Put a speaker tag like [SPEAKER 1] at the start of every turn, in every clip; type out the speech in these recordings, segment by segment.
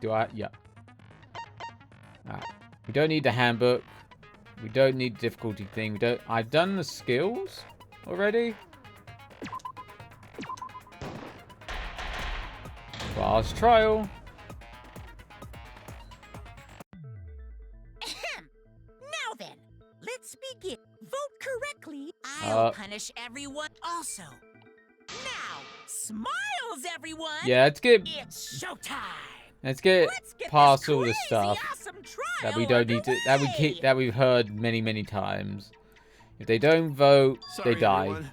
[SPEAKER 1] Do I? Yeah. Alright. We don't need the handbook. We don't need the difficulty thing. We don't. I've done the skills already. Last trial.
[SPEAKER 2] Now then, let's begin. Vote correctly. I'll punish everyone also. Now, smiles, everyone.
[SPEAKER 1] Yeah, let's get.
[SPEAKER 2] It's showtime.
[SPEAKER 1] Let's get past all the stuff
[SPEAKER 2] awesome
[SPEAKER 1] that we don't need to. That we've heard many times. If they don't vote, they die.
[SPEAKER 3] Everyone.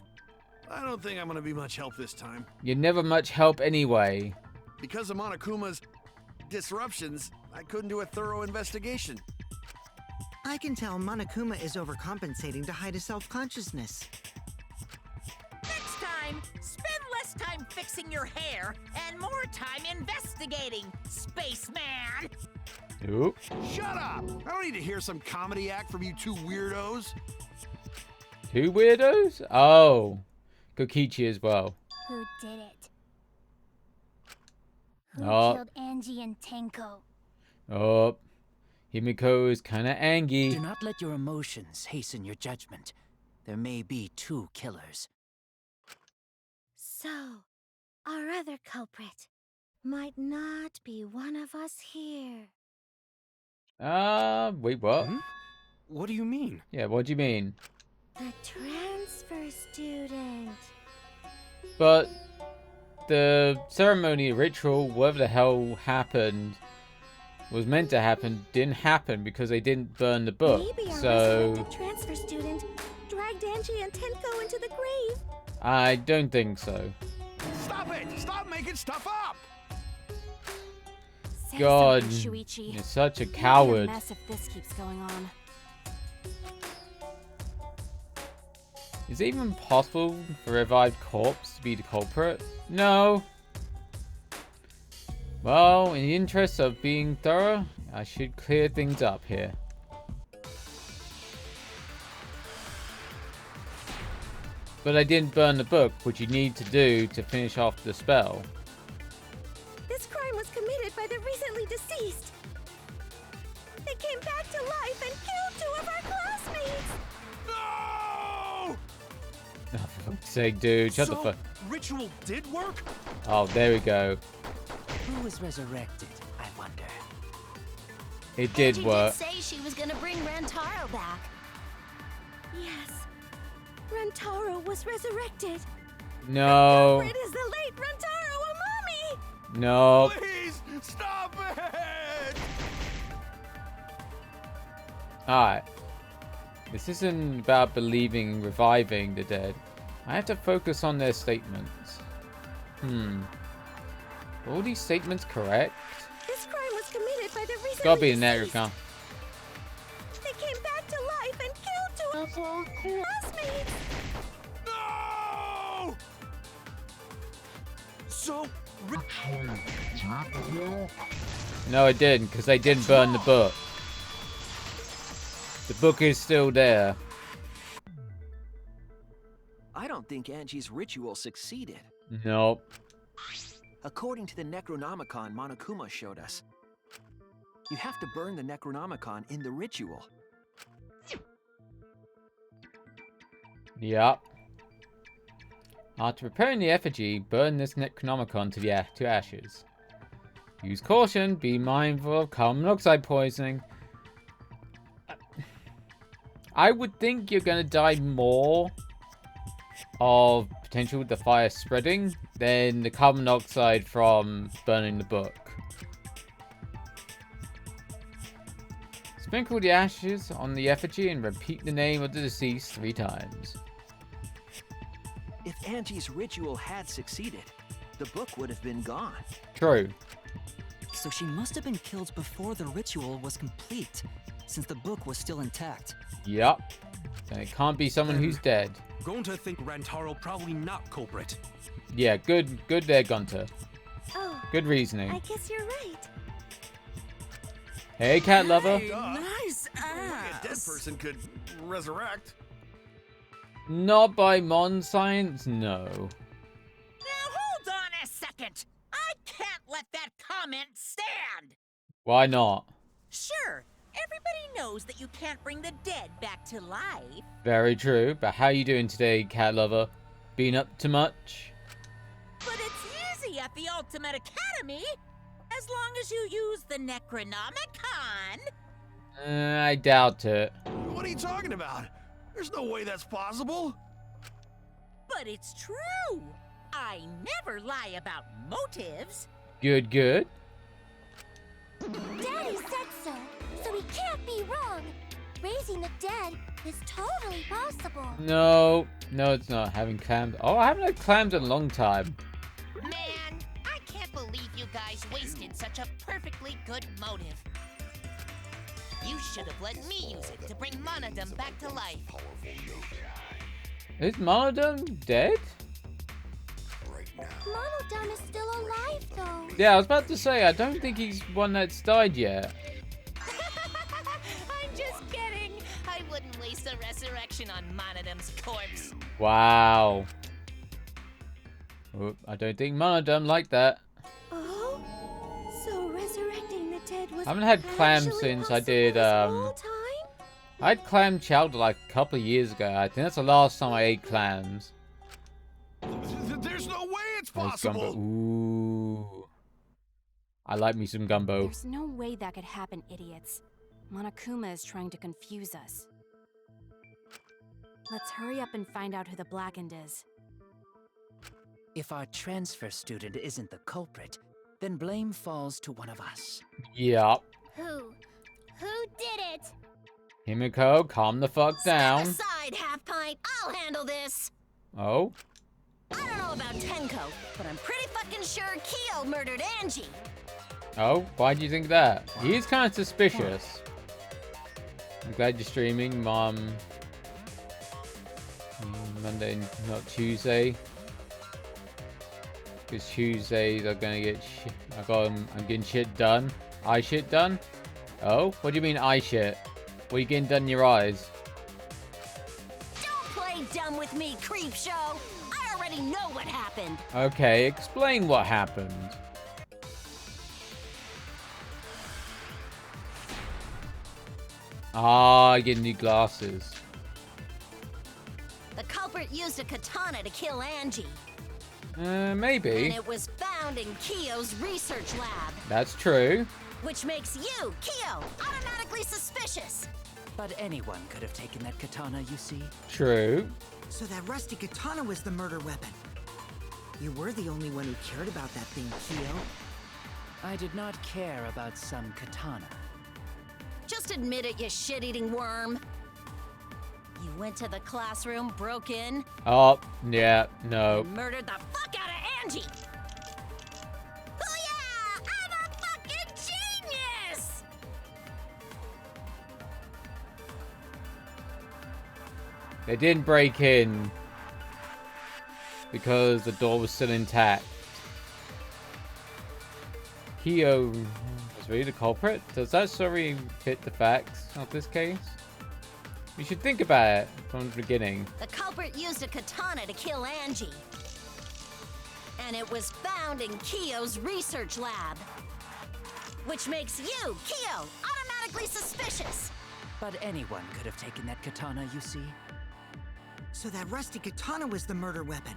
[SPEAKER 3] I don't think I'm gonna be much help this time.
[SPEAKER 1] You're never much help anyway.
[SPEAKER 3] Because of Monokuma's disruptions, I couldn't do a thorough investigation.
[SPEAKER 4] I can tell Monokuma is overcompensating to hide his self-consciousness.
[SPEAKER 2] Next time, spend less time fixing your hair and more time investigating, spaceman.
[SPEAKER 1] Oop.
[SPEAKER 3] Shut up! I don't need to hear some comedy act from you two weirdos.
[SPEAKER 1] Two weirdos? Oh. Kokichi as well.
[SPEAKER 5] Who did it? Who
[SPEAKER 1] Oh.
[SPEAKER 5] killed Angie and Tenko?
[SPEAKER 1] Oh. Himiko is kind of angry.
[SPEAKER 6] Do not let your emotions hasten your judgment. There may be two killers.
[SPEAKER 5] So, our other culprit might not be one of us here.
[SPEAKER 1] Wait, what?
[SPEAKER 7] Hmm? What do you mean?
[SPEAKER 1] Yeah, what do you mean?
[SPEAKER 5] The transfer student.
[SPEAKER 1] But the ceremony ritual, whatever the hell happened, was meant to happen, didn't happen because they didn't burn the book.
[SPEAKER 5] Maybe our
[SPEAKER 1] So
[SPEAKER 5] resurrected transfer student dragged Angie and Tenko into the grave.
[SPEAKER 1] I don't think so.
[SPEAKER 3] Stop it! Stop making stuff up!
[SPEAKER 5] Say
[SPEAKER 1] God,
[SPEAKER 5] something, Shuichi.
[SPEAKER 1] you're such a
[SPEAKER 5] It'll be
[SPEAKER 1] coward.
[SPEAKER 5] a mess if this keeps going on.
[SPEAKER 1] Is it even possible for a revived corpse to be the culprit? No. Well, in the interest of being thorough, I should clear things up here. But I didn't burn the book, which you need to do to finish off the spell.
[SPEAKER 5] This crime was committed by the recently deceased. They came back to life and killed 2 of our classmates.
[SPEAKER 3] No!
[SPEAKER 1] Oh, for fuck's sake, dude, shut the fuck.
[SPEAKER 7] Ritual did work?
[SPEAKER 1] Oh, there we go.
[SPEAKER 6] Who was resurrected, I wonder?
[SPEAKER 1] It did
[SPEAKER 5] Angie
[SPEAKER 1] work.
[SPEAKER 5] did say she was gonna bring Rantaro back. Yes, Rantaro was resurrected.
[SPEAKER 1] No.
[SPEAKER 5] It is the late Rantaro Amami.
[SPEAKER 1] No.
[SPEAKER 3] Please, stop it!
[SPEAKER 1] Alright. This isn't about believing and reviving the dead. I have to focus on their statements. Are all these statements correct?
[SPEAKER 5] This crime was committed by the recently
[SPEAKER 1] It's gotta be a
[SPEAKER 5] deceased.
[SPEAKER 1] negative.
[SPEAKER 5] They came back to life and killed 2 of our classmates.
[SPEAKER 3] No!
[SPEAKER 7] So,
[SPEAKER 1] No, I didn't, because they didn't burn the book. The book is still there.
[SPEAKER 8] I don't think Angie's ritual succeeded.
[SPEAKER 1] Nope.
[SPEAKER 8] According to the Necronomicon Monokuma showed us, you have to burn the Necronomicon in the ritual.
[SPEAKER 1] Yep. After preparing the effigy, burn this Necronomicon to ashes. Use caution, be mindful of carbon monoxide poisoning. I would think you're gonna die more of potential the fire spreading than the carbon monoxide from burning the book. Sprinkle the ashes on the effigy and repeat the name of the deceased 3 times.
[SPEAKER 8] If Angie's ritual had succeeded, the book would have been gone.
[SPEAKER 1] True.
[SPEAKER 6] So she must have been killed before the ritual was complete, since the book was still intact.
[SPEAKER 1] Yup. Then it can't be someone who's dead.
[SPEAKER 7] Gonta think Rantaro probably not culprit.
[SPEAKER 1] Yeah, good there, Gunter.
[SPEAKER 5] Oh,
[SPEAKER 1] Good reasoning.
[SPEAKER 5] I guess you're right.
[SPEAKER 1] Hey, cat lover.
[SPEAKER 2] Nice
[SPEAKER 3] A dead person could resurrect.
[SPEAKER 1] Not by modern science, no.
[SPEAKER 2] Now hold on a second. I can't let that comment stand.
[SPEAKER 1] Why not?
[SPEAKER 2] Sure, everybody knows that you can't bring the dead back to life.
[SPEAKER 1] Very true. But how you doing today, cat lover? Been up to much?
[SPEAKER 2] But it's easy at the Ultimate Academy, as long as you use the Necronomicon.
[SPEAKER 1] I doubt it.
[SPEAKER 3] What are you talking about? There's no way that's possible.
[SPEAKER 2] But it's true. I never lie about motives.
[SPEAKER 1] Good, good.
[SPEAKER 5] Daddy said so he can't be wrong. Raising the dead is totally possible.
[SPEAKER 1] No, it's not. Having clams. Oh, I haven't had clams in a long time.
[SPEAKER 2] Man, I can't believe you guys wasted such a perfectly good motive. You should have let me use it to bring Monodum back to life.
[SPEAKER 1] Is Monodum dead?
[SPEAKER 5] Monodum is still alive, though.
[SPEAKER 1] Yeah, I was about to say, I don't think he's one that's died yet.
[SPEAKER 2] I'm just kidding. I wouldn't waste a resurrection on Monodum's corpse.
[SPEAKER 1] Wow. Oop, I don't think Monodum liked that.
[SPEAKER 5] Oh? So resurrecting the dead was
[SPEAKER 1] I haven't had clams
[SPEAKER 5] actually
[SPEAKER 1] since I
[SPEAKER 5] possible
[SPEAKER 1] did,
[SPEAKER 5] this whole time?
[SPEAKER 1] I had clam chowder like a couple of years ago. I think that's the last time I ate clams.
[SPEAKER 3] There's no way it's
[SPEAKER 1] Nice gumbo.
[SPEAKER 3] possible.
[SPEAKER 1] Ooh. I like me some gumbo.
[SPEAKER 9] There's no way that could happen, idiots. Monokuma is trying to confuse us. Let's hurry up and find out who the Blackened is.
[SPEAKER 10] If our transfer student isn't the culprit, then blame falls to one of us.
[SPEAKER 1] Yup.
[SPEAKER 5] Who? Who did it?
[SPEAKER 1] Himiko, calm the fuck down.
[SPEAKER 5] Step aside, Half Pint. I'll handle this.
[SPEAKER 1] Oh?
[SPEAKER 5] I don't know about Tenko, but I'm pretty fucking sure Kyo murdered Angie.
[SPEAKER 1] Oh? Why do you think that? He is kind of suspicious. I'm glad you're streaming, Mom. Monday, not Tuesday. Because Tuesdays are gonna get I'm getting shit done. Eye shit done? Oh? What do you mean eye shit? What are you getting done in your eyes?
[SPEAKER 5] Don't play dumb with me, creep show. I already know what happened.
[SPEAKER 1] Okay, explain what happened. Ah, I get new glasses.
[SPEAKER 5] The culprit used a katana to kill Angie.
[SPEAKER 1] Maybe.
[SPEAKER 5] And it was found in Kyo's research lab.
[SPEAKER 1] That's true.
[SPEAKER 5] Which makes you, Kyo, automatically suspicious.
[SPEAKER 10] But anyone could have taken that katana, you see.
[SPEAKER 1] True.
[SPEAKER 4] So that rusty katana was the murder weapon. You were the only one who cared about that thing, Kyo.
[SPEAKER 10] I did not care about some katana.
[SPEAKER 5] Just admit it, you shit-eating worm. You went to the classroom, broke in,
[SPEAKER 1] Oh, yeah, no.
[SPEAKER 5] and murdered the fuck out of Angie. Oh yeah, I'm a fucking genius!
[SPEAKER 1] They didn't break in because the door was still intact. Kyo was really the culprit? Does that story fit the facts of this case? You should think about it from the beginning.
[SPEAKER 5] The culprit used a katana to kill Angie. And it was found in Kyo's research lab. Which makes you, Kyo, automatically suspicious.
[SPEAKER 10] But anyone could have taken that katana, you see.
[SPEAKER 4] So that rusty katana was the murder weapon.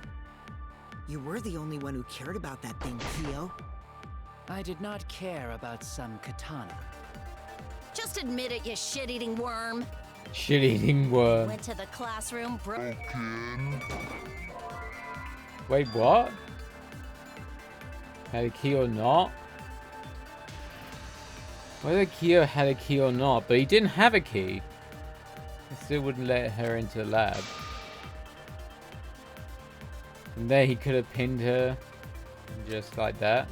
[SPEAKER 4] You were the only one who cared about that thing, Kyo.
[SPEAKER 10] I did not care about some katana.
[SPEAKER 5] Just admit it, you shit-eating worm.
[SPEAKER 1] Shit-eating worm.
[SPEAKER 5] Went to the classroom, broke.
[SPEAKER 1] Wait, what? Had a key or not? Whether Kyo had a key or not, but he didn't have a key. He still wouldn't let her into the lab. From there, he could have pinned her just like that.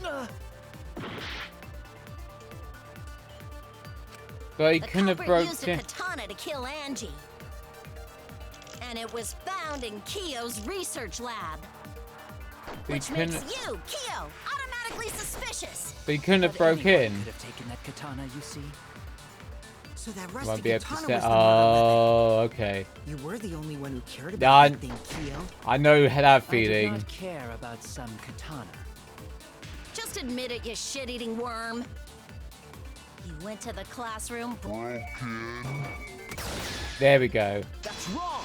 [SPEAKER 1] But he couldn't have broke
[SPEAKER 5] used a katana to kill Angie. And it was found in Kyo's research lab. Which makes you, Kyo, automatically suspicious.
[SPEAKER 1] But he couldn't have broke in.
[SPEAKER 10] Could have taken that katana, you see.
[SPEAKER 4] So that
[SPEAKER 1] Won't
[SPEAKER 4] rusty
[SPEAKER 1] be able to
[SPEAKER 4] katana
[SPEAKER 1] stay.
[SPEAKER 4] was the murder weapon.
[SPEAKER 1] Okay.
[SPEAKER 4] You were the only one who cared
[SPEAKER 1] Yeah,
[SPEAKER 4] about that thing, Kyo.
[SPEAKER 1] I know that
[SPEAKER 10] I did
[SPEAKER 1] feeling.
[SPEAKER 10] not care about some katana.
[SPEAKER 5] Just Just admit it, you shit-eating worm. You went to the classroom.
[SPEAKER 1] There we go.
[SPEAKER 8] That's wrong!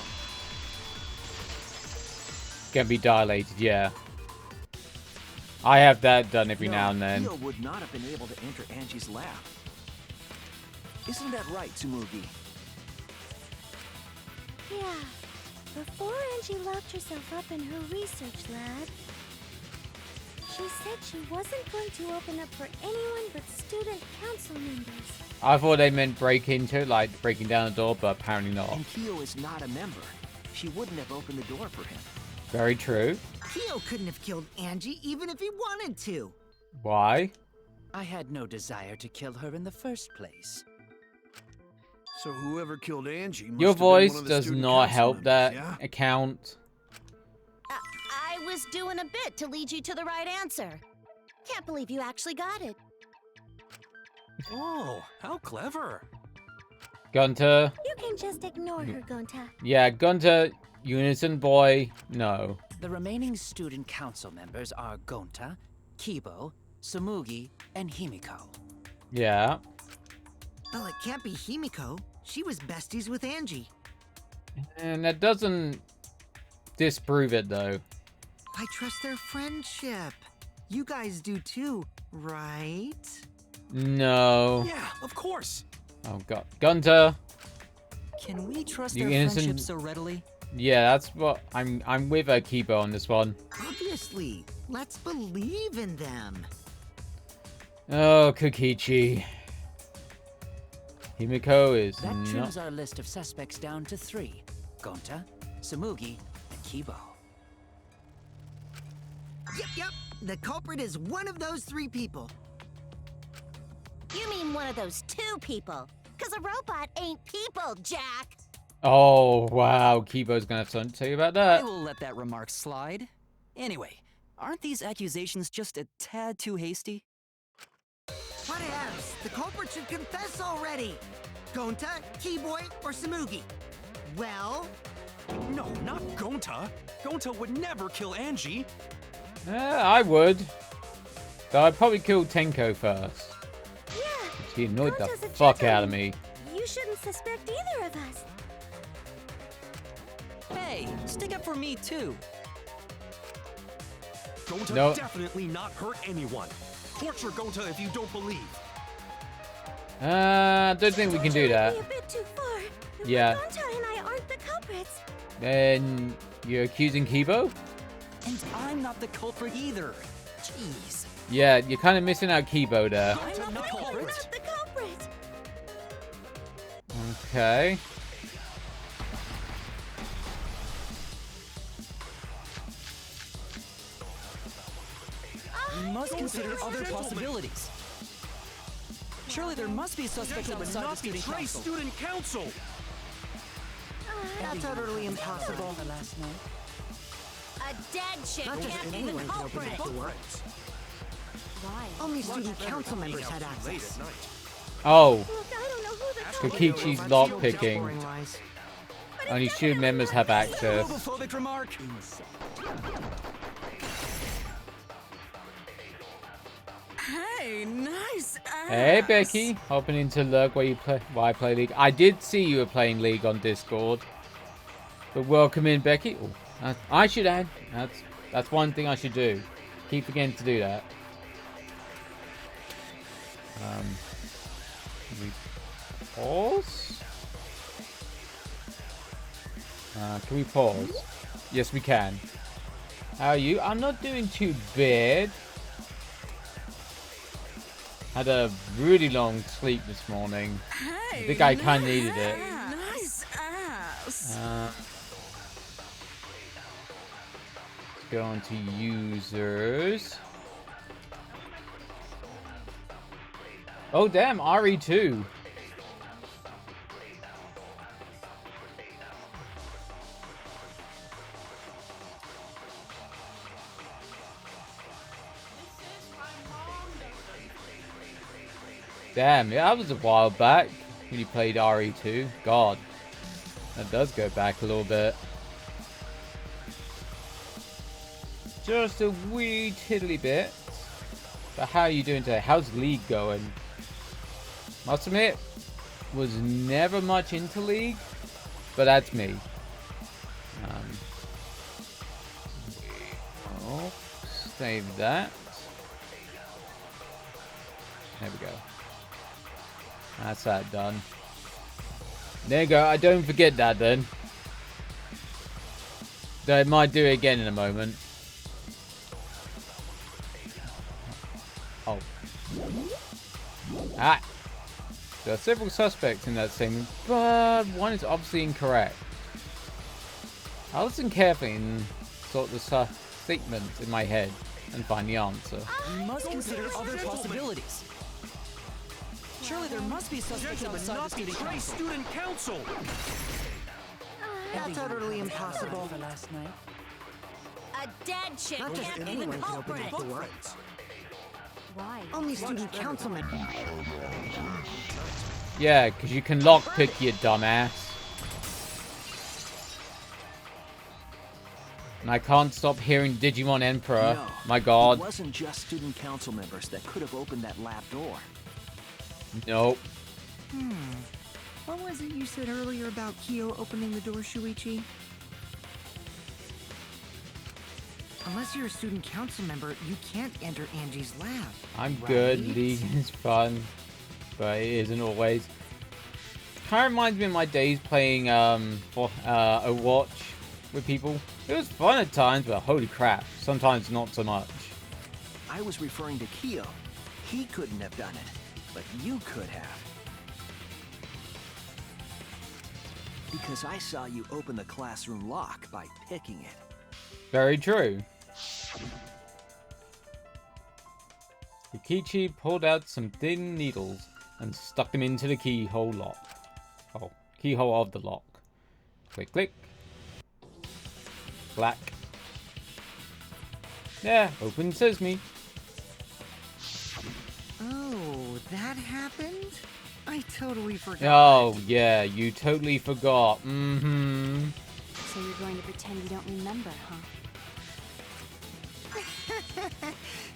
[SPEAKER 1] Can be dilated, yeah. I have that done every now and then.
[SPEAKER 8] Kyo would not have been able to enter Angie's lab. Isn't that right, Tsumugi?
[SPEAKER 11] Yeah. Before Angie locked herself up in her research lab, she said she wasn't going to open up for anyone but student council members.
[SPEAKER 1] I thought they meant break into it, like breaking down the door, but apparently not.
[SPEAKER 8] And Kyo is not a member. She wouldn't have opened the door for him.
[SPEAKER 1] Very true.
[SPEAKER 4] Kyo couldn't have killed Angie even if he wanted to.
[SPEAKER 1] Why?
[SPEAKER 10] I had no desire to kill her in the first place.
[SPEAKER 3] So whoever killed Angie must
[SPEAKER 1] Your
[SPEAKER 3] have been one
[SPEAKER 1] voice
[SPEAKER 3] of the
[SPEAKER 1] does
[SPEAKER 3] student
[SPEAKER 1] not
[SPEAKER 3] council
[SPEAKER 1] help
[SPEAKER 3] members,
[SPEAKER 1] that
[SPEAKER 3] yeah?
[SPEAKER 1] account.
[SPEAKER 5] I was doing a bit to lead you to the right answer. Can't believe you actually got it.
[SPEAKER 7] Oh, how clever.
[SPEAKER 1] Gunter.
[SPEAKER 11] You can just ignore her, Gonta.
[SPEAKER 1] Yeah, Gunter, you innocent boy. No.
[SPEAKER 10] The remaining student council members are Gonta, Kibo, Tsumugi, and Himiko.
[SPEAKER 1] Yeah.
[SPEAKER 4] Well, it can't be Himiko. She was besties with Angie.
[SPEAKER 1] And that doesn't disprove it, though.
[SPEAKER 4] I trust their friendship. You guys do too, right?
[SPEAKER 1] No.
[SPEAKER 7] Yeah, of course.
[SPEAKER 1] Oh, God. Gunter.
[SPEAKER 6] Can we trust
[SPEAKER 1] You
[SPEAKER 6] their
[SPEAKER 1] innocent-
[SPEAKER 6] friendship so readily?
[SPEAKER 1] Yeah, that's what I'm with Kibo on this one.
[SPEAKER 4] Obviously. Let's believe in them.
[SPEAKER 1] Oh, Kokichi. Himiko is
[SPEAKER 10] That
[SPEAKER 1] not...
[SPEAKER 10] trims our list of suspects down to 3. Gonta, Tsumugi, and Kibo.
[SPEAKER 4] Yep. The culprit is one of those 3 people.
[SPEAKER 5] You mean one of those 2 people? Because a robot ain't people, Jack.
[SPEAKER 1] Oh, wow. Kibo's gonna have something to tell you about
[SPEAKER 6] I
[SPEAKER 1] that.
[SPEAKER 6] will let that remark slide. Anyway, aren't these accusations just a tad too hasty?
[SPEAKER 4] What else? The culprit should confess already. Gonta, Keyboy, or Tsumugi? Well,
[SPEAKER 7] No, not Gonta. Gonta would never kill Angie.
[SPEAKER 1] I would. But I'd probably kill Tenko first.
[SPEAKER 11] Yeah.
[SPEAKER 1] He annoyed the
[SPEAKER 11] Gonta's a
[SPEAKER 1] fuck out of
[SPEAKER 11] gentleman.
[SPEAKER 1] me.
[SPEAKER 11] You shouldn't suspect either of us.
[SPEAKER 6] Hey, stick up for me too.
[SPEAKER 7] Gonta
[SPEAKER 1] No.
[SPEAKER 7] definitely not hurt anyone. Torture Gonta if you don't believe.
[SPEAKER 1] I don't think we can do that.
[SPEAKER 11] Be a bit too far.
[SPEAKER 1] Yeah.
[SPEAKER 11] Gonta and I aren't the culprits.
[SPEAKER 1] Then you're accusing Kibo?
[SPEAKER 6] And I'm not the culprit either. Jeez.
[SPEAKER 1] Yeah, you're kind of missing out Kibo there.
[SPEAKER 11] I'm not the culprit.
[SPEAKER 1] Okay.
[SPEAKER 6] We must consider other possibilities. Surely there must be suspects
[SPEAKER 7] Gentlemen,
[SPEAKER 6] outside the
[SPEAKER 7] not
[SPEAKER 6] student
[SPEAKER 7] betray
[SPEAKER 6] council.
[SPEAKER 7] student council.
[SPEAKER 4] that's utterly impossible.
[SPEAKER 10] The last night.
[SPEAKER 5] A dead chick
[SPEAKER 4] Not just
[SPEAKER 5] can't be the
[SPEAKER 4] anyone can open
[SPEAKER 5] culprit.
[SPEAKER 4] that door.
[SPEAKER 9] Why?
[SPEAKER 4] Only student council members had
[SPEAKER 7] Late
[SPEAKER 4] access.
[SPEAKER 7] at night.
[SPEAKER 1] Oh,
[SPEAKER 11] Look, I don't know who the culprit
[SPEAKER 1] Kokichi's
[SPEAKER 11] is.
[SPEAKER 1] lockpicking.
[SPEAKER 4] Boring lies.
[SPEAKER 1] Only student members have access.
[SPEAKER 6] Homophobic remark.
[SPEAKER 4] Hey, nice ass.
[SPEAKER 1] Hey Becky, hopping into Lurk where I play League. I did see you were playing League on Discord. But welcome in, Becky. Oh, I should add. That's one thing I should do. Keep forgetting to do that. Can we pause? Can we pause? Yes, we can. How are you? I'm not doing too bad. Had a really long sleep this morning. I think I kind of needed it.
[SPEAKER 4] Nice ass.
[SPEAKER 1] Go on to users. Oh damn, RE2. Damn, yeah, that was a while back when you played RE2. God, that does go back a little bit. Just a wee tiddly bit. But how are you doing today? How's League going? Must admit, was never much into League, but that's me. Oh, save that. There we go. That's that done. There you go. I don't forget that then. Though I might do it again in a moment. Oh. Ah. There are several suspects in that thing, but one is obviously incorrect. I'll listen carefully and sort the statements in my head and find the answer.
[SPEAKER 6] You must consider other possibilities. Surely there must be suspects outside the student council.
[SPEAKER 4] That's utterly impossible.
[SPEAKER 5] A dead chick
[SPEAKER 4] Not just
[SPEAKER 5] can't be the
[SPEAKER 4] anyone can open
[SPEAKER 5] culprit.
[SPEAKER 4] the door.
[SPEAKER 9] Why?
[SPEAKER 4] Only student councilmen.
[SPEAKER 1] Yeah, because you can lockpick, you dumbass. And I can't stop hearing Digimon Emperor.
[SPEAKER 8] No,
[SPEAKER 1] My god.
[SPEAKER 8] It wasn't just student council members that could have opened that lab door.
[SPEAKER 1] Nope.
[SPEAKER 4] What was it you said earlier about Kyo opening the door, Shuichi? Unless you're a student council member, you can't enter Angie's lab.
[SPEAKER 1] I'm
[SPEAKER 4] right?
[SPEAKER 1] good. League is fun. But it isn't always. Kind of reminds me of my days playing Overwatch with people. It was fun at times, but holy crap. Sometimes not so much.
[SPEAKER 8] I was referring to Kyo. He couldn't have done it, but you could have. Because I saw you open the classroom lock by picking it.
[SPEAKER 1] Very true. Yukichi pulled out some thin needles and stuck them into the keyhole lock. Oh, keyhole of the lock. Click, click. Black. Yeah, open sesame.
[SPEAKER 4] Oh, that happened? I totally forgot.
[SPEAKER 1] Oh, yeah, you totally forgot. Mm-hmm.
[SPEAKER 9] So you're going to pretend you don't remember, huh?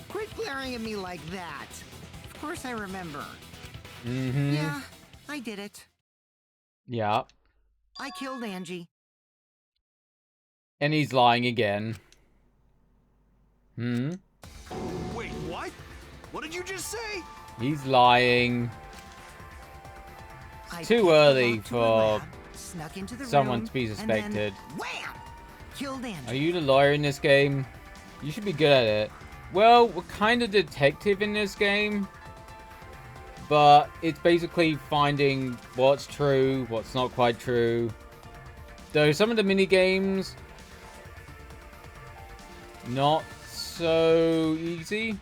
[SPEAKER 4] Quit glaring at me like that. Of course I remember.
[SPEAKER 1] Mm-hmm.
[SPEAKER 4] Yeah, I did it.
[SPEAKER 1] Yeah.
[SPEAKER 4] I killed Angie.
[SPEAKER 1] And he's lying again.
[SPEAKER 7] Wait, what? What did you just say?
[SPEAKER 1] He's lying.
[SPEAKER 4] I
[SPEAKER 1] It's too
[SPEAKER 4] picked the
[SPEAKER 1] early
[SPEAKER 4] lock to the
[SPEAKER 1] for
[SPEAKER 4] lab, snuck into the
[SPEAKER 1] someone
[SPEAKER 4] room,
[SPEAKER 1] to be
[SPEAKER 4] and
[SPEAKER 1] suspected.
[SPEAKER 4] then wham! Killed Angie.
[SPEAKER 1] Are you the lawyer in this game? You should be good at it. Well, we're kind of detective in this game. But it's basically finding what's true, what's not quite true. Though some of the mini games, not so easy.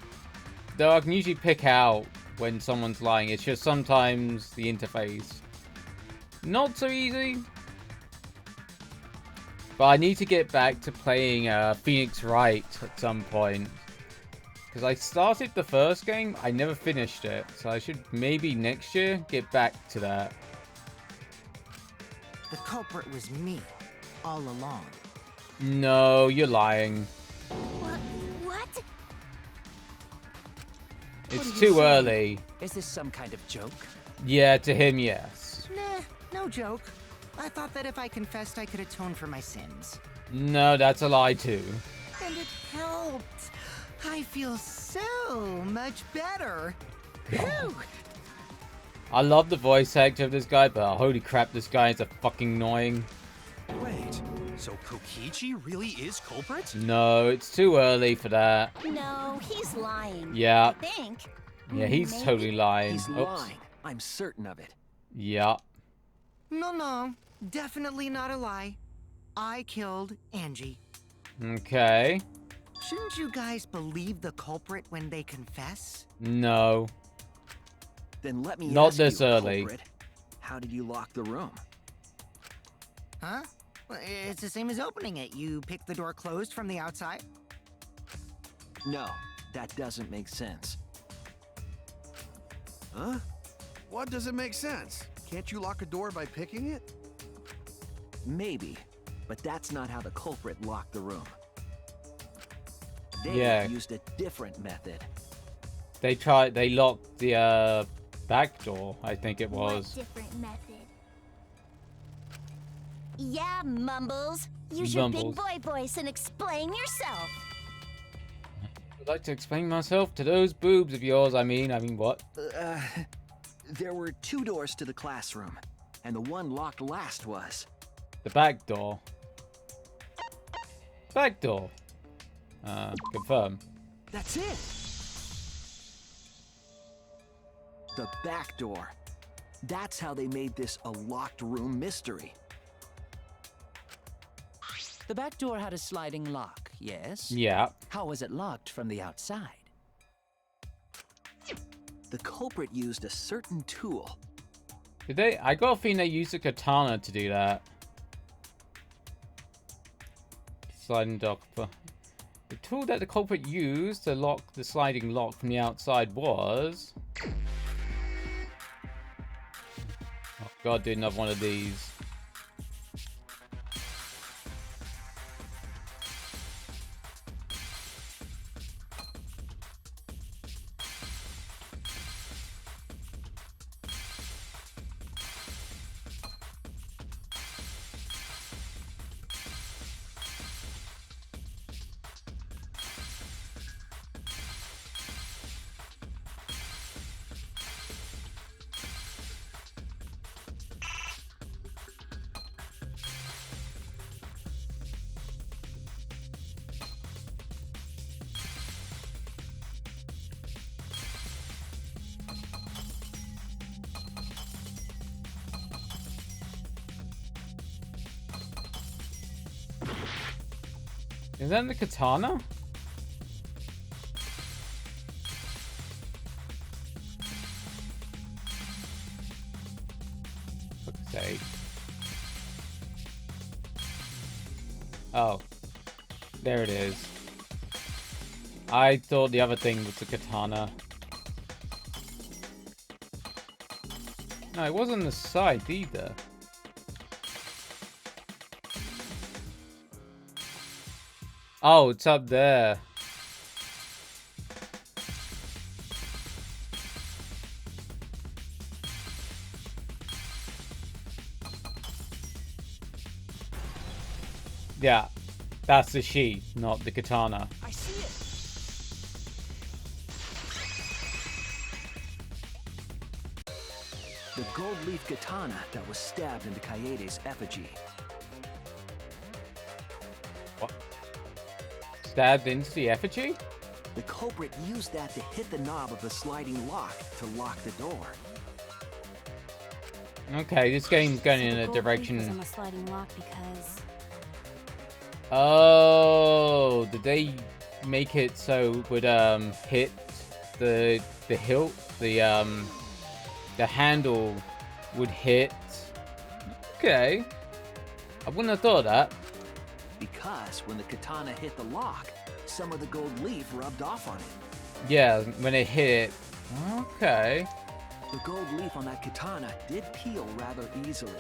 [SPEAKER 1] Though I can usually pick out when someone's lying. It's just sometimes the interface. Not so easy. But I need to get back to playing Phoenix Wright at some point. Because I started the first game, I never finished it. So I should maybe next year get back to that.
[SPEAKER 4] The culprit was me, all along.
[SPEAKER 1] No, you're lying.
[SPEAKER 5] What?
[SPEAKER 1] It's too early.
[SPEAKER 10] Is this some kind of joke?
[SPEAKER 1] Yeah, to him, yes.
[SPEAKER 4] Nah, no joke. I thought that if I confessed, I could atone for my sins.
[SPEAKER 1] No, that's a lie too.
[SPEAKER 4] And it helped. I feel so much better. Phew.
[SPEAKER 1] I love the voice actor of this guy, but holy crap, this guy is a fucking annoying.
[SPEAKER 7] Wait, so Kokichi really is culprit?
[SPEAKER 1] No, it's too early for that.
[SPEAKER 5] No, he's lying.
[SPEAKER 1] Yeah.
[SPEAKER 5] I think.
[SPEAKER 1] Yeah, he's
[SPEAKER 5] Maybe.
[SPEAKER 1] totally lying.
[SPEAKER 8] He's
[SPEAKER 1] Oops.
[SPEAKER 8] lying. I'm certain of it.
[SPEAKER 1] Yeah.
[SPEAKER 4] No, definitely not a lie. I killed Angie.
[SPEAKER 1] Okay.
[SPEAKER 4] Shouldn't you guys believe the culprit when they confess?
[SPEAKER 1] No.
[SPEAKER 8] Then let me
[SPEAKER 1] Not
[SPEAKER 8] ask
[SPEAKER 1] this
[SPEAKER 8] you,
[SPEAKER 1] early.
[SPEAKER 8] culprit, how did you lock the room?
[SPEAKER 4] Huh? Well, it's the same as opening it. You pick the door closed from the outside.
[SPEAKER 8] No, that doesn't make sense.
[SPEAKER 3] Huh? What doesn't make sense? Can't you lock a door by picking it?
[SPEAKER 8] Maybe, but that's not how the culprit locked the room. They
[SPEAKER 1] Yeah.
[SPEAKER 8] used a different method.
[SPEAKER 1] They locked the back door, I think it was.
[SPEAKER 11] What different method?
[SPEAKER 5] Yeah, Mumbles. Use your big boy voice and explain yourself.
[SPEAKER 1] I'd like to explain myself to those boobs of yours. I mean what?
[SPEAKER 8] There were 2 doors to the classroom, and the one locked last was...
[SPEAKER 1] The back door. Back door. Confirm.
[SPEAKER 8] That's it! The back door. That's how they made this a locked room mystery.
[SPEAKER 10] The back door had a sliding lock, yes?
[SPEAKER 1] Yeah.
[SPEAKER 10] How was it locked from the outside?
[SPEAKER 8] The culprit used a certain tool.
[SPEAKER 1] Did they? I got a feeling they used a katana to do that. Sliding dock. The tool that the culprit used to lock the sliding lock from the outside was... Oh god, do another one of these. Is that the katana? For fuck's sake. Oh. There it is. I thought the other thing was the katana. No, it wasn't the side either. Oh, it's up there. Yeah, that's the sheath, not the katana.
[SPEAKER 8] I see it! The gold leaf katana that was stabbed into Kaede's effigy.
[SPEAKER 1] What? Stabbed into the effigy?
[SPEAKER 8] The culprit used that to hit the knob of the sliding lock to lock the door.
[SPEAKER 1] Okay, this game's going in a
[SPEAKER 9] Was
[SPEAKER 1] direction.
[SPEAKER 9] on the sliding lock because
[SPEAKER 1] Oh, did they make it so it would hit the hilt, the handle would hit? Okay, I wouldn't have thought of that.
[SPEAKER 8] Because when the katana hit the lock, some of the gold leaf rubbed off on it.
[SPEAKER 1] Yeah, when it hit. Okay.
[SPEAKER 8] The gold leaf on that katana did peel rather easily.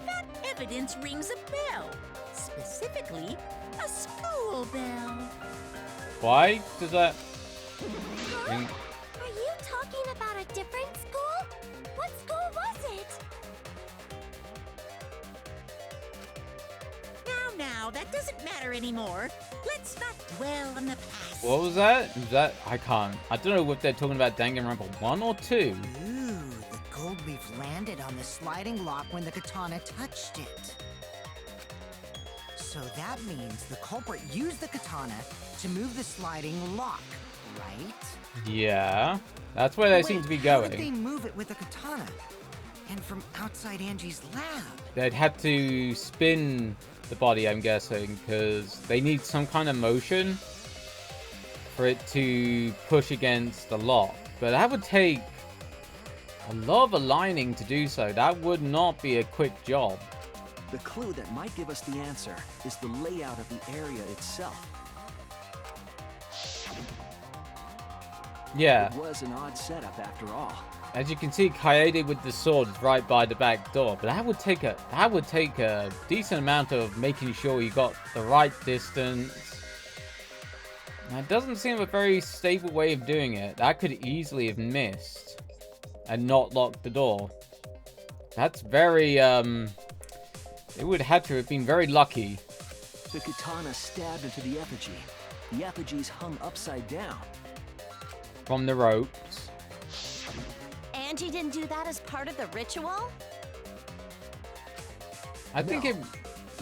[SPEAKER 2] That evidence rings a bell. Specifically, a school bell.
[SPEAKER 1] Why does that?
[SPEAKER 11] Huh? Are you talking about a different school? What school was it?
[SPEAKER 2] Now, that doesn't matter anymore. Let's not dwell on the past.
[SPEAKER 1] What was that? Is that I can't. I don't know if they're talking about Danganronpa 1 or 2.
[SPEAKER 4] Ooh, the gold leaf landed on the sliding lock when the katana touched it. So that means the culprit used the katana to move the sliding lock, right?
[SPEAKER 1] Yeah, that's where they seem to be
[SPEAKER 4] How did they
[SPEAKER 1] going.
[SPEAKER 4] move it with the katana? And from outside Angie's lab?
[SPEAKER 1] They'd had to spin the body, I'm guessing, because they need some kind of motion for it to push against the lock. But that would take a lot of aligning to do so. That would not be a quick job.
[SPEAKER 8] The clue that might give us the answer is the layout of the area itself.
[SPEAKER 1] Yeah.
[SPEAKER 8] It was an odd setup after all.
[SPEAKER 1] As you can see, Kaede with the sword is right by the back door, but that would take a decent amount of making sure you got the right distance. That doesn't seem a very stable way of doing it. That could easily have missed and not locked the door. That's very, it would have to have been very lucky.
[SPEAKER 8] The katana stabbed into the effigy. The effigy's hung upside down.
[SPEAKER 1] From the ropes.
[SPEAKER 5] Angie didn't do that as part of the ritual?
[SPEAKER 1] I think it...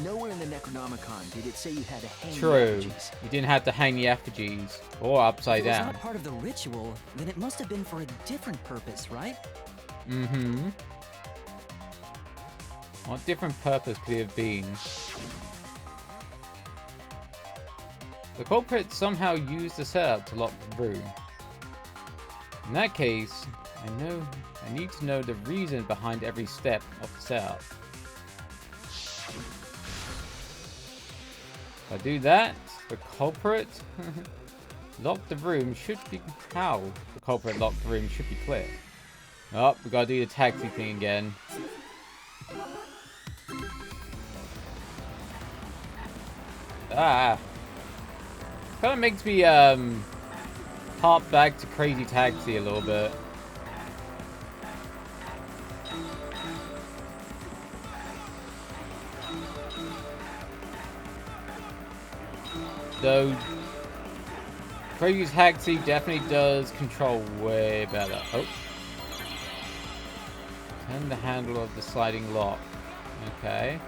[SPEAKER 8] Nowhere in the Necronomicon did it say you had to hang the
[SPEAKER 1] True.
[SPEAKER 8] effigies.
[SPEAKER 1] You didn't have to hang the effigies. Or upside
[SPEAKER 6] If it was
[SPEAKER 1] down.
[SPEAKER 6] not part of the ritual, then it must have been for a different purpose, right?
[SPEAKER 1] Mm-hmm. What different purpose could it have been? The culprit somehow used the setup to lock the room. In that case, I need to know the reason behind every step of the setup. If I do that, the culprit locked the room should be... How the culprit locked the room should be clear. Oh, we gotta do the taxi thing again. Ah. Kind of makes me harp back to Crazy Taxi a little bit. Though Crazy Taxi definitely does control way better. Oh. Turn the handle of the sliding lock. Okay.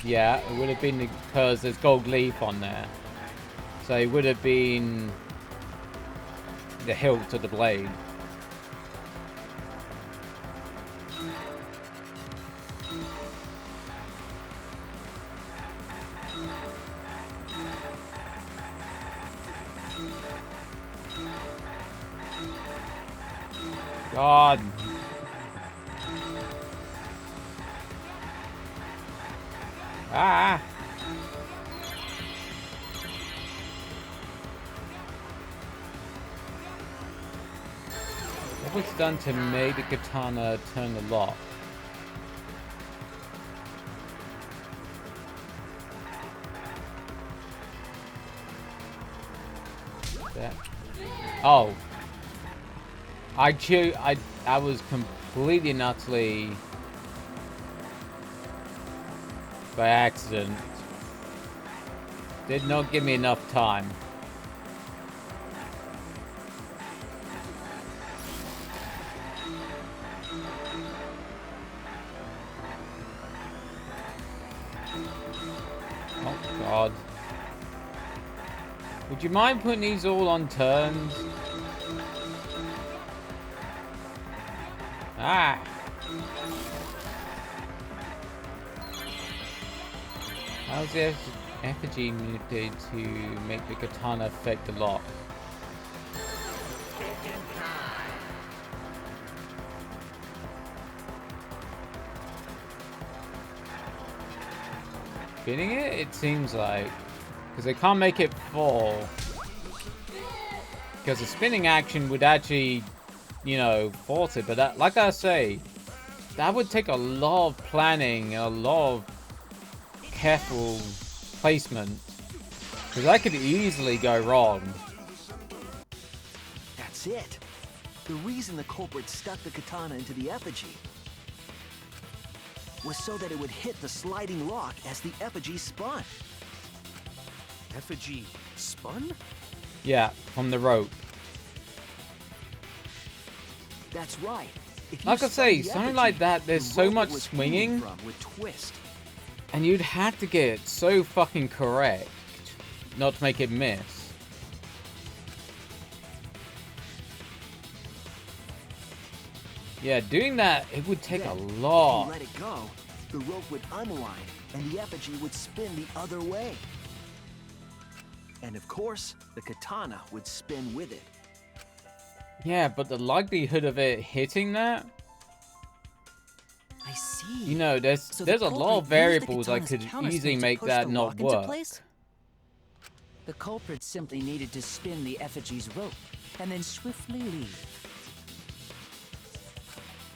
[SPEAKER 1] Yeah, it would have been because there's gold leaf on there. So it would have been the hilt of the blade. God. Ah. What was done to make the katana turn the lock? That. Oh. I was completely and utterly by accident. Did not give me enough time. Oh God. Would you mind putting these all on turns? Ah. How's the effigy manipulated to make the katana affect the lock? Spinning it? It seems like. Because they can't make it fall. Because the spinning action would actually, you know, force it. But that, like I say, that would take a lot of planning and a lot of careful placement. Because that could easily go wrong.
[SPEAKER 8] That's it. The reason the culprit stuck the katana into the effigy was so that it would hit the sliding lock as the effigy spun.
[SPEAKER 7] Effigy spun?
[SPEAKER 1] Yeah, from the rope.
[SPEAKER 8] That's right. If you
[SPEAKER 1] Like I
[SPEAKER 8] spun
[SPEAKER 1] say,
[SPEAKER 8] the
[SPEAKER 1] something
[SPEAKER 8] effigy,
[SPEAKER 1] like that, there's
[SPEAKER 8] the
[SPEAKER 1] so
[SPEAKER 8] rope
[SPEAKER 1] much
[SPEAKER 8] it was
[SPEAKER 1] swinging.
[SPEAKER 8] hanging from would twist.
[SPEAKER 1] And you'd have to get it so fucking correct not to make it miss. Yeah, doing that, it would take a
[SPEAKER 8] Then,
[SPEAKER 1] lot.
[SPEAKER 8] If you let it go, the rope would unwind and the effigy would spin the other way. And of course, the katana would spin with it.
[SPEAKER 1] Yeah, but the likelihood of it hitting that,
[SPEAKER 6] I see.
[SPEAKER 1] you know, there's
[SPEAKER 6] So the
[SPEAKER 1] a lot of
[SPEAKER 6] culprit used the
[SPEAKER 1] variables that
[SPEAKER 6] katana's
[SPEAKER 1] could
[SPEAKER 6] counterswing
[SPEAKER 1] easily
[SPEAKER 6] to
[SPEAKER 1] make
[SPEAKER 6] push
[SPEAKER 1] that
[SPEAKER 6] the
[SPEAKER 1] not
[SPEAKER 6] lock into
[SPEAKER 1] work.
[SPEAKER 6] place?
[SPEAKER 10] The culprit simply needed to spin the effigy's rope and then swiftly leave.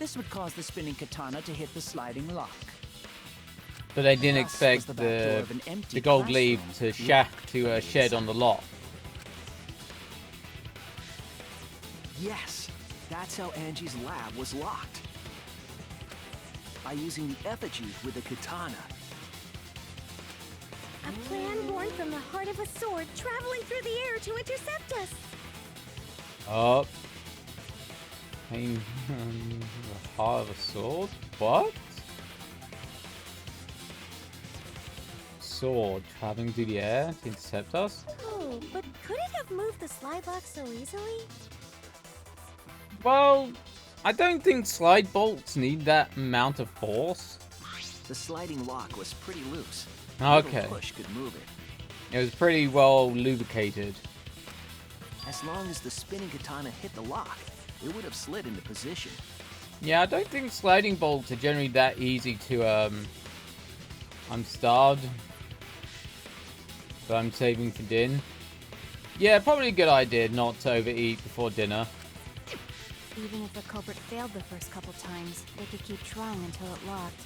[SPEAKER 10] This would cause the spinning katana to hit the sliding lock.
[SPEAKER 1] But they didn't
[SPEAKER 10] Thus
[SPEAKER 1] expect
[SPEAKER 10] was the back door of an empty
[SPEAKER 1] the gold
[SPEAKER 10] classroom
[SPEAKER 1] leaf to shed on the lock.
[SPEAKER 8] Yes, that's how Angie's lab was locked. By using the effigy with the katana.
[SPEAKER 11] A plan born from the heart of a sword traveling through the air to intercept us.
[SPEAKER 1] Oh. The heart of a sword? What? Sword traveling through the air to intercept us?
[SPEAKER 11] Oh, but could it have moved the slide lock so easily?
[SPEAKER 1] Well, I don't think slide bolts need that amount of force.
[SPEAKER 8] The sliding lock was pretty loose.
[SPEAKER 1] Okay.
[SPEAKER 8] A little push could move it.
[SPEAKER 1] It was pretty well lubricated.
[SPEAKER 8] As long as the spinning katana hit the lock, it would have slid into position.
[SPEAKER 1] Yeah, I don't think sliding bolts are generally that easy to, I'm starved. So I'm saving for dinner. Yeah, probably a good idea not to overeat before dinner.
[SPEAKER 9] Even if the culprit failed the first couple times, they could keep trying until it locked.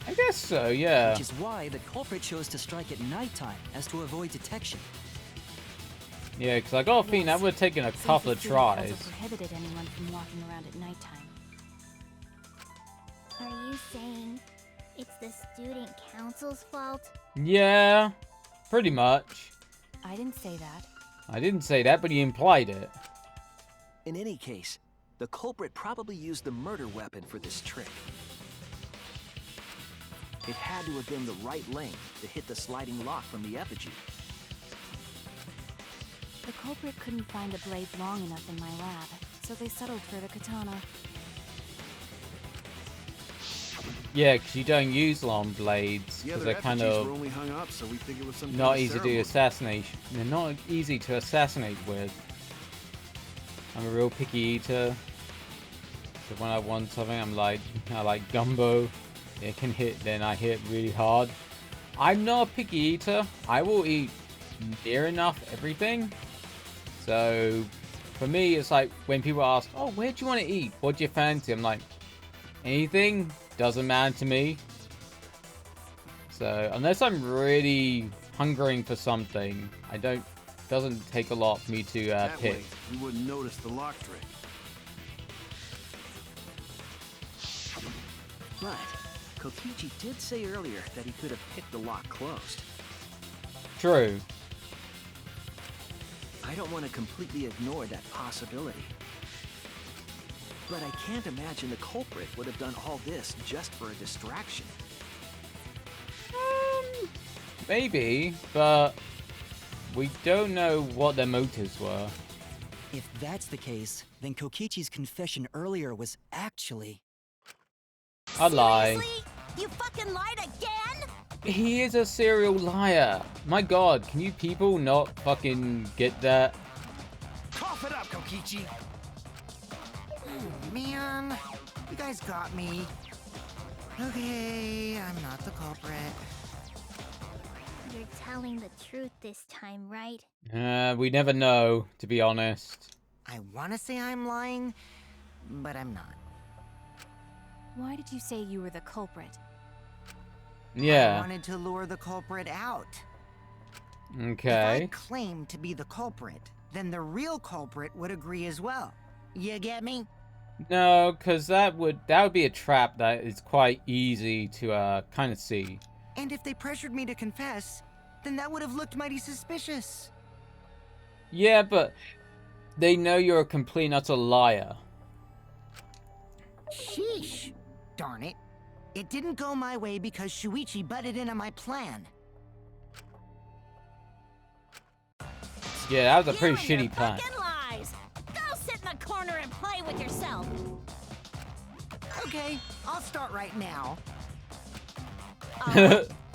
[SPEAKER 1] I guess so, yeah.
[SPEAKER 6] Which is why the culprit chose to strike at nighttime, as to avoid detection.
[SPEAKER 1] Yeah, because I got a feeling that would have taken a couple of tries.
[SPEAKER 9] Also prohibited anyone from walking around at nighttime.
[SPEAKER 11] Are you saying it's the student council's fault?
[SPEAKER 1] Yeah, pretty much.
[SPEAKER 9] I didn't say that.
[SPEAKER 1] I didn't say that, but he implied it.
[SPEAKER 8] In any case, the culprit probably used the murder weapon for this trick. It had to have been the right length to hit the sliding lock from the effigy.
[SPEAKER 9] The culprit couldn't find a blade long enough in my lab, so they settled for the katana.
[SPEAKER 1] Yeah, because you don't use long blades,
[SPEAKER 3] The
[SPEAKER 1] because
[SPEAKER 3] other
[SPEAKER 1] they're kind
[SPEAKER 3] effigies
[SPEAKER 1] of
[SPEAKER 3] were only hung up, so we think it was some
[SPEAKER 1] not
[SPEAKER 3] kind of
[SPEAKER 1] easy to
[SPEAKER 3] ceremony.
[SPEAKER 1] assassination. They're not easy to assassinate with. I'm a real picky eater. So when I want something, I like gumbo. It can hit, then I hit really hard. I'm not a picky eater. I will eat near enough everything. So for me, it's like when people ask, "Oh, where do you want to eat? What do you fancy?" I'm like, anything, doesn't matter to me. So unless I'm really hungering for something, doesn't take a lot for me to
[SPEAKER 3] That
[SPEAKER 1] pick.
[SPEAKER 3] way, you wouldn't notice the lock trick.
[SPEAKER 8] But Kokichi did say earlier that he could have picked the lock closed.
[SPEAKER 1] True.
[SPEAKER 8] I don't want to completely ignore that possibility. But I can't imagine the culprit would have done all this just for a distraction.
[SPEAKER 1] Maybe, but we don't know what their motives were.
[SPEAKER 6] If that's the case, then Kokichi's confession earlier was actually...
[SPEAKER 1] I lie.
[SPEAKER 5] Seriously? You fucking lied again?
[SPEAKER 1] He is a serial liar. My god, can you people not fucking get that?
[SPEAKER 3] Cough it up, Kokichi!
[SPEAKER 4] Man, you guys got me. Okay, I'm not the culprit.
[SPEAKER 11] You're telling the truth this time, right?
[SPEAKER 1] We never know, to be honest.
[SPEAKER 4] I want to say I'm lying, but I'm not.
[SPEAKER 9] Why did you say you were the culprit?
[SPEAKER 4] I
[SPEAKER 1] Yeah.
[SPEAKER 4] wanted to lure the culprit out. If I
[SPEAKER 1] Okay.
[SPEAKER 4] claim to be the culprit, then the real culprit would agree as well. You get me?
[SPEAKER 1] No, because that would be a trap that is quite easy to kind of see.
[SPEAKER 4] And if they pressured me to confess, then that would have looked mighty suspicious.
[SPEAKER 1] Yeah, but they know you're a complete and utter liar.
[SPEAKER 4] Sheesh. Darn it. It didn't go my way because Shuichi butted in on my plan.
[SPEAKER 1] Yeah, that was a pretty
[SPEAKER 5] You and your
[SPEAKER 1] shitty plan.
[SPEAKER 5] fucking lies. Go sit in the corner and play with yourself.
[SPEAKER 4] Okay, I'll start right now.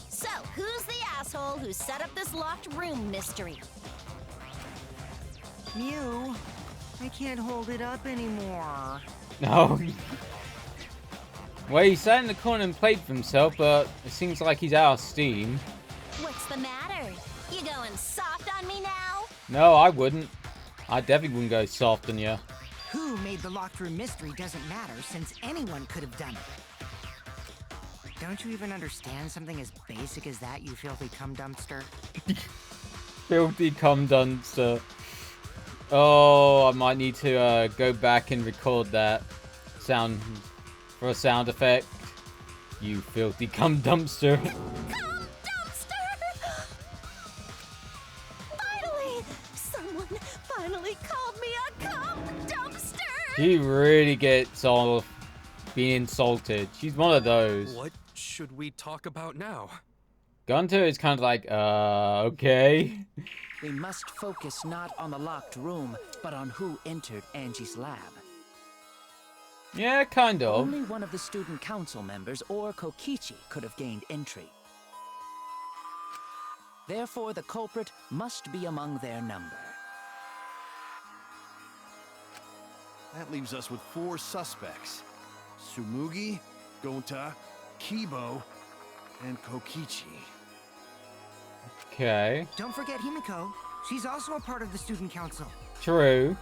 [SPEAKER 5] So, who's the asshole who set up this locked room mystery?
[SPEAKER 4] Mew, I can't hold it up anymore.
[SPEAKER 1] No. Well, he sat in the corner and played for himself, but it seems like he's out of steam.
[SPEAKER 5] What's the matter? You going soft on me now?
[SPEAKER 1] No, I wouldn't. I definitely wouldn't go soft on you.
[SPEAKER 4] Who made the locked room mystery doesn't matter, since anyone could have done it. Don't you even understand something as basic as that, you filthy cum dumpster?
[SPEAKER 1] Filthy cum dumpster. Oh, I might need to go back and record that sound for a sound effect. You filthy cum dumpster.
[SPEAKER 5] Cum dumpster! Finally! Someone finally called me a cum dumpster!
[SPEAKER 1] She really gets all being insulted. She's one of those.
[SPEAKER 7] What should we talk about now?
[SPEAKER 1] Gunter is kind of like, okay.
[SPEAKER 10] We must focus not on the locked room, but on who entered Angie's lab.
[SPEAKER 1] Yeah, kind of.
[SPEAKER 10] Only one of the student council members or Kokichi could have gained entry. Therefore, the culprit must be among their number.
[SPEAKER 3] That leaves us with 4 suspects. Tsumugi, Gonta, Kibo, and Kokichi.
[SPEAKER 1] Okay.
[SPEAKER 4] Don't forget Himiko. She's also a part of the student council.
[SPEAKER 1] True.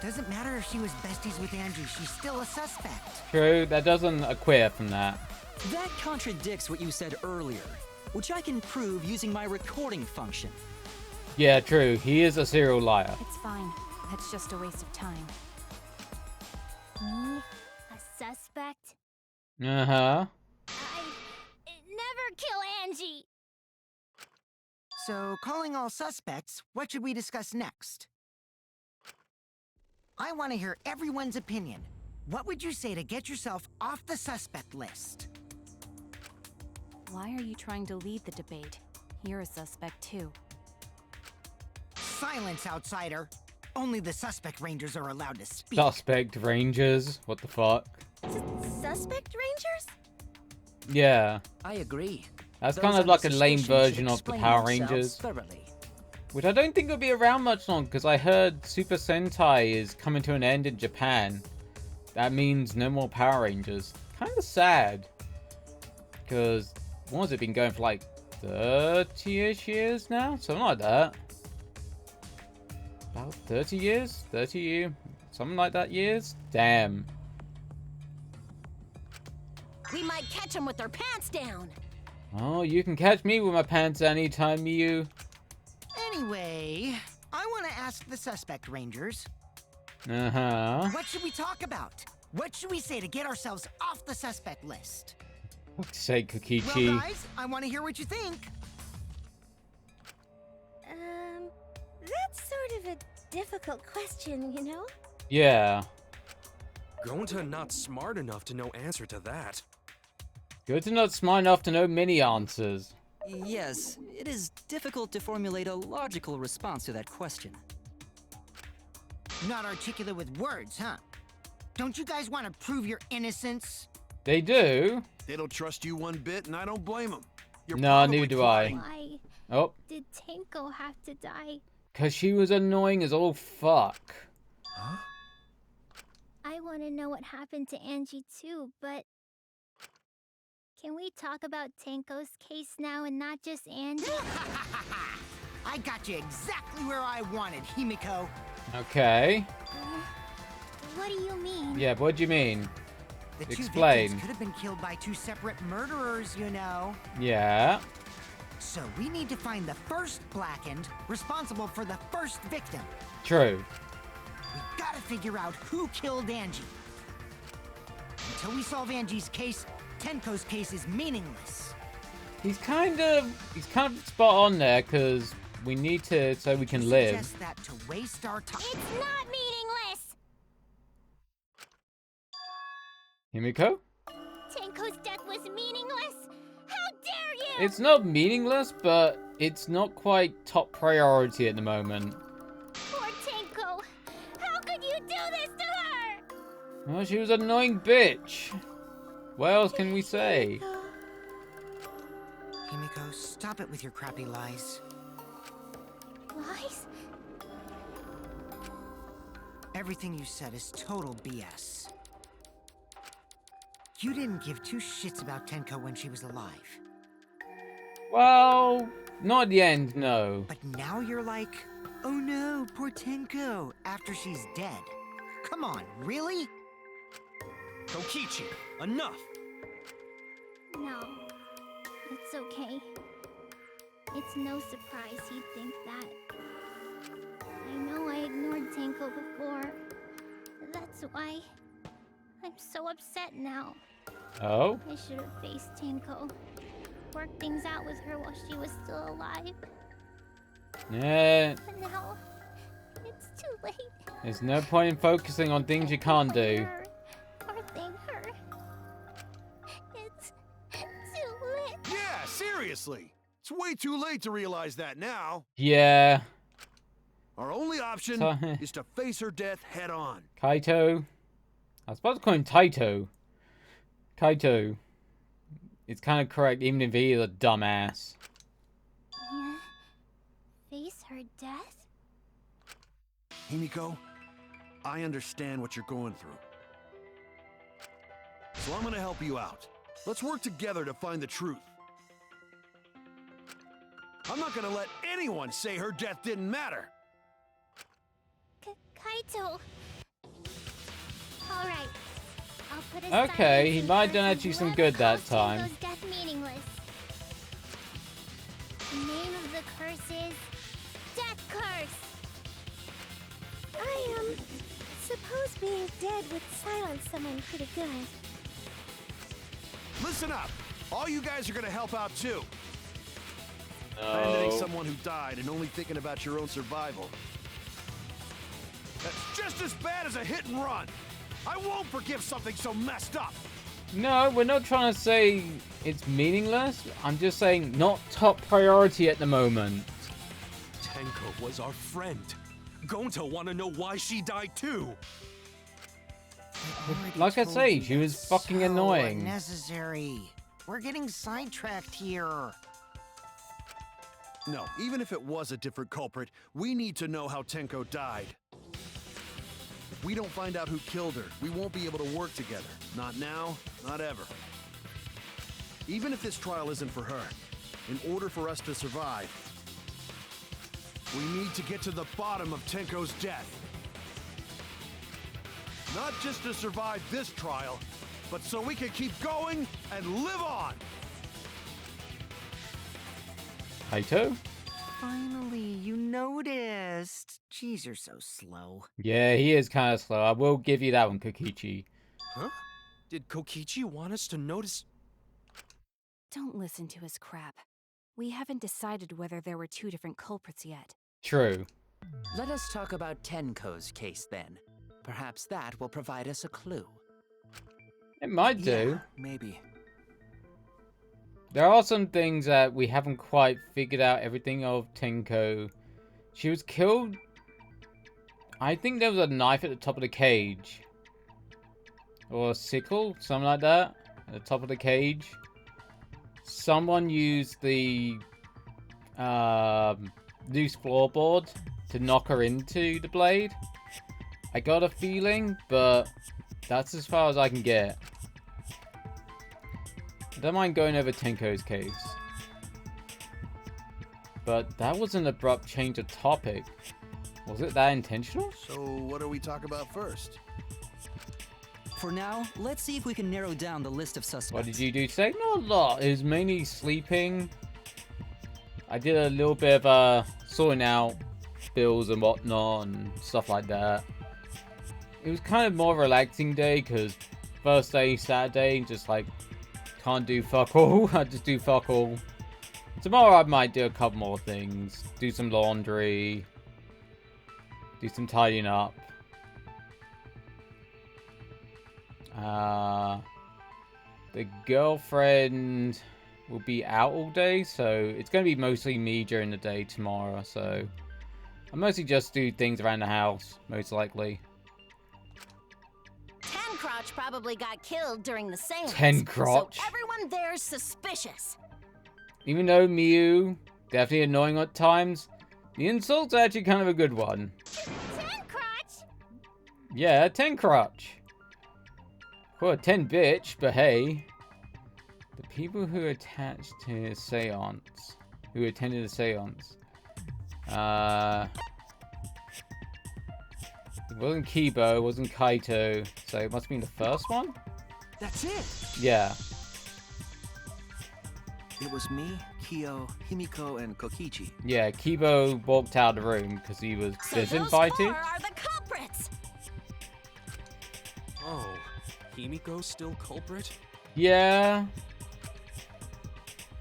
[SPEAKER 4] Doesn't matter if she was besties with Angie, she's still a suspect.
[SPEAKER 1] True, that doesn't acquit from that.
[SPEAKER 6] That contradicts what you said earlier, which I can prove using my recording function.
[SPEAKER 1] Yeah, true. He is a serial liar.
[SPEAKER 9] It's fine. That's just a waste of time.
[SPEAKER 11] Me? A suspect?
[SPEAKER 1] Uh-huh.
[SPEAKER 11] I never kill Angie!
[SPEAKER 4] So, calling all suspects, what should we discuss next? I want to hear everyone's opinion. What would you say to get yourself off the suspect list?
[SPEAKER 9] Why are you trying to lead the debate? You're a suspect too.
[SPEAKER 4] Silence, outsider. Only the suspect rangers are allowed to speak.
[SPEAKER 1] Suspect Rangers? What the fuck?
[SPEAKER 11] Suspect Rangers?
[SPEAKER 1] Yeah.
[SPEAKER 10] I agree.
[SPEAKER 1] That's
[SPEAKER 10] Those
[SPEAKER 1] kind of
[SPEAKER 10] under
[SPEAKER 1] like a lame
[SPEAKER 10] suspicion should
[SPEAKER 1] version of the
[SPEAKER 10] explain
[SPEAKER 1] Power
[SPEAKER 10] themselves
[SPEAKER 1] Rangers.
[SPEAKER 10] thoroughly.
[SPEAKER 1] Which I don't think will be around much longer, because I heard Super Sentai is coming to an end in Japan. That means no more Power Rangers. Kind of sad. Because, what has it been going for, like 30-ish years now? Something like that. About 30 years? 30 years? Something like that years? Damn.
[SPEAKER 5] We might catch them with their pants down.
[SPEAKER 1] Oh, you can catch me with my pants anytime you...
[SPEAKER 4] Anyway, I want to ask the suspect rangers.
[SPEAKER 1] Uh-huh.
[SPEAKER 4] What should we talk about? What should we say to get ourselves off the suspect list?
[SPEAKER 1] Fuck's sake,
[SPEAKER 4] Well,
[SPEAKER 1] Kokichi.
[SPEAKER 4] guys, I want to hear what you think.
[SPEAKER 11] That's sort of a difficult question, you know?
[SPEAKER 1] Yeah.
[SPEAKER 7] Gonta not smart enough to know answer to that.
[SPEAKER 1] Good to not smart enough to know many answers.
[SPEAKER 6] Yes, it is difficult to formulate a logical response to that question.
[SPEAKER 4] Not articulate with words, huh? Don't you guys want to prove your innocence?
[SPEAKER 1] They do.
[SPEAKER 3] They don't trust you one bit, and I don't blame them.
[SPEAKER 1] No, neither do I.
[SPEAKER 11] Why
[SPEAKER 1] Oh,
[SPEAKER 11] did Tenko have to die?
[SPEAKER 1] because she was annoying as all fuck.
[SPEAKER 11] I want to know what happened to Angie too, but... Can we talk about Tenko's case now and not just Angie?
[SPEAKER 4] I got you exactly where I wanted, Himiko.
[SPEAKER 1] Okay.
[SPEAKER 11] What do you mean?
[SPEAKER 1] Yeah, what do you mean?
[SPEAKER 4] The two
[SPEAKER 1] Explain.
[SPEAKER 4] victims could have been killed by 2 separate murderers, you know.
[SPEAKER 1] Yeah.
[SPEAKER 4] So we need to find the first Blackened responsible for the first victim.
[SPEAKER 1] True.
[SPEAKER 4] We gotta figure out who killed Angie. Until we solve Angie's case, Tenko's case is meaningless.
[SPEAKER 1] He's kind of spot on there, because we need to so we can live.
[SPEAKER 4] Suggest that to waste our time.
[SPEAKER 11] It's not meaningless!
[SPEAKER 1] Himiko?
[SPEAKER 11] Tenko's death was meaningless? How dare you!
[SPEAKER 1] It's not meaningless, but it's not quite top priority at the moment.
[SPEAKER 11] Poor Tenko! How could you do this to her?
[SPEAKER 1] Well, she was an annoying bitch. What else can we say?
[SPEAKER 4] Himiko, stop it with your crappy lies.
[SPEAKER 11] Lies?
[SPEAKER 4] Everything you said is total BS. You didn't give 2 shits about Tenko when she was alive.
[SPEAKER 1] Well, not at the end, no.
[SPEAKER 4] But now you're like, oh no, poor Tenko, after she's dead. Come on, really?
[SPEAKER 7] Kokichi, enough!
[SPEAKER 11] No, it's okay. It's no surprise he'd think that. I know I ignored Tenko before. That's why I'm so upset now.
[SPEAKER 1] Oh?
[SPEAKER 11] I should have faced Tenko. Worked things out with her while she was still alive.
[SPEAKER 1] Yeah.
[SPEAKER 11] But now, it's too late.
[SPEAKER 1] There's no point in focusing on things you can't do.
[SPEAKER 11] Or thank her. It's too late.
[SPEAKER 3] Yeah, seriously. It's way too late to realize that now.
[SPEAKER 1] Yeah.
[SPEAKER 3] Our only option is to face her death head on.
[SPEAKER 1] Kaito. I was supposed to call him Taito. Kaito. It's kind of correct, even if he is a dumbass.
[SPEAKER 11] Yeah. Face her death?
[SPEAKER 3] Himiko, I understand what you're going through. So I'm gonna help you out. Let's work together to find the truth. I'm not gonna let anyone say her death didn't matter.
[SPEAKER 11] Kaito. All right. I'll put aside
[SPEAKER 1] Okay, he
[SPEAKER 11] anything
[SPEAKER 1] might have done
[SPEAKER 11] for
[SPEAKER 1] actually some
[SPEAKER 11] whoever
[SPEAKER 1] good that
[SPEAKER 11] caused
[SPEAKER 1] time.
[SPEAKER 11] Tenko's death meaningless. The name of the curse is Death Curse. I suppose being dead would silence someone pretty good.
[SPEAKER 3] Listen up. All you guys are gonna help out too. Abandoning someone who died and only thinking about your own survival. That's just as bad as a hit and run. I won't forgive something so messed up.
[SPEAKER 1] No, we're not trying to say it's meaningless. I'm just saying not top priority at the moment.
[SPEAKER 7] Tenko was our friend. Gonta wanna know why she died too.
[SPEAKER 1] Like I say, she was fucking annoying.
[SPEAKER 4] Unnecessary. We're getting sidetracked here.
[SPEAKER 3] No, even if it was a different culprit, we need to know how Tenko died. If we don't find out who killed her, we won't be able to work together. Not now, not ever. Even if this trial isn't for her, in order for us to survive, we need to get to the bottom of Tenko's death. Not just to survive this trial, but so we can keep going and live on!
[SPEAKER 1] Kaito?
[SPEAKER 4] Finally, you noticed. Jeez, you're so slow.
[SPEAKER 1] Yeah, he is kind of slow. I will give you that one, Kokichi.
[SPEAKER 7] Huh? Did Kokichi want us to notice?
[SPEAKER 9] Don't listen to his crap. We haven't decided whether there were two different culprits yet.
[SPEAKER 1] True.
[SPEAKER 10] Let us talk about Tenko's case then. Perhaps that will provide us a clue.
[SPEAKER 1] It might do.
[SPEAKER 8] Yeah, maybe.
[SPEAKER 1] There are some things that we haven't quite figured out everything of Tenko. She was killed. I think there was a knife at the top of the cage. Or a sickle, something like that. At the top of the cage. Someone used the loose floorboard to knock her into the blade. I got a feeling, but that's as far as I can get. I don't mind going over Tenko's case. But that was an abrupt change of topic. Was it that intentional?
[SPEAKER 3] So what do we talk about first?
[SPEAKER 6] For now, let's see if we can narrow down the list of suspects.
[SPEAKER 1] What did you do today? Not a lot. It was mainly sleeping. I did a little bit of sorting out bills and whatnot and stuff like that. It was kind of more of a relaxing day because first day, Saturday, just like can't do fuck all. I just do fuck all. Tomorrow I might do a couple more things. Do some laundry. Do some tidying up. The girlfriend will be out all day, so it's going to be mostly me during the day tomorrow, so I mostly just do things around the house, most likely.
[SPEAKER 5] Tencrotch probably got killed during the seance.
[SPEAKER 1] Tencrotch?
[SPEAKER 5] So everyone there's suspicious.
[SPEAKER 1] Even though Miu, definitely annoying at times, the insult's actually kind of a good one.
[SPEAKER 11] Tencrotch!
[SPEAKER 1] Yeah, Tencrotch. Well, 10 bitch, but hey. The people who attached to a seance, who attended a seance. It wasn't Kibo, it wasn't Kaito, so it must have been the first one?
[SPEAKER 8] That's it!
[SPEAKER 1] Yeah.
[SPEAKER 8] It was me, Kyo, Himiko, and Kokichi.
[SPEAKER 1] Yeah, Kibo walked out of the room because he was
[SPEAKER 5] So those
[SPEAKER 1] disinvited.
[SPEAKER 5] 4 are the culprits!
[SPEAKER 7] Oh, Himiko's still culprit?
[SPEAKER 1] Yeah.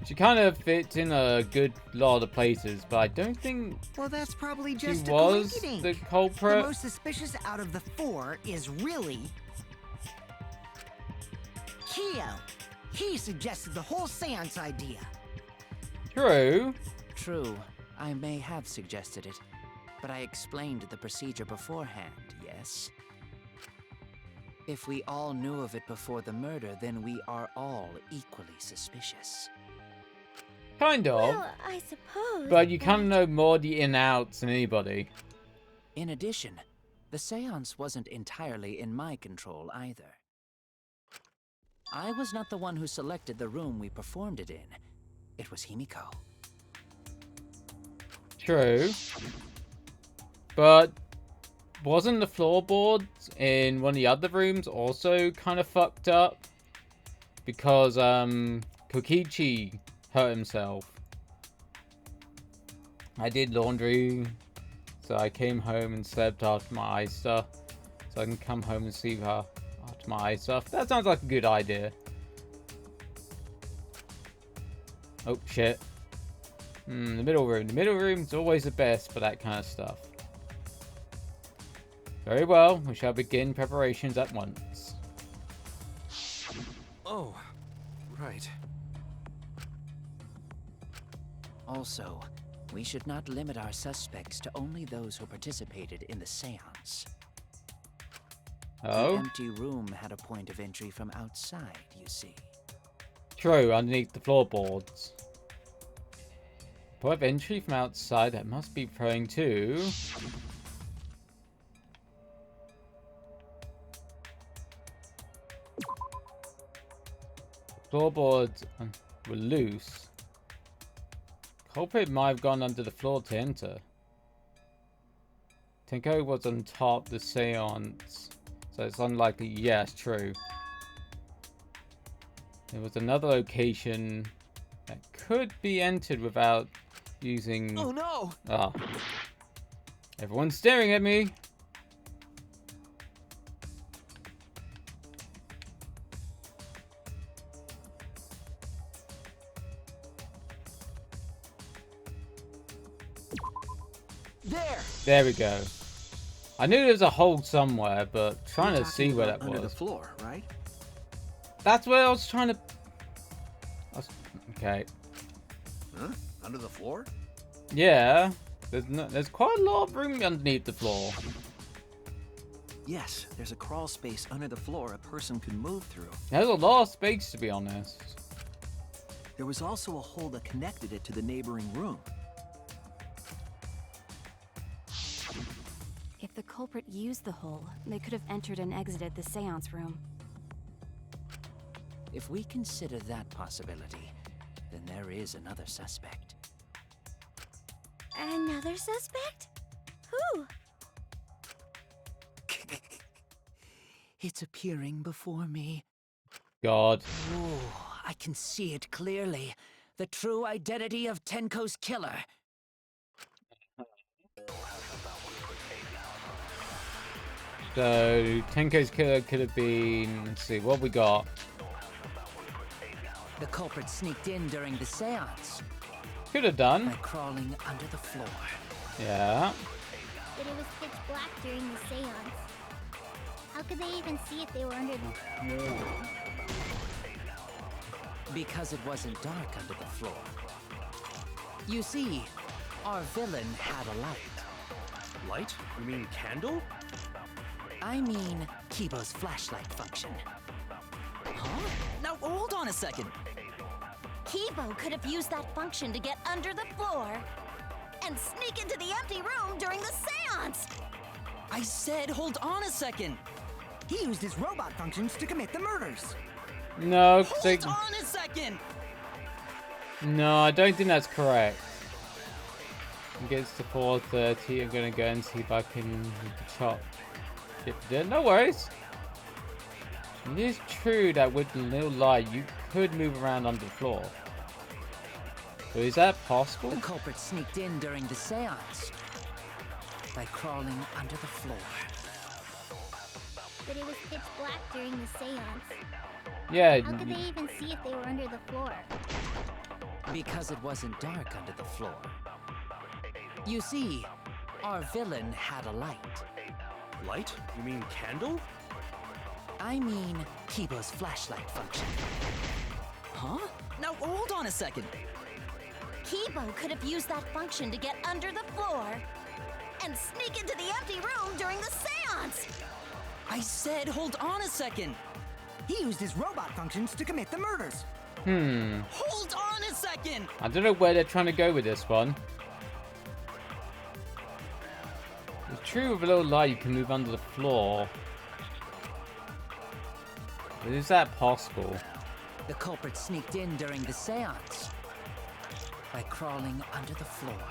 [SPEAKER 1] She kind of fits in a good lot of places, but I don't think
[SPEAKER 4] Well, that's probably
[SPEAKER 1] she
[SPEAKER 4] just a
[SPEAKER 1] was
[SPEAKER 4] coinkydink.
[SPEAKER 1] the
[SPEAKER 4] The
[SPEAKER 1] culprit.
[SPEAKER 4] most suspicious out of the 4 is really Kyo. He suggested the whole seance idea.
[SPEAKER 1] True.
[SPEAKER 10] True, I may have suggested it, but I explained the procedure beforehand, yes? If we all knew of it before the murder, then we are all equally suspicious.
[SPEAKER 1] Kind of.
[SPEAKER 11] Well, I suppose.
[SPEAKER 1] But you kind of know more the in outs than anybody.
[SPEAKER 10] In addition, the seance wasn't entirely in my control either. I was not the one who selected the room we performed it in. It was Himiko.
[SPEAKER 1] True. But wasn't the floorboards in one of the other rooms also kind of fucked up? Because Kokichi hurt himself. I did laundry, so I came home and slept after my eye stuff. So I can come home and sleep after my eye stuff. That sounds like a good idea. Oh shit. The middle room. The middle room's always the best for that kind of stuff. Very well, we shall begin preparations at once.
[SPEAKER 7] Oh, right.
[SPEAKER 10] Also, we should not limit our suspects to only those who participated in the seance.
[SPEAKER 1] Oh?
[SPEAKER 10] The empty room had a point of entry from outside, you see.
[SPEAKER 1] True, underneath the floorboards. Point of entry from outside, that must be referring to... Floorboards were loose. Culprit might have gone under the floor to enter. Tenko was on top of the seance, so it's unlikely. Yes, true. There was another location that could be entered without using...
[SPEAKER 8] Oh no!
[SPEAKER 1] Ah. Everyone's staring at me. There we go. I knew there was a hole somewhere, but trying to see where that
[SPEAKER 8] under
[SPEAKER 1] was.
[SPEAKER 8] the floor, right?
[SPEAKER 1] That's where I was trying to... Okay.
[SPEAKER 3] Huh? Under the floor?
[SPEAKER 1] Yeah. There's quite a lot of room underneath the floor.
[SPEAKER 8] Yes, there's a crawl space under the floor a person could move through.
[SPEAKER 1] There's a lot of space, to be honest.
[SPEAKER 8] There was also a hole that connected it to the neighboring room.
[SPEAKER 9] If the culprit used the hole, they could have entered and exited the seance room.
[SPEAKER 10] If we consider that possibility, then there is another suspect.
[SPEAKER 11] Another suspect? Who?
[SPEAKER 10] It's appearing before me.
[SPEAKER 1] God.
[SPEAKER 10] Oh, I can see it clearly. The true identity of Tenko's killer.
[SPEAKER 1] So, Tenko's killer could have been... Let's see, what we got?
[SPEAKER 10] The culprit sneaked in during the seance.
[SPEAKER 1] Could have done.
[SPEAKER 10] By crawling under the floor.
[SPEAKER 1] Yeah.
[SPEAKER 11] But it was pitch black during the seance. How could they even see if they were under the floor?
[SPEAKER 10] Because it wasn't dark under the floor. You see, our villain had a light.
[SPEAKER 7] Light? You mean candle?
[SPEAKER 10] I mean Kibo's flashlight function.
[SPEAKER 6] Huh? Now, hold on a second.
[SPEAKER 5] Kibo could have used that function to get under the floor and sneak into the empty room during the seance.
[SPEAKER 6] I said hold on a second.
[SPEAKER 4] He used his robot functions to commit the murders.
[SPEAKER 1] No,
[SPEAKER 6] Hold on a second.
[SPEAKER 1] No, I don't think that's correct. It gets to 4:30. I'm gonna go and see if I can chop No worries. It is true that with the little light, you could move around under the floor. So is that possible?
[SPEAKER 10] The culprit sneaked in during the seance by crawling under the floor.
[SPEAKER 11] But it was pitch black during the seance.
[SPEAKER 1] Yeah.
[SPEAKER 11] How could they even see if they were under the floor?
[SPEAKER 10] Because it wasn't dark under the floor. You see, our villain had a light.
[SPEAKER 7] Light? You mean candle?
[SPEAKER 10] I mean, Kibo's flashlight function.
[SPEAKER 6] Huh? Now hold on a second.
[SPEAKER 5] Kibo could have used that function to get under the floor and sneak into the empty room during the seance.
[SPEAKER 6] I said hold on a second.
[SPEAKER 4] He used his robot functions to commit the murders.
[SPEAKER 6] Hold on a second.
[SPEAKER 1] I don't know where they're trying to go with this one. It's true with a little light you can move under the floor. But is that possible?
[SPEAKER 10] The culprit sneaked in during the seance by crawling under the floor.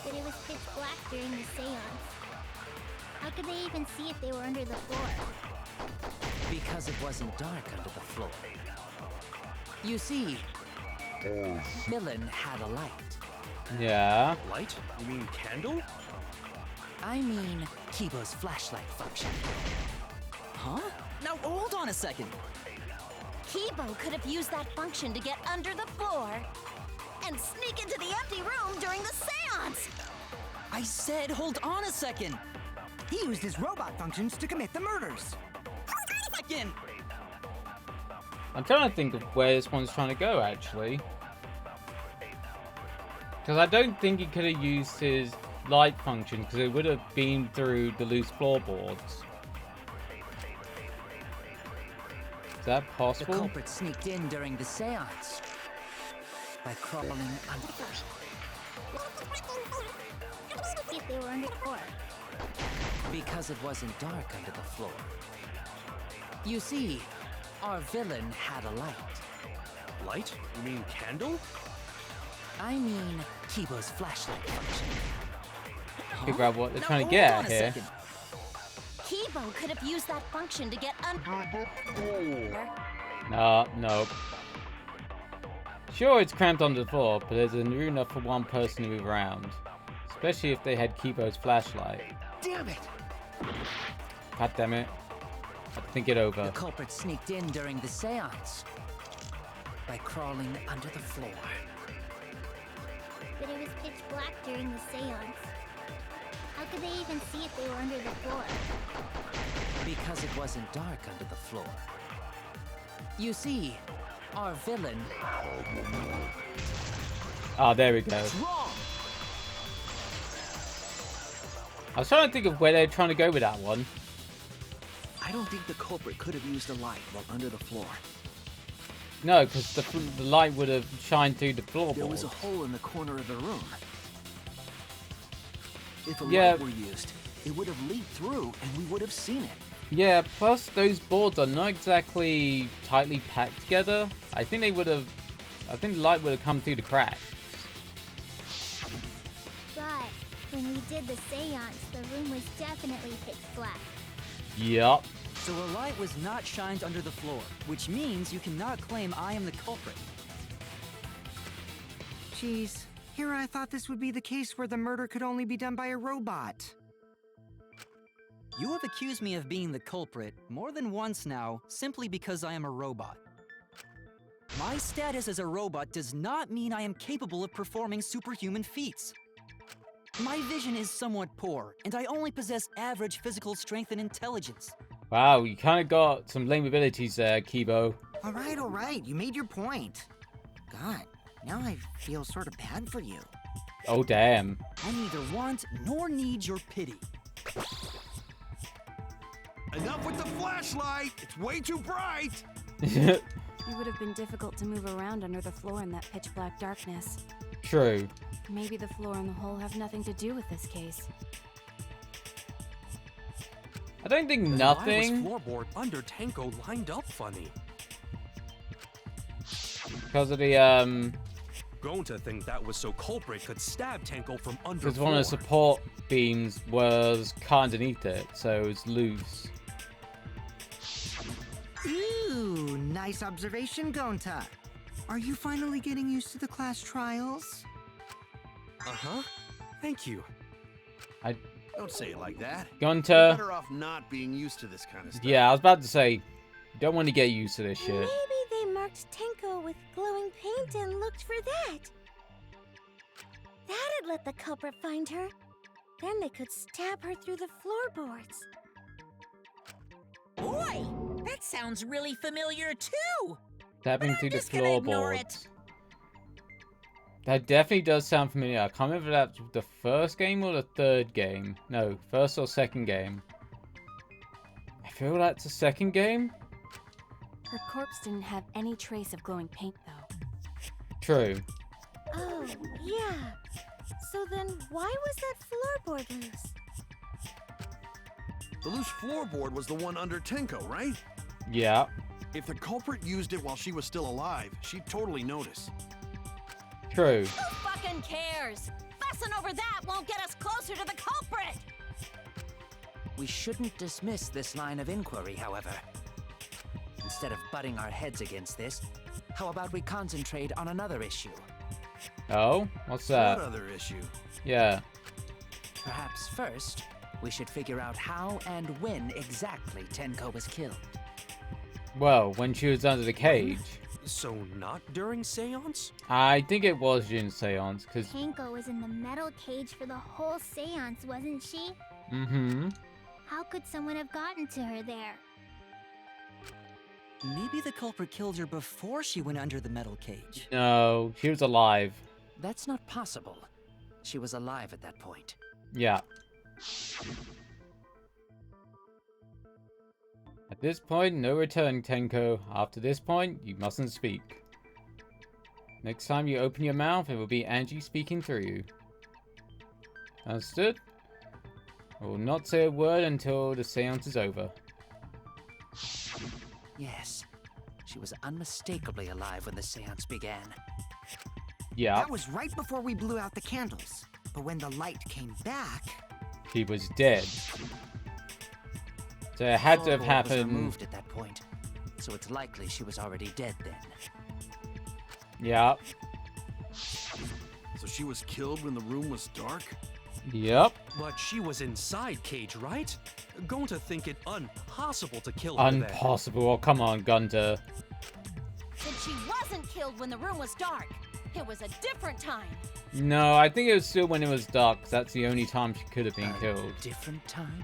[SPEAKER 11] But it was pitch black during the seance. How could they even see if they were under the floor?
[SPEAKER 10] Because it wasn't dark under the floor. You see, villain had a light.
[SPEAKER 1] Yeah.
[SPEAKER 7] Light? You mean candle?
[SPEAKER 10] I mean, Kibo's flashlight function.
[SPEAKER 6] Huh? Now hold on a second.
[SPEAKER 5] Kibo could have used that function to get under the floor and sneak into the empty room during the seance.
[SPEAKER 6] I said hold on a second.
[SPEAKER 4] He used his robot functions to commit the murders.
[SPEAKER 6] Second.
[SPEAKER 1] I'm trying to think of where this one's trying to go, actually. Because I don't think he could have used his light function, because it would have been through the loose floorboards. Is that
[SPEAKER 10] The
[SPEAKER 1] possible?
[SPEAKER 10] culprit sneaked in during the seance by crawling under the floor.
[SPEAKER 11] See if they were under the floor.
[SPEAKER 10] Because it wasn't dark under the floor. You see, our villain had a light.
[SPEAKER 7] Light? You mean candle?
[SPEAKER 10] I mean, Kibo's flashlight function.
[SPEAKER 1] Figure out what they're
[SPEAKER 6] Now
[SPEAKER 1] trying to
[SPEAKER 6] hold
[SPEAKER 1] get
[SPEAKER 6] on
[SPEAKER 1] at
[SPEAKER 6] a
[SPEAKER 1] here.
[SPEAKER 6] second.
[SPEAKER 5] Kibo could have used that function to get under the floor.
[SPEAKER 1] No. Sure, it's cramped on the floor, but there's room enough for one person to move around. Especially if they had Kibo's flashlight.
[SPEAKER 8] Damn it!
[SPEAKER 1] God damn it. I have to think it over.
[SPEAKER 10] The culprit sneaked in during the seance by crawling under the floor.
[SPEAKER 11] But it was pitch black during the seance. How could they even see if they were under the floor?
[SPEAKER 10] Because it wasn't dark under the floor. You see, our villain...
[SPEAKER 1] Oh, there we go.
[SPEAKER 8] Wrong!
[SPEAKER 1] I was trying to think of where they're trying to go with that one.
[SPEAKER 8] I don't think the culprit could have used a light while under the floor.
[SPEAKER 1] No, because the light would have shined through the floorboards.
[SPEAKER 8] There was a hole in the corner of the room. If a
[SPEAKER 1] Yeah.
[SPEAKER 8] light were used, it would have leaked through and we would have seen it.
[SPEAKER 1] Yeah, plus those boards are not exactly tightly packed together. I think the light would have come through the cracks.
[SPEAKER 11] But when we did the seance, the room was definitely pitch black.
[SPEAKER 1] Yup.
[SPEAKER 6] So a light was not shined under the floor, which means you cannot claim I am the culprit.
[SPEAKER 4] Jeez, here I thought this would be the case where the murder could only be done by a robot.
[SPEAKER 6] You have accused me of being the culprit more than once now, simply because I am a robot. My status as a robot does not mean I am capable of performing superhuman feats. My vision is somewhat poor, and I only possess average physical strength and intelligence.
[SPEAKER 1] Wow, you kind of got some lame abilities there, Kibo.
[SPEAKER 4] All right, you made your point. God, now I feel sort of bad for you.
[SPEAKER 1] Oh, damn.
[SPEAKER 6] I neither want nor need your pity.
[SPEAKER 3] Enough with the flashlight! It's way too bright!
[SPEAKER 9] It would have been difficult to move around under the floor in that pitch black darkness.
[SPEAKER 1] True.
[SPEAKER 9] Maybe the floor and the hole have nothing to do with this case.
[SPEAKER 1] I don't think
[SPEAKER 7] Why was
[SPEAKER 1] nothing,
[SPEAKER 7] floorboard under Tenko lined up funny?
[SPEAKER 1] because of the
[SPEAKER 7] Going to think that was so culprit could stab Tenko from under.
[SPEAKER 1] Because one of the support beams was cut underneath it, so it's loose.
[SPEAKER 4] Ooh, nice observation, Gonta. Are you finally getting used to the class trials?
[SPEAKER 7] Uh-huh. Thank you.
[SPEAKER 3] Don't say it like that.
[SPEAKER 1] Gunter.
[SPEAKER 3] You're better off not being used to this kind of stuff.
[SPEAKER 1] Yeah, I was about to say, you don't want to get used to this shit.
[SPEAKER 11] Maybe they marked Tenko with glowing paint and looked for that. That'd let the culprit find her. Then they could stab her through the floorboards.
[SPEAKER 2] Boy, that sounds really familiar too.
[SPEAKER 1] Stabbing through the
[SPEAKER 2] just gonna ignore
[SPEAKER 1] floorboards. That definitely does sound familiar. I can't remember if that's the first game or the third game. No, first or second game. I feel that's the second game.
[SPEAKER 9] Her corpse didn't have any trace of glowing paint, though.
[SPEAKER 1] True.
[SPEAKER 11] Oh, yeah. So then why was that floorboard loose?
[SPEAKER 3] The loose floorboard was the one under Tenko, right?
[SPEAKER 1] Yeah.
[SPEAKER 3] If the culprit used it while she was still alive, she'd totally notice.
[SPEAKER 1] True.
[SPEAKER 5] Who fucking cares? Fussing over that won't get us closer to the culprit!
[SPEAKER 10] We shouldn't dismiss this line of inquiry, however. Instead of butting our heads against this, how about we concentrate on another issue?
[SPEAKER 1] Oh? What's that?
[SPEAKER 3] What other issue?
[SPEAKER 1] Yeah.
[SPEAKER 10] Perhaps first, we should figure out how and when exactly Tenko was killed.
[SPEAKER 1] Well, when she was under the cage.
[SPEAKER 7] So not during seance?
[SPEAKER 1] I think it was during seance, because...
[SPEAKER 11] Tenko was in the metal cage for the whole seance, wasn't she?
[SPEAKER 1] Mm-hmm.
[SPEAKER 11] How could someone have gotten to her there?
[SPEAKER 6] Maybe the culprit killed her before she went under the metal cage.
[SPEAKER 1] No, she was alive.
[SPEAKER 10] That's not possible. She was alive at that point.
[SPEAKER 1] Yeah. At this point, no return, Tenko. After this point, you mustn't speak. Next time you open your mouth, it will be Angie speaking through you. Understood? I will not say a word until the seance is over.
[SPEAKER 10] Yes, she was unmistakably alive when the seance began.
[SPEAKER 1] Yeah.
[SPEAKER 4] That was right before we blew out the candles. But when the light came back...
[SPEAKER 1] She was dead. So it had to have
[SPEAKER 10] Floorboard was
[SPEAKER 1] happened...
[SPEAKER 10] removed at that point, so it's likely she was already dead then.
[SPEAKER 1] Yeah.
[SPEAKER 3] So she was killed when the room was dark?
[SPEAKER 1] Yep.
[SPEAKER 7] But she was inside cage, right? Going to think it impossible to kill her there.
[SPEAKER 1] Impossible. Oh, come on, Gunter.
[SPEAKER 5] Then she wasn't killed when the room was dark. It was a different time.
[SPEAKER 1] No, I think it was still when it was dark, 'cause that's the only time she could have been killed.
[SPEAKER 10] Different time?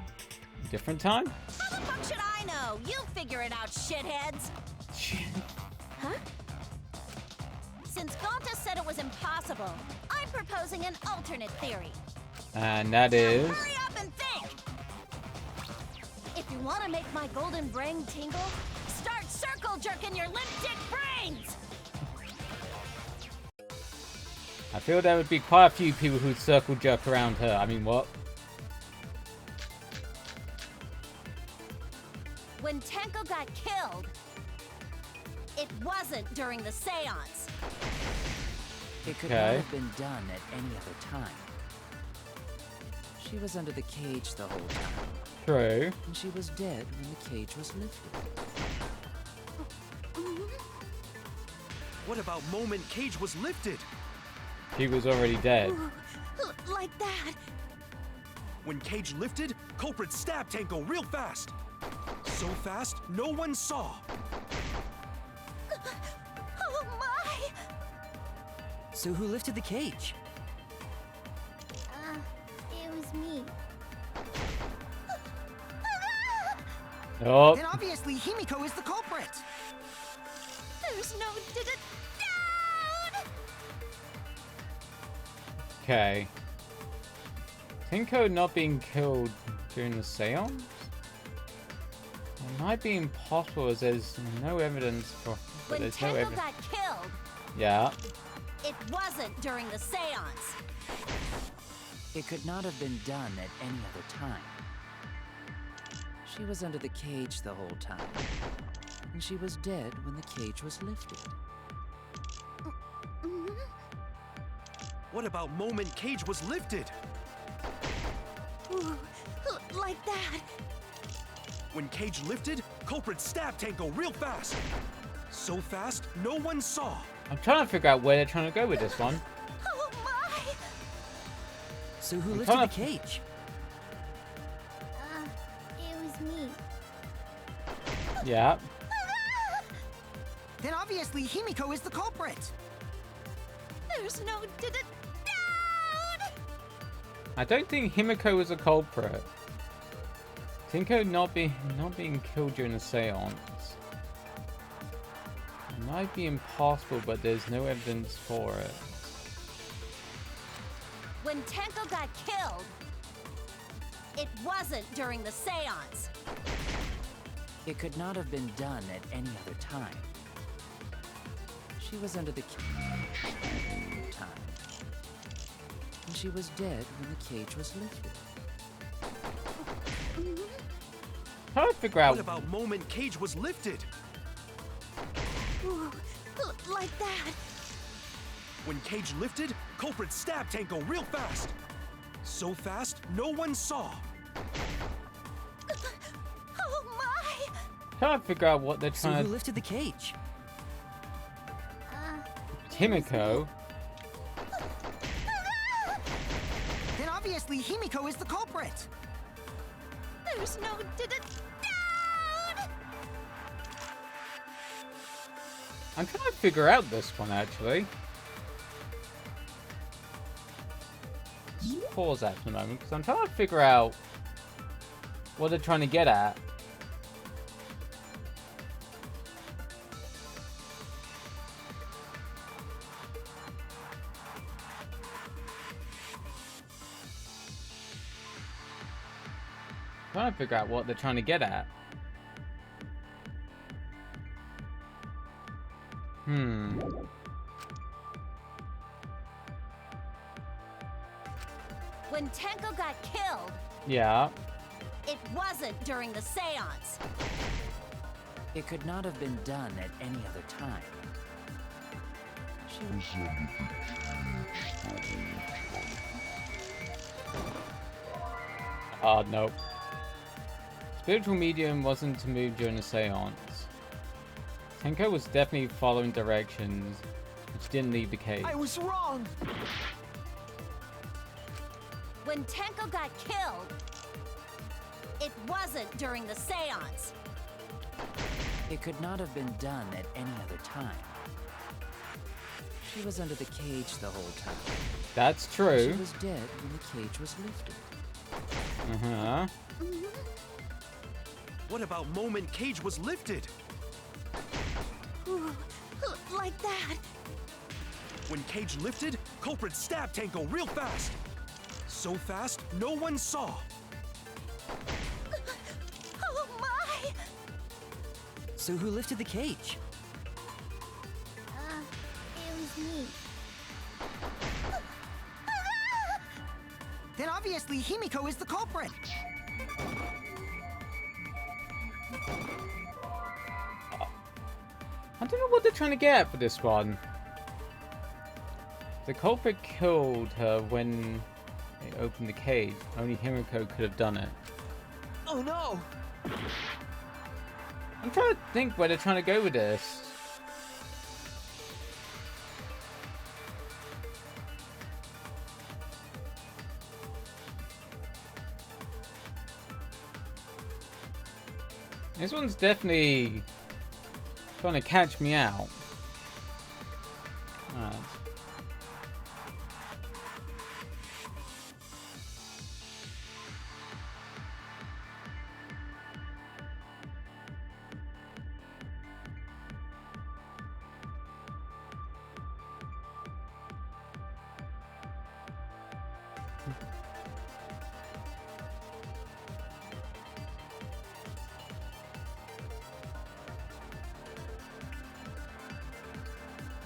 [SPEAKER 1] Different time?
[SPEAKER 5] How the fuck should I know? You figure it out, shitheads. Huh? Since Gonta said it was impossible, I'm proposing an alternate theory.
[SPEAKER 1] And that is...
[SPEAKER 5] Hurry up and think! If you want to make my golden brain tingle, start circle jerking your limp dick brains!
[SPEAKER 1] I feel there would be quite a few people who'd circle jerk around her. I mean, what?
[SPEAKER 5] When Tenko got killed, it wasn't during the seance.
[SPEAKER 10] It could not have been done at any other time. She was under the cage the whole time.
[SPEAKER 1] True.
[SPEAKER 10] And she was dead when the cage was lifted.
[SPEAKER 7] What about moment cage was lifted?
[SPEAKER 1] She was already dead.
[SPEAKER 5] Like that.
[SPEAKER 7] When cage lifted, culprit stabbed Tenko real fast. So fast, no one saw.
[SPEAKER 5] Oh my!
[SPEAKER 6] So who lifted the cage?
[SPEAKER 11] It was me.
[SPEAKER 1] Oh.
[SPEAKER 4] Then obviously Himiko is the culprit.
[SPEAKER 5] There's no down.
[SPEAKER 1] Okay. Tenko not being killed during the seance? It might be impossible as there's no evidence for...
[SPEAKER 5] When
[SPEAKER 1] there's no
[SPEAKER 5] Tenko
[SPEAKER 1] evidence.
[SPEAKER 5] got killed,
[SPEAKER 1] Yeah.
[SPEAKER 5] it wasn't during the seance.
[SPEAKER 10] It could not have been done at any other time. She was under the cage the whole time. And she was dead when the cage was lifted.
[SPEAKER 7] What about moment Cage was lifted?
[SPEAKER 11] Ooh, like that.
[SPEAKER 7] When Cage lifted, culprit stabbed Tanko real fast. So fast, no one saw.
[SPEAKER 1] I'm trying to figure out where they're trying to go with this one.
[SPEAKER 11] Oh my!
[SPEAKER 6] So who
[SPEAKER 1] I'm
[SPEAKER 6] lifted the
[SPEAKER 1] trying to-
[SPEAKER 6] cage?
[SPEAKER 11] It was me.
[SPEAKER 1] Yeah.
[SPEAKER 4] Then obviously Himiko is the culprit.
[SPEAKER 11] There's no doubt.
[SPEAKER 1] I don't think Himiko was a culprit. Tinko not being killed during a seance. It might be impossible, but there's no evidence for it.
[SPEAKER 5] When Tenko got killed, it wasn't during the seance.
[SPEAKER 10] It could not have been done at any other time. She was under the time. And she was dead when the cage was lifted.
[SPEAKER 1] Trying to figure out.
[SPEAKER 7] What about moment Cage was lifted?
[SPEAKER 11] Ooh, like that.
[SPEAKER 7] When Cage lifted, culprit stabbed Tanko real fast. So fast, no one saw.
[SPEAKER 11] Oh my!
[SPEAKER 1] Trying to figure out what they're
[SPEAKER 6] So
[SPEAKER 1] trying
[SPEAKER 6] who
[SPEAKER 1] to.
[SPEAKER 6] lifted the cage?
[SPEAKER 1] Himiko.
[SPEAKER 4] Then obviously Himiko is the culprit.
[SPEAKER 11] There's no doubt.
[SPEAKER 1] I'm trying to figure out this one actually. Just pause that for a moment because I'm trying to figure out what they're trying to get at. Trying to figure out what they're trying to get at.
[SPEAKER 5] When Tenko got killed,
[SPEAKER 1] Yeah.
[SPEAKER 5] it wasn't during the seance.
[SPEAKER 10] It could not have been done at any other time. She was
[SPEAKER 1] Nope. Spiritual medium wasn't to move during the seance. Tenko was definitely following directions, which didn't leave the cage.
[SPEAKER 8] I was wrong!
[SPEAKER 5] When Tenko got killed, it wasn't during the seance.
[SPEAKER 10] It could not have been done at any other time. She was under the cage the whole time.
[SPEAKER 1] That's
[SPEAKER 10] She
[SPEAKER 1] true.
[SPEAKER 10] was dead when the cage was lifted.
[SPEAKER 1] Uh-huh.
[SPEAKER 7] What about moment Cage was lifted?
[SPEAKER 11] Ooh, like that.
[SPEAKER 7] When Cage lifted, culprit stabbed Tanko real fast. So fast, no one saw.
[SPEAKER 11] Oh my!
[SPEAKER 6] So who lifted the cage?
[SPEAKER 11] It was me.
[SPEAKER 4] Then obviously Himiko is the culprit.
[SPEAKER 1] I don't know what they're trying to get at for this one. The culprit killed her when they opened the cage. Only Himiko could have done it.
[SPEAKER 8] Oh no!
[SPEAKER 1] I'm trying to think where they're trying to go with this. This one's definitely trying to catch me out. Alright.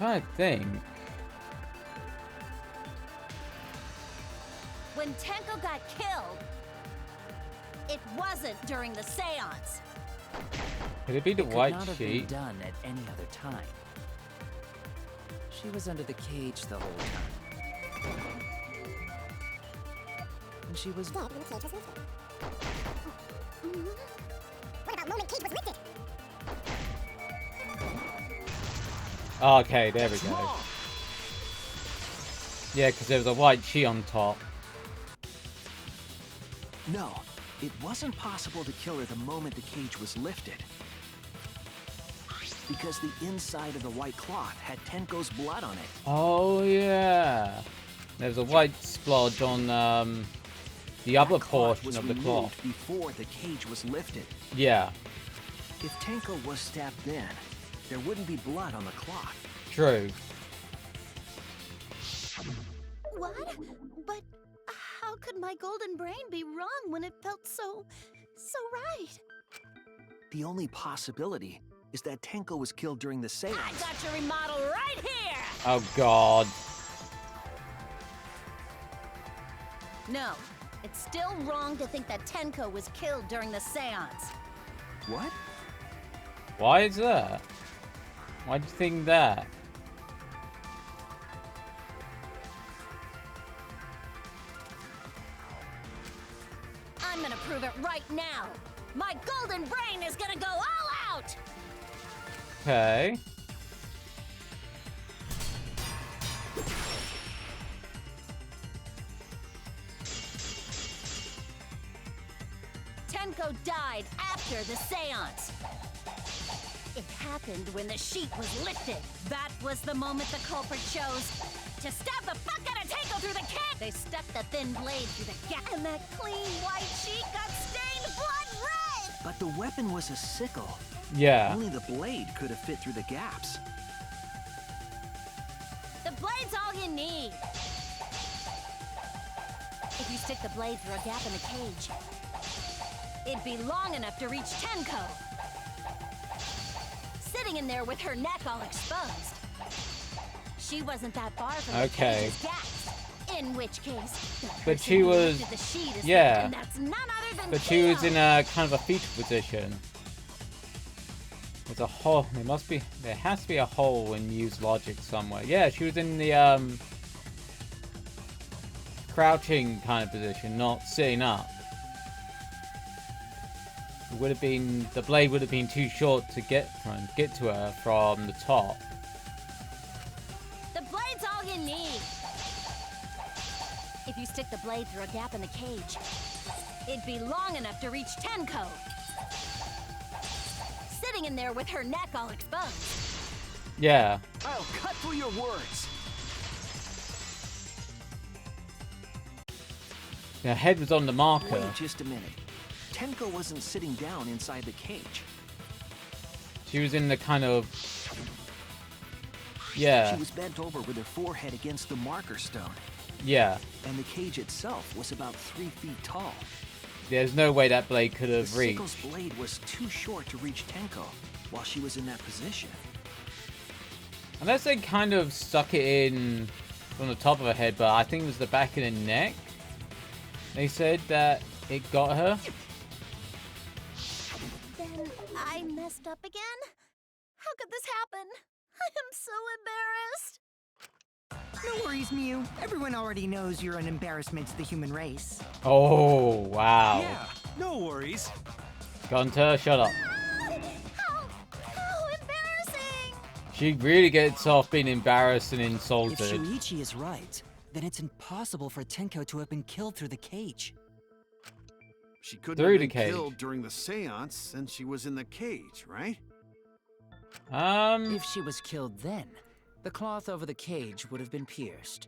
[SPEAKER 1] I think.
[SPEAKER 5] When Tenko got killed, it wasn't during the seance.
[SPEAKER 1] Could it be the
[SPEAKER 10] It could
[SPEAKER 1] white
[SPEAKER 10] not have
[SPEAKER 1] sheet?
[SPEAKER 10] been done at any other time. She was under the cage the whole time. And she was
[SPEAKER 11] Dead when the cage was lifted. What about moment cage was lifted?
[SPEAKER 1] Okay, there we go. Yeah, because there was a white sheet on top.
[SPEAKER 8] No, it wasn't possible to kill her the moment the cage was lifted. Because the inside of the white cloth had Tenko's blood on it.
[SPEAKER 1] Oh, yeah. There's a white splodge on the upper portion of the cloth.
[SPEAKER 8] Before the cage was lifted.
[SPEAKER 1] Yeah.
[SPEAKER 8] If Tenko was stabbed then, there wouldn't be blood on the cloth.
[SPEAKER 1] True.
[SPEAKER 5] What? But how could my golden brain be wrong when it felt so right?
[SPEAKER 8] The only possibility is that Tenko was killed during the seance.
[SPEAKER 5] I got your remodel right here!
[SPEAKER 1] Oh, God.
[SPEAKER 5] No, it's still wrong to think that Tenko was killed during the seance.
[SPEAKER 8] What?
[SPEAKER 1] Why is that? Why do you think that?
[SPEAKER 5] I'm gonna prove it right now. My golden brain is gonna go all out!
[SPEAKER 1] Okay.
[SPEAKER 5] Tenko died after the seance. It happened when the sheet was lifted. That was the moment the culprit chose to stab the fuck out of Tenko through the kid. They stuck the thin blade through the gap, and that clean white sheet got stained blood red.
[SPEAKER 8] But the weapon was a sickle.
[SPEAKER 1] Yeah.
[SPEAKER 8] Only the blade could have fit through the gaps.
[SPEAKER 5] The blade's all you need. If you stick the blade through a gap in the cage, it'd be long enough to reach Tenko. Sitting in there with her neck all exposed. She wasn't that far from the cage's gaps. In which case, the
[SPEAKER 1] But
[SPEAKER 5] person
[SPEAKER 1] she
[SPEAKER 5] who
[SPEAKER 1] was...
[SPEAKER 5] lifted the sheet is
[SPEAKER 1] Yeah.
[SPEAKER 5] there, and that's none other than
[SPEAKER 1] But she was
[SPEAKER 5] Theo.
[SPEAKER 1] in a kind of a fetal position. There's a hole. There has to be a hole in Muse logic somewhere. Yeah, she was in the crouching kind of position, not sitting up. It would have been, the blade would have been too short to get to her from the top.
[SPEAKER 5] The blade's all you need. If you stick the blade through a gap in the cage, it'd be long enough to reach Tenko. Sitting in there with her neck all exposed.
[SPEAKER 1] Yeah.
[SPEAKER 8] I'll cut through your words.
[SPEAKER 1] Her head was on the marker.
[SPEAKER 8] Wait just a minute. Tenko wasn't sitting down inside the cage.
[SPEAKER 1] She was in the kind of... Yeah.
[SPEAKER 8] She was bent over with her forehead against the marker stone.
[SPEAKER 1] Yeah.
[SPEAKER 8] And the cage itself was about 3 feet tall.
[SPEAKER 1] There's no way that blade could have
[SPEAKER 8] The
[SPEAKER 1] reached.
[SPEAKER 8] sickle's blade was too short to reach Tenko while she was in that position.
[SPEAKER 1] Unless they kind of stuck it in from the top of her head, but I think it was the back of the neck. They said that it got her.
[SPEAKER 5] Then I messed up again? How could this happen? I am so embarrassed.
[SPEAKER 4] No worries, Mew. Everyone already knows you're an embarrassment to the human race.
[SPEAKER 1] Oh, wow.
[SPEAKER 7] Yeah, no worries.
[SPEAKER 1] Gunter, shut up.
[SPEAKER 5] How embarrassing!
[SPEAKER 1] She really gets off being embarrassed and
[SPEAKER 6] If
[SPEAKER 1] insulted.
[SPEAKER 6] Shuichi is right, then it's impossible for Tenko to have been killed through the cage.
[SPEAKER 3] She couldn't
[SPEAKER 1] Through
[SPEAKER 3] have
[SPEAKER 1] the
[SPEAKER 3] been
[SPEAKER 1] cage.
[SPEAKER 3] killed during the seance since she was in the cage, right?
[SPEAKER 10] If she was killed then, the cloth over the cage would have been pierced.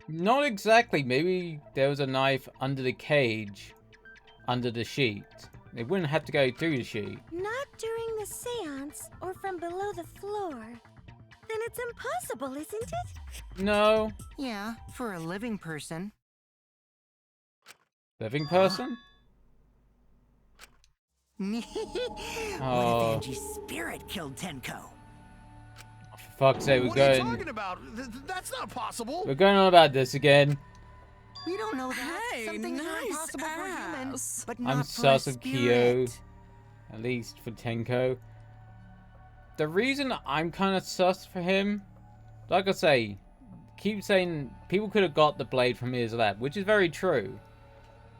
[SPEAKER 1] Not exactly. Maybe there was a knife under the cage, under the sheet. They wouldn't have to go through the sheet.
[SPEAKER 11] Not during the seance or from below the floor. Then it's impossible, isn't it?
[SPEAKER 1] No.
[SPEAKER 4] Yeah, for a living person.
[SPEAKER 1] Living person?
[SPEAKER 4] What
[SPEAKER 1] Oh.
[SPEAKER 4] if Angie's spirit killed Tenko?
[SPEAKER 1] For fuck's sake,
[SPEAKER 3] What are you talking about? That's not possible.
[SPEAKER 1] We're going on about this again.
[SPEAKER 4] We don't know that.
[SPEAKER 12] Hey,
[SPEAKER 4] Some things are
[SPEAKER 12] nice
[SPEAKER 4] impossible for humans,
[SPEAKER 12] ass.
[SPEAKER 4] but not
[SPEAKER 1] I'm
[SPEAKER 4] for
[SPEAKER 1] sus
[SPEAKER 4] a
[SPEAKER 1] of Kyo.
[SPEAKER 4] spirit.
[SPEAKER 1] At least for Tenko. The reason I'm kind of sus for him, like I say, keep saying people could have got the blade from his lab, which is very true.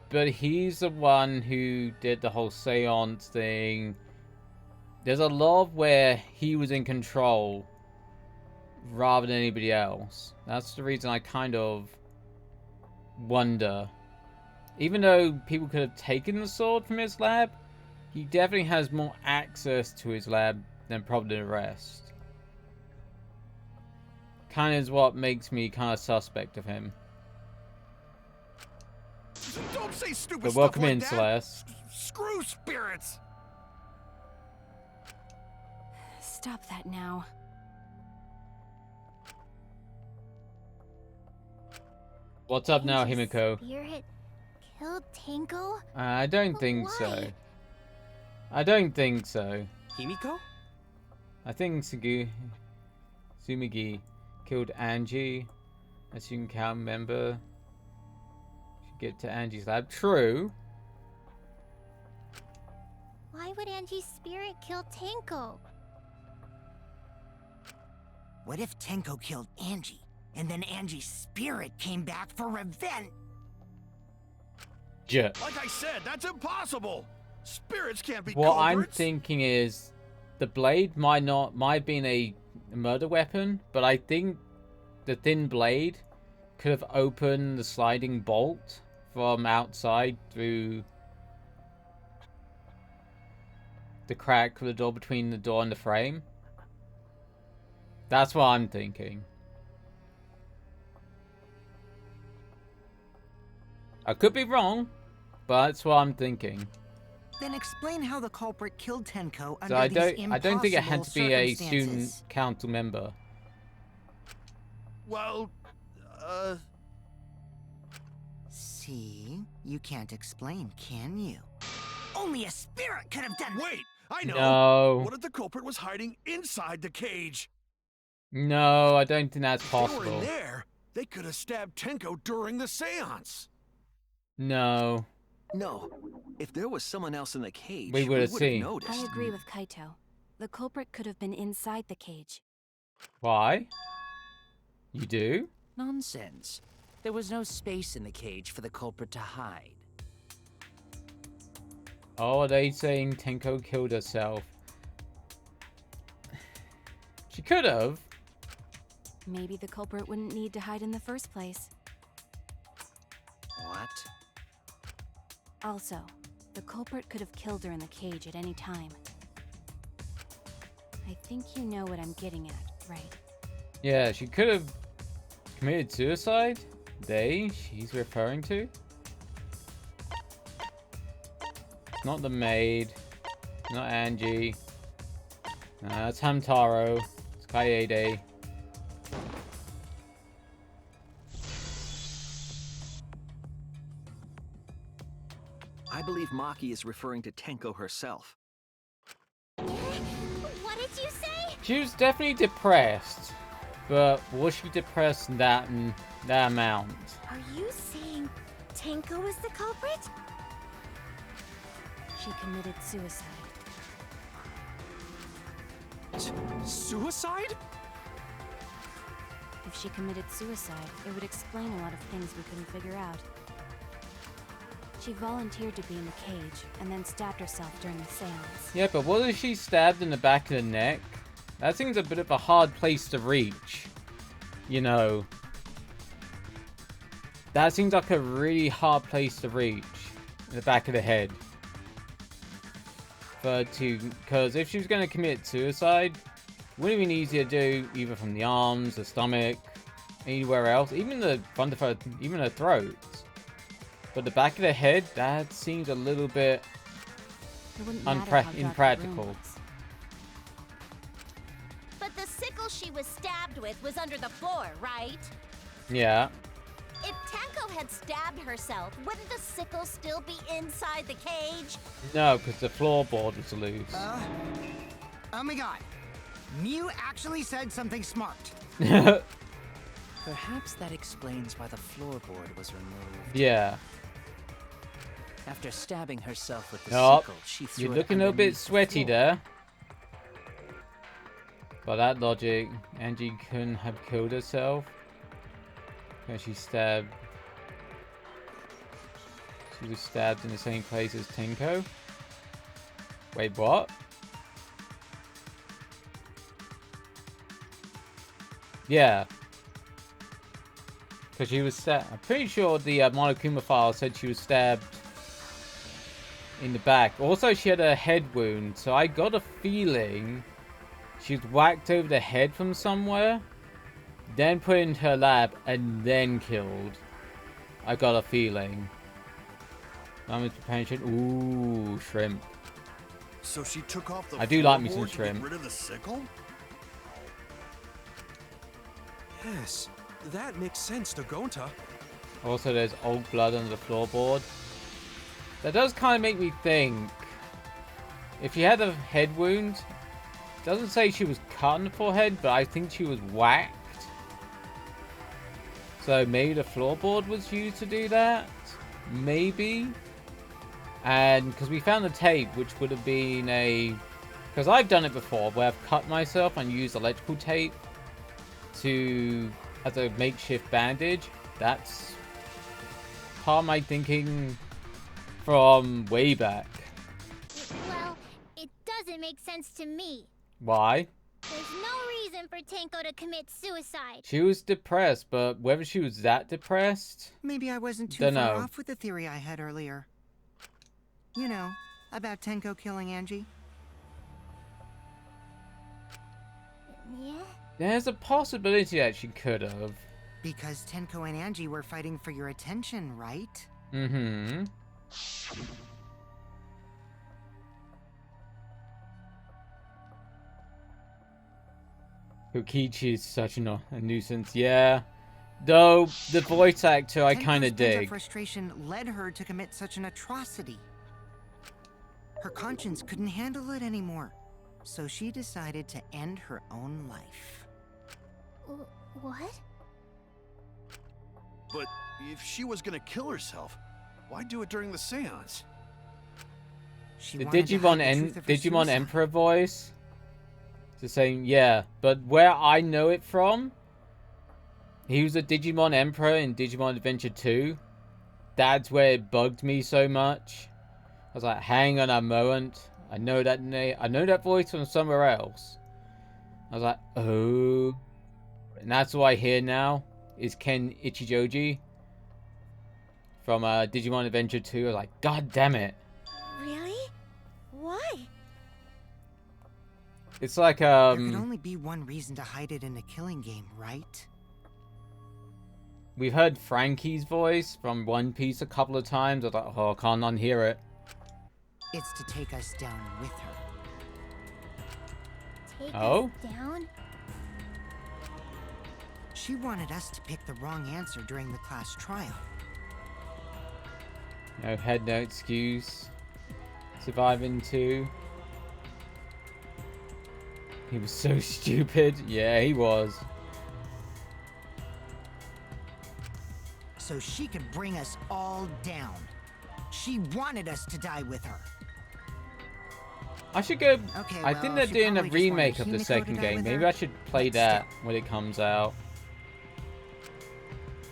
[SPEAKER 1] But he's the one who did the whole seance thing. There's a lot of where he was in control rather than anybody else. That's the reason I kind of wonder. Even though people could have taken the sword from his lab, he definitely has more access to his lab than probably the rest. Kind of is what makes me kind of suspect of him.
[SPEAKER 3] Don't say stupid
[SPEAKER 1] But
[SPEAKER 3] stuff
[SPEAKER 1] welcome
[SPEAKER 3] like
[SPEAKER 1] in,
[SPEAKER 3] that.
[SPEAKER 1] Celeste.
[SPEAKER 3] Screw spirits.
[SPEAKER 9] Stop that now.
[SPEAKER 1] What's up now,
[SPEAKER 11] Angie's
[SPEAKER 1] Himiko?
[SPEAKER 11] Spirit killed Tango?
[SPEAKER 1] I don't
[SPEAKER 11] But
[SPEAKER 1] think
[SPEAKER 11] why?
[SPEAKER 1] so. I don't think so.
[SPEAKER 6] Himiko?
[SPEAKER 1] I think Sumigi killed Angie. As you can remember. Should get to Angie's lab. True.
[SPEAKER 11] Why would Angie's spirit kill Tango?
[SPEAKER 4] What if Tenko killed Angie, and then Angie's spirit came back for revenge?
[SPEAKER 1] Yeah.
[SPEAKER 3] Like I said, that's impossible. Spirits can't be
[SPEAKER 1] What I'm
[SPEAKER 3] culprits.
[SPEAKER 1] thinking is the blade might have been a murder weapon, but I think the thin blade could have opened the sliding bolt from outside through the crack of the door between the door and the frame. That's what I'm thinking. I could be wrong, but that's what I'm thinking.
[SPEAKER 4] Then explain how the culprit killed Tenko under
[SPEAKER 1] So I don't think it had to be a student council member.
[SPEAKER 3] Well,
[SPEAKER 4] See? You can't explain, can you? Only a spirit could have done
[SPEAKER 3] wait, I know.
[SPEAKER 1] No.
[SPEAKER 3] What if the culprit was hiding inside the cage?
[SPEAKER 1] No, I don't think that's
[SPEAKER 3] If they were in
[SPEAKER 1] possible.
[SPEAKER 3] there, they could have stabbed Tenko during the seance.
[SPEAKER 1] No.
[SPEAKER 8] No. If there was someone else in the cage,
[SPEAKER 1] We would have seen.
[SPEAKER 8] noticed.
[SPEAKER 9] I agree with Kaito. The culprit could have been inside the cage.
[SPEAKER 1] Why? You do?
[SPEAKER 10] Nonsense. There was no space in the cage for the culprit to hide.
[SPEAKER 1] Oh, are they saying Tenko killed herself? She could have.
[SPEAKER 9] Maybe the culprit wouldn't need to hide in the first place.
[SPEAKER 8] What?
[SPEAKER 9] Also, the culprit could have killed her in the cage at any time. I think you know what I'm getting at, right?
[SPEAKER 1] Yeah, she could have committed suicide. She's referring to. It's not the maid. Not Angie. It's Hamtaro. It's Kaede.
[SPEAKER 8] I believe Maki is referring to Tenko herself.
[SPEAKER 11] What did you say?
[SPEAKER 1] She was definitely depressed. But was she depressed that amount?
[SPEAKER 11] Are you saying Tango is the culprit?
[SPEAKER 9] She committed suicide.
[SPEAKER 7] Suicide?
[SPEAKER 9] If she committed suicide, it would explain a lot of things we couldn't figure out. She volunteered to be in the cage, and then stabbed herself during the seance.
[SPEAKER 1] Yeah, but wasn't she stabbed in the back of the neck? That seems a bit of a hard place to reach. You know. That seems like a really hard place to reach. In the back of the head. Because if she was going to commit suicide, it would have been easier to do either from the arms, the stomach, anywhere else. Even the front of her, even her throat. But the back of the head, that seems a little bit
[SPEAKER 9] It wouldn't matter how dark the room
[SPEAKER 1] impractical.
[SPEAKER 9] was.
[SPEAKER 5] But the sickle she was stabbed with was under the floor, right?
[SPEAKER 1] Yeah.
[SPEAKER 5] If Tanko had stabbed herself, wouldn't the sickle still be inside the cage?
[SPEAKER 1] No, because the floorboard was loose.
[SPEAKER 4] Oh my god. Mew actually said something smart.
[SPEAKER 10] Perhaps that explains why the floorboard was removed.
[SPEAKER 1] Yeah.
[SPEAKER 10] After stabbing herself with the
[SPEAKER 1] Oh,
[SPEAKER 10] sickle, she threw
[SPEAKER 1] you're
[SPEAKER 10] it
[SPEAKER 1] looking a little bit
[SPEAKER 10] underneath the
[SPEAKER 1] sweaty
[SPEAKER 10] floor.
[SPEAKER 1] there. By that logic, Angie couldn't have killed herself. Okay, she stabbed. She was stabbed in the same place as Tenko. Wait, what? Yeah. Because she was stabbed. I'm pretty sure the Monokuma file said she was stabbed in the back. Also, she had a head wound, so I got a feeling she was whacked over the head from somewhere, then put into her lab, and then killed. I got a feeling. I'm preparing. Ooh, shrimp.
[SPEAKER 3] So she took off the
[SPEAKER 1] I do like me some
[SPEAKER 3] floorboard to get
[SPEAKER 1] shrimp.
[SPEAKER 3] rid of the sickle?
[SPEAKER 7] Yes, that makes sense to Gonta.
[SPEAKER 1] Also, there's old blood on the floorboard. That does kind of make me think. If she had a head wound, it doesn't say she was cut on the forehead, but I think she was whacked. So maybe the floorboard was used to do that? Maybe? And because we found the tape, which would have been a... Because I've done it before, where I've cut myself and used electrical tape to... as a makeshift bandage. That's part of my thinking from way back.
[SPEAKER 11] Well, it doesn't make sense to me.
[SPEAKER 1] Why?
[SPEAKER 11] There's no reason for Tenko to commit suicide.
[SPEAKER 1] She was depressed, but whether she was that depressed...
[SPEAKER 4] Maybe I wasn't too
[SPEAKER 1] Dunno.
[SPEAKER 4] far off with the theory I had earlier. You know, about Tenko killing Angie.
[SPEAKER 11] Yeah?
[SPEAKER 1] There's a possibility that she could have.
[SPEAKER 4] Because Tenko and Angie were fighting for your attention, right?
[SPEAKER 1] Mm-hmm. Kokichi is such a nuisance, yeah. Though, the voice actor I kind of
[SPEAKER 4] Tenko's binge
[SPEAKER 1] dig.
[SPEAKER 4] frustration led her to commit such an atrocity. Her conscience couldn't handle it anymore, so she decided to end her own life.
[SPEAKER 11] What?
[SPEAKER 3] But if she was gonna kill herself, why do it during the seance?
[SPEAKER 4] She
[SPEAKER 1] The
[SPEAKER 4] wanted to hide the
[SPEAKER 1] Digimon,
[SPEAKER 4] truth of her
[SPEAKER 1] Digimon
[SPEAKER 4] suicide.
[SPEAKER 1] Emperor voice. Just saying, yeah. But where I know it from, he was a Digimon Emperor in Digimon Adventure 2. That's where it bugged me so much. I was like, hang on a moment. I know that name. I know that voice from somewhere else. I was like, oh. And that's what I hear now is Ken Ichijoji from Digimon Adventure 2. I was like, god damn it.
[SPEAKER 11] Really? Why?
[SPEAKER 1] It's like,
[SPEAKER 4] There could only be one reason to hide it in a killing game, right?
[SPEAKER 1] we've heard Frankie's voice from One Piece a couple of times. I was like, oh, I can't unhear it.
[SPEAKER 4] It's to take us down with her.
[SPEAKER 11] Take
[SPEAKER 1] Oh?
[SPEAKER 11] us down?
[SPEAKER 4] She wanted us to pick the wrong answer during the class trial.
[SPEAKER 1] No head, no excuse. Surviving 2. He was so stupid. Yeah, he was.
[SPEAKER 4] So she could bring us all down. She wanted us to die with her.
[SPEAKER 1] I should go...
[SPEAKER 4] Okay,
[SPEAKER 1] I
[SPEAKER 4] well,
[SPEAKER 1] think they're
[SPEAKER 4] she
[SPEAKER 1] doing a
[SPEAKER 4] probably just wanted
[SPEAKER 1] remake of the
[SPEAKER 4] Himiko to
[SPEAKER 1] second
[SPEAKER 4] die
[SPEAKER 1] game.
[SPEAKER 4] with
[SPEAKER 1] Maybe
[SPEAKER 4] her,
[SPEAKER 1] I should play
[SPEAKER 4] but
[SPEAKER 1] that
[SPEAKER 4] still.
[SPEAKER 1] when it comes out.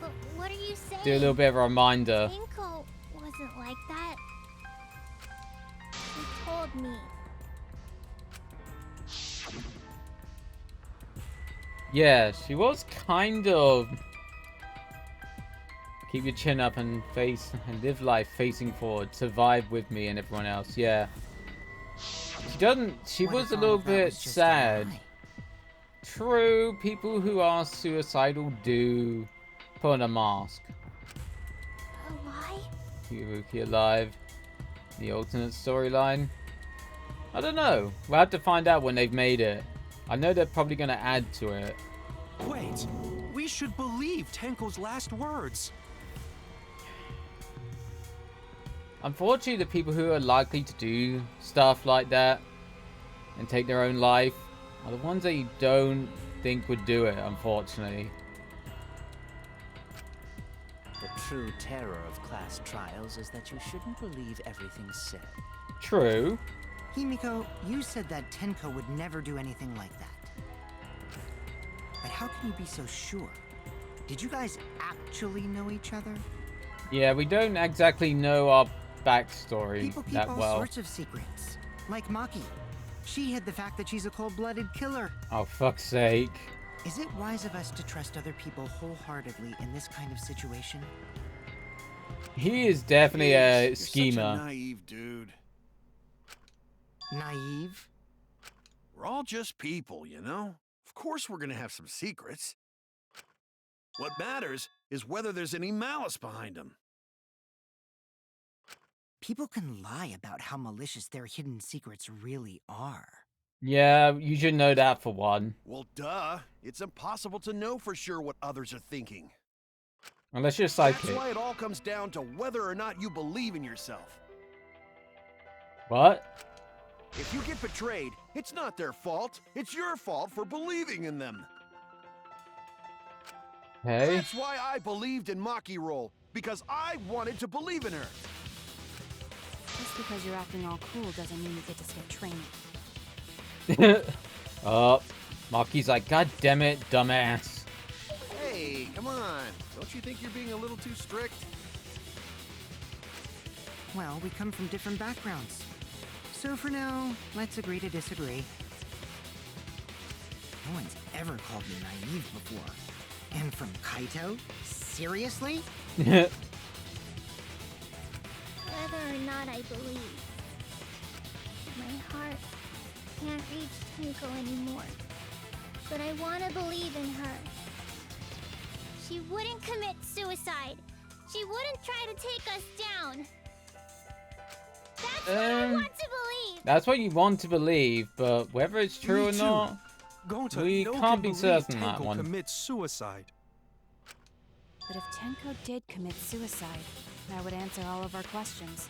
[SPEAKER 11] But what are you saying?
[SPEAKER 1] Do a little bit of a reminder.
[SPEAKER 11] Tenko wasn't like that. She told me.
[SPEAKER 1] Yeah, she was kind of... Keep your chin up and face and live life facing forward. Survive with me and everyone else. Yeah. She doesn't... She
[SPEAKER 4] What
[SPEAKER 1] was
[SPEAKER 4] if
[SPEAKER 1] a
[SPEAKER 4] all
[SPEAKER 1] little
[SPEAKER 4] of that
[SPEAKER 1] bit
[SPEAKER 4] was just a
[SPEAKER 1] sad.
[SPEAKER 4] lie?
[SPEAKER 1] True, people who are suicidal do put on a mask.
[SPEAKER 11] A lie?
[SPEAKER 1] Yuruki alive. The alternate storyline. I don't know. We'll have to find out when they've made it. I know they're probably going to add to it.
[SPEAKER 7] Wait, we should believe Tenko's last words.
[SPEAKER 1] Unfortunately, the people who are likely to do stuff like that and take their own life are the ones that you don't think would do it, unfortunately.
[SPEAKER 10] The true terror of class trials is that you shouldn't believe everything said.
[SPEAKER 1] True.
[SPEAKER 4] Himiko, you said that Tenko would never do anything like that. But how can you be so sure? Did you guys actually know each other?
[SPEAKER 1] Yeah, we don't exactly know our backstory
[SPEAKER 4] People keep
[SPEAKER 1] that
[SPEAKER 4] all
[SPEAKER 1] well.
[SPEAKER 4] sorts of secrets. Like Maki. She hid the fact that she's a cold-blooded killer.
[SPEAKER 1] Oh, fuck's sake.
[SPEAKER 4] Is it wise of us to trust other people wholeheartedly in this kind of situation?
[SPEAKER 1] He is definitely a
[SPEAKER 3] You're
[SPEAKER 1] schemer.
[SPEAKER 3] such a naive dude.
[SPEAKER 4] Naive?
[SPEAKER 3] We're all just people, you know? Of course we're gonna have some secrets. What matters is whether there's any malice behind them.
[SPEAKER 4] People can lie about how malicious their hidden secrets really are.
[SPEAKER 1] Yeah, you should know that for one.
[SPEAKER 3] Well, duh. It's impossible to know for sure what others are thinking.
[SPEAKER 1] Unless you're psychic.
[SPEAKER 3] That's why it all comes down to whether or not you believe in yourself.
[SPEAKER 1] What?
[SPEAKER 3] If you get betrayed, it's not their fault. It's your fault for believing in them.
[SPEAKER 1] Hey.
[SPEAKER 3] That's why I believed in Maki Roll, because I wanted to believe in her.
[SPEAKER 9] Just because you're acting all cool doesn't mean you get to skip training.
[SPEAKER 1] Oh, Maki's like, God damn it, dumbass.
[SPEAKER 3] Hey, come on. Don't you think you're being a little too strict?
[SPEAKER 4] Well, we come from different backgrounds. So for now, let's agree to disagree. No one's ever called me naive before. And from Kaito? Seriously?
[SPEAKER 11] Whether or not I believe, my heart can't reach Tenko anymore. But I want to believe in her. She wouldn't commit suicide. She wouldn't try to take us down. That's what I want to believe.
[SPEAKER 1] That's what you want to believe, but whether it's true or
[SPEAKER 7] Me too.
[SPEAKER 1] not,
[SPEAKER 7] Gonta,
[SPEAKER 1] we
[SPEAKER 7] no
[SPEAKER 1] can't be
[SPEAKER 7] believe
[SPEAKER 1] certain that
[SPEAKER 7] Tenko
[SPEAKER 1] one.
[SPEAKER 7] commits suicide.
[SPEAKER 9] But if Tenko did commit suicide, that would answer all of our questions.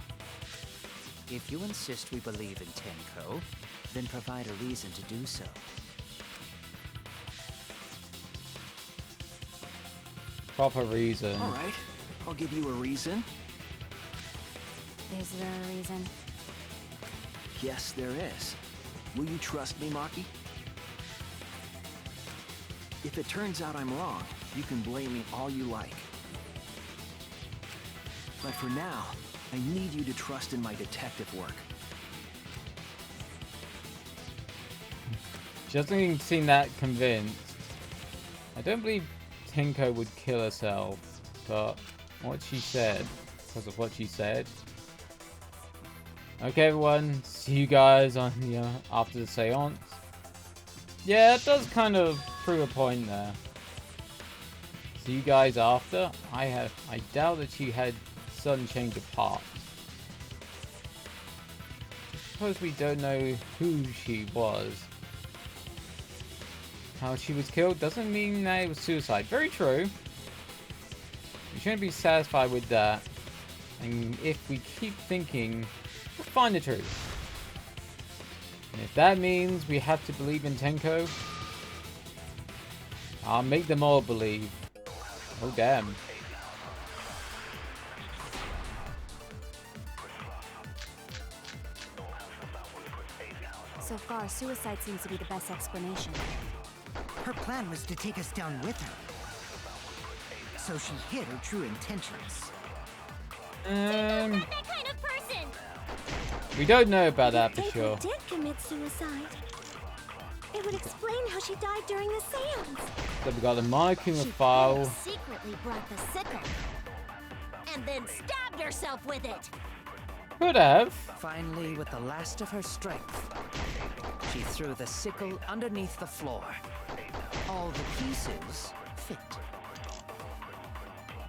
[SPEAKER 10] If you insist we believe in Tenko, then provide a reason to do so.
[SPEAKER 1] Proper reason.
[SPEAKER 8] All right, I'll give you a reason.
[SPEAKER 9] Is there a reason?
[SPEAKER 8] Yes, there is. Will you trust me, Maki? If it turns out I'm wrong, you can blame me all you like. But for now, I need you to trust in my detective work.
[SPEAKER 1] She doesn't even seem that convinced. I don't believe Tenko would kill herself, but what she said, because of what she said. Okay, everyone, see you guys on after the seance. Yeah, it does kind of prove a point there. See you guys after. I doubt that she had sudden change of heart. Just because we don't know who she was. How she was killed doesn't mean that it was suicide. Very true. We shouldn't be satisfied with that. And if we keep thinking, we'll find the truth. And if that means we have to believe in Tenko, I'll make them all believe. Oh damn.
[SPEAKER 9] So far, suicide seems to be the best explanation.
[SPEAKER 4] Her plan was to take us down with her. So she hid her true intentions.
[SPEAKER 11] Not that kind of person.
[SPEAKER 1] We don't know about that for
[SPEAKER 11] If
[SPEAKER 1] sure.
[SPEAKER 11] Tenko did commit suicide, it would explain how she died during the seance.
[SPEAKER 1] So we got the Monokuma
[SPEAKER 5] She
[SPEAKER 1] file.
[SPEAKER 5] secretly brought the sickle. And then stabbed herself with it.
[SPEAKER 1] Could have.
[SPEAKER 10] Finally, with the last of her strength, she threw the sickle underneath the floor. All the pieces fit.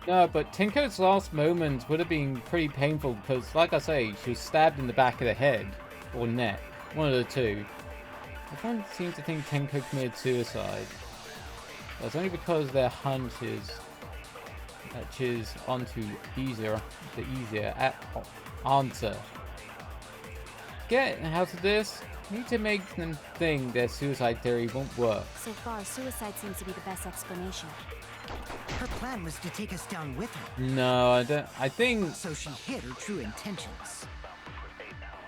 [SPEAKER 1] No, but Tenko's last moments would have been pretty painful because, like I say, she was stabbed in the back of the head or neck, one of the two. I don't seem to think Tenko committed suicide. That's only because their hunt is onto the easier answer. Get out of this. Need to make them think their suicide theory won't work.
[SPEAKER 9] So far, suicide seems to be the best explanation.
[SPEAKER 4] Her plan was to take us down with her.
[SPEAKER 1] No, I don't. I think.
[SPEAKER 4] So she hid her true intentions.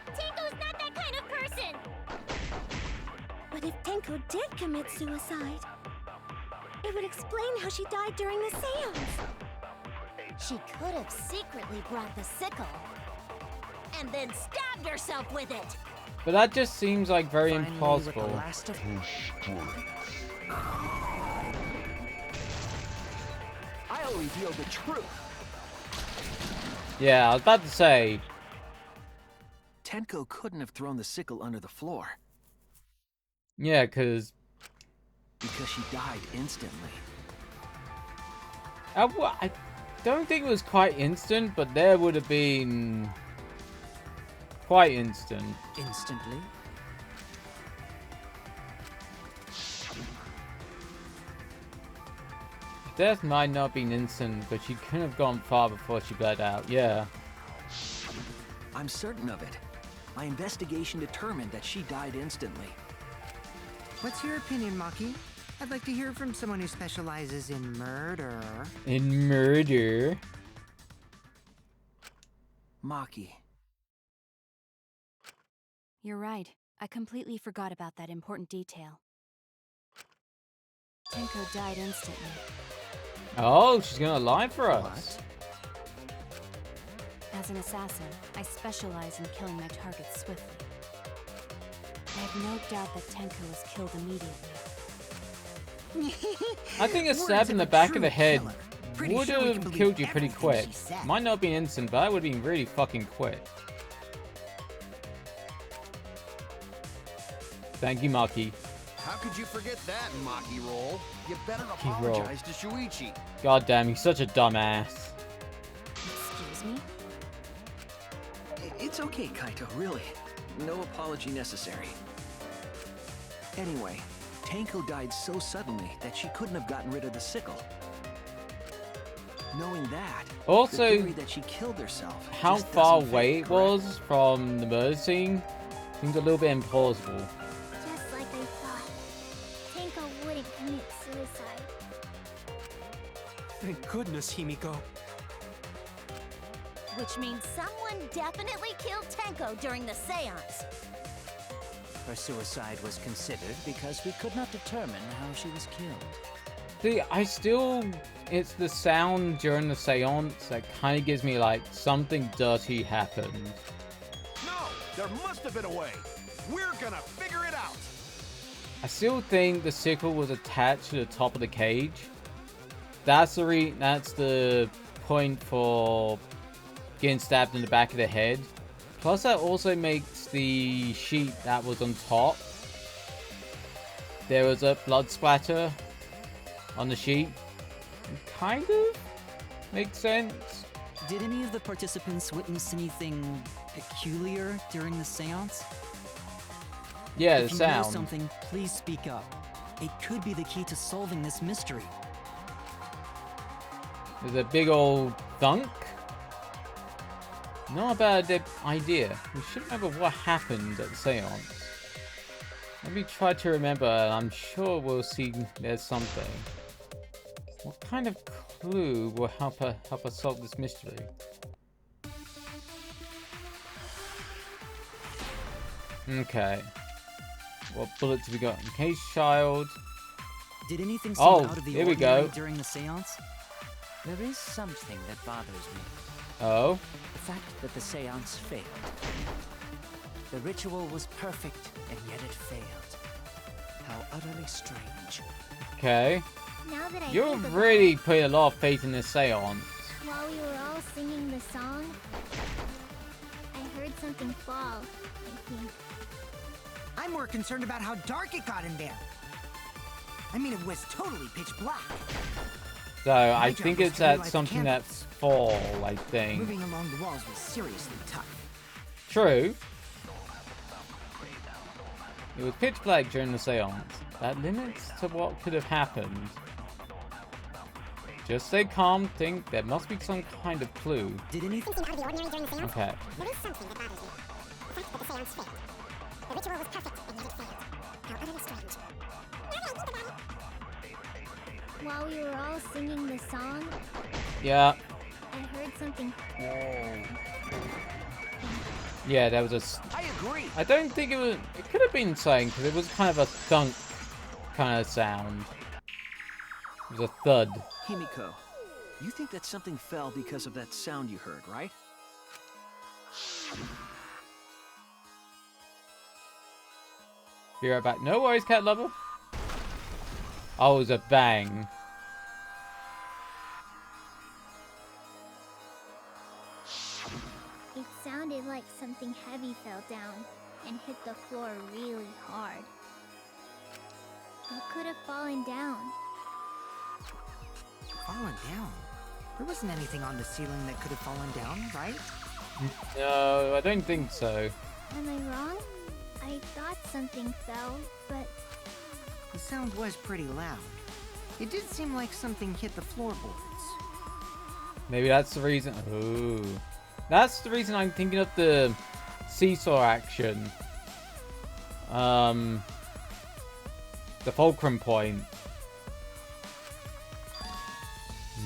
[SPEAKER 11] Tenko's not that kind of person. But if Tenko did commit suicide,
[SPEAKER 5] It would explain how she died during the seance. She could have secretly brought the sickle and then stabbed herself with it.
[SPEAKER 1] But that just seems like very
[SPEAKER 4] Finally,
[SPEAKER 1] impossible.
[SPEAKER 4] with the last of
[SPEAKER 8] I'll reveal the truth.
[SPEAKER 1] Yeah, I was about to say.
[SPEAKER 8] Tenko couldn't have thrown the sickle under the floor
[SPEAKER 1] Yeah, because
[SPEAKER 8] because she died instantly.
[SPEAKER 1] I don't think it was quite instant, but there would have been quite instant.
[SPEAKER 6] Instantly?
[SPEAKER 1] Death might not have been instant, but she couldn't have gone far before she bled out. Yeah.
[SPEAKER 8] I'm certain of it. My investigation determined that she died instantly.
[SPEAKER 4] What's your opinion, Maki? I'd like to hear from someone who specializes in murder.
[SPEAKER 1] In murder?
[SPEAKER 8] Maki.
[SPEAKER 9] You're right. I completely forgot about that important detail. Tenko died instantly.
[SPEAKER 1] Oh, she's gonna lie for us.
[SPEAKER 9] As an assassin, I specialize in killing my targets swiftly. I have no doubt that Tenko was killed immediately.
[SPEAKER 1] I think a stab in the back of the head would have killed you pretty quick. Might not be instant, but that would have been really fucking quick. Thank you, Maki.
[SPEAKER 3] How could you forget that, Maki Roll? You better
[SPEAKER 1] Maki Roll.
[SPEAKER 3] apologize to Shuichi.
[SPEAKER 1] God damn, he's such a dumbass.
[SPEAKER 9] Excuse me?
[SPEAKER 8] It's okay, Kaito, really. No apology necessary. Anyway, Tenko died so suddenly that she couldn't have gotten rid of the sickle. Knowing that,
[SPEAKER 1] Also,
[SPEAKER 8] the theory that she killed herself
[SPEAKER 1] how
[SPEAKER 8] just
[SPEAKER 1] far
[SPEAKER 8] doesn't
[SPEAKER 1] away
[SPEAKER 8] fit,
[SPEAKER 1] it
[SPEAKER 8] correct?
[SPEAKER 1] was from the murder scene seems a little bit implausible.
[SPEAKER 11] Just like I thought. Tenko wouldn't commit suicide.
[SPEAKER 7] Thank goodness, Himiko.
[SPEAKER 5] Which means someone definitely killed Tenko during the seance.
[SPEAKER 10] Her suicide was considered because we could not determine how she was killed.
[SPEAKER 1] See, it's the sound during the seance that kind of gives me like something dirty happened.
[SPEAKER 3] No, there must have been a way. We're gonna figure it out.
[SPEAKER 1] I still think the sickle was attached to the top of the cage. That's the point for getting stabbed in the back of the head. Plus, that also makes the sheet that was on top. There was a blood splatter on the sheet. Kind of makes sense.
[SPEAKER 6] Did any of the participants witness anything peculiar during the seance?
[SPEAKER 1] Yeah, the
[SPEAKER 6] If you know
[SPEAKER 1] sound.
[SPEAKER 6] something, please speak up. It could be the key to solving this mystery.
[SPEAKER 1] There's a big old thunk. Not a bad idea. We should remember what happened at the seance. Let me try to remember, and I'm sure we'll see there's something. What kind of clue will help us solve this mystery? Okay. What bullets have we got? Encased child.
[SPEAKER 6] Did anything seem
[SPEAKER 1] Oh,
[SPEAKER 6] out of the
[SPEAKER 1] here we
[SPEAKER 6] ordinary
[SPEAKER 1] go.
[SPEAKER 6] during the seance?
[SPEAKER 10] There is something that bothers me.
[SPEAKER 1] Oh.
[SPEAKER 10] The fact that the seance failed. The ritual was perfect, and yet it failed. How utterly strange.
[SPEAKER 1] Okay.
[SPEAKER 11] Now that I
[SPEAKER 1] You're
[SPEAKER 11] think about
[SPEAKER 1] really putting a lot of faith in this seance.
[SPEAKER 11] it, while we were all singing the song, I heard something fall, I think.
[SPEAKER 4] I'm more concerned about how dark it got in there. I mean, it was totally pitch black.
[SPEAKER 1] So I
[SPEAKER 4] job
[SPEAKER 1] think
[SPEAKER 4] was
[SPEAKER 1] it's
[SPEAKER 4] to relight
[SPEAKER 1] at
[SPEAKER 4] the
[SPEAKER 1] something
[SPEAKER 4] candles.
[SPEAKER 1] that's fall, I think.
[SPEAKER 4] Moving along the walls was seriously tough.
[SPEAKER 1] True. It was pitch black during the seance. That limits to what could have happened. Just stay calm, think there must be some kind of clue.
[SPEAKER 6] Did anything
[SPEAKER 11] Something out of the ordinary during the seance?
[SPEAKER 1] Okay.
[SPEAKER 11] There is something that bothers me. The fact that the seance failed. The ritual was perfect, and yet it failed. How utterly strange. Now that I think about it. While we were all singing the song,
[SPEAKER 1] Yeah.
[SPEAKER 11] I heard something.
[SPEAKER 1] Yeah, there was
[SPEAKER 8] I agree.
[SPEAKER 1] I don't think it was... It could have been saying, because it was kind of a thunk kind of sound. It was a thud.
[SPEAKER 8] Himiko, you think that something fell because of that sound you heard, right?
[SPEAKER 1] Be right back. No worries, cat lover. Oh, it was a bang.
[SPEAKER 11] It sounded like something heavy fell down and hit the floor really hard. What could have fallen down?
[SPEAKER 4] Fallen down? There wasn't anything on the ceiling that could have fallen down, right?
[SPEAKER 1] No, I don't think so.
[SPEAKER 11] Am I wrong? I thought something fell, but
[SPEAKER 4] The sound was pretty loud. It did seem like something hit the floorboards.
[SPEAKER 1] Maybe that's the reason. Ooh. That's the reason I'm thinking of the seesaw action. The fulcrum point.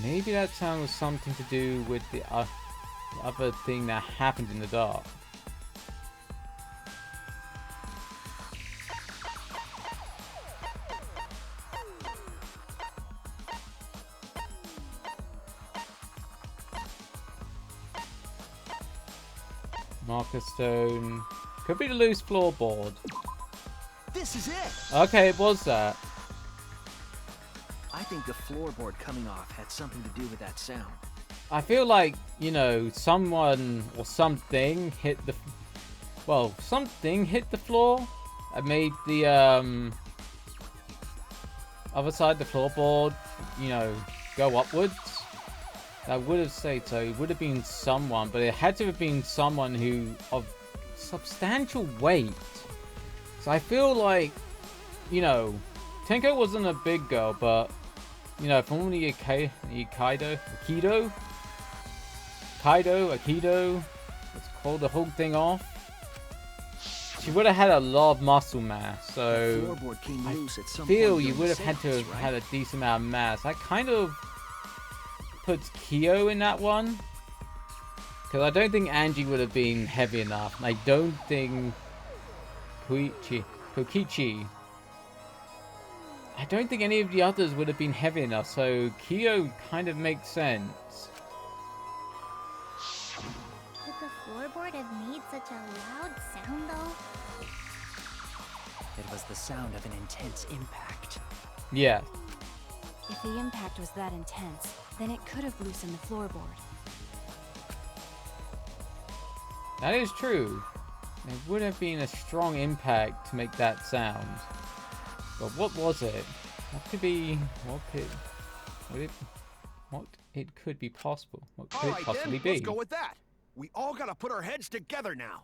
[SPEAKER 1] Maybe that sound was something to do with the other thing that happened in the dark. Marker stone. Could be the loose floorboard.
[SPEAKER 8] This is it!
[SPEAKER 1] Okay, it was that.
[SPEAKER 8] I think the floorboard coming off had something to do with that sound.
[SPEAKER 1] I feel like, you know, someone or something hit the... Well, something hit the floor and made the other side, the floorboard, you know, go upwards. I would have said so. It would have been someone, but it had to have been someone who of substantial weight. So I feel like, you know, Tenko wasn't a big girl, but, you know, from the Aikido, let's call the whole thing off. She would have had a lot of muscle mass, so I feel you would have had to have had a decent amount of mass. I kind of puts Kyo in that one, because I don't think Angie would have been heavy enough. And I don't think Kokichi. I don't think any of the others would have been heavy enough. So Kyo kind of makes sense.
[SPEAKER 11] could the floorboard have made such a loud sound though?
[SPEAKER 6] It was the sound of an intense impact.
[SPEAKER 1] Yeah.
[SPEAKER 9] If the impact was that intense, then it could have loosened the floorboard.
[SPEAKER 1] That is true. It would have been a strong impact to make that sound. But what was it? What could be... What it could be possible? What could it possibly be?
[SPEAKER 3] Let's go with that. We all gotta put our heads together now.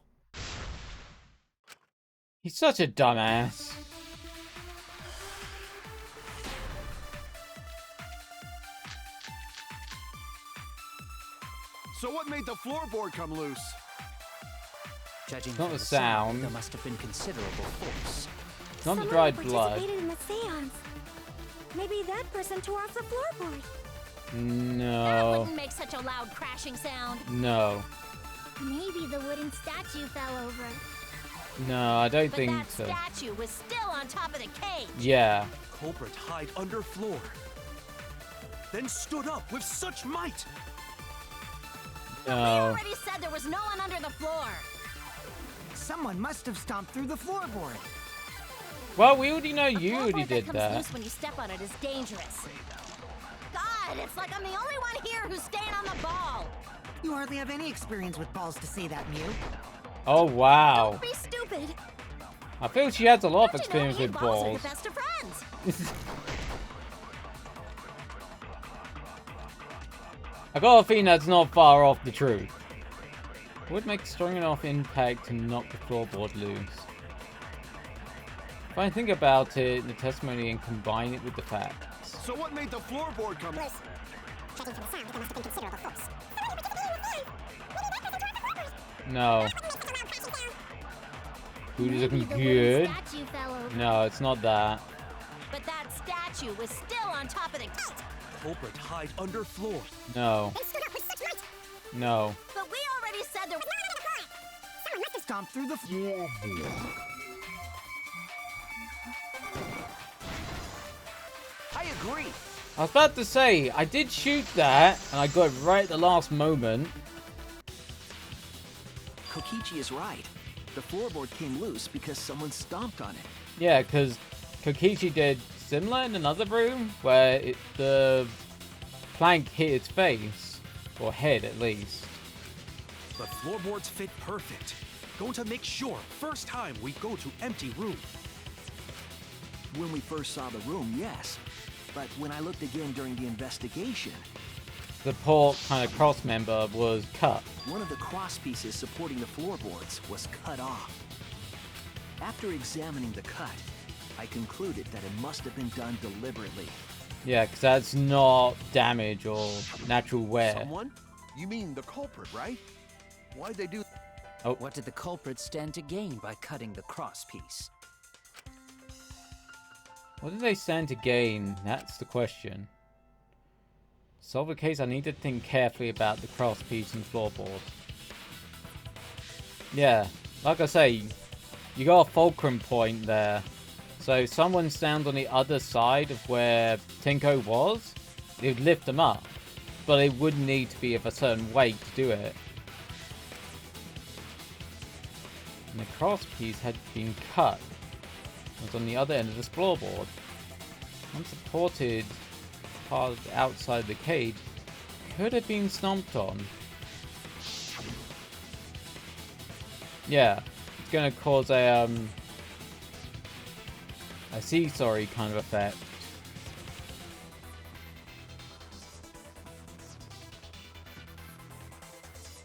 [SPEAKER 1] He's such a dumbass.
[SPEAKER 3] So what made the floorboard come loose?
[SPEAKER 6] Judging
[SPEAKER 1] Not
[SPEAKER 6] from
[SPEAKER 1] the
[SPEAKER 6] the
[SPEAKER 1] sound.
[SPEAKER 6] there must have been considerable force.
[SPEAKER 1] It's not the
[SPEAKER 9] Someone
[SPEAKER 1] dried
[SPEAKER 9] who
[SPEAKER 1] blood.
[SPEAKER 9] participated in the seance. Maybe that person tore off the floorboard.
[SPEAKER 5] That
[SPEAKER 1] No.
[SPEAKER 5] wouldn't make such a loud crashing sound.
[SPEAKER 1] No.
[SPEAKER 11] Maybe the wooden statue fell over.
[SPEAKER 1] No, I don't
[SPEAKER 5] But
[SPEAKER 1] think
[SPEAKER 5] that
[SPEAKER 1] so.
[SPEAKER 5] statue was still on top of the cage.
[SPEAKER 1] Yeah.
[SPEAKER 7] Culprit hide under floor. Then stood up with such might.
[SPEAKER 5] We
[SPEAKER 1] No.
[SPEAKER 5] already said there was no one under the floor.
[SPEAKER 4] Someone must have stomped through the floorboard.
[SPEAKER 1] Well, we already know
[SPEAKER 5] A
[SPEAKER 1] you already
[SPEAKER 5] floorboard
[SPEAKER 1] did
[SPEAKER 5] that comes
[SPEAKER 1] that.
[SPEAKER 5] loose when you step on it is dangerous. God, it's like I'm the only one here who's staying on the ball.
[SPEAKER 4] You hardly have any experience with balls to say that, Mew.
[SPEAKER 1] Oh, wow.
[SPEAKER 5] Don't be stupid.
[SPEAKER 1] I feel she has a lot of
[SPEAKER 5] Don't you know
[SPEAKER 1] experience
[SPEAKER 5] me
[SPEAKER 1] with
[SPEAKER 5] and balls are
[SPEAKER 1] balls.
[SPEAKER 5] the best of friends.
[SPEAKER 1] I got a feeling that's not far off the truth. Would make a strong enough impact to knock the floorboard loose. If I think about it, the testimony, and combine it with the facts.
[SPEAKER 3] So what made the floorboard come loose?
[SPEAKER 1] No. Food is looking
[SPEAKER 11] Maybe the wooden
[SPEAKER 1] good.
[SPEAKER 11] statue fell over.
[SPEAKER 1] No, it's not that.
[SPEAKER 5] But that statue was still on top of the cage.
[SPEAKER 7] Culprit hide under floor.
[SPEAKER 1] No. No.
[SPEAKER 5] But we already said there was
[SPEAKER 4] Someone must have stomped through the floorboard.
[SPEAKER 8] I agree.
[SPEAKER 1] I was about to say, I did shoot that, and I got it right at the last moment.
[SPEAKER 8] Kokichi is right. The floorboard came loose because someone stomped on it.
[SPEAKER 1] Yeah, because Kokichi did similar in another room, where the plank hit its face. Or head, at least.
[SPEAKER 7] But floorboards fit perfect. Going to make sure, first time we go to empty room.
[SPEAKER 8] When we first saw the room, yes. But when I looked again during the investigation,
[SPEAKER 1] The poor kind of cross member was cut.
[SPEAKER 8] one of the cross pieces supporting the floorboards was cut off. After examining the cut, I concluded that it must have been done deliberately.
[SPEAKER 1] Yeah, because that's not damage or natural wear.
[SPEAKER 3] Someone? You mean the culprit, right? Why'd they do?
[SPEAKER 1] Oh,
[SPEAKER 6] What did the culprit stand to gain by cutting the crosspiece?
[SPEAKER 1] what did they stand to gain? That's the question. Solve the case, I need to think carefully about the cross piece and floorboard. Yeah, like I say, you got a fulcrum point there. So if someone stands on the other side of where Tenko was, it would lift them up. But it would need to be of a certain weight to do it. And the cross piece had been cut. It was on the other end of this floorboard. Unsupported part outside the cage could have been stomped on. Yeah, it's gonna cause a seesaw kind of effect.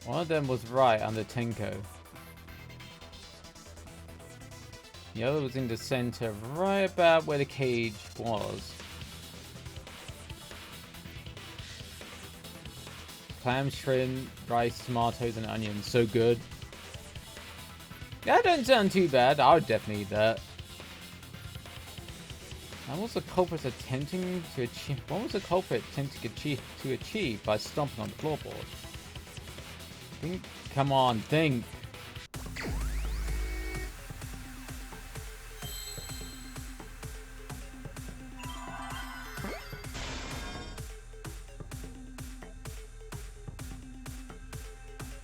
[SPEAKER 1] One of them was right under Tenko. The other was in the center, right about where the cage was. Clam, shrimp, rice, tomatoes, and onions. So good. That doesn't sound too bad. I would definitely eat that. And what's the culprit attempting to achieve? What was the culprit attempting to achieve by stomping on the floorboard? Think. Come on, think.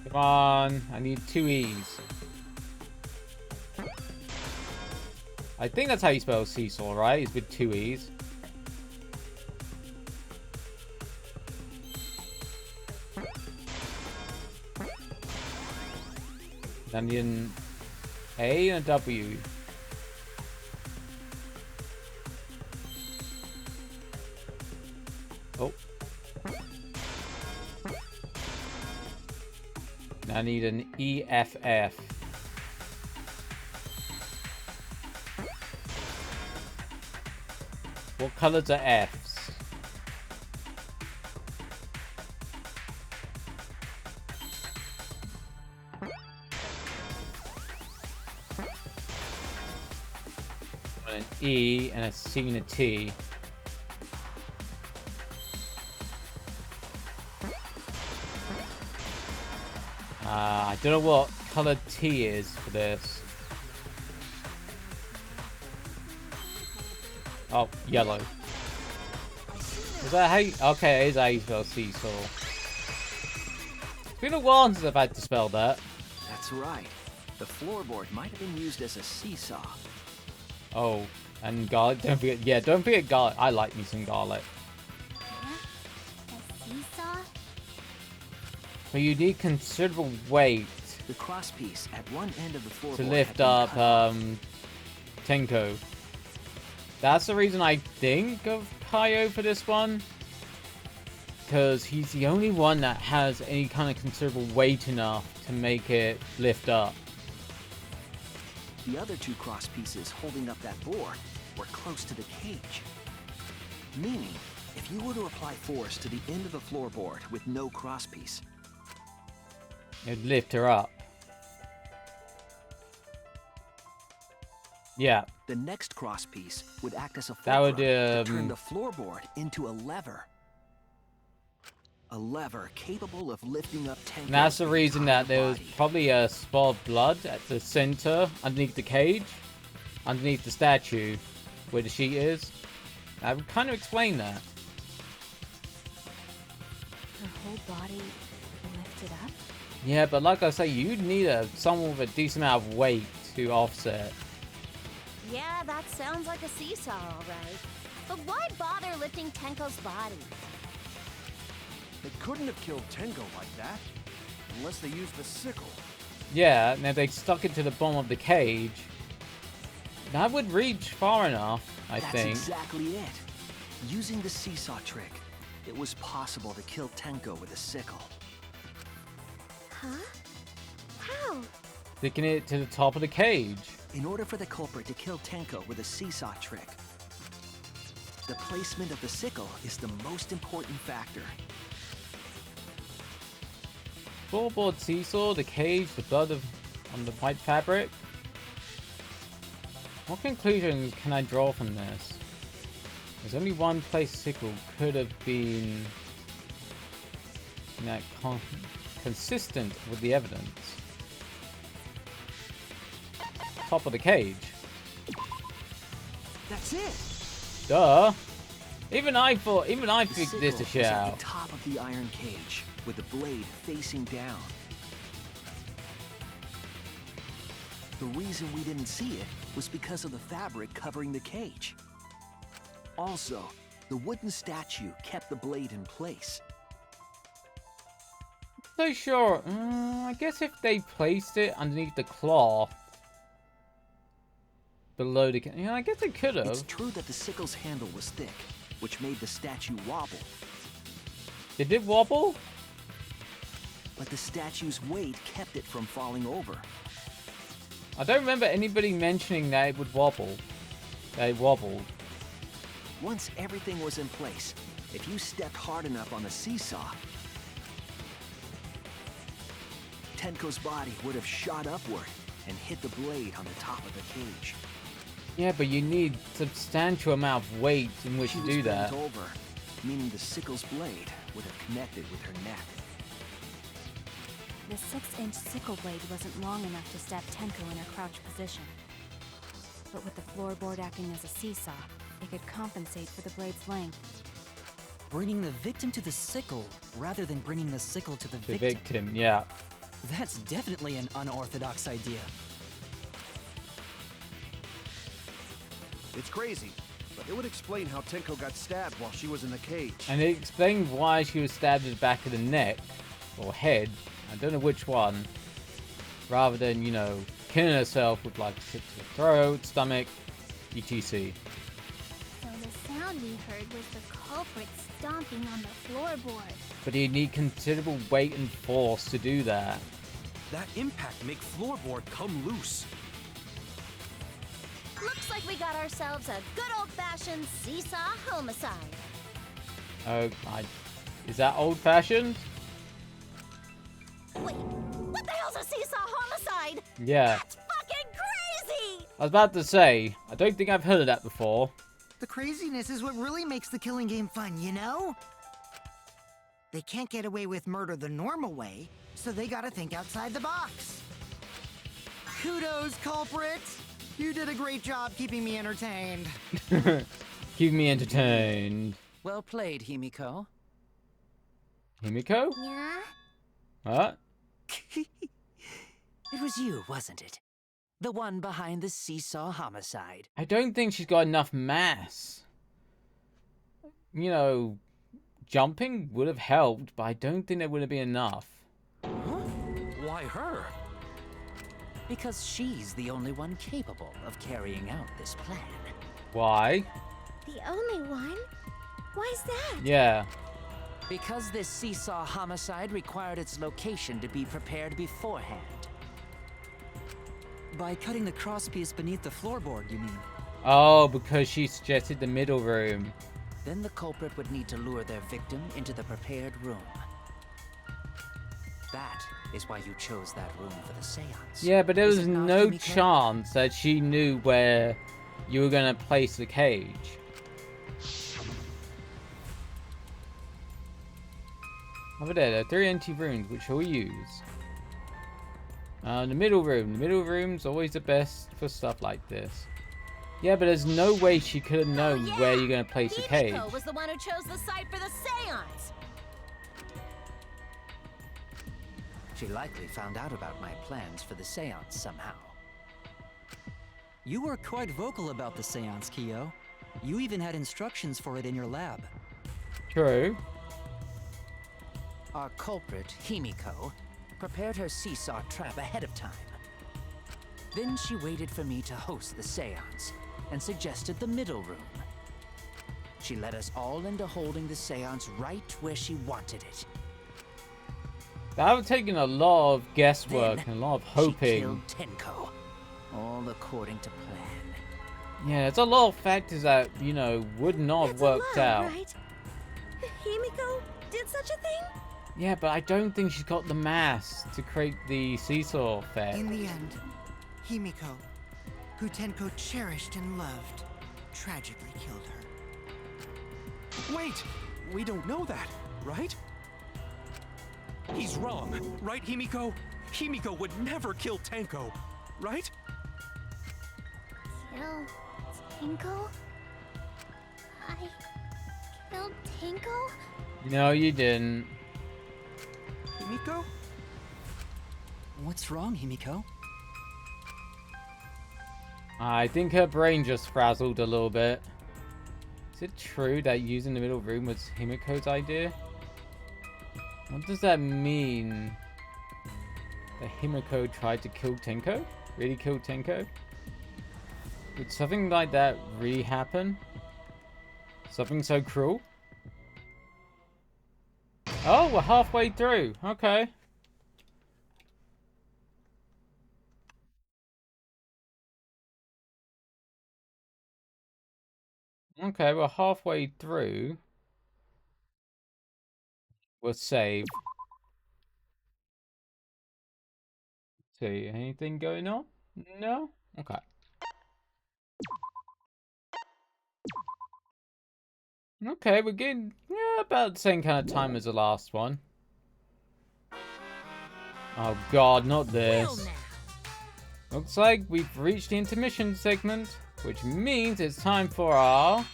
[SPEAKER 1] Come on, I need 2 E's. I think that's how you spell seesaw, right? It's with 2 E's. Then I need an A and a W. Oh. I need an EFF. What colors are F's? An E and a C and a T. I don't know what color T is for this. Oh, yellow. Is that how you... Okay, it is how you spell seesaw. It's been a while since I've had to spell that.
[SPEAKER 8] That's right. The floorboard might have been used as a seesaw.
[SPEAKER 1] Oh, and garlic. Don't forget... Yeah, don't forget garlic. I like me some garlic.
[SPEAKER 11] A seesaw?
[SPEAKER 1] But you need considerable weight
[SPEAKER 8] The crosspiece at one end of the floorboard
[SPEAKER 1] to
[SPEAKER 8] had
[SPEAKER 1] lift
[SPEAKER 8] been
[SPEAKER 1] up
[SPEAKER 8] cut off.
[SPEAKER 1] Tenko. That's the reason I think of Kaio for this one. Because he's the only one that has any kind of considerable weight enough to make it lift up.
[SPEAKER 8] The other 2 crosspieces holding up that board were close to the cage. Meaning, if you were to apply force to the end of the floorboard with no crosspiece,
[SPEAKER 1] It'd lift her up. Yeah.
[SPEAKER 8] the next crosspiece would act as a
[SPEAKER 1] That would,
[SPEAKER 8] fulcrum to turn the floorboard into a lever. A lever capable of lifting up Tenko's
[SPEAKER 1] And that's the reason that there was
[SPEAKER 8] body.
[SPEAKER 1] probably a spot of blood at the center, underneath the cage, underneath the statue, where the sheet is. I would kind of explain that.
[SPEAKER 9] whole body lifted up?
[SPEAKER 1] Yeah, but like I say, you'd need someone with a decent amount of weight to offset.
[SPEAKER 5] Yeah, that sounds like a seesaw, all right. But why bother lifting Tenko's body?
[SPEAKER 3] They couldn't have killed Tenko like that. Unless they used the sickle.
[SPEAKER 1] Yeah, now they stuck it to the bottom of the cage. That would reach far enough, I think.
[SPEAKER 8] That's exactly it. Using the seesaw trick, it was possible to kill Tenko with a sickle.
[SPEAKER 11] Huh? How?
[SPEAKER 1] Sticking it to the top of the cage.
[SPEAKER 8] In order for the culprit to kill Tenko with a seesaw trick, the placement of the sickle is the most important factor.
[SPEAKER 1] Floorboard seesaw, the cage, the blood on the white fabric. What conclusion can I draw from this? There's only one place sickle could have been consistent with the evidence. Top of the cage.
[SPEAKER 8] That's it.
[SPEAKER 1] Duh. Even I figured this
[SPEAKER 8] sickle
[SPEAKER 1] shit
[SPEAKER 8] was at
[SPEAKER 1] out.
[SPEAKER 8] the top of the iron cage, with the blade facing down. The reason we didn't see it was because of the fabric covering the cage. Also, the wooden statue kept the blade in place.
[SPEAKER 1] So sure. I guess if they placed it underneath the cloth below the, I guess they could have.
[SPEAKER 8] It's true that the sickle's handle was thick, which made the statue wobble.
[SPEAKER 1] Did it wobble?
[SPEAKER 8] But the statue's weight kept it from falling over.
[SPEAKER 1] I don't remember anybody mentioning that it would wobble. That it wobbled.
[SPEAKER 8] Once everything was in place, if you stepped hard enough on the seesaw, Tenko's body would have shot upward and hit the blade on the top of the cage.
[SPEAKER 1] Yeah, but you need substantial amount of weight in which to do that.
[SPEAKER 8] She was bent over, meaning the sickle's blade would have connected with her neck.
[SPEAKER 9] The 6-inch sickle blade wasn't long enough to stab Tenko in her crouch position. But with the floorboard acting as a seesaw, it could compensate for the blade's length.
[SPEAKER 6] Bringing the victim to the sickle rather than bringing the sickle to the
[SPEAKER 1] The
[SPEAKER 6] victim.
[SPEAKER 1] victim, yeah.
[SPEAKER 6] That's definitely an unorthodox idea.
[SPEAKER 3] It's crazy, but it would explain how Tenko got stabbed while she was in the cage.
[SPEAKER 1] And it explained why she was stabbed at the back of the neck, or head, I don't know which one, rather than, you know, killing herself with like slit to the throat, stomach, etc.
[SPEAKER 11] So the sound we heard was the culprit stomping on the floorboard.
[SPEAKER 1] But you need considerable weight and force to do that.
[SPEAKER 7] That impact make floorboard come loose.
[SPEAKER 5] Looks like we got ourselves a good old-fashioned seesaw homicide.
[SPEAKER 1] Oh, is that old-fashioned?
[SPEAKER 5] Wait, what the hell's a seesaw homicide?
[SPEAKER 1] Yeah.
[SPEAKER 5] That's fucking crazy!
[SPEAKER 1] I was about to say, I don't think I've heard of that before.
[SPEAKER 4] The craziness is what really makes the killing game fun, you know? They can't get away with murder the normal way, so they gotta think outside the box. Kudos, culprit! You did a great job keeping me entertained.
[SPEAKER 1] Keep me entertained.
[SPEAKER 10] Well played, Himiko.
[SPEAKER 1] Himiko?
[SPEAKER 11] Yeah?
[SPEAKER 1] What?
[SPEAKER 10] It was you, wasn't it? The one behind the seesaw homicide.
[SPEAKER 1] I don't think she's got enough mass. You know, jumping would have helped, but I don't think that would have been enough.
[SPEAKER 10] Huh?
[SPEAKER 7] Why her?
[SPEAKER 10] Because she's the only one capable of carrying out this plan.
[SPEAKER 1] Why?
[SPEAKER 11] The only one? Why's that?
[SPEAKER 1] Yeah.
[SPEAKER 10] Because this seesaw homicide required its location to be prepared beforehand.
[SPEAKER 6] By cutting the crosspiece beneath the floorboard, you mean?
[SPEAKER 1] Oh, because she suggested the middle room.
[SPEAKER 10] Then the culprit would need to lure their victim into the prepared room. That is why you chose that room for the seance.
[SPEAKER 1] Yeah, but there
[SPEAKER 10] Is
[SPEAKER 1] was
[SPEAKER 10] it not,
[SPEAKER 1] no
[SPEAKER 10] Himiko?
[SPEAKER 1] chance that she knew where you were going to place the cage. Over there are 3 empty rooms, which we'll use. The middle room. The middle room's always the best for stuff like this. Yeah, but there's no way she could have known where you're going to place the cage.
[SPEAKER 5] Himiko was the one who chose the site for the seance.
[SPEAKER 10] She likely found out about my plans for the seance somehow.
[SPEAKER 6] You were quite vocal about the seance, Kyo. You even had instructions for it in your lab.
[SPEAKER 1] True.
[SPEAKER 10] Our culprit, Himiko, prepared her seesaw trap ahead of time. Then she waited for me to host the seance and suggested the middle room. She led us all into holding the seance right where she wanted it.
[SPEAKER 1] That would taken a lot of guesswork
[SPEAKER 10] Then
[SPEAKER 1] and a lot of
[SPEAKER 10] She
[SPEAKER 1] hoping.
[SPEAKER 10] killed Tenko, all according to plan.
[SPEAKER 1] Yeah, there's a lot of factors that, you know, would not have worked out.
[SPEAKER 5] Right? Himiko did such a thing?
[SPEAKER 1] Yeah, but I don't think she's got the mass to create the seesaw effect.
[SPEAKER 4] In the end, Himiko, who Tenko cherished and loved, tragically killed her.
[SPEAKER 7] Wait! We don't know that, right? He's wrong, right, Himiko? Himiko would never kill Tenko, right?
[SPEAKER 11] Kill Tenko? I killed Tenko?
[SPEAKER 1] No, you didn't.
[SPEAKER 7] Himiko?
[SPEAKER 6] What's wrong, Himiko?
[SPEAKER 1] I think her brain just frazzled a little bit. Is it true that using the middle room was Himiko's idea? What does that mean? That Himiko tried to kill Tenko? Really kill Tenko? Would something like that really happen? Something so cruel? Oh, we're halfway through. Okay. Okay, we're halfway through. We'll save. See, anything going on? No? Okay. Okay, we're getting about the same kind of time as the last one. Oh god, not this. Looks like we've reached the intermission segment, which means it's time for our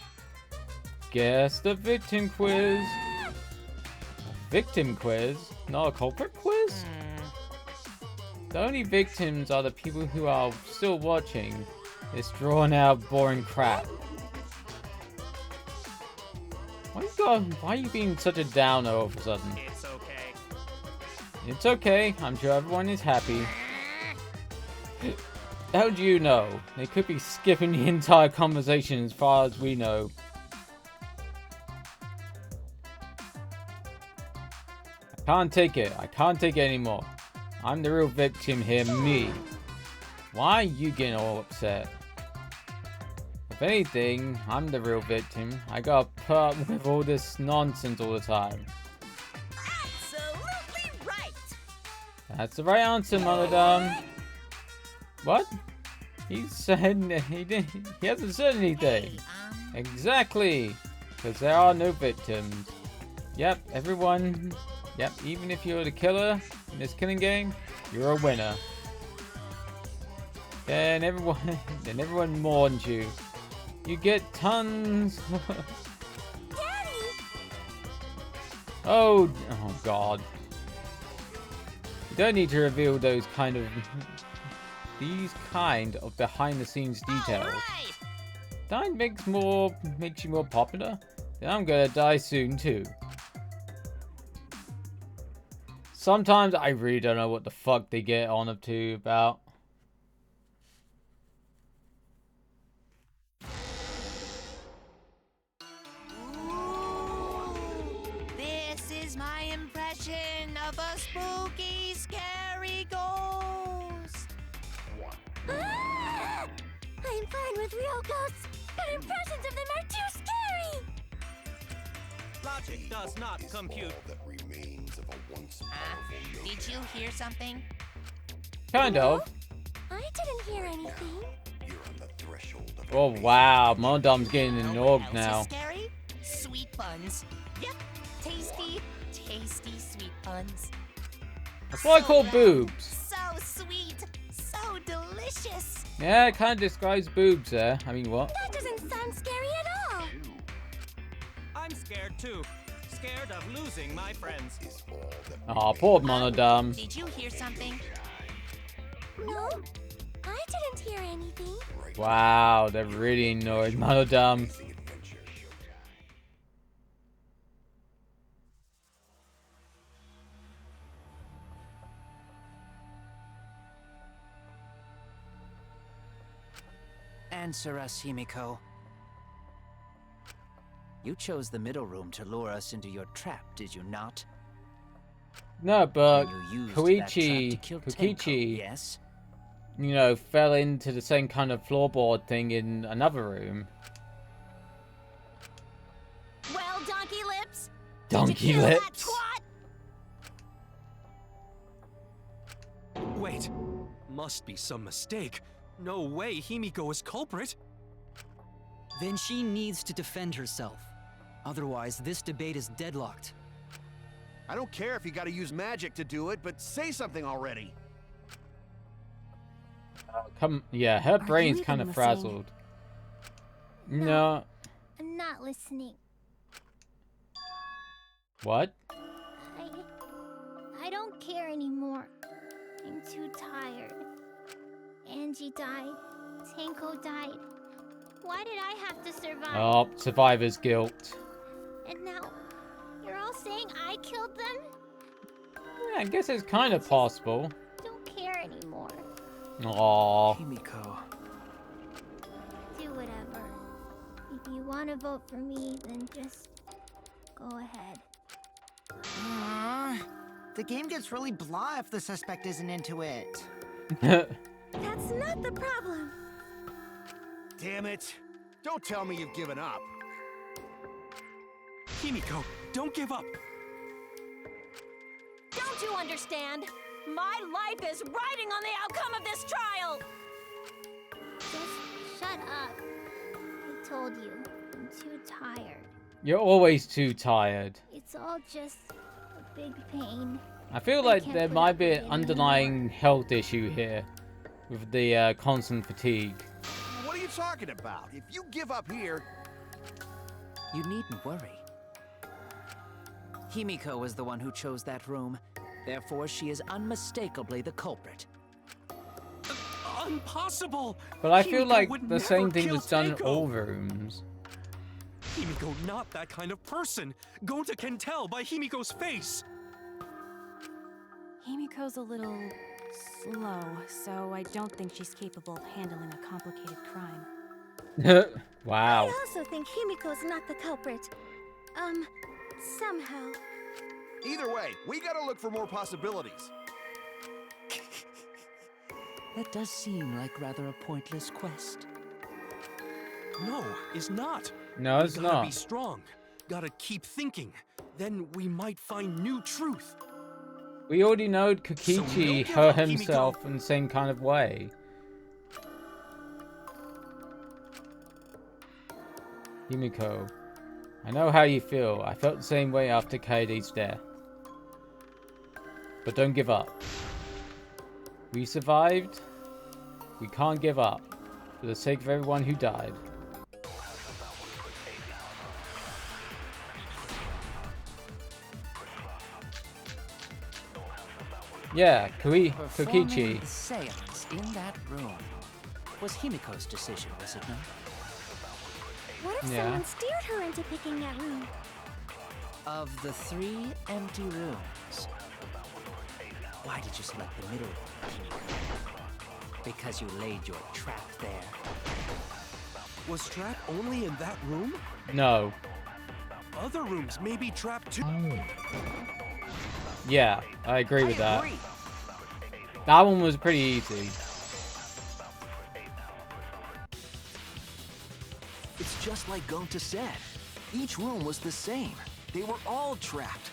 [SPEAKER 1] Guess the Victim quiz. A victim quiz? Not a culprit quiz? The only victims are the people who are still watching this drawn out, boring crap. Why are you being such a downer all of a sudden?
[SPEAKER 7] It's okay.
[SPEAKER 1] It's okay. I'm sure everyone is happy. How do you know? They could be skipping the entire conversation as far as we know. I can't take it. I can't take it anymore. I'm the real victim here, me. Why are you getting all upset? If anything, I'm the real victim. I gotta put up with all this nonsense all the time.
[SPEAKER 5] Absolutely right!
[SPEAKER 1] That's the right answer, Monodon. What? He said he hasn't said anything. Exactly. Because there are no victims. Yep, everyone. Yep, even if you're the killer in this killing game, you're a winner. And everyone mourns you. You get tons. Oh God. You don't need to reveal these kind of behind the scenes details. That makes you more popular. Then I'm gonna die soon too. Sometimes I really don't know what the fuck they get on up to about.
[SPEAKER 2] This is my impression of a spooky, scary ghost.
[SPEAKER 11] Ah! I'm fine with real ghosts, but impressions of them are too scary!
[SPEAKER 7] Logic does not compute.
[SPEAKER 2] Did you hear something?
[SPEAKER 1] Kind of.
[SPEAKER 11] I didn't hear anything.
[SPEAKER 1] Oh wow, Mondom's getting annoyed
[SPEAKER 2] Else
[SPEAKER 1] now.
[SPEAKER 2] is scary? Sweet buns. Yep, tasty, tasty sweet buns.
[SPEAKER 1] That's what I call
[SPEAKER 2] loud,
[SPEAKER 1] boobs.
[SPEAKER 2] So sweet, so delicious.
[SPEAKER 1] Yeah, it kind of describes boobs there. I mean, what?
[SPEAKER 11] That doesn't sound scary at all.
[SPEAKER 7] I'm scared too. scared of losing my friends.
[SPEAKER 1] Aw, poor Monodam.
[SPEAKER 2] Did you hear something?
[SPEAKER 11] No, I didn't hear anything.
[SPEAKER 1] Wow, they're really annoyed, Monodam.
[SPEAKER 10] Answer us, Himiko. You chose the middle room to lure us into your trap, did you not?
[SPEAKER 1] No, but
[SPEAKER 10] And you used that
[SPEAKER 1] Koichi,
[SPEAKER 10] trap to kill
[SPEAKER 1] Kokichi,
[SPEAKER 10] Tenko, yes?
[SPEAKER 1] you know, fell into the same kind of floorboard thing in another room.
[SPEAKER 5] Well, Donkey Lips?
[SPEAKER 1] Donkey
[SPEAKER 5] did you kill that
[SPEAKER 1] Lips.
[SPEAKER 5] twat?
[SPEAKER 7] Wait, must be some mistake. No way Himiko is culprit.
[SPEAKER 6] Then she needs to defend herself. Otherwise, this debate is deadlocked.
[SPEAKER 3] I don't care if you gotta use magic to do it, but say something already.
[SPEAKER 1] Yeah, her
[SPEAKER 9] you
[SPEAKER 1] brain's
[SPEAKER 9] even
[SPEAKER 1] kind of
[SPEAKER 9] listening?
[SPEAKER 1] frazzled. No.
[SPEAKER 11] I'm not listening.
[SPEAKER 1] What?
[SPEAKER 11] I don't care anymore. I'm too tired. Angie died. Tenko died. Why did I have to survive?
[SPEAKER 1] Oh, survivor's guilt.
[SPEAKER 11] And now, you're all saying I killed them?
[SPEAKER 1] Yeah, I guess it's kind of possible.
[SPEAKER 11] Don't care anymore.
[SPEAKER 1] Aww.
[SPEAKER 8] Himiko.
[SPEAKER 11] Do whatever. If you want to vote for me, then just go ahead.
[SPEAKER 4] The game gets really blah if the suspect isn't into it.
[SPEAKER 11] That's not the problem.
[SPEAKER 3] Damn it. Don't tell me you've given up.
[SPEAKER 7] Himiko, don't give up.
[SPEAKER 5] Don't you understand? My life is riding on the outcome of this trial!
[SPEAKER 11] Just shut up. I told you, I'm too tired.
[SPEAKER 1] You're always too tired.
[SPEAKER 11] It's all just a big pain.
[SPEAKER 1] I feel like there might be an underlying health issue here with the constant fatigue.
[SPEAKER 3] What are you talking about? If you give up here...
[SPEAKER 8] You needn't worry. Himiko was the one who chose that room. Therefore, she is unmistakably the culprit.
[SPEAKER 7] Impossible!
[SPEAKER 1] But I feel
[SPEAKER 7] Himiko
[SPEAKER 1] like
[SPEAKER 7] would
[SPEAKER 1] the same
[SPEAKER 7] never
[SPEAKER 1] thing
[SPEAKER 7] kill
[SPEAKER 1] was done in
[SPEAKER 7] Tenko.
[SPEAKER 1] all rooms.
[SPEAKER 7] Himiko, not that kind of person. Gonta can tell by Himiko's face.
[SPEAKER 9] Himiko's a little slow, so I don't think she's capable of handling a complicated crime.
[SPEAKER 1] Wow.
[SPEAKER 11] I also think Himiko's not the culprit. Somehow.
[SPEAKER 3] Either way, we gotta look for more possibilities.
[SPEAKER 8] That does seem like rather a pointless quest.
[SPEAKER 7] No, it's not.
[SPEAKER 1] No, it's
[SPEAKER 7] Gotta be
[SPEAKER 1] not.
[SPEAKER 7] strong. Gotta keep thinking. Then we might find new truth.
[SPEAKER 1] We already know
[SPEAKER 7] So
[SPEAKER 1] Kokichi
[SPEAKER 7] don't give
[SPEAKER 1] hurt
[SPEAKER 7] up, Himiko.
[SPEAKER 1] himself in the same kind of way. Himiko, I know how you feel. I felt the same way after Kaede's death. But don't give up. We survived. We can't give up. For the sake of everyone who died. Yeah,
[SPEAKER 8] Performing
[SPEAKER 1] Kokichi.
[SPEAKER 8] the seance in that room was Himiko's decision, was it not?
[SPEAKER 11] What if
[SPEAKER 1] Yeah.
[SPEAKER 11] someone steered her into picking that room?
[SPEAKER 8] Of the 3 empty rooms, why did you select the middle room, Himiko? Because you laid your trap there.
[SPEAKER 7] Was trap only in that room?
[SPEAKER 1] No.
[SPEAKER 7] Other rooms may be trapped too.
[SPEAKER 1] Yeah, I agree with that. That one was pretty easy.
[SPEAKER 8] It's just like Gonta said. Each room was the same. They were all trapped.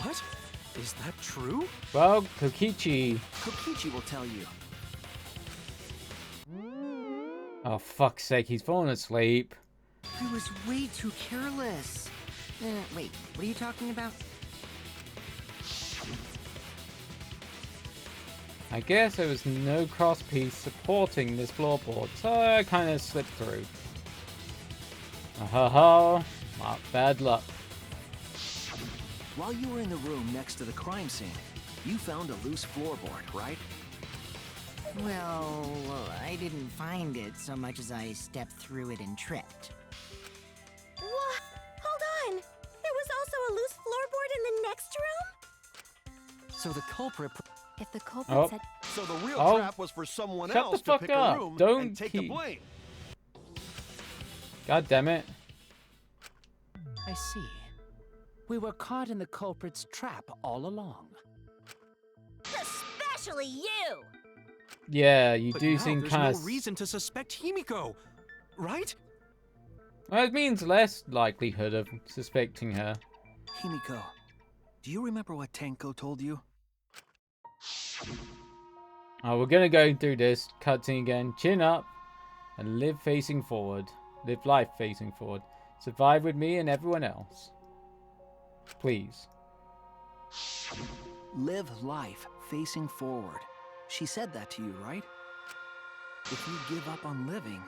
[SPEAKER 7] What? Is that true?
[SPEAKER 1] Well, Kokichi.
[SPEAKER 8] Kokichi will tell you.
[SPEAKER 1] Oh, fuck's sake, he's fallen asleep.
[SPEAKER 4] I was way too careless. Wait, what are you talking about?
[SPEAKER 1] I guess there was no crosspiece supporting this floorboard, so I kind of slipped through. Ha ha, bad luck.
[SPEAKER 8] while you were in the room next to the crime scene, you found a loose floorboard, right?
[SPEAKER 4] Well, I didn't find it so much as I stepped through it and tripped.
[SPEAKER 5] What? Hold on! There was also a loose floorboard in the next room?
[SPEAKER 6] So the culprit.
[SPEAKER 9] If the culprit
[SPEAKER 1] Oh.
[SPEAKER 9] said
[SPEAKER 3] So the real
[SPEAKER 1] Oh.
[SPEAKER 3] trap was for someone
[SPEAKER 1] Shut the
[SPEAKER 3] else to
[SPEAKER 1] fuck
[SPEAKER 3] pick
[SPEAKER 1] up.
[SPEAKER 3] a room
[SPEAKER 1] Don't
[SPEAKER 3] and take the
[SPEAKER 1] keep-
[SPEAKER 3] blame.
[SPEAKER 1] God damn it.
[SPEAKER 10] I see. We were caught in the culprit's trap all along.
[SPEAKER 5] Especially you!
[SPEAKER 1] Yeah, you
[SPEAKER 7] But
[SPEAKER 1] do
[SPEAKER 7] now
[SPEAKER 1] seem
[SPEAKER 7] there's
[SPEAKER 1] kind
[SPEAKER 7] no reason to suspect Himiko, right?
[SPEAKER 1] Well, it means less likelihood of suspecting her.
[SPEAKER 8] Himiko, do you remember what Tenko told you?
[SPEAKER 1] Oh, we're gonna go through this cutscene again. Chin up and live facing forward. Live life facing forward. Survive with me and everyone else. Please.
[SPEAKER 8] Live life facing forward. She said that to you, right? If you give up on living,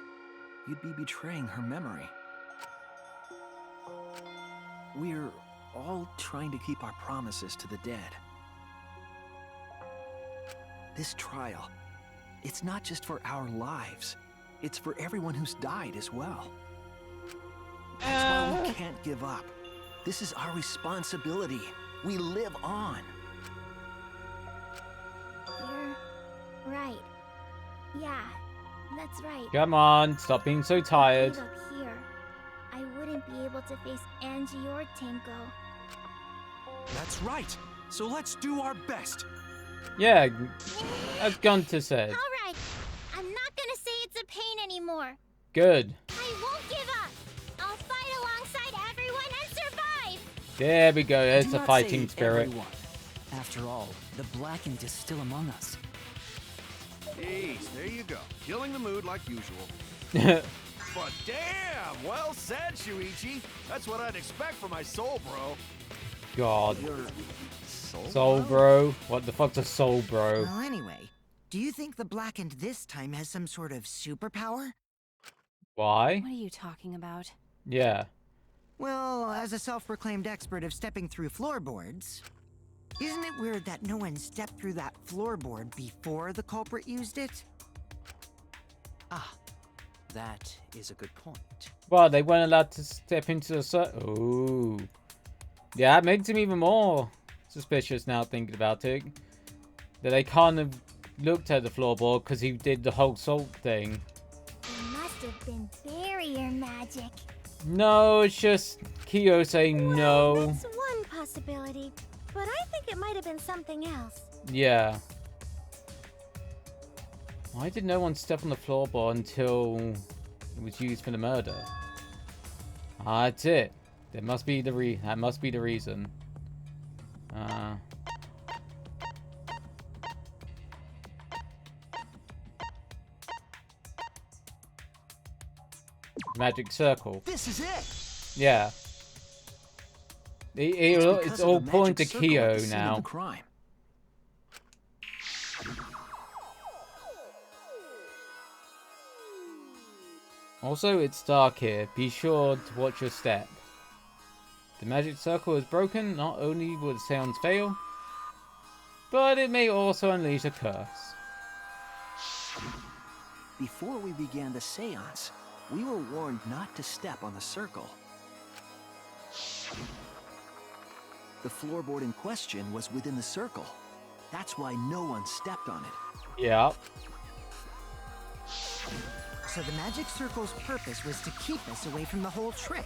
[SPEAKER 8] you'd be betraying her memory. We're all trying to keep our promises to the dead. This trial, it's not just for our lives. It's for everyone who's died as well. That's why we can't give up. This is our responsibility. We live on.
[SPEAKER 11] You're right. Yeah, that's right.
[SPEAKER 1] Come on, stop being so tired.
[SPEAKER 11] If I gave up here, I wouldn't be able to face Angie or Tenko.
[SPEAKER 7] That's right. So let's do our best.
[SPEAKER 1] Yeah, as Gunter said.
[SPEAKER 11] All right, I'm not gonna say it's a pain anymore.
[SPEAKER 1] Good.
[SPEAKER 11] I won't give up. I'll fight alongside everyone and survive.
[SPEAKER 1] There we go. There's
[SPEAKER 6] Do
[SPEAKER 1] the
[SPEAKER 6] not
[SPEAKER 1] fighting
[SPEAKER 6] say
[SPEAKER 1] spirit.
[SPEAKER 6] everyone. After all, the Blackened is still among us.
[SPEAKER 3] Jeez, there you go. Killing the mood like usual.
[SPEAKER 1] Yeah,
[SPEAKER 3] But damn, well said, Shuichi. That's what I'd expect from my soul, bro.
[SPEAKER 1] God.
[SPEAKER 3] Your
[SPEAKER 1] Soul bro. What the fuck's a soul bro?
[SPEAKER 4] Well, anyway, do you think the Blackened this time has some sort of superpower?
[SPEAKER 1] Why?
[SPEAKER 9] what are you talking about?
[SPEAKER 1] Yeah.
[SPEAKER 4] Well, as a self-proclaimed expert of stepping through floorboards, isn't it weird that no one stepped through that floorboard before the culprit used it?
[SPEAKER 10] Ah, that is a good point.
[SPEAKER 1] Well, they weren't allowed to step into the Ooh. Yeah, that makes him even more suspicious now thinking about it. That they can't have looked at the floorboard because he did the whole salt thing.
[SPEAKER 11] It must have been barrier magic.
[SPEAKER 1] No, it's just Kyo saying no.
[SPEAKER 11] That's one possibility, but I think it might have been something else.
[SPEAKER 1] Yeah. Why did no one step on the floorboard until it was used for the murder? Ah, that's it. That must be the that must be the reason. Magic circle.
[SPEAKER 8] This is it.
[SPEAKER 1] Yeah.
[SPEAKER 8] because
[SPEAKER 1] It's
[SPEAKER 8] of
[SPEAKER 1] all
[SPEAKER 8] the magic
[SPEAKER 1] pointing to
[SPEAKER 8] circle at
[SPEAKER 1] Kyo
[SPEAKER 8] the scene of
[SPEAKER 1] now.
[SPEAKER 8] the crime.
[SPEAKER 1] Also, it's dark here. Be sure to watch your step. The magic circle is broken. Not only will the sounds fail, but it may also unleash a curse.
[SPEAKER 8] Before we began the seance, we were warned not to step on the circle. The floorboard in question was within the circle. That's why no one stepped on it.
[SPEAKER 1] Yeah.
[SPEAKER 4] So the magic circle's purpose was to keep us away from the whole trick.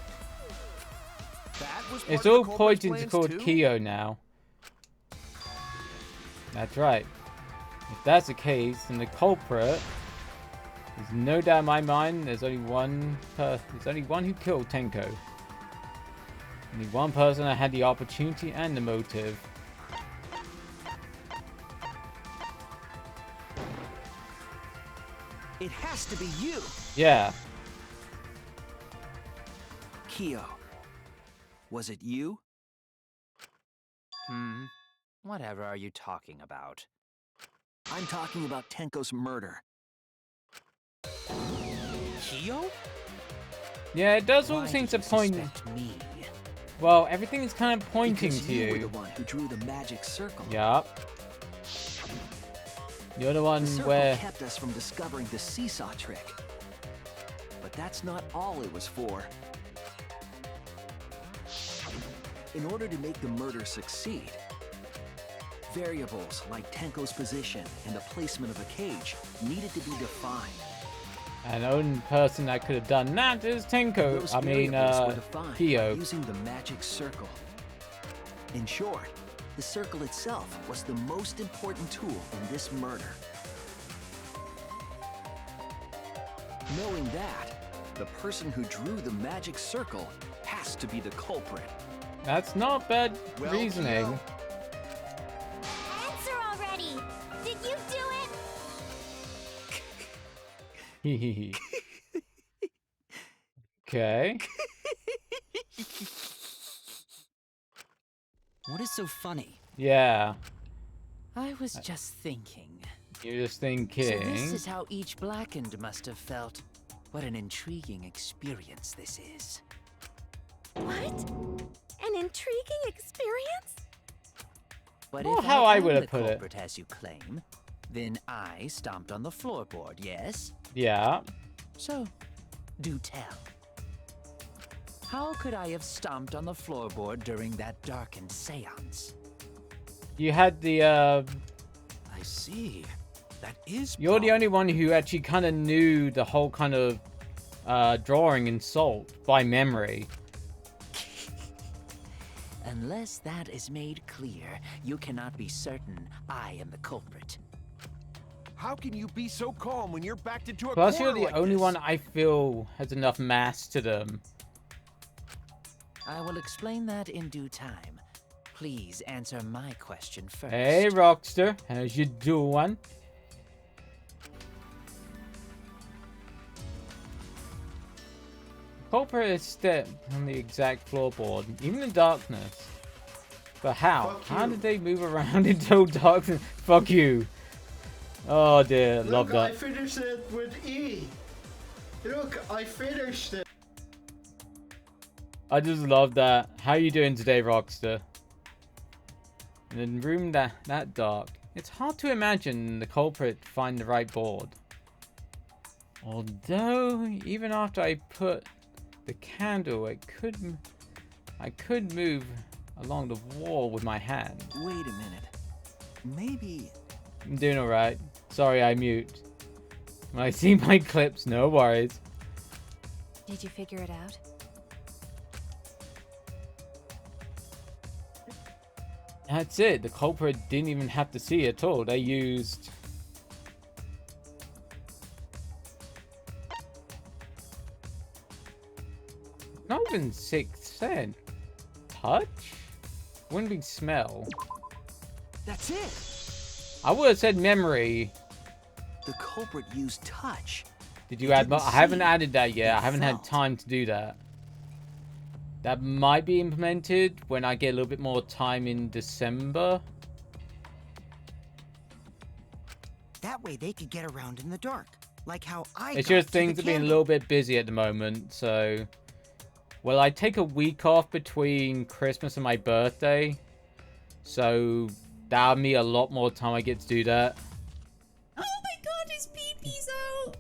[SPEAKER 3] That was part
[SPEAKER 1] It's
[SPEAKER 3] of the
[SPEAKER 1] all
[SPEAKER 3] culprit's
[SPEAKER 1] pointing
[SPEAKER 3] plans
[SPEAKER 1] toward
[SPEAKER 3] too?
[SPEAKER 1] Kyo now. That's right. If that's the case, then the culprit, there's no doubt in my mind, there's only one who killed Tenko. Only one person that had the opportunity and the motive.
[SPEAKER 8] It has to be you,
[SPEAKER 1] Yeah.
[SPEAKER 8] Kyo. Was it you?
[SPEAKER 10] Whatever are you talking about?
[SPEAKER 8] I'm talking about Tenko's murder.
[SPEAKER 7] Kyo?
[SPEAKER 1] Yeah, it does all
[SPEAKER 10] Why
[SPEAKER 1] seem
[SPEAKER 10] did
[SPEAKER 1] to
[SPEAKER 10] you
[SPEAKER 1] point.
[SPEAKER 10] suspect me?
[SPEAKER 1] Well, everything is kind of pointing
[SPEAKER 8] Because
[SPEAKER 1] to
[SPEAKER 8] you were
[SPEAKER 1] you.
[SPEAKER 8] the one who drew the magic circle.
[SPEAKER 1] Yup. You're the one
[SPEAKER 8] The circle
[SPEAKER 1] where...
[SPEAKER 8] kept us from discovering the seesaw trick. But that's not all it was for. In order to make the murder succeed, variables like Tenko's position and the placement of the cage needed to be defined.
[SPEAKER 1] And the only person that could have done that is Tenko.
[SPEAKER 8] Those
[SPEAKER 1] I mean,
[SPEAKER 8] variables were defined by
[SPEAKER 1] Kyo.
[SPEAKER 8] using the magic circle. In short, the circle itself was the most important tool in this murder. Knowing that, the person who drew the magic circle has to be the culprit.
[SPEAKER 1] That's not bad
[SPEAKER 3] Well,
[SPEAKER 1] reasoning.
[SPEAKER 11] Answer already! Did you do it?
[SPEAKER 1] Okay.
[SPEAKER 6] What is so funny?
[SPEAKER 1] Yeah.
[SPEAKER 10] I was just thinking.
[SPEAKER 1] You're just
[SPEAKER 10] So this
[SPEAKER 1] thinking.
[SPEAKER 10] is how each blackened must have felt. What an intriguing experience this is.
[SPEAKER 9] What? An intriguing experience?
[SPEAKER 10] But
[SPEAKER 1] Well,
[SPEAKER 10] if
[SPEAKER 1] how I
[SPEAKER 10] am
[SPEAKER 1] would have
[SPEAKER 10] the
[SPEAKER 1] put it.
[SPEAKER 10] culprit as you claim, then I stomped on the floorboard, yes?
[SPEAKER 1] Yeah.
[SPEAKER 10] So, do tell. How could I have stomped on the floorboard during that darkened seance?
[SPEAKER 1] You had the,
[SPEAKER 7] I see. That is.
[SPEAKER 1] You're the only one who actually kind of knew the whole kind of, drawing in Salt by memory.
[SPEAKER 10] Unless that is made clear, you cannot be certain I am the culprit.
[SPEAKER 3] How can you be so calm when you're backed into a
[SPEAKER 1] Plus, you're
[SPEAKER 3] corner
[SPEAKER 1] the
[SPEAKER 3] like
[SPEAKER 1] only
[SPEAKER 3] this?
[SPEAKER 1] one I feel has enough mass to them.
[SPEAKER 10] I will explain that in due time. Please answer my question first.
[SPEAKER 1] Hey, Rockster. How's you doing? Culprit is stepped on the exact floorboard, even in darkness. But how?
[SPEAKER 12] Fuck
[SPEAKER 1] How
[SPEAKER 12] you.
[SPEAKER 1] did they move around in total darkness? Fuck you. Oh dear, love
[SPEAKER 12] Look, I
[SPEAKER 1] that.
[SPEAKER 12] finished it with E. Look, I finished it.
[SPEAKER 1] I just love that. How you doing today, Rockster? In a room that dark, it's hard to imagine the culprit find the right board. Although, even after I put the candle, I could move along the wall with my hand.
[SPEAKER 8] Wait a minute. Maybe
[SPEAKER 1] I'm doing alright. Sorry, I mute. When I see my clips, no worries.
[SPEAKER 9] Did you figure it out?
[SPEAKER 1] That's it. The culprit didn't even have to see it at all. They used... Not even sixth sense. Touch? Wouldn't be smell.
[SPEAKER 8] that's it.
[SPEAKER 1] I would have said memory.
[SPEAKER 8] The culprit used touch.
[SPEAKER 1] Did you add?
[SPEAKER 8] didn't
[SPEAKER 1] I haven't
[SPEAKER 8] see,
[SPEAKER 1] added that yet.
[SPEAKER 8] he
[SPEAKER 1] I haven't had
[SPEAKER 8] felt.
[SPEAKER 1] time to do that. That might be implemented when I get a little bit more time in December.
[SPEAKER 4] That way they could get around in the dark, like how I
[SPEAKER 1] It's
[SPEAKER 4] got
[SPEAKER 1] just
[SPEAKER 4] to the
[SPEAKER 1] things are being a
[SPEAKER 4] candle.
[SPEAKER 1] little bit busy at the moment, so... Well, I take a week off between Christmas and my birthday, so that'll be a lot more time I get to do that.
[SPEAKER 13] Oh my god, his pee-pee's out!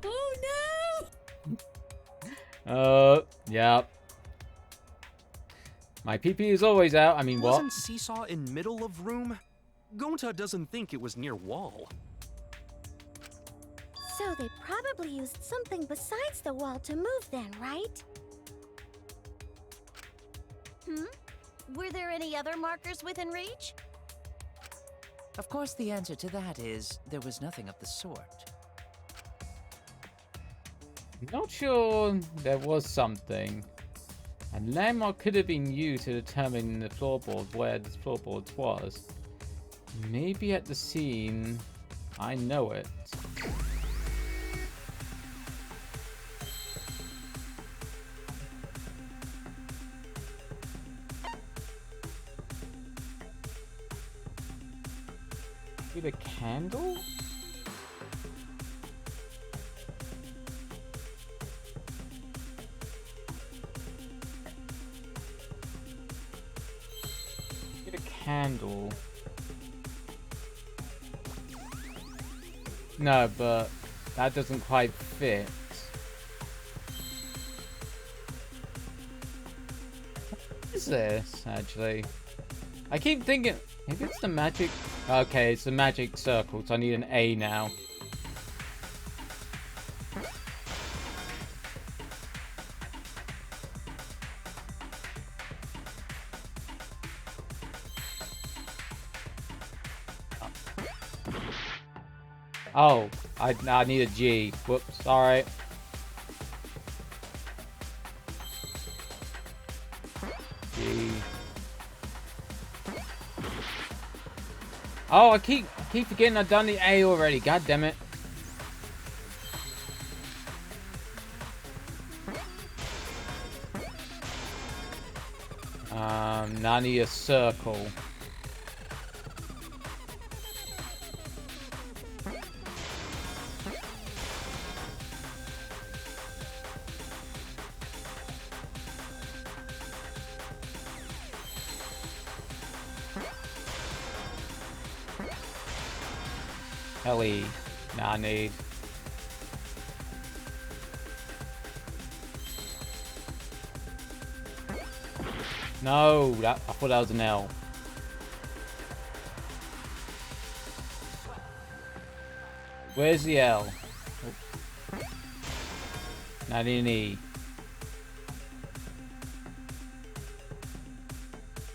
[SPEAKER 13] Oh no!
[SPEAKER 1] Yeah. My PP is always out. I mean, what?
[SPEAKER 7] Wasn't Seesaw in middle of room? Gonta doesn't think it was near wall.
[SPEAKER 11] So they probably used something besides the wall to move then, right?
[SPEAKER 5] Were there any other markers within reach?
[SPEAKER 10] Of course, the answer to that is there was nothing of the sort.
[SPEAKER 1] Not sure there was something. A landmark could have been used to determine the floorboard where this floorboard was. Maybe at the scene. I know it. With a candle? handle. No, but that doesn't quite fit. What is this, actually? I keep thinking, maybe it's the magic... Okay, it's the magic circle, so I need an A now. Oh, I need a G. Whoops, alright. G. Oh, I keep forgetting I've done the A already. God damn it. Now I need a circle. Ellie. Nah, I need. No, I thought that was an L. Where's the L? Oh. Now I need an E.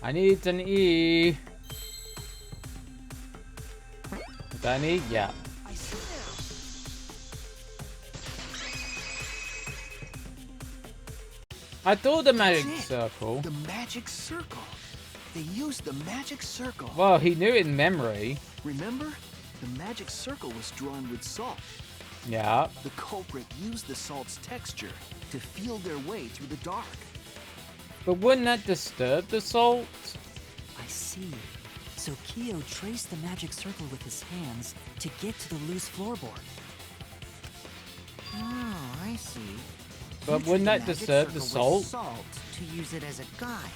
[SPEAKER 1] I need an E. Is that an E? Yeah. I thought the magic circle.
[SPEAKER 8] The magic circle. They used the magic circle.
[SPEAKER 1] Well, he knew it in memory.
[SPEAKER 8] Remember? The magic circle was drawn with salt.
[SPEAKER 1] Yeah.
[SPEAKER 8] The culprit used the salt's texture to feel their way through the dark.
[SPEAKER 1] But wouldn't that disturb the salt?
[SPEAKER 6] I see. So Kyo traced the magic circle with his hands to get to the loose floorboard.
[SPEAKER 4] Oh, I see.
[SPEAKER 1] But wouldn't that disturb the salt?
[SPEAKER 4] Salt to use it as a guide.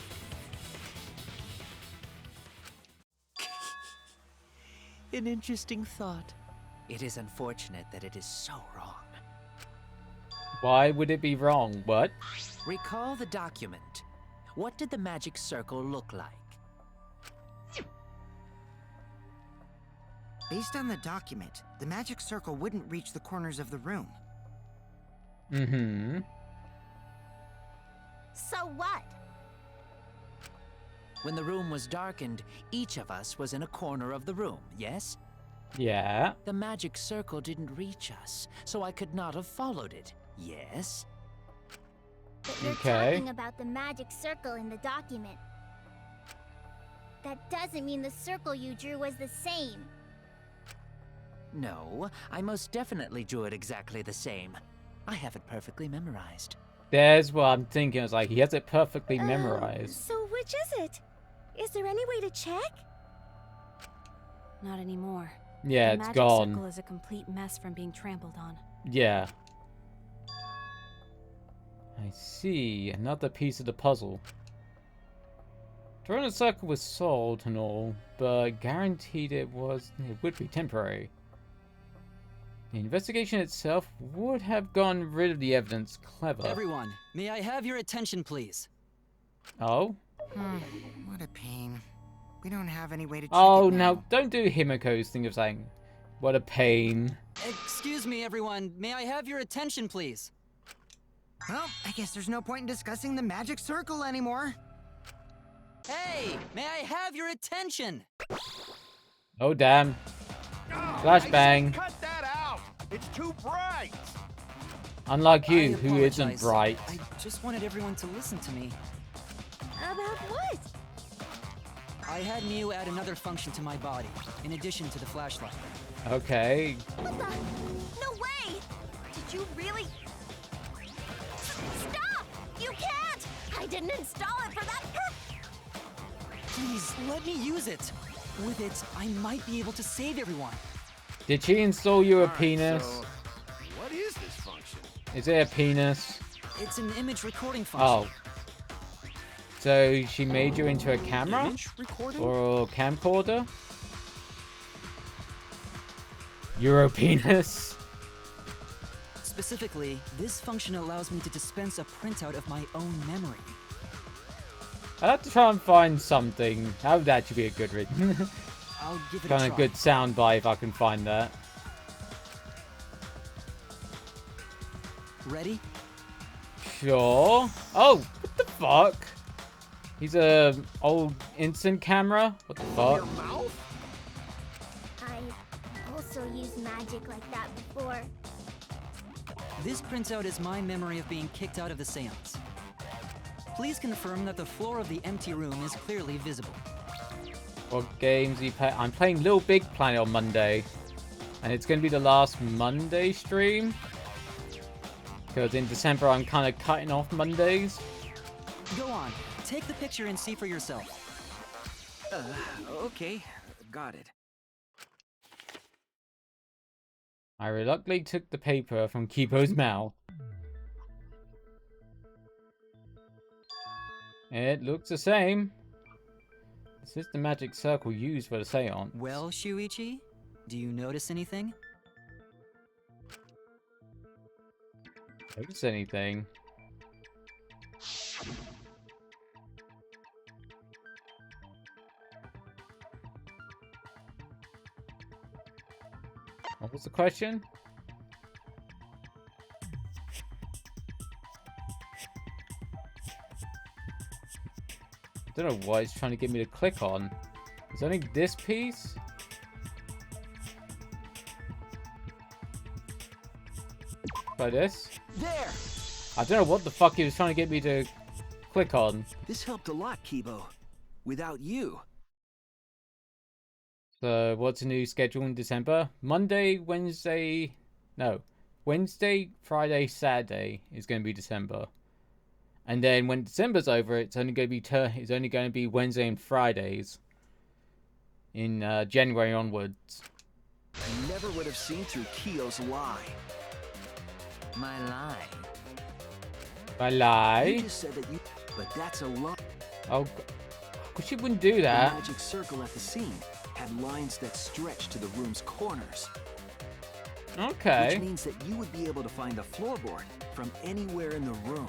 [SPEAKER 10] An interesting thought. It is unfortunate that it is so wrong.
[SPEAKER 1] Why would it be wrong? What?
[SPEAKER 10] Recall the document. What did the magic circle look like?
[SPEAKER 4] Based on the document, the magic circle wouldn't reach the corners of the room.
[SPEAKER 1] Mm-hmm.
[SPEAKER 5] So what?
[SPEAKER 10] When the room was darkened, each of us was in a corner of the room, yes?
[SPEAKER 1] Yeah.
[SPEAKER 10] The magic circle didn't reach us, so I could not have followed it, yes?
[SPEAKER 11] But you're talking about the magic circle in the document. That doesn't mean the circle you drew was the same.
[SPEAKER 10] No, I most definitely drew it exactly the same. I have it perfectly memorized.
[SPEAKER 1] There's what I'm thinking. It's like he has it perfectly memorized.
[SPEAKER 13] So which is it? Is there any way to check?
[SPEAKER 9] Not anymore.
[SPEAKER 1] Yeah,
[SPEAKER 9] the
[SPEAKER 1] it's
[SPEAKER 9] magic
[SPEAKER 1] gone.
[SPEAKER 9] circle is a complete mess from being trampled on.
[SPEAKER 1] Yeah. I see. Another piece of the puzzle. Drawing a circle with salt and all, but guaranteed it would be temporary. The investigation itself would have gotten rid of the evidence. Clever.
[SPEAKER 6] Everyone, may I have your attention, please?
[SPEAKER 1] Oh?
[SPEAKER 4] What a pain. We don't have any way to check
[SPEAKER 1] Oh,
[SPEAKER 4] it now.
[SPEAKER 1] now don't do Himiko's thing of saying, what a pain.
[SPEAKER 6] Excuse me, everyone. May I have your attention, please?
[SPEAKER 4] Well, I guess there's no point in discussing the magic circle anymore.
[SPEAKER 6] Hey, may I have your attention?
[SPEAKER 1] Oh, damn. Flashbang.
[SPEAKER 3] Cut that out! It's too bright!
[SPEAKER 1] Unlike
[SPEAKER 6] I
[SPEAKER 1] you, who isn't
[SPEAKER 6] apologize.
[SPEAKER 1] bright.
[SPEAKER 6] I just wanted everyone to listen to me.
[SPEAKER 13] About what?
[SPEAKER 6] I had Mew add another function to my body, in addition to the flashlight.
[SPEAKER 1] Okay.
[SPEAKER 5] What the? No way! Did you really? Stop! You can't! I didn't install it for that purpose!
[SPEAKER 6] Please, let me use it. With it, I might be able to save everyone.
[SPEAKER 1] Did she install you a
[SPEAKER 3] Alright,
[SPEAKER 1] penis?
[SPEAKER 3] so what is this function?
[SPEAKER 1] Is it a penis?
[SPEAKER 6] It's an image recording function.
[SPEAKER 1] Oh. So she made you into a camera?
[SPEAKER 7] Image recording?
[SPEAKER 1] Or a camcorder? Europeanus?
[SPEAKER 6] Specifically, this function allows me to dispense a printout of my own memory.
[SPEAKER 1] I'll have to try and find something. That would actually be a good read.
[SPEAKER 6] I'll give it a
[SPEAKER 1] Kind
[SPEAKER 6] try.
[SPEAKER 1] of good soundbite if I can find that.
[SPEAKER 6] Ready?
[SPEAKER 1] Sure. Oh, what the fuck? He's a old instant camera? What the fuck?
[SPEAKER 11] I also used magic like that before.
[SPEAKER 6] This printout is my memory of being kicked out of the seance. Please confirm that the floor of the empty room is clearly visible.
[SPEAKER 1] What games are you play? I'm playing Little Big Planet on Monday. And it's going to be the last Monday stream. Because in December I'm kind of cutting off Mondays.
[SPEAKER 6] Go on, take the picture and see for yourself.
[SPEAKER 8] Okay, got it.
[SPEAKER 1] I reluctantly took the paper from Kibo's mouth. It looks the same. This is the magic circle used for the seance.
[SPEAKER 6] Well, Shuichi, do you notice anything?
[SPEAKER 1] Notice anything? What was the question? I don't know what it's trying to get me to click on. Is only this piece? By this?
[SPEAKER 8] There!
[SPEAKER 1] I don't know what the fuck he was trying to get me to click on.
[SPEAKER 8] This helped a lot, Kibo. Without you.
[SPEAKER 1] So, what's the new schedule in December? Monday, Wednesday... No. Wednesday, Friday, Saturday is going to be December. And then when December's over, it's only going to be Wednesday and Fridays. In January onwards.
[SPEAKER 8] I never would have seen through Kyo's lie.
[SPEAKER 10] My lie.
[SPEAKER 1] I lie?
[SPEAKER 8] You just said that you... But that's a lie.
[SPEAKER 1] Oh, because she wouldn't do that.
[SPEAKER 8] The magic circle at the scene had lines that stretched to the room's corners.
[SPEAKER 1] Okay.
[SPEAKER 8] Which means that you would be able to find the floorboard from anywhere in the room.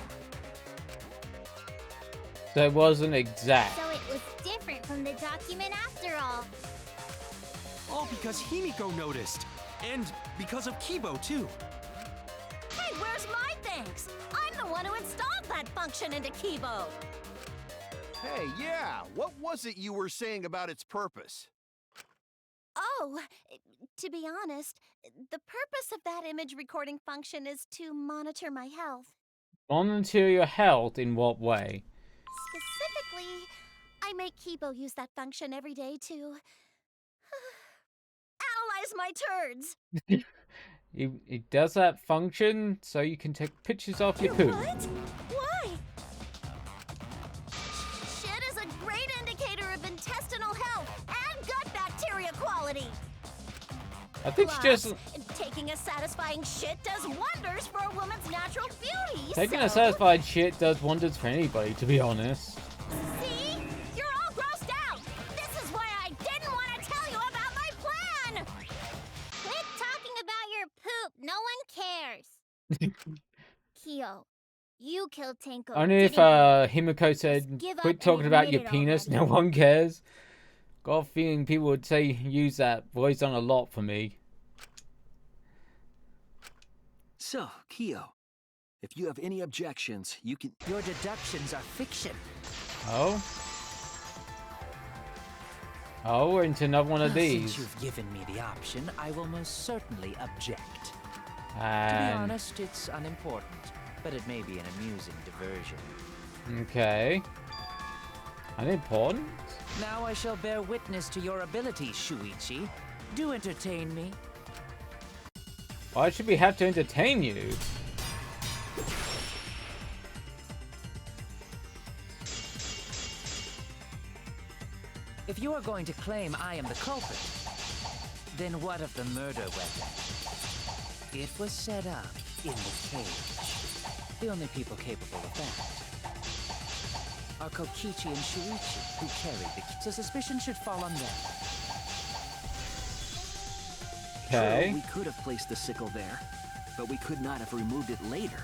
[SPEAKER 1] So it wasn't exact.
[SPEAKER 11] So it was different from the document after all.
[SPEAKER 7] All because Himiko noticed. And because of Kibo, too.
[SPEAKER 5] Hey, where's my thanks? I'm the one who installed that function into Kibo.
[SPEAKER 3] Hey, yeah, what was it you were saying about its purpose?
[SPEAKER 5] Oh, to be honest, the purpose of that image recording function is to monitor my health.
[SPEAKER 1] Monitor your health in what way?
[SPEAKER 5] Specifically, I make Kibo use that function every day to analyze my turds.
[SPEAKER 1] It does that function so you can take pictures of your poop.
[SPEAKER 5] What? Why? Shit is a great indicator of intestinal health and gut bacteria quality.
[SPEAKER 1] I think
[SPEAKER 5] Plus,
[SPEAKER 1] it's just...
[SPEAKER 5] taking a satisfying shit does wonders for a woman's natural beauty.
[SPEAKER 1] Taking
[SPEAKER 5] so...
[SPEAKER 1] a satisfied shit does wonders for anybody, to be honest.
[SPEAKER 5] See? You're all grossed out. This is why I didn't want to tell you about my plan.
[SPEAKER 11] Quit talking about your poop. No one cares. Kyo, you killed Tenko.
[SPEAKER 1] Only if
[SPEAKER 11] didn't you?
[SPEAKER 1] Himiko said,
[SPEAKER 11] give up
[SPEAKER 1] quit
[SPEAKER 11] and
[SPEAKER 1] talking about
[SPEAKER 11] admit
[SPEAKER 1] your
[SPEAKER 11] it
[SPEAKER 1] penis,
[SPEAKER 11] already.
[SPEAKER 1] no one cares. Got a feeling people would say use that voice on a lot for me.
[SPEAKER 8] So, Kyo, if you have any objections, you can...
[SPEAKER 10] Your deductions are fiction.
[SPEAKER 1] Oh? Oh, we're into another one of these.
[SPEAKER 10] Since you've given me the option, I will most certainly object. To be
[SPEAKER 1] And...
[SPEAKER 10] honest, it's unimportant, but it may be an amusing diversion.
[SPEAKER 1] Okay. Unimportant?
[SPEAKER 10] Now I shall bear witness to your abilities, Shuichi. Do entertain me.
[SPEAKER 1] Why should we have to entertain you?
[SPEAKER 10] If you are going to claim I am the culprit, then what of the murder weapon? It was set up in the cage. The only people capable of that are Kokichi and Shuichi, who carried the key. So suspicion should fall on them.
[SPEAKER 1] Okay.
[SPEAKER 8] True, we could have placed the sickle there, but we could not have removed it later.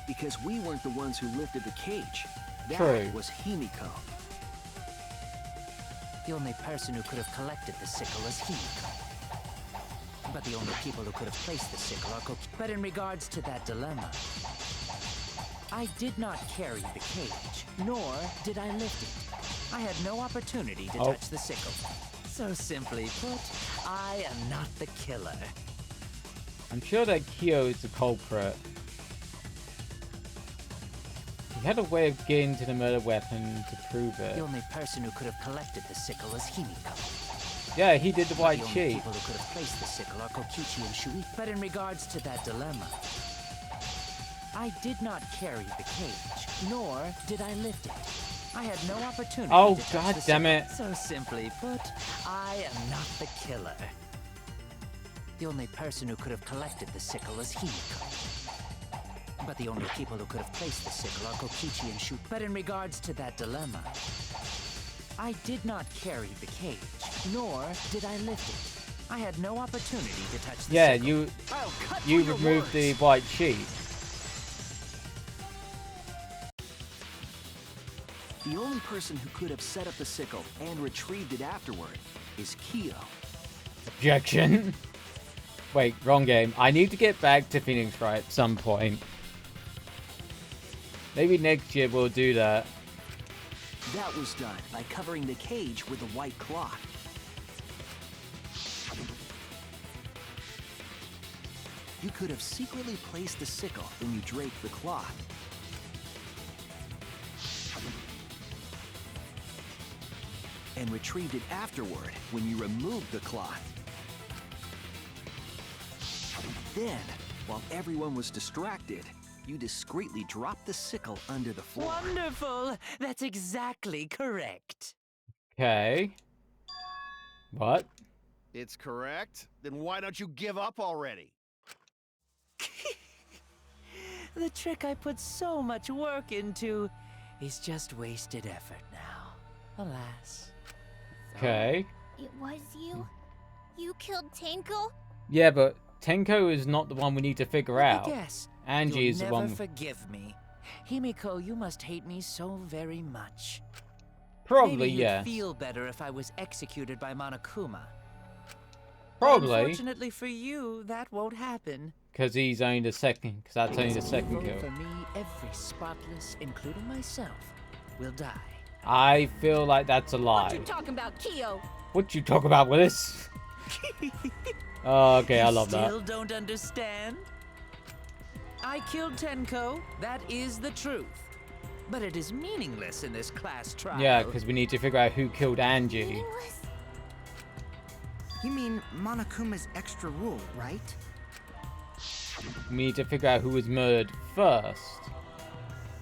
[SPEAKER 8] Because we weren't the ones who lifted the cage. That
[SPEAKER 1] True.
[SPEAKER 8] was Himiko.
[SPEAKER 10] The only person who could have collected the sickle is Himiko. But the only people who could have placed the sickle are Kokichi. But in regards to that dilemma, I did not carry the cage, nor did I lift it. I had no opportunity to touch the sickle. So simply put, I am not the killer.
[SPEAKER 1] I'm sure that Kyo is the culprit. He had a way of getting to the murder weapon to prove it.
[SPEAKER 10] The only person who could have collected the sickle is Himiko.
[SPEAKER 1] Yeah, he did the white
[SPEAKER 10] The only
[SPEAKER 1] sheet.
[SPEAKER 10] people who could have placed the sickle are Kokichi and Shuichi. But in regards to that dilemma, I did not carry the cage, nor did I lift it. I had no opportunity
[SPEAKER 1] Oh,
[SPEAKER 10] to touch
[SPEAKER 1] God
[SPEAKER 10] the
[SPEAKER 1] damn
[SPEAKER 10] sickle.
[SPEAKER 1] it.
[SPEAKER 10] So simply put, I am not the killer. The only person who could have collected the sickle is Himiko. But the only people who could have placed the sickle are Kokichi and Shuichi. But in regards to that dilemma, I did not carry the cage, nor did I lift it. I had no opportunity to touch the
[SPEAKER 1] Yeah,
[SPEAKER 10] sickle.
[SPEAKER 1] you removed the white sheet.
[SPEAKER 8] The only person who could have set up the sickle and retrieved it afterward is Kyo.
[SPEAKER 1] Objection. Wait, wrong game. I need to get back to Phoenix Wright at some point. Maybe next year we'll do that.
[SPEAKER 8] That was done by covering the cage with a white cloth. You could have secretly placed the sickle when you draped the cloth. And retrieved it afterward when you removed the cloth. Then, while everyone was distracted, you discreetly dropped the sickle under the floor.
[SPEAKER 10] Wonderful! That's exactly correct.
[SPEAKER 1] Okay. What?
[SPEAKER 3] It's correct? Then why don't you give up already?
[SPEAKER 10] The trick I put so much work into is just wasted effort now. Alas.
[SPEAKER 1] Okay.
[SPEAKER 11] It was you? You killed Tenko?
[SPEAKER 1] Yeah, but Tenko is not the one we need to figure out.
[SPEAKER 10] Yes.
[SPEAKER 1] Angie
[SPEAKER 10] You'll
[SPEAKER 1] is the
[SPEAKER 10] never
[SPEAKER 1] one.
[SPEAKER 10] forgive me. Himiko, you must hate me so very much.
[SPEAKER 1] Probably,
[SPEAKER 10] Maybe you'd
[SPEAKER 1] yeah.
[SPEAKER 10] feel better if I was executed by Monokuma.
[SPEAKER 1] Probably.
[SPEAKER 10] Unfortunately for you, that won't happen.
[SPEAKER 1] Because he's only the second. Because that's only the second
[SPEAKER 10] Evil
[SPEAKER 1] kill.
[SPEAKER 10] For me, every spotless, including myself, will die.
[SPEAKER 1] I feel like that's a lie.
[SPEAKER 5] What you talking about, Kyo?
[SPEAKER 1] What you talk about, Willis? Oh, okay, I love that.
[SPEAKER 10] Still don't understand? I killed Tenko. That is the truth. But it is meaningless in this class trial.
[SPEAKER 1] Yeah, because we need to figure out who killed Angie.
[SPEAKER 11] Meaningless?
[SPEAKER 4] You mean Monokuma's extra rule, right?
[SPEAKER 1] We need to figure out who was murdered first.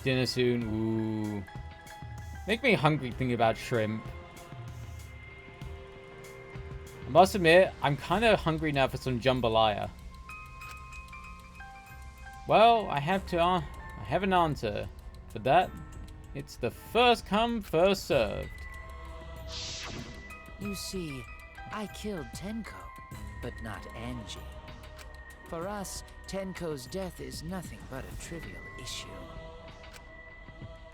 [SPEAKER 1] Dinner soon. Ooh. Make me hungry thinking about shrimp. I must admit, I'm kind of hungry now for some jambalaya. Well, I have an answer. For that, it's the first come, first served.
[SPEAKER 10] You see, I killed Tenko, but not Angie. For us, Tenko's death is nothing but a trivial issue.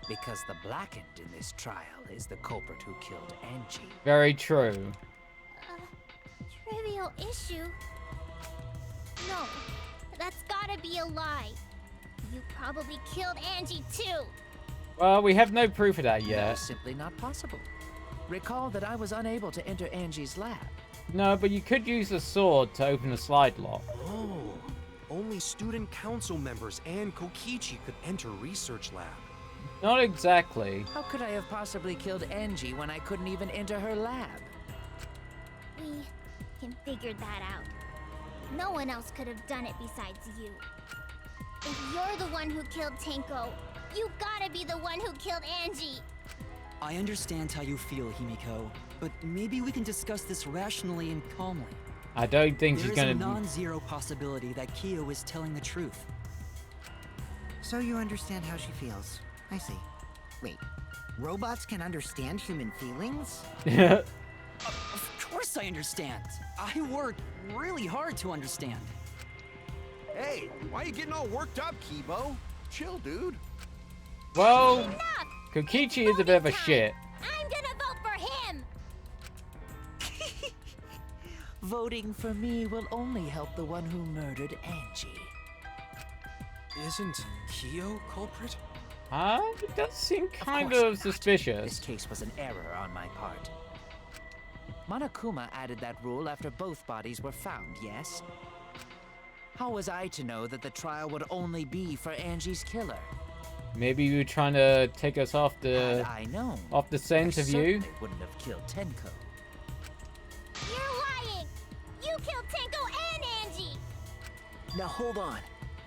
[SPEAKER 10] Because the blackened in this trial is the culprit who killed Angie.
[SPEAKER 1] Very true.
[SPEAKER 11] Trivial issue? No, that's gotta be a lie. You probably killed Angie too.
[SPEAKER 1] Well, we have no proof of that
[SPEAKER 10] That is
[SPEAKER 1] yet.
[SPEAKER 10] simply not possible. Recall that I was unable to enter Angie's lab.
[SPEAKER 1] No, but you could use the sword to open the slide lock.
[SPEAKER 7] Oh, only student council members and Kokichi could enter research lab.
[SPEAKER 1] Not exactly.
[SPEAKER 10] How could I have possibly killed Angie when I couldn't even enter her lab?
[SPEAKER 11] We can figure that out. No one else could have done it besides you. If you're the one who killed Tenko, you gotta be the one who killed Angie.
[SPEAKER 6] I understand how you feel, Himiko, but maybe we can discuss this rationally and calmly.
[SPEAKER 1] I don't think
[SPEAKER 6] There
[SPEAKER 1] she's
[SPEAKER 6] is
[SPEAKER 1] gonna.
[SPEAKER 6] a non-zero possibility that Kyo is telling the truth.
[SPEAKER 4] So you understand how she feels. I see. Wait, robots can understand human feelings?
[SPEAKER 6] Of course I understand. I work really hard to understand.
[SPEAKER 3] Hey, why are you getting all worked up, Kibo? Chill, dude.
[SPEAKER 1] Well, Kokichi is a bit of a shit.
[SPEAKER 5] I'm gonna vote for him!
[SPEAKER 10] Voting for me will only help the one who murdered Angie.
[SPEAKER 7] Isn't Kyo culprit?
[SPEAKER 1] It does seem kind
[SPEAKER 10] course
[SPEAKER 1] of
[SPEAKER 10] not.
[SPEAKER 1] suspicious.
[SPEAKER 10] This case was an error on my part. Monokuma added that rule after both bodies were found, yes? How was I to know that the trial would only be for Angie's killer?
[SPEAKER 1] Maybe you were trying to take us off
[SPEAKER 10] Had
[SPEAKER 1] the
[SPEAKER 10] I known,
[SPEAKER 1] scent
[SPEAKER 10] I
[SPEAKER 1] of you.
[SPEAKER 10] certainly wouldn't have killed Tenko.
[SPEAKER 11] You're lying! You killed Tenko and Angie!
[SPEAKER 8] Now hold on.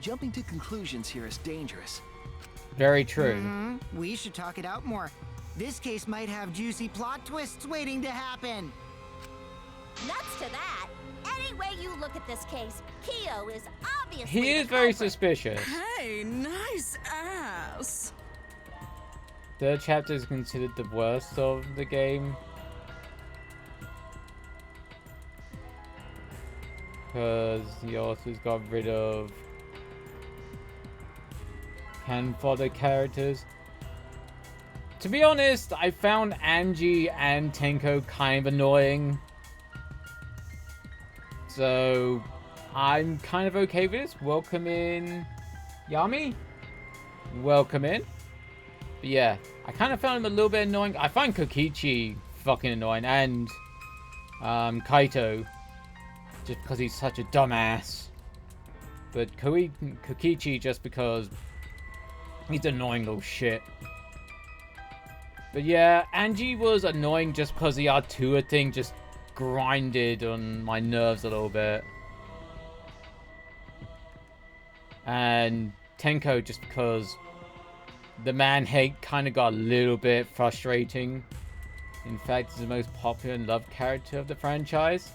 [SPEAKER 8] Jumping to conclusions here is dangerous.
[SPEAKER 1] Very true.
[SPEAKER 4] We should talk it out more. This case might have juicy plot twists waiting to happen.
[SPEAKER 5] Nuts to that. Any way you look at this case, Kyo is obviously
[SPEAKER 1] He is
[SPEAKER 5] the
[SPEAKER 1] very
[SPEAKER 5] culprit.
[SPEAKER 1] suspicious.
[SPEAKER 13] Hey, nice ass.
[SPEAKER 1] Third chapter is considered the worst of the game. Because the authors got rid of can fodder characters. To be honest, I found Angie and Tenko kind of annoying. So I'm kind of okay with this. Welcome in, Yami. Welcome in. But yeah, I kind of found him a little bit annoying. I find Kokichi fucking annoying, and Kaito, just because he's such a dumbass. But Kokichi just because he's an annoying little shit. But yeah, Angie was annoying just because the Artua thing just grinded on my nerves a little bit. And Tenko just because the man hate kind of got a little bit frustrating. In fact, he's the most popular and loved character of the franchise.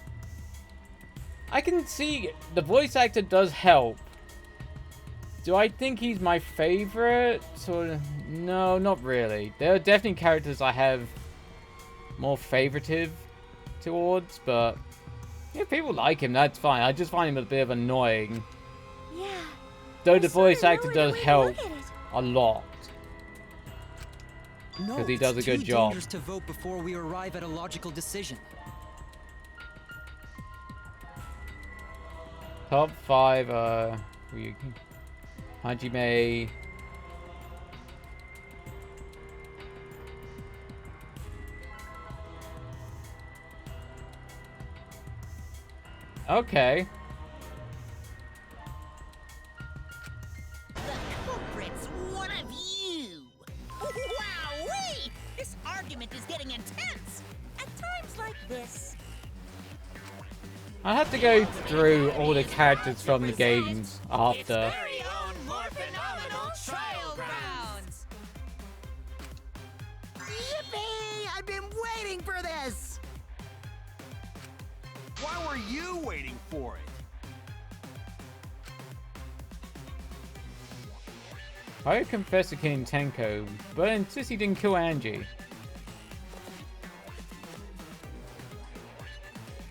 [SPEAKER 1] I can see the voice actor does help. Do I think he's my favorite? Sort of. No, not really. There are definitely characters I have more favoritive towards, but if people like him, that's fine. I just find him a bit of annoying.
[SPEAKER 5] Yeah.
[SPEAKER 1] Though the voice actor does help a lot.
[SPEAKER 6] No,
[SPEAKER 1] 'Cause he does
[SPEAKER 6] it's
[SPEAKER 1] a good
[SPEAKER 6] too
[SPEAKER 1] job.
[SPEAKER 6] dangerous to vote before we arrive at a logical decision.
[SPEAKER 1] Top 5, Hajime. Okay.
[SPEAKER 2] The culprit's one of you! Wowee! This argument is getting intense! At times like this,
[SPEAKER 1] I have to go through all the characters from the games after.
[SPEAKER 2] very own more phenomenal trial grounds!
[SPEAKER 4] Yippee! I've been waiting for this!
[SPEAKER 3] Why were you waiting for it?
[SPEAKER 1] I confess to killing Tenko, but insist he didn't kill Angie.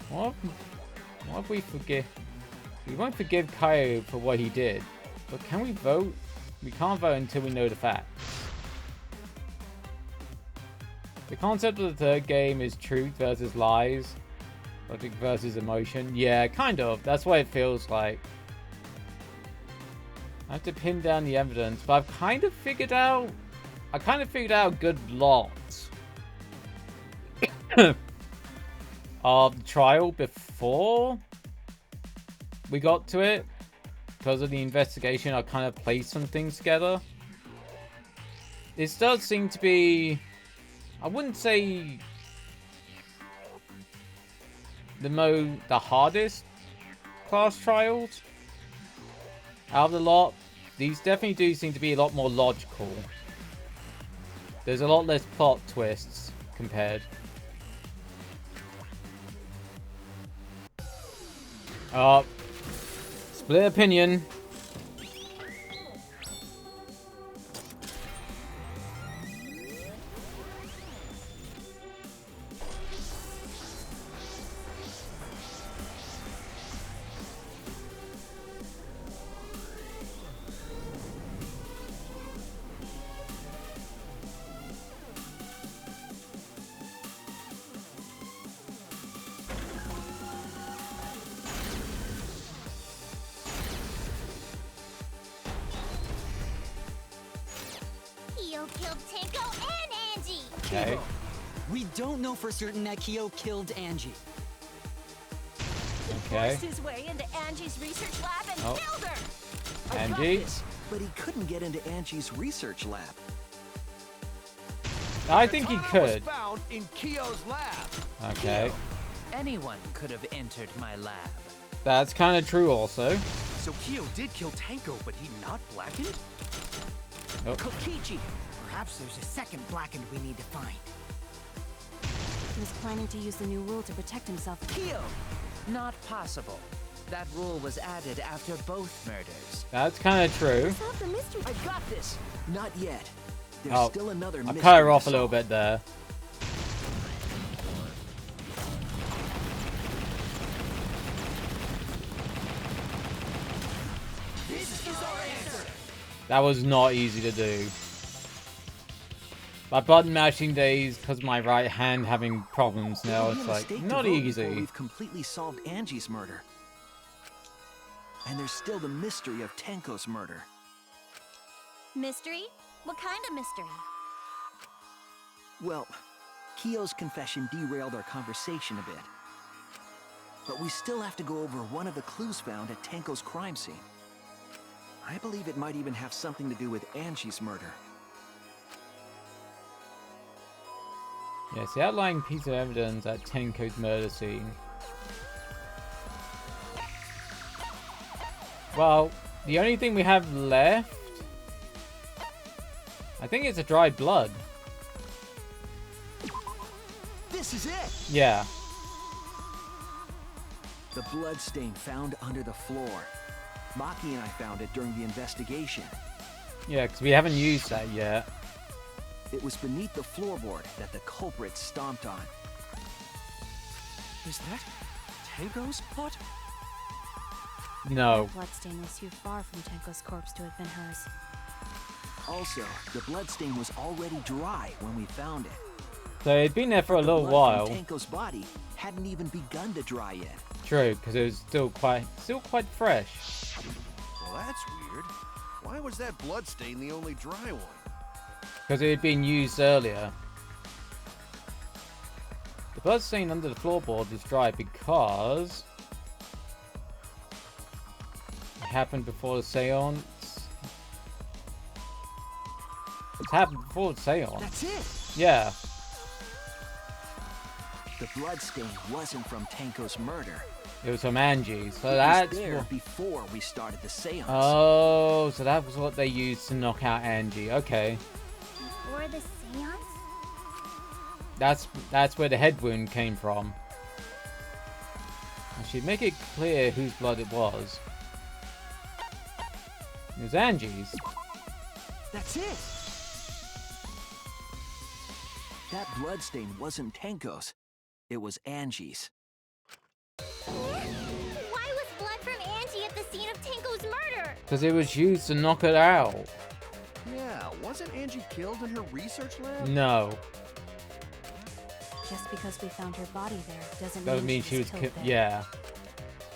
[SPEAKER 1] What if we forgive? We won't forgive Kaio for what he did, but can we vote? We can't vote until we know the facts. The concept of the third game is truth versus lies, logic versus emotion. Yeah, kind of. That's what it feels like. I have to pin down the evidence, but I've kind of figured out a good lot of the trial before we got to it. Because of the investigation, I kind of placed some things together. This does seem to be, I wouldn't say the hardest class trials out of the lot. These definitely do seem to be a lot more logical. There's a lot less plot twists compared. Split opinion.
[SPEAKER 11] Kyo killed Tenko and Angie.
[SPEAKER 1] Okay.
[SPEAKER 6] We don't know for certain that Kyo killed Angie.
[SPEAKER 1] Okay.
[SPEAKER 5] Forced his way into Angie's research lab and
[SPEAKER 1] Oh.
[SPEAKER 5] killed her.
[SPEAKER 8] I got
[SPEAKER 1] Angie?
[SPEAKER 8] this, but he couldn't get into Angie's research lab.
[SPEAKER 1] I think he
[SPEAKER 3] Katana was
[SPEAKER 1] could.
[SPEAKER 3] found in Kyo's lab.
[SPEAKER 1] Okay.
[SPEAKER 10] Anyone could have entered my lab.
[SPEAKER 1] That's kind of true also.
[SPEAKER 7] So Kyo did kill Tenko, but he not blackened?
[SPEAKER 1] Oh.
[SPEAKER 8] Kokichi!
[SPEAKER 4] Perhaps there's a second blackened we need to find.
[SPEAKER 9] He was planning to use the new rule to protect himself.
[SPEAKER 10] Kyo! Not possible. That rule was added after both murders.
[SPEAKER 1] That's kind of true.
[SPEAKER 9] Solve the mystery.
[SPEAKER 8] I got this! Not yet. There's
[SPEAKER 1] Oh,
[SPEAKER 8] still another
[SPEAKER 1] I
[SPEAKER 8] mystery
[SPEAKER 1] cut her
[SPEAKER 8] to
[SPEAKER 1] off a little
[SPEAKER 8] solve.
[SPEAKER 1] bit there. That was not easy to do. My button mashing days, because my right hand having problems now,
[SPEAKER 8] It'll be
[SPEAKER 1] it's
[SPEAKER 8] a
[SPEAKER 1] like,
[SPEAKER 8] mistake to
[SPEAKER 1] not
[SPEAKER 8] vote before
[SPEAKER 1] easy.
[SPEAKER 8] We've completely solved Angie's murder. And there's still the mystery of Tenko's murder.
[SPEAKER 5] Mystery? What kind of mystery?
[SPEAKER 8] Well, Kyo's confession derailed our conversation a bit. But we still have to go over one of the clues found at Tenko's crime scene. I believe it might even have something to do with Angie's murder.
[SPEAKER 1] Yes, the outlying piece of evidence at Tenko's murder scene. Well, the only thing we have left, I think it's a dried blood.
[SPEAKER 8] This is it!
[SPEAKER 1] Yeah.
[SPEAKER 8] The blood stain found under the floor. Maki and I found it during the investigation.
[SPEAKER 1] Yeah, because we haven't used that yet.
[SPEAKER 8] It was beneath the floorboard that the culprit stomped on.
[SPEAKER 7] Is that Tenko's blood?
[SPEAKER 1] No.
[SPEAKER 9] That bloodstain was too far from Tenko's corpse to have been hers.
[SPEAKER 8] Also, the bloodstain was already dry when we found it.
[SPEAKER 1] So it'd been there for a
[SPEAKER 8] The
[SPEAKER 1] little
[SPEAKER 8] blood
[SPEAKER 1] while.
[SPEAKER 8] from Tenko's body hadn't even begun to dry yet.
[SPEAKER 1] True, because it was still quite fresh.
[SPEAKER 3] Well, that's weird. Why was that blood stain the only dry one?
[SPEAKER 1] Because it had been used earlier. The blood stain under the floorboard was dry because it happened before the seance. It's happened before the seance.
[SPEAKER 8] That's it!
[SPEAKER 1] Yeah.
[SPEAKER 8] The blood stain wasn't from Tenko's murder.
[SPEAKER 1] It was from Angie. So
[SPEAKER 8] It
[SPEAKER 1] that's
[SPEAKER 8] was there
[SPEAKER 1] what...
[SPEAKER 8] before we started the seance.
[SPEAKER 1] Oh, so that was what they used to knock out Angie. Okay.
[SPEAKER 11] Before the seance?
[SPEAKER 1] That's where the head wound came from. I should make it clear whose blood it was. It was Angie's.
[SPEAKER 8] That's it! That blood stain wasn't Tenko's. It was Angie's.
[SPEAKER 11] Why was blood from Angie at the scene of Tenko's murder?
[SPEAKER 1] Because it was used to knock it out.
[SPEAKER 3] Yeah, wasn't Angie killed in her research lab?
[SPEAKER 1] No.
[SPEAKER 9] Just because we found her body there doesn't
[SPEAKER 1] Doesn't mean she was
[SPEAKER 9] killed
[SPEAKER 1] killed.
[SPEAKER 9] there.
[SPEAKER 1] Yeah.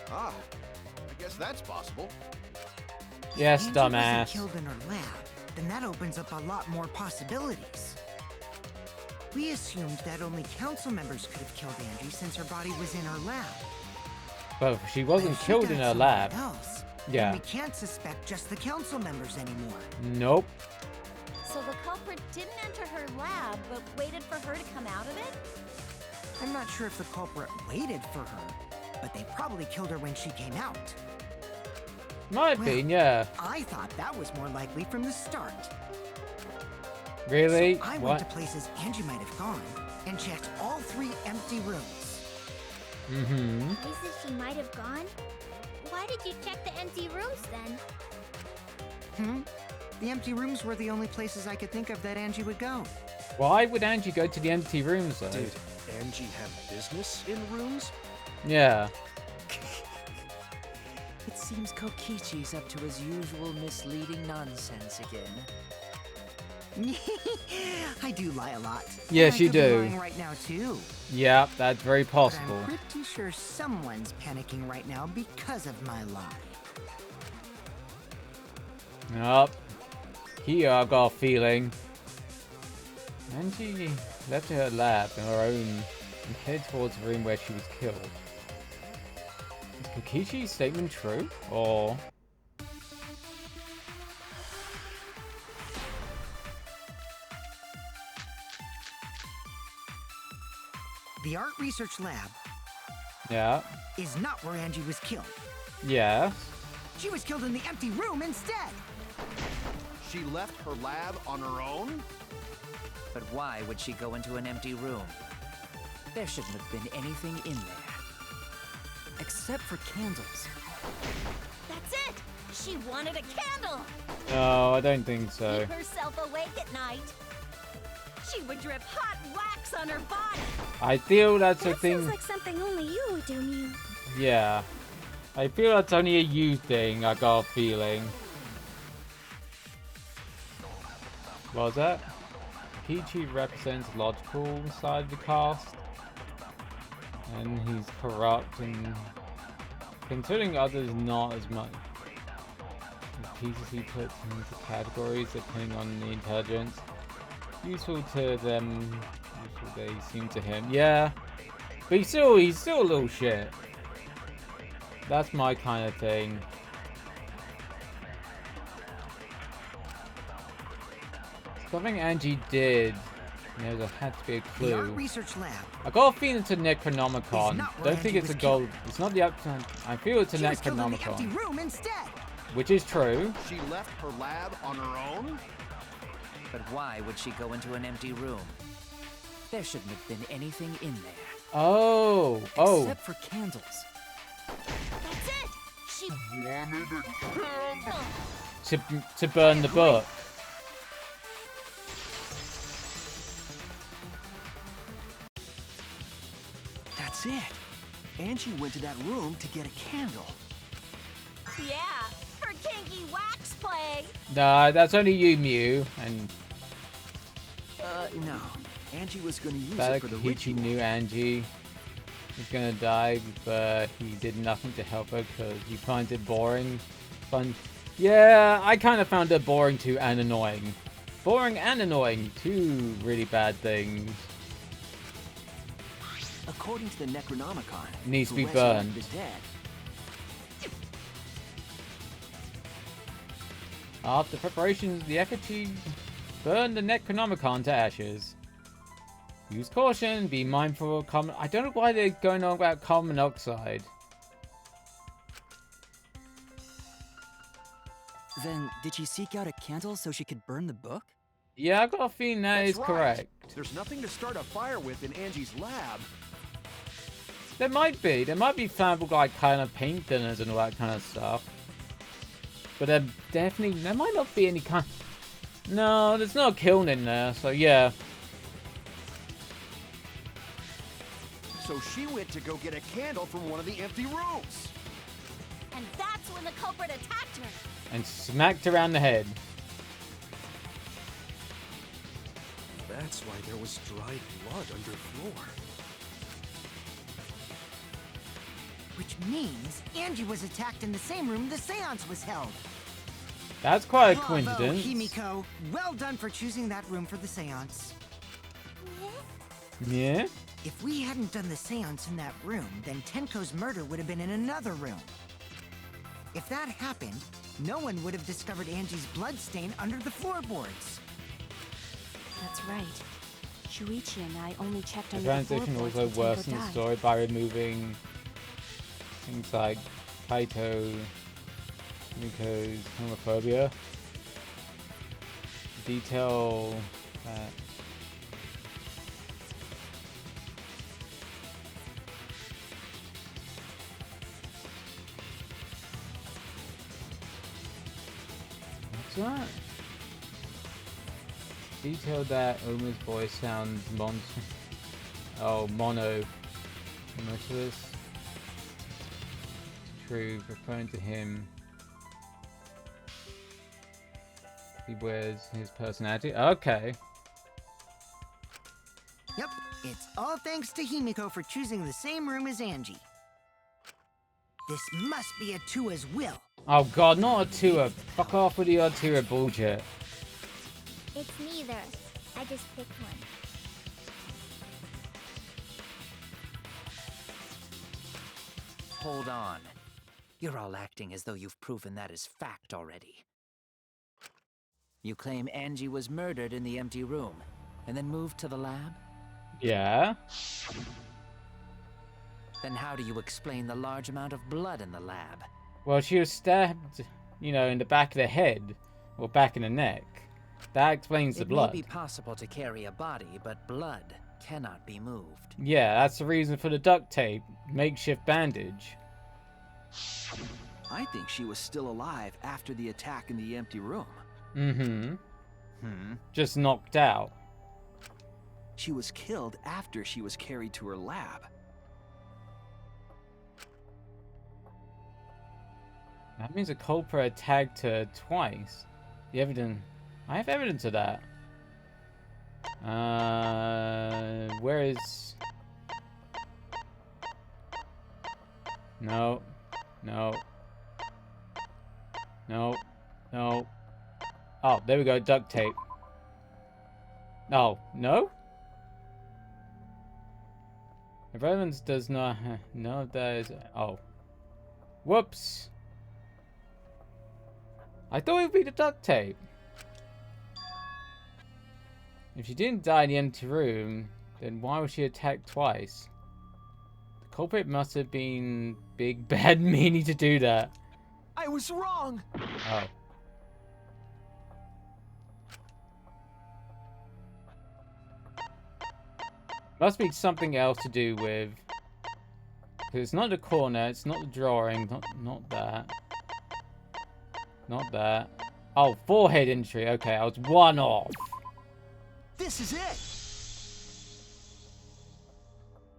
[SPEAKER 3] Ah, I guess that's possible.
[SPEAKER 1] Yes,
[SPEAKER 4] Angie
[SPEAKER 1] dumbass.
[SPEAKER 4] wasn't killed in her lab, then that opens up a lot more possibilities. We assumed that only council members could have killed Angie since her body was in her lab.
[SPEAKER 1] But she
[SPEAKER 4] But
[SPEAKER 1] wasn't
[SPEAKER 4] if she
[SPEAKER 1] killed
[SPEAKER 4] died
[SPEAKER 1] in her
[SPEAKER 4] somewhere
[SPEAKER 1] lab.
[SPEAKER 4] else,
[SPEAKER 1] Yeah.
[SPEAKER 4] then we can't suspect just the council members anymore.
[SPEAKER 1] Nope.
[SPEAKER 5] So the culprit didn't enter her lab, but waited for her to come out of it?
[SPEAKER 4] I'm not sure if the culprit waited for her, but they probably killed her when she came out.
[SPEAKER 1] Might have
[SPEAKER 4] Well,
[SPEAKER 1] been, yeah.
[SPEAKER 4] I thought that was more likely from the start.
[SPEAKER 1] Really?
[SPEAKER 4] So I
[SPEAKER 1] What?
[SPEAKER 4] went to places Angie might have gone and checked all 3 empty rooms.
[SPEAKER 1] Mm-hmm.
[SPEAKER 11] Places she might have gone? Why did you check the empty rooms then?
[SPEAKER 4] The empty rooms were the only places I could think of that Angie would go.
[SPEAKER 1] Why would Angie go to the empty rooms, though?
[SPEAKER 3] Did Angie have business in rooms?
[SPEAKER 1] Yeah.
[SPEAKER 10] It seems Kokichi's up to his usual misleading nonsense again.
[SPEAKER 4] I do lie a lot.
[SPEAKER 1] Yes,
[SPEAKER 4] And I
[SPEAKER 1] you
[SPEAKER 4] could be
[SPEAKER 1] do.
[SPEAKER 4] lying right now too.
[SPEAKER 1] Yeah, that's very
[SPEAKER 4] But
[SPEAKER 1] possible.
[SPEAKER 4] I'm pretty sure someone's panicking right now because of my lie.
[SPEAKER 1] Yup. Here, I've got a feeling. Angie left her lab on her own and headed towards the room where she was killed. Is Kokishi's statement true? Or...
[SPEAKER 4] The art research lab
[SPEAKER 1] Yeah.
[SPEAKER 4] is not where Angie was killed.
[SPEAKER 1] Yes.
[SPEAKER 4] She was killed in the empty room instead.
[SPEAKER 3] She left her lab on her own?
[SPEAKER 10] But why would she go into an empty room? There shouldn't have been anything in there.
[SPEAKER 6] Except for candles.
[SPEAKER 5] That's it! She wanted a candle!
[SPEAKER 1] No, I don't think so.
[SPEAKER 5] Keep herself awake at night. She would drip hot wax on her body.
[SPEAKER 1] I feel that's a
[SPEAKER 11] That
[SPEAKER 1] thing.
[SPEAKER 11] sounds like something only you would do, Mew.
[SPEAKER 1] Yeah. I feel that's only a you thing, I got a feeling. What was that? Peachy represents logical side of the cast. And he's corrupt and considering others not as much. The pieces he puts into categories depending on the intelligence. Useful to them, useful they seem to him. Yeah. But he's still a little shit. That's my kind of thing. Something Angie did. There had to be a
[SPEAKER 4] The art
[SPEAKER 1] clue.
[SPEAKER 4] research lab.
[SPEAKER 1] I got a feeling it's a Necronomicon.
[SPEAKER 4] It's not where
[SPEAKER 1] Don't think
[SPEAKER 4] Angie
[SPEAKER 1] it's a
[SPEAKER 4] was
[SPEAKER 1] gold. It's not the uptime. I feel it's a
[SPEAKER 4] She was killed in the empty
[SPEAKER 1] Necronomicon.
[SPEAKER 4] room instead.
[SPEAKER 1] Which is true.
[SPEAKER 3] She left her lab on her own?
[SPEAKER 10] But why would she go into an empty room? There shouldn't have been anything in there.
[SPEAKER 1] Oh. Oh.
[SPEAKER 6] Except for candles.
[SPEAKER 5] That's it! She wanted a candle!
[SPEAKER 1] To burn the book.
[SPEAKER 8] That's it. Angie went to that room to get a candle.
[SPEAKER 5] Yeah, for kinky wax play!
[SPEAKER 1] Nah, that's only you, Mew. And
[SPEAKER 8] No. Angie was going to use it
[SPEAKER 1] Badakichi
[SPEAKER 8] for the ritual.
[SPEAKER 1] knew Angie was gonna die, but he did nothing to help her because he finds it boring. Fun. Yeah, I kind of found it boring too and annoying. Boring and annoying. Two really bad things.
[SPEAKER 8] According to the Necronomicon,
[SPEAKER 1] Needs to be
[SPEAKER 8] resurrect
[SPEAKER 1] burned.
[SPEAKER 8] the dead.
[SPEAKER 1] After preparations, the effigy burned the Necronomicon to ashes. Use caution, be mindful of carbon. I don't know why they're going on about carbon monoxide.
[SPEAKER 6] Then, did she seek out a candle so she could burn the book?
[SPEAKER 1] Yeah, I got a feeling that
[SPEAKER 3] That's
[SPEAKER 1] is
[SPEAKER 3] right.
[SPEAKER 1] correct.
[SPEAKER 3] There's nothing to start a fire with in Angie's lab.
[SPEAKER 1] There might be. There might be flammable, like, kind of paint thinners and all that kind of stuff. But there might not be any kind... No, there's no kiln in there, so yeah.
[SPEAKER 3] So she went to go get a candle from one of the empty rooms.
[SPEAKER 5] And that's when the culprit attacked her.
[SPEAKER 1] And smacked around the head.
[SPEAKER 7] That's why there was dried blood underfloor.
[SPEAKER 4] Which means Angie was attacked in the same room the seance was held.
[SPEAKER 1] That's quite a
[SPEAKER 4] Bravo,
[SPEAKER 1] coincidence.
[SPEAKER 4] Himiko. Well done for choosing that room for the seance.
[SPEAKER 1] Yeah?
[SPEAKER 4] If we hadn't done the seance in that room, then Tenko's murder would have been in another room. If that happened, no one would have discovered Angie's bloodstain under the floorboards.
[SPEAKER 9] That's right. Shuichi and I only checked
[SPEAKER 1] The
[SPEAKER 9] under the
[SPEAKER 1] transition
[SPEAKER 9] floorboards
[SPEAKER 1] also
[SPEAKER 9] till Tenko
[SPEAKER 1] worsens the
[SPEAKER 9] died.
[SPEAKER 1] story by removing things like Kaito, Miko's homophobia. Detail that. What's that? Detail that Oma's voice sounds mono. Emotionless. True, referring to him. He wears his personality. Okay.
[SPEAKER 4] Yep, it's all thanks to Himiko for choosing the same room as Angie. This must be Atua's will.
[SPEAKER 1] Oh god, not Atua. Fuck off with the Atua bullshit.
[SPEAKER 11] It's neither. I just picked one.
[SPEAKER 10] Hold on. You're all acting as though you've proven that as fact already. You claim Angie was murdered in the empty room, and then moved to the lab?
[SPEAKER 1] Yeah.
[SPEAKER 10] Then how do you explain the large amount of blood in the lab?
[SPEAKER 1] Well, she was stabbed, you know, in the back of the head, or back in the neck. That explains the blood.
[SPEAKER 10] It may be possible to carry a body, but blood cannot be moved.
[SPEAKER 1] Yeah, that's the reason for the duct tape, makeshift bandage.
[SPEAKER 8] I think she was still alive after the attack in the empty room.
[SPEAKER 1] Mm-hmm. Just knocked out.
[SPEAKER 8] She was killed after she was carried to her lab.
[SPEAKER 1] That means a culprit attacked her twice. The evidence... I have evidence of that. Where is... No. No. No. No. Oh, there we go. Duct tape. Oh, no? If evidence does not... No, there is... Oh. Whoops. I thought it would be the duct tape. If she didn't die in the empty room, then why was she attacked twice? The culprit must have been big bad meanie to do that.
[SPEAKER 8] I was wrong!
[SPEAKER 1] Oh. Must be something else to do with... Because it's not the corner, it's not the drawing, not that. Not that. Oh, forehead injury. Okay, I was one off.
[SPEAKER 8] This is it!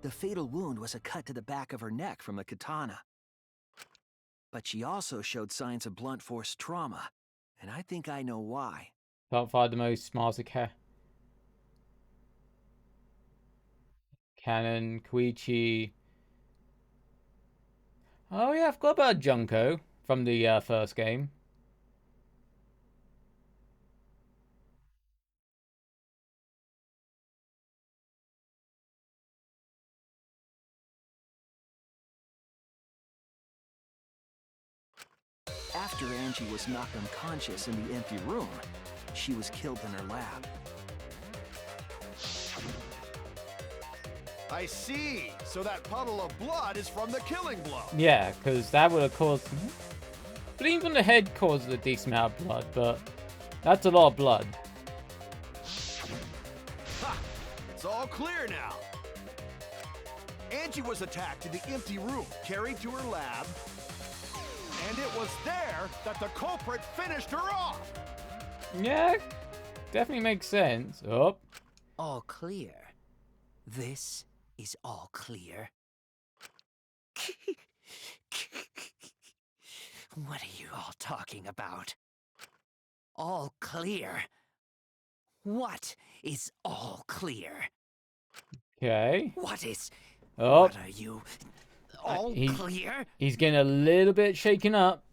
[SPEAKER 8] The fatal wound was a cut to the back of her neck from a katana. But she also showed signs of blunt force trauma, and I think I know why.
[SPEAKER 1] Top 5 the most smarter Cannon, Koichi. Oh yeah, I forgot about Junko from the first game.
[SPEAKER 8] After Angie was knocked unconscious in the empty room, she was killed in her lab.
[SPEAKER 3] I see. So that puddle of blood is from the killing blow.
[SPEAKER 1] Yeah, because that would have caused... Bleeding from the head causes a decent amount of blood, but that's a lot of blood.
[SPEAKER 3] Ha! It's all clear now. Angie was attacked in the empty room, carried to her lab, and it was there that the culprit finished her off.
[SPEAKER 1] Yeah, definitely makes sense. Oh.
[SPEAKER 10] All clear. This is all clear. What are you all talking about? All clear? What is all clear?
[SPEAKER 1] Okay.
[SPEAKER 10] What is...
[SPEAKER 1] Oh.
[SPEAKER 10] What are you... All clear?
[SPEAKER 1] He's getting a little bit shaken up.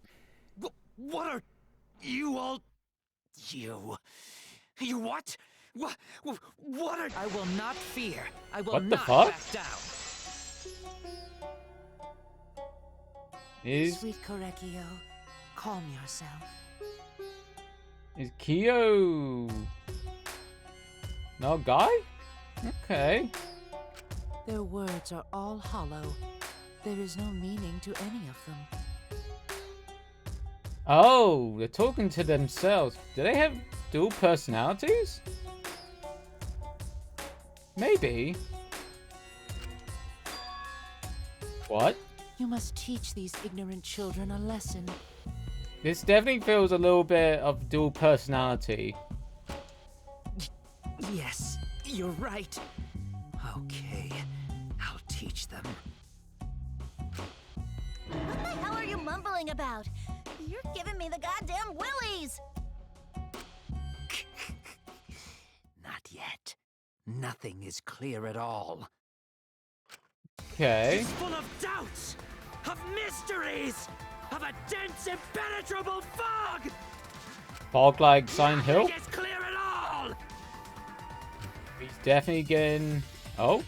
[SPEAKER 10] What are you all... You what? What are... I will not fear. I will
[SPEAKER 1] What the
[SPEAKER 10] not
[SPEAKER 1] fuck?
[SPEAKER 10] back down.
[SPEAKER 9] Sweet Korekio, calm yourself.
[SPEAKER 1] Is Kyo... No guy? Okay.
[SPEAKER 9] Their words are all hollow. There is no meaning to any of them.
[SPEAKER 1] Oh, they're talking to themselves. Do they have dual personalities? Maybe. What?
[SPEAKER 9] You must teach these ignorant children a lesson.
[SPEAKER 1] This definitely feels a little bit of dual personality.
[SPEAKER 10] Yes, you're right. Okay, I'll teach them.
[SPEAKER 5] What the hell are you mumbling about? You're giving me the goddamn willies!
[SPEAKER 10] Not yet. Nothing is clear at all.
[SPEAKER 1] Okay.
[SPEAKER 7] It's full of doubts, of mysteries, of a dense, impenetrable fog!
[SPEAKER 1] Fog like Silent Hill?
[SPEAKER 7] Nothing is clear at all!
[SPEAKER 1] He's definitely getting... Oh.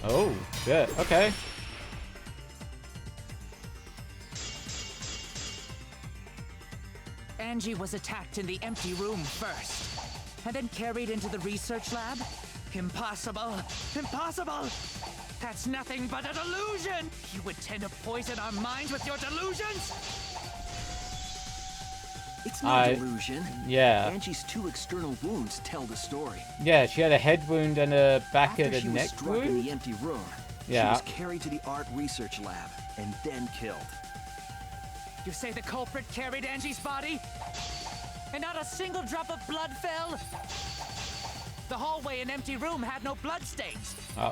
[SPEAKER 1] Oh, shit. Okay.
[SPEAKER 10] Angie was attacked in the empty room first, and then carried into the research lab? Impossible! Impossible! That's nothing but a delusion! You would tend to poison our minds with your delusions?
[SPEAKER 8] It's no delusion.
[SPEAKER 1] Yeah.
[SPEAKER 8] Angie's 2 external wounds tell the story.
[SPEAKER 1] Yeah, she had a head wound and a back
[SPEAKER 8] After
[SPEAKER 1] and
[SPEAKER 8] she
[SPEAKER 1] a
[SPEAKER 8] was
[SPEAKER 1] neck
[SPEAKER 8] struck in
[SPEAKER 1] wound.
[SPEAKER 8] the empty room,
[SPEAKER 1] Yeah.
[SPEAKER 8] she was carried to the art research lab and then killed.
[SPEAKER 10] You say the culprit carried Angie's body? And not a single drop of blood fell? The hallway and empty room had no bloodstains.
[SPEAKER 1] Oh,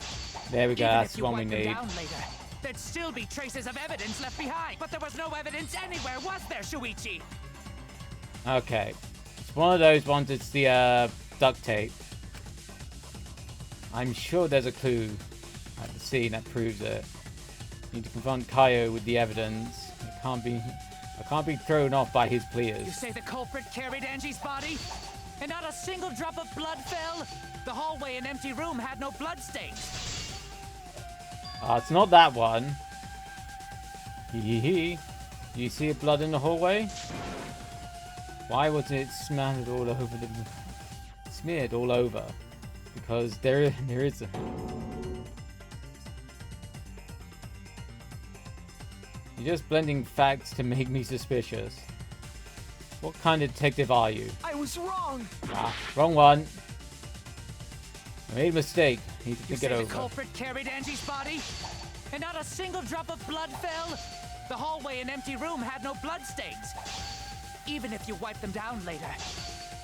[SPEAKER 1] there we go.
[SPEAKER 10] Even
[SPEAKER 1] That's
[SPEAKER 10] if
[SPEAKER 1] the
[SPEAKER 10] you
[SPEAKER 1] one we
[SPEAKER 10] wiped them
[SPEAKER 1] need.
[SPEAKER 10] down later, there'd still be traces of evidence left behind. But there was no evidence anywhere, was there, Shuichi?
[SPEAKER 1] Okay. It's one of those ones, it's the duct tape. I'm sure there's a clue at the scene that proves it. Need to confront Kaio with the evidence. I can't be thrown off by his
[SPEAKER 10] You
[SPEAKER 1] pleas.
[SPEAKER 10] say the culprit carried Angie's body? And not a single drop of blood fell? The hallway and empty room had no bloodstains.
[SPEAKER 1] It's not that one. Hee hee. You see blood in the hallway? Why wasn't it smeared all over the... Smeared all over? Because there is a... You're just blending facts to make me suspicious. What kind of detective are you?
[SPEAKER 8] I was wrong!
[SPEAKER 1] Ah, wrong one. I made a mistake. Need to
[SPEAKER 10] You
[SPEAKER 1] think
[SPEAKER 10] say
[SPEAKER 1] it
[SPEAKER 10] the
[SPEAKER 1] over.
[SPEAKER 10] culprit carried Angie's body? And not a single drop of blood fell? The hallway and empty room had no bloodstains. Even if you wiped them down later,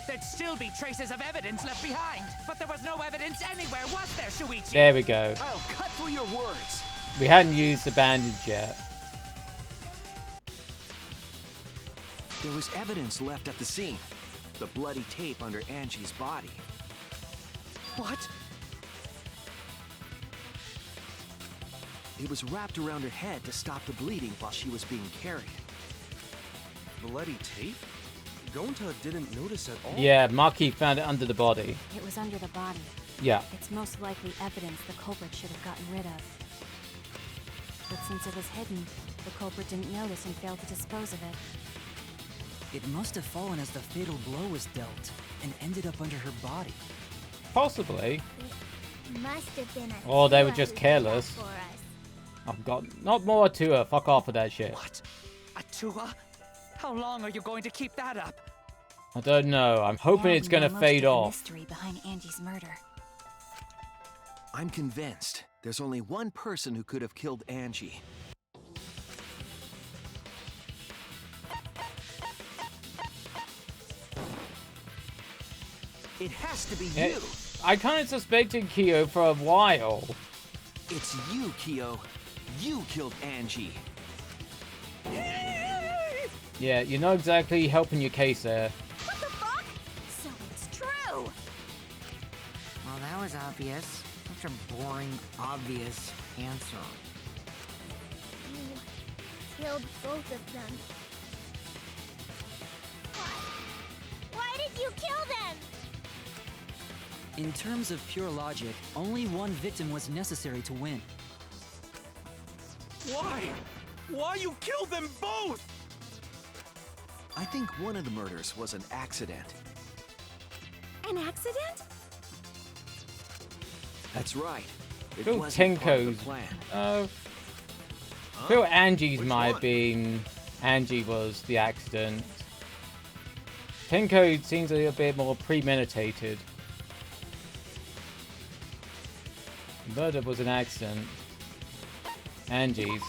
[SPEAKER 10] there'd still be traces of evidence left behind. But there was no evidence anywhere, was there, Shuichi?
[SPEAKER 1] There we go.
[SPEAKER 8] I'll cut through your words.
[SPEAKER 1] We hadn't used the bandage yet.
[SPEAKER 8] There was evidence left at the scene. The bloody tape under Angie's body.
[SPEAKER 10] What?
[SPEAKER 8] It was wrapped around her head to stop the bleeding while she was being carried.
[SPEAKER 7] Bloody tape? Gonta didn't notice at all.
[SPEAKER 1] Yeah, Maki found it under the body.
[SPEAKER 9] It was under the body.
[SPEAKER 1] Yeah.
[SPEAKER 9] It's most likely evidence the culprit should have gotten rid of. But since it was hidden, the culprit didn't notice and failed to dispose of it.
[SPEAKER 6] It must have fallen as the fatal blow was dealt and ended up under her body.
[SPEAKER 1] Possibly.
[SPEAKER 11] Must have been a
[SPEAKER 1] Or they were
[SPEAKER 11] Tua
[SPEAKER 1] just
[SPEAKER 11] who did that
[SPEAKER 1] careless.
[SPEAKER 11] for us.
[SPEAKER 1] I've got not more to her. Fuck off with that shit.
[SPEAKER 10] What? Atua? How long are you going to keep that up?
[SPEAKER 1] I don't know. I'm hoping
[SPEAKER 9] Now
[SPEAKER 1] it's
[SPEAKER 9] we
[SPEAKER 1] gonna
[SPEAKER 9] know most
[SPEAKER 1] fade
[SPEAKER 9] of the
[SPEAKER 1] off.
[SPEAKER 9] mystery behind Angie's murder.
[SPEAKER 8] I'm convinced there's only one person who could have killed Angie. It has to be you.
[SPEAKER 1] I kind of suspected Kyo for a while.
[SPEAKER 8] It's you, Kyo. You killed Angie.
[SPEAKER 1] Yeah, you're not exactly helping your case there.
[SPEAKER 5] What the fuck? So it's true!
[SPEAKER 4] Well, that was obvious. Such a boring, obvious answer.
[SPEAKER 11] You killed both of them. Why did you kill them?
[SPEAKER 6] In terms of pure logic, only one victim was necessary to win.
[SPEAKER 7] Why? Why you killed them both?
[SPEAKER 8] I think one of the murders was an accident.
[SPEAKER 5] An accident?
[SPEAKER 8] That's right. It
[SPEAKER 1] Feel
[SPEAKER 8] wasn't part of the
[SPEAKER 1] Tenko's.
[SPEAKER 8] plan.
[SPEAKER 1] I feel Angie's
[SPEAKER 3] Which
[SPEAKER 1] might have
[SPEAKER 3] one?
[SPEAKER 1] been. Angie was the accident. Tenko seems a little bit more premeditated. Murder was an accident. Angie's.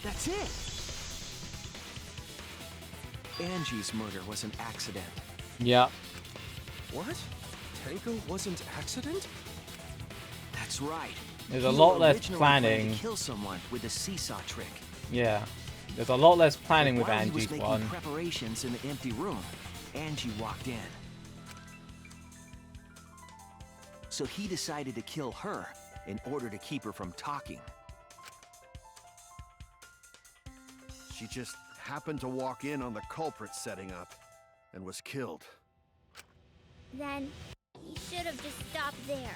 [SPEAKER 8] That's it. Angie's murder was an accident.
[SPEAKER 1] Yeah.
[SPEAKER 7] What? Tenko wasn't accident?
[SPEAKER 8] That's right.
[SPEAKER 1] There's a
[SPEAKER 8] Kyo
[SPEAKER 1] lot less
[SPEAKER 8] originally planned
[SPEAKER 1] planning.
[SPEAKER 8] to kill someone with a seesaw trick.
[SPEAKER 1] Yeah. There's a lot less planning with
[SPEAKER 8] While he
[SPEAKER 1] Angie's
[SPEAKER 8] was making
[SPEAKER 1] one.
[SPEAKER 8] preparations in the empty room, Angie walked in. So he decided to kill her in order to keep her from talking.
[SPEAKER 3] She just happened to walk in on the culprit setting up and was killed.
[SPEAKER 11] Then he should have just stopped there.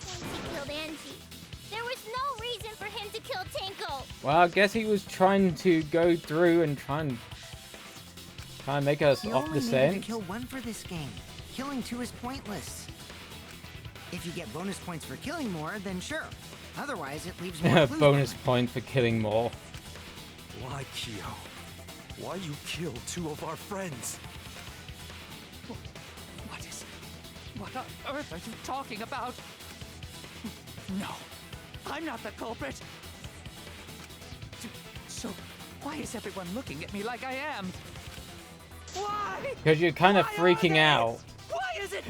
[SPEAKER 11] Once he killed Angie, there was no reason for him to kill Tenko.
[SPEAKER 1] Well, I guess he was trying to go through and try and make us
[SPEAKER 4] You
[SPEAKER 1] off
[SPEAKER 4] only
[SPEAKER 1] the
[SPEAKER 4] needed
[SPEAKER 1] scent.
[SPEAKER 4] to kill one for this game. Killing two is pointless. If you get bonus points for killing more, then sure. Otherwise, it leaves more clues.
[SPEAKER 1] Bonus point for killing more.
[SPEAKER 7] Why, Kyo? Why you kill two of our friends?
[SPEAKER 10] What is it? What on earth are you talking about? No, I'm not the culprit. So, why is everyone looking at me like I am? Why?
[SPEAKER 1] Because you're kind of
[SPEAKER 10] Why are
[SPEAKER 1] freaking
[SPEAKER 10] they?
[SPEAKER 1] out.
[SPEAKER 10] Why is it?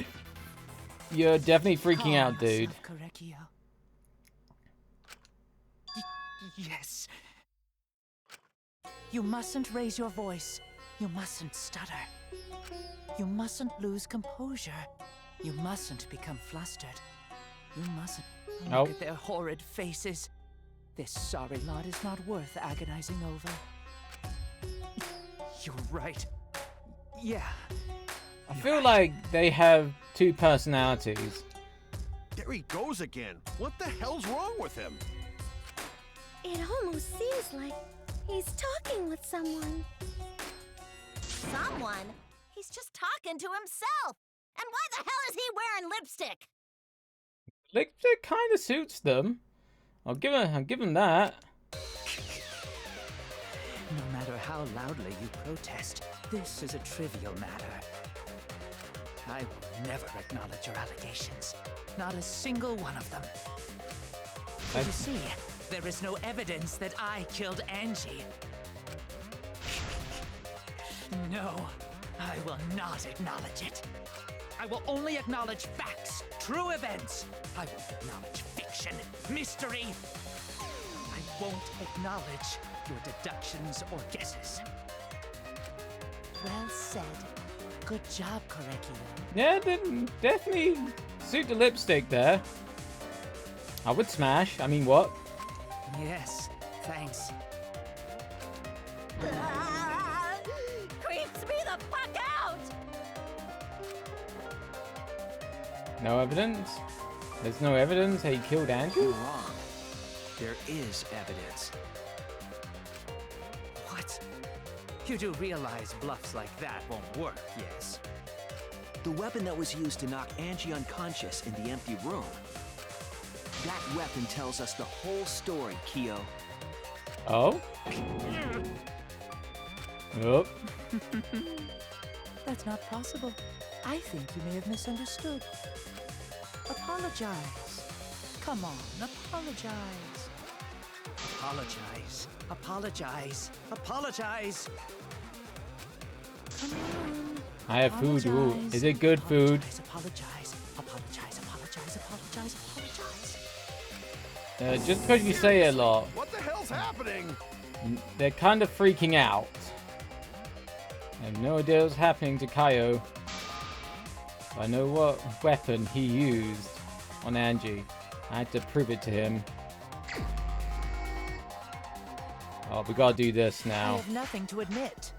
[SPEAKER 1] You're definitely freaking
[SPEAKER 10] Calm
[SPEAKER 1] out, dude.
[SPEAKER 10] yourself, Korekio. Yes. You mustn't raise your voice. You mustn't stutter. You mustn't lose composure. You mustn't become flustered. You mustn't.
[SPEAKER 1] Nope.
[SPEAKER 10] Look at their horrid faces. This sorry lot is not worth agonizing over. You're right. Yeah.
[SPEAKER 1] I feel like they have two personalities.
[SPEAKER 3] There he goes again. What the hell's wrong with him?
[SPEAKER 11] It almost seems like he's talking with someone.
[SPEAKER 5] Someone? He's just talking to himself. And why the hell is he wearing lipstick?
[SPEAKER 1] Lipstick kind of suits them. I'll give him that.
[SPEAKER 10] No matter how loudly you protest, this is a trivial matter. I will never acknowledge your allegations. Not a single one of them. But you see, there is no evidence that I killed Angie. No, I will not acknowledge it. I will only acknowledge facts, true events. I won't acknowledge fiction, mystery. I won't acknowledge your deductions or guesses. Well said. Good job, Korekio.
[SPEAKER 1] Yeah, definitely suit the lipstick there. I would smash. I mean, what?
[SPEAKER 10] Yes, thanks.
[SPEAKER 5] Creeps me the fuck out!
[SPEAKER 1] No evidence? There's no evidence that he killed Andrew?
[SPEAKER 8] You're wrong. There is evidence.
[SPEAKER 10] What? You do realize bluffs like that won't work, yes?
[SPEAKER 8] The weapon that was used to knock Angie unconscious in the empty room. That weapon tells us the whole story, Kyo.
[SPEAKER 1] Oh? Nope.
[SPEAKER 10] That's not possible. I think you may have misunderstood. Apologize. Come on, apologize. Apologize. Apologize. Apologize. Come on.
[SPEAKER 1] I have food. Ooh, is it good food?
[SPEAKER 10] Apologize. Apologize. Apologize. Apologize. Apologize.
[SPEAKER 1] Just because you say it a lot,
[SPEAKER 3] What the hell's happening?
[SPEAKER 1] they're kind of freaking out. I have no idea what's happening to Kaio. I know what weapon he used on Angie. I had to prove it to him. Oh, we gotta do this
[SPEAKER 10] I
[SPEAKER 1] now.
[SPEAKER 10] have nothing to admit.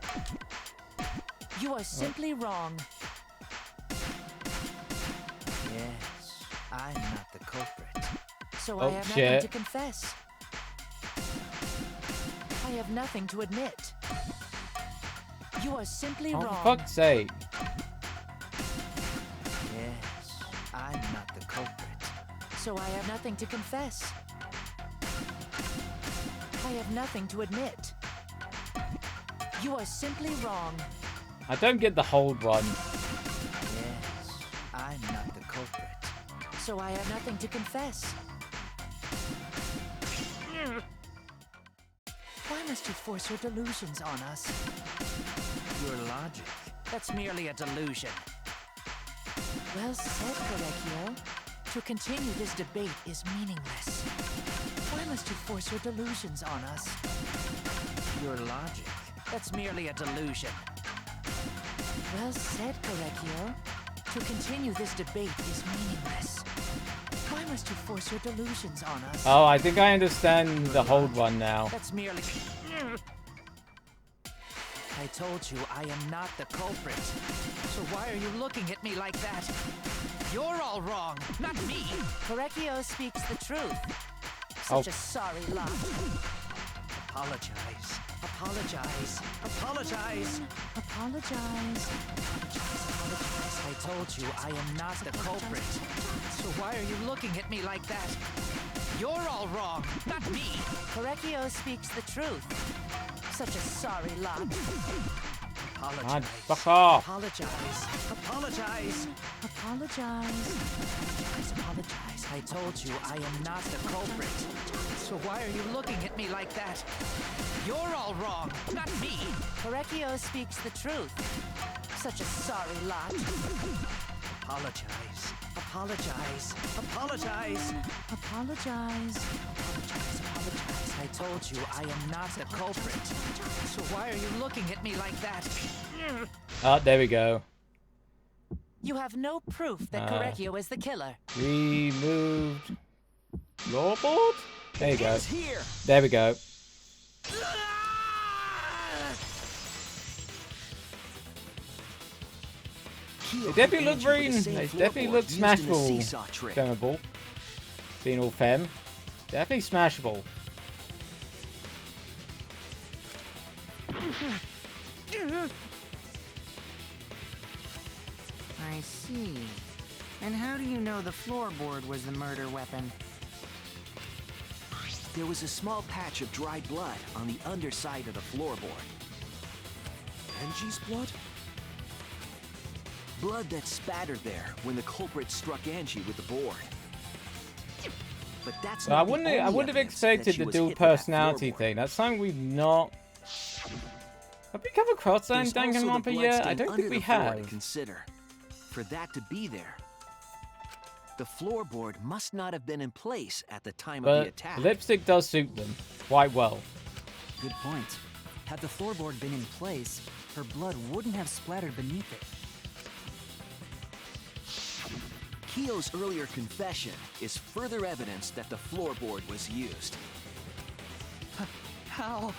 [SPEAKER 10] You are simply wrong. Yes, I'm not the culprit. So I
[SPEAKER 1] Oh,
[SPEAKER 10] have
[SPEAKER 1] shit.
[SPEAKER 10] nothing to confess. I have nothing to admit. You are simply
[SPEAKER 1] Oh,
[SPEAKER 10] wrong.
[SPEAKER 1] for fuck's sake.
[SPEAKER 10] Yes, I'm not the culprit. So I have nothing to confess. I have nothing to admit. You are simply wrong.
[SPEAKER 1] I don't get the hold one.
[SPEAKER 10] Yes, I'm not the culprit. So I have nothing to confess. Why must you force your delusions on us? Your logic. That's merely a delusion. Well said, Korekio. To continue this debate is meaningless. Why must you force your delusions on us? Your logic. That's merely a delusion. Well said, Korekio. To continue this debate is meaningless. Why must you force your delusions on us?
[SPEAKER 1] Oh, I think I understand the hold one now.
[SPEAKER 10] That's merely... I told you I am not the culprit. So why are you looking at me like that? You're all wrong, not me.
[SPEAKER 14] Correcchio speaks the truth.
[SPEAKER 1] Oh.
[SPEAKER 14] Such a sorry lot.
[SPEAKER 8] Apologize. Apologize. Apologize.
[SPEAKER 14] Apologize.
[SPEAKER 10] I told you I am not the culprit. So why are you looking at me like that? You're all wrong, not me.
[SPEAKER 14] Correcchio speaks the truth. Such a sorry lot.
[SPEAKER 1] Man, fuck off.
[SPEAKER 8] Apologize. Apologize.
[SPEAKER 14] Apologize.
[SPEAKER 10] Apologize. I told you I am not the culprit. So why are you looking at me like that? You're all wrong, not me.
[SPEAKER 14] Correcchio speaks the truth. Such a sorry lot.
[SPEAKER 8] Apologize. Apologize. Apologize.
[SPEAKER 14] Apologize.
[SPEAKER 10] Apologize. I told you I am not the culprit. So why are you looking at me like that?
[SPEAKER 1] Oh, there we go.
[SPEAKER 14] You have no proof that Correcchio is the killer.
[SPEAKER 1] Removed floorboard? There you go.
[SPEAKER 8] It's here.
[SPEAKER 1] There we go. It definitely look green. It definitely looks smashable. Femmable. Being all femme. Definitely smashable.
[SPEAKER 4] I see. And how do you know the floorboard was the murder weapon?
[SPEAKER 8] There was a small patch of dried blood on the underside of the floorboard.
[SPEAKER 3] Angie's blood?
[SPEAKER 8] Blood that spattered there when the culprit struck Angie with the board. But that's
[SPEAKER 1] Well, I
[SPEAKER 8] not the
[SPEAKER 1] wouldn't
[SPEAKER 8] only
[SPEAKER 1] have
[SPEAKER 8] evidence that
[SPEAKER 1] expected
[SPEAKER 8] she
[SPEAKER 1] the
[SPEAKER 8] was
[SPEAKER 1] dual
[SPEAKER 8] hit with that
[SPEAKER 1] personality
[SPEAKER 8] floorboard.
[SPEAKER 1] thing. That's something we've not. Have we come across that in
[SPEAKER 8] There's also the
[SPEAKER 1] Danganronpa yet? I
[SPEAKER 8] bloodstain
[SPEAKER 1] don't
[SPEAKER 8] under
[SPEAKER 1] think we
[SPEAKER 8] the floor to
[SPEAKER 1] have.
[SPEAKER 8] consider. For that to be there, the floorboard must not have been in place at the time of the
[SPEAKER 1] But
[SPEAKER 8] attack.
[SPEAKER 1] lipstick does suit them quite well.
[SPEAKER 6] Good point. Had the floorboard been in place, her blood wouldn't have splattered beneath it.
[SPEAKER 8] Kyo's earlier confession is further evidence that the floorboard was used.
[SPEAKER 10] How?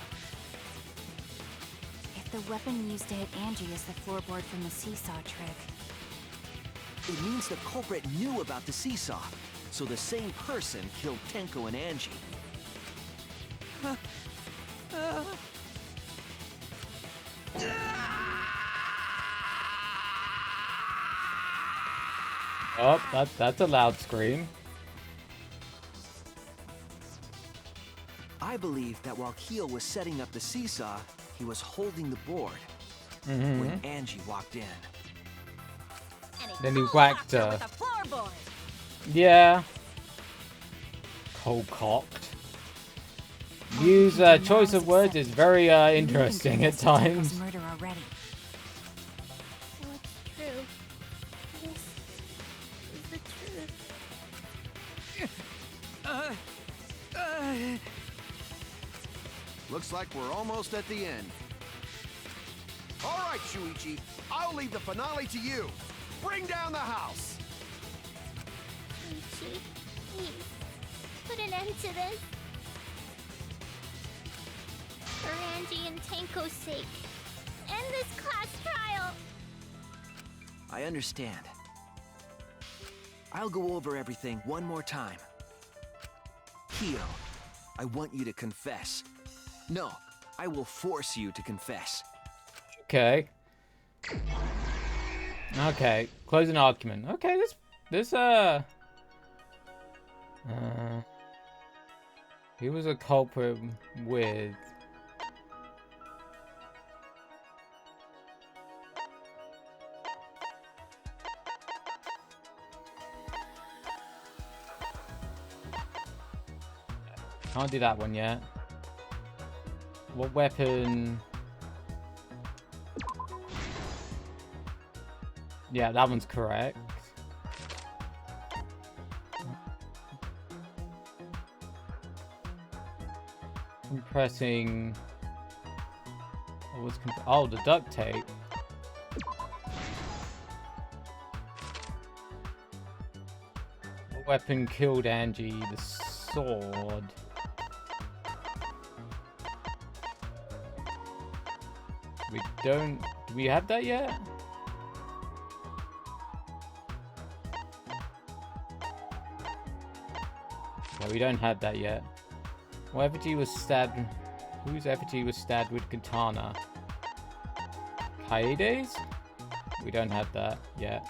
[SPEAKER 9] If the weapon used to hit Angie is the floorboard from the seesaw trick,
[SPEAKER 8] It means the culprit knew about the seesaw, so the same person killed Tenko and Angie.
[SPEAKER 1] Oh, that's a loud scream.
[SPEAKER 8] I believe that while Kyo was setting up the seesaw, he was holding the board
[SPEAKER 1] Mm-hmm.
[SPEAKER 8] when Angie walked in.
[SPEAKER 1] Then he whacked her.
[SPEAKER 5] With a floorboard.
[SPEAKER 1] Yeah. Cold cocked. Use choice of words is very interesting at times.
[SPEAKER 9] murder already.
[SPEAKER 11] What's true? This is the truth.
[SPEAKER 3] Looks like we're almost at the end. All right, Shuichi. I'll leave the finale to you. Bring down the house.
[SPEAKER 11] Ichi, please, put an end to this. For Angie and Tenko's sake. End this class trial.
[SPEAKER 8] I understand. I'll go over everything one more time. Kyo, I want you to confess. No, I will force you to confess.
[SPEAKER 1] Okay. Okay. Closing argument. Okay, this he was a culprit with can't do that one yet. What weapon? Yeah, that one's correct. I'm pressing. Oh, the duct tape. What weapon killed Angie? The sword. We don't. Do we have that yet? Yeah, we don't have that yet. Well, effigy was stabbed. Whose effigy was stabbed with katana? Kaede's? We don't have that yet.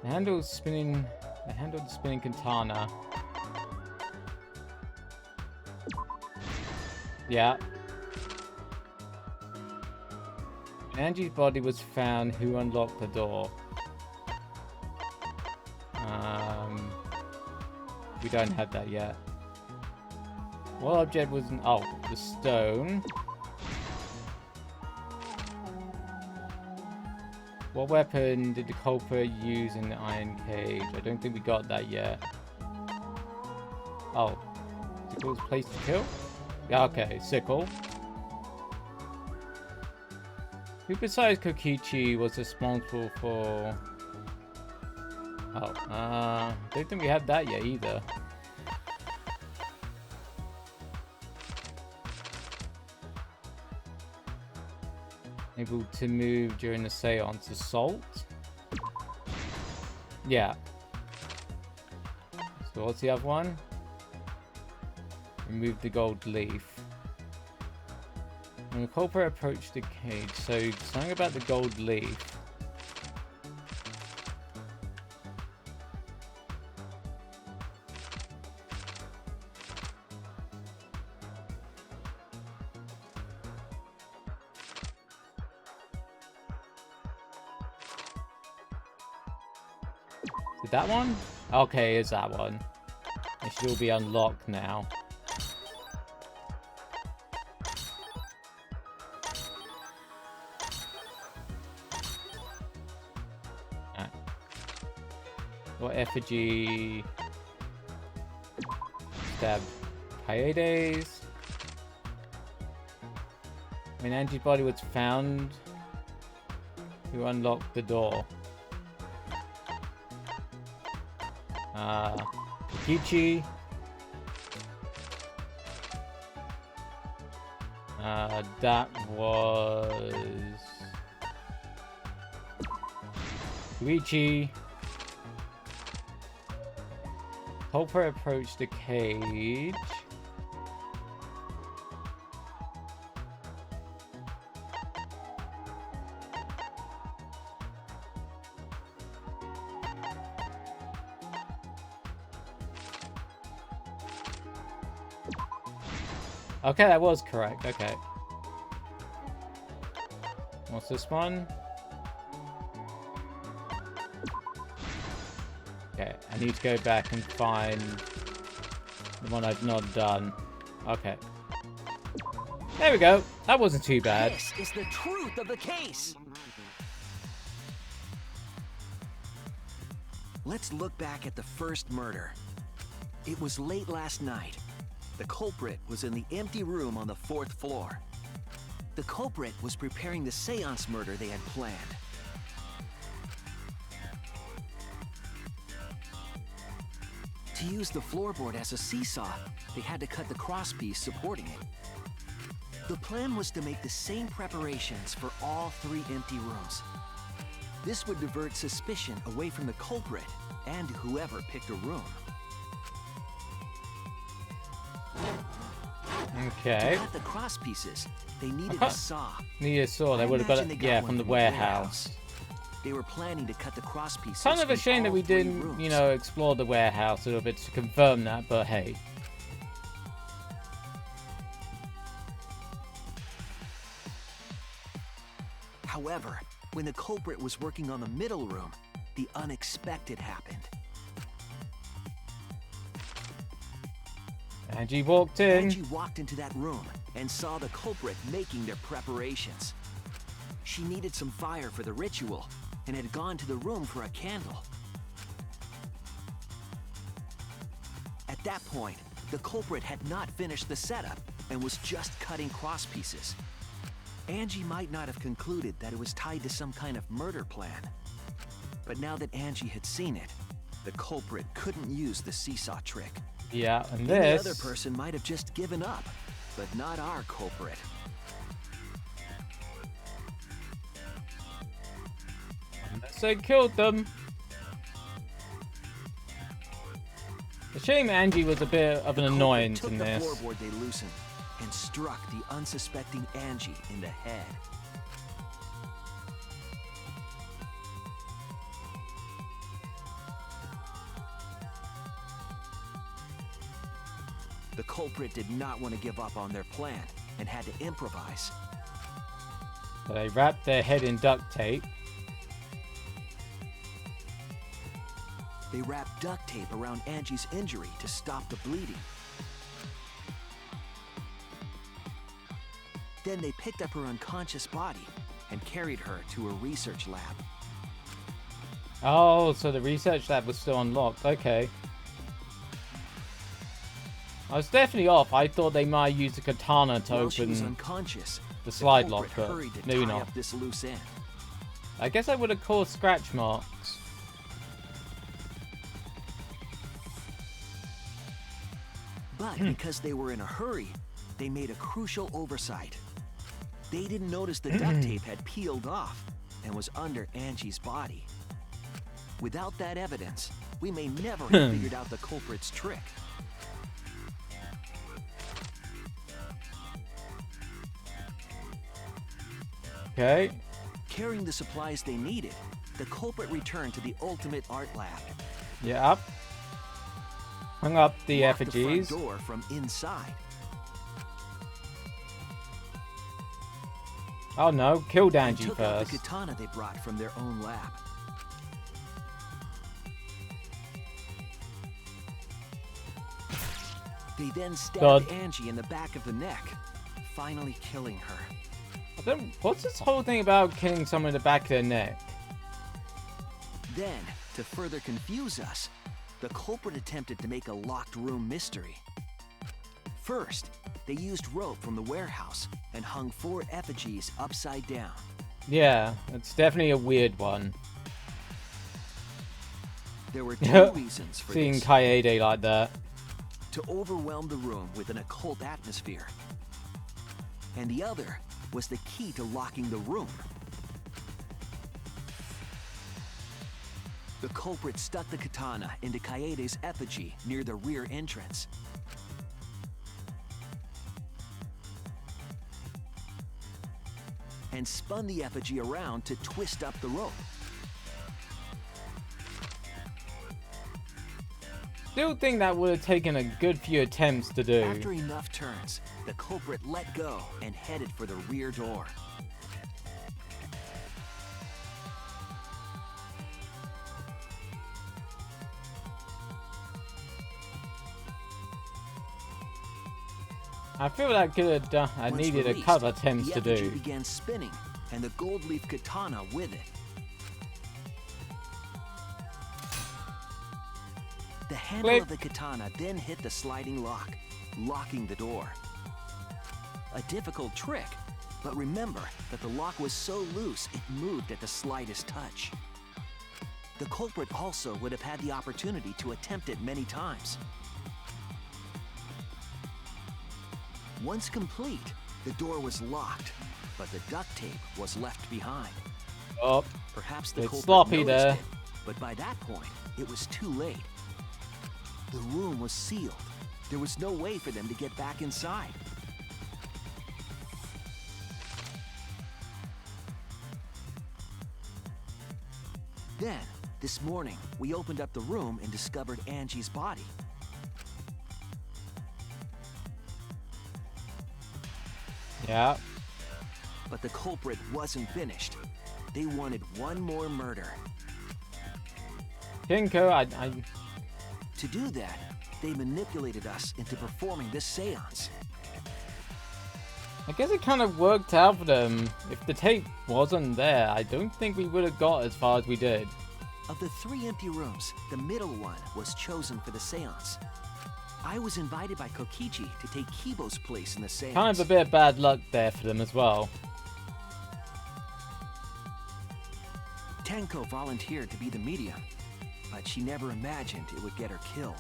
[SPEAKER 1] The handle spinning katana. Yeah. Angie's body was found. Who unlocked the door? We don't have that yet. What object was... Oh, the stone. What weapon did the culprit use in the iron cage? I don't think we got that yet. Oh. Sickle's place to kill? Yeah, okay. Sickle. Who besides Kokichi was responsible for... Oh, don't think we have that yet either. Able to move during the seance. Assault? Yeah. So what's the other one? Remove the gold leaf. When the culprit approached the cage, so something about the gold leaf. Is that one? Okay, it's that one. It should all be unlocked now. Right. What effigy stabbed Kaede's? When Angie's body was found, who unlocked the door? Kokichi. That was Luigi. Culprit approached the cage. Okay, that was correct. Okay. What's this one? Okay, I need to go back and find the one I've not done. Okay. There we go. That wasn't too bad.
[SPEAKER 8] This is the truth of the case. Let's look back at the first murder. It was late last night. The culprit was in the empty room on the 4th floor. The culprit was preparing the seance murder they had planned. To use the floorboard as a seesaw, they had to cut the crosspiece supporting it. The plan was to make the same preparations for all 3 empty rooms. This would divert suspicion away from the culprit and whoever picked a room.
[SPEAKER 1] Okay.
[SPEAKER 8] To cut the cross pieces, they needed a saw.
[SPEAKER 1] Need a saw. They would have got it, yeah, from the warehouse.
[SPEAKER 8] They were planning to cut the cross pieces.
[SPEAKER 1] Kind of a shame that we didn't, you know, explore the warehouse a little bit to confirm that, but hey.
[SPEAKER 8] However, when the culprit was working on the middle room, the unexpected happened.
[SPEAKER 1] Angie walked in.
[SPEAKER 8] Angie walked into that room and saw the culprit making their preparations. She needed some fire for the ritual and had gone to the room for a candle. At that point, the culprit had not finished the setup and was just cutting cross pieces. Angie might not have concluded that it was tied to some kind of murder plan. But now that Angie had seen it, the culprit couldn't use the seesaw trick.
[SPEAKER 1] Yeah, and
[SPEAKER 8] Any
[SPEAKER 1] this...
[SPEAKER 8] other person might have just given up, but not our culprit.
[SPEAKER 1] Unless they killed them. A shame Angie was a bit of an
[SPEAKER 8] The culprit
[SPEAKER 1] annoyance
[SPEAKER 8] took
[SPEAKER 1] in
[SPEAKER 8] the
[SPEAKER 1] this.
[SPEAKER 8] floorboard they loosened and struck the unsuspecting Angie in the head. The culprit did not want to give up on their plan and had to improvise.
[SPEAKER 1] So they wrapped their head in duct tape.
[SPEAKER 8] They wrapped duct tape around Angie's injury to stop the bleeding. Then they picked up her unconscious body and carried her to a research lab.
[SPEAKER 1] Oh, so the research lab was still unlocked. Okay. I was definitely off. I thought they might use a katana to
[SPEAKER 8] While she was
[SPEAKER 1] open
[SPEAKER 8] unconscious,
[SPEAKER 1] the slide lock,
[SPEAKER 8] culprit
[SPEAKER 1] but
[SPEAKER 8] hurried to
[SPEAKER 1] maybe
[SPEAKER 8] tie
[SPEAKER 1] not.
[SPEAKER 8] up this loose end.
[SPEAKER 1] I guess I would have caused scratch marks.
[SPEAKER 8] But because they were in a hurry, they made a crucial oversight. They didn't notice the duct tape had peeled off and was under Angie's body. Without that evidence, we may never have figured out the culprit's trick.
[SPEAKER 1] Okay.
[SPEAKER 8] Carrying the supplies they needed, the culprit returned to the ultimate art lab.
[SPEAKER 1] Yeah. Hung up the
[SPEAKER 8] Locked
[SPEAKER 1] effigies.
[SPEAKER 8] The front door from inside.
[SPEAKER 1] Oh no, killed
[SPEAKER 8] And
[SPEAKER 1] Angie
[SPEAKER 8] took out
[SPEAKER 1] first.
[SPEAKER 8] the katana they brought from their own lab. They then stabbed
[SPEAKER 1] God.
[SPEAKER 8] Angie in the back of the neck, finally killing her.
[SPEAKER 1] What's this whole thing about killing someone in the back of their neck?
[SPEAKER 8] Then, to further confuse us, the culprit attempted to make a locked room mystery. First, they used rope from the warehouse and hung 4 effigies upside down.
[SPEAKER 1] Yeah, it's definitely a weird one.
[SPEAKER 8] There were 2 reasons for
[SPEAKER 1] Seeing
[SPEAKER 8] this.
[SPEAKER 1] Kaede like that.
[SPEAKER 8] To overwhelm the room with an occult atmosphere. And the other was the key to locking the room. The culprit stuck the katana into Kaede's effigy near the rear entrance. And spun the effigy around to twist up the rope.
[SPEAKER 1] Still think that would have taken a good few attempts to do.
[SPEAKER 8] After enough turns, the culprit let go and headed for the rear door.
[SPEAKER 1] I feel that could have done. I
[SPEAKER 8] Once
[SPEAKER 1] needed a
[SPEAKER 8] released,
[SPEAKER 1] couple attempts
[SPEAKER 8] the
[SPEAKER 1] to
[SPEAKER 8] effigy
[SPEAKER 1] do.
[SPEAKER 8] began spinning, and the gold leaf katana with it. The handle
[SPEAKER 1] Click.
[SPEAKER 8] of the katana then hit the sliding lock, locking the door. A difficult trick, but remember that the lock was so loose it moved at the slightest touch. The culprit also would have had the opportunity to attempt it many times. Once complete, the door was locked, but the duct tape was left behind.
[SPEAKER 1] Oh,
[SPEAKER 8] Perhaps the
[SPEAKER 1] it's
[SPEAKER 8] culprit
[SPEAKER 1] sloppy
[SPEAKER 8] noticed
[SPEAKER 1] there.
[SPEAKER 8] it, but by that point, it was too late. The room was sealed. There was no way for them to get back inside. Then, this morning, we opened up the room and discovered Angie's body.
[SPEAKER 1] Yeah.
[SPEAKER 8] But the culprit wasn't finished. They wanted one more murder.
[SPEAKER 1] Kinko, I
[SPEAKER 8] To do that, they manipulated us into performing this seance.
[SPEAKER 1] guess it kind of worked out for them. If the tape wasn't there, I don't think we would have got as far as we did.
[SPEAKER 8] Of the 3 empty rooms, the middle one was chosen for the seance. I was invited by Kokichi to take Kibo's place in the seance.
[SPEAKER 1] Kind of a bit of bad luck there for them as well.
[SPEAKER 8] Tenko volunteered to be the medium, but she never imagined it would get her killed.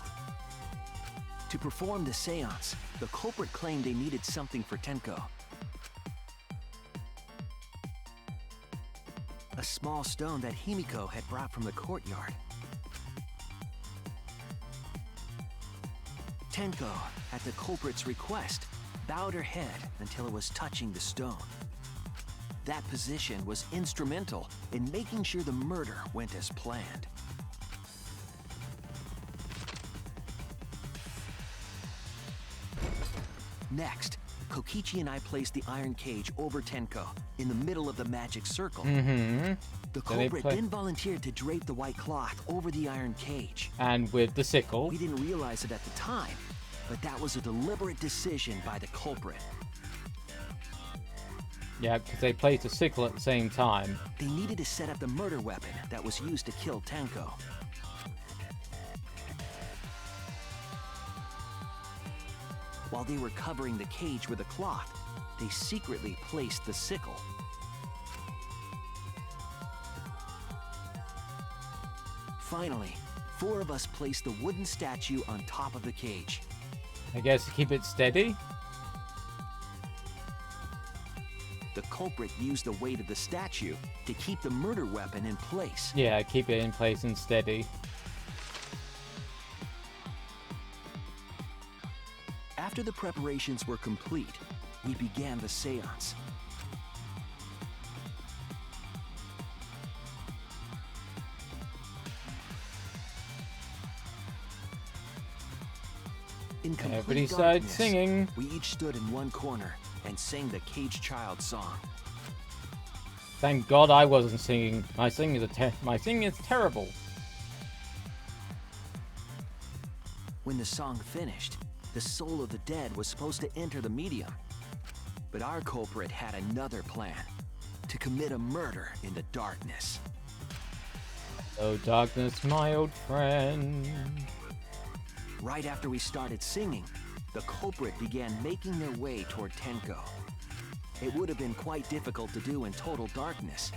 [SPEAKER 8] To perform the seance, the culprit claimed they needed something for Tenko. A small stone that Himiko had brought from the courtyard. Tenko, at the culprit's request, bowed her head until it was touching the stone. That position was instrumental in making sure the murder went as planned. Next, Kokichi and I placed the iron cage over Tenko in the middle of the magic circle. The culprit then volunteered to drape the white cloth over the iron cage.
[SPEAKER 1] And with the sickle.
[SPEAKER 8] We didn't realize it at the time, but that was a deliberate decision by the culprit.
[SPEAKER 1] Yeah, because they placed a sickle at the same time.
[SPEAKER 8] They needed to set up the murder weapon that was used to kill Tenko. While they were covering the cage with a cloth, they secretly placed the sickle. Finally, 4 of us placed the wooden statue on top of the cage.
[SPEAKER 1] I guess to keep it steady?
[SPEAKER 8] The culprit used the weight of the statue to keep the murder weapon in place.
[SPEAKER 1] Yeah, keep it in place and steady.
[SPEAKER 8] After the preparations were complete, we began the seance. In complete
[SPEAKER 1] Everybody started
[SPEAKER 8] darkness,
[SPEAKER 1] singing.
[SPEAKER 8] We each stood in one corner and sang the Cage Child song.
[SPEAKER 1] Thank God I wasn't singing. My singing is terrible.
[SPEAKER 8] When the song finished, the soul of the dead was supposed to enter the medium. But our culprit had another plan: to commit a murder in the darkness.
[SPEAKER 1] Oh, darkness, my old friend.
[SPEAKER 8] Right after we started singing, the culprit began making their way toward Tenko. It would have been quite difficult to do in total darkness,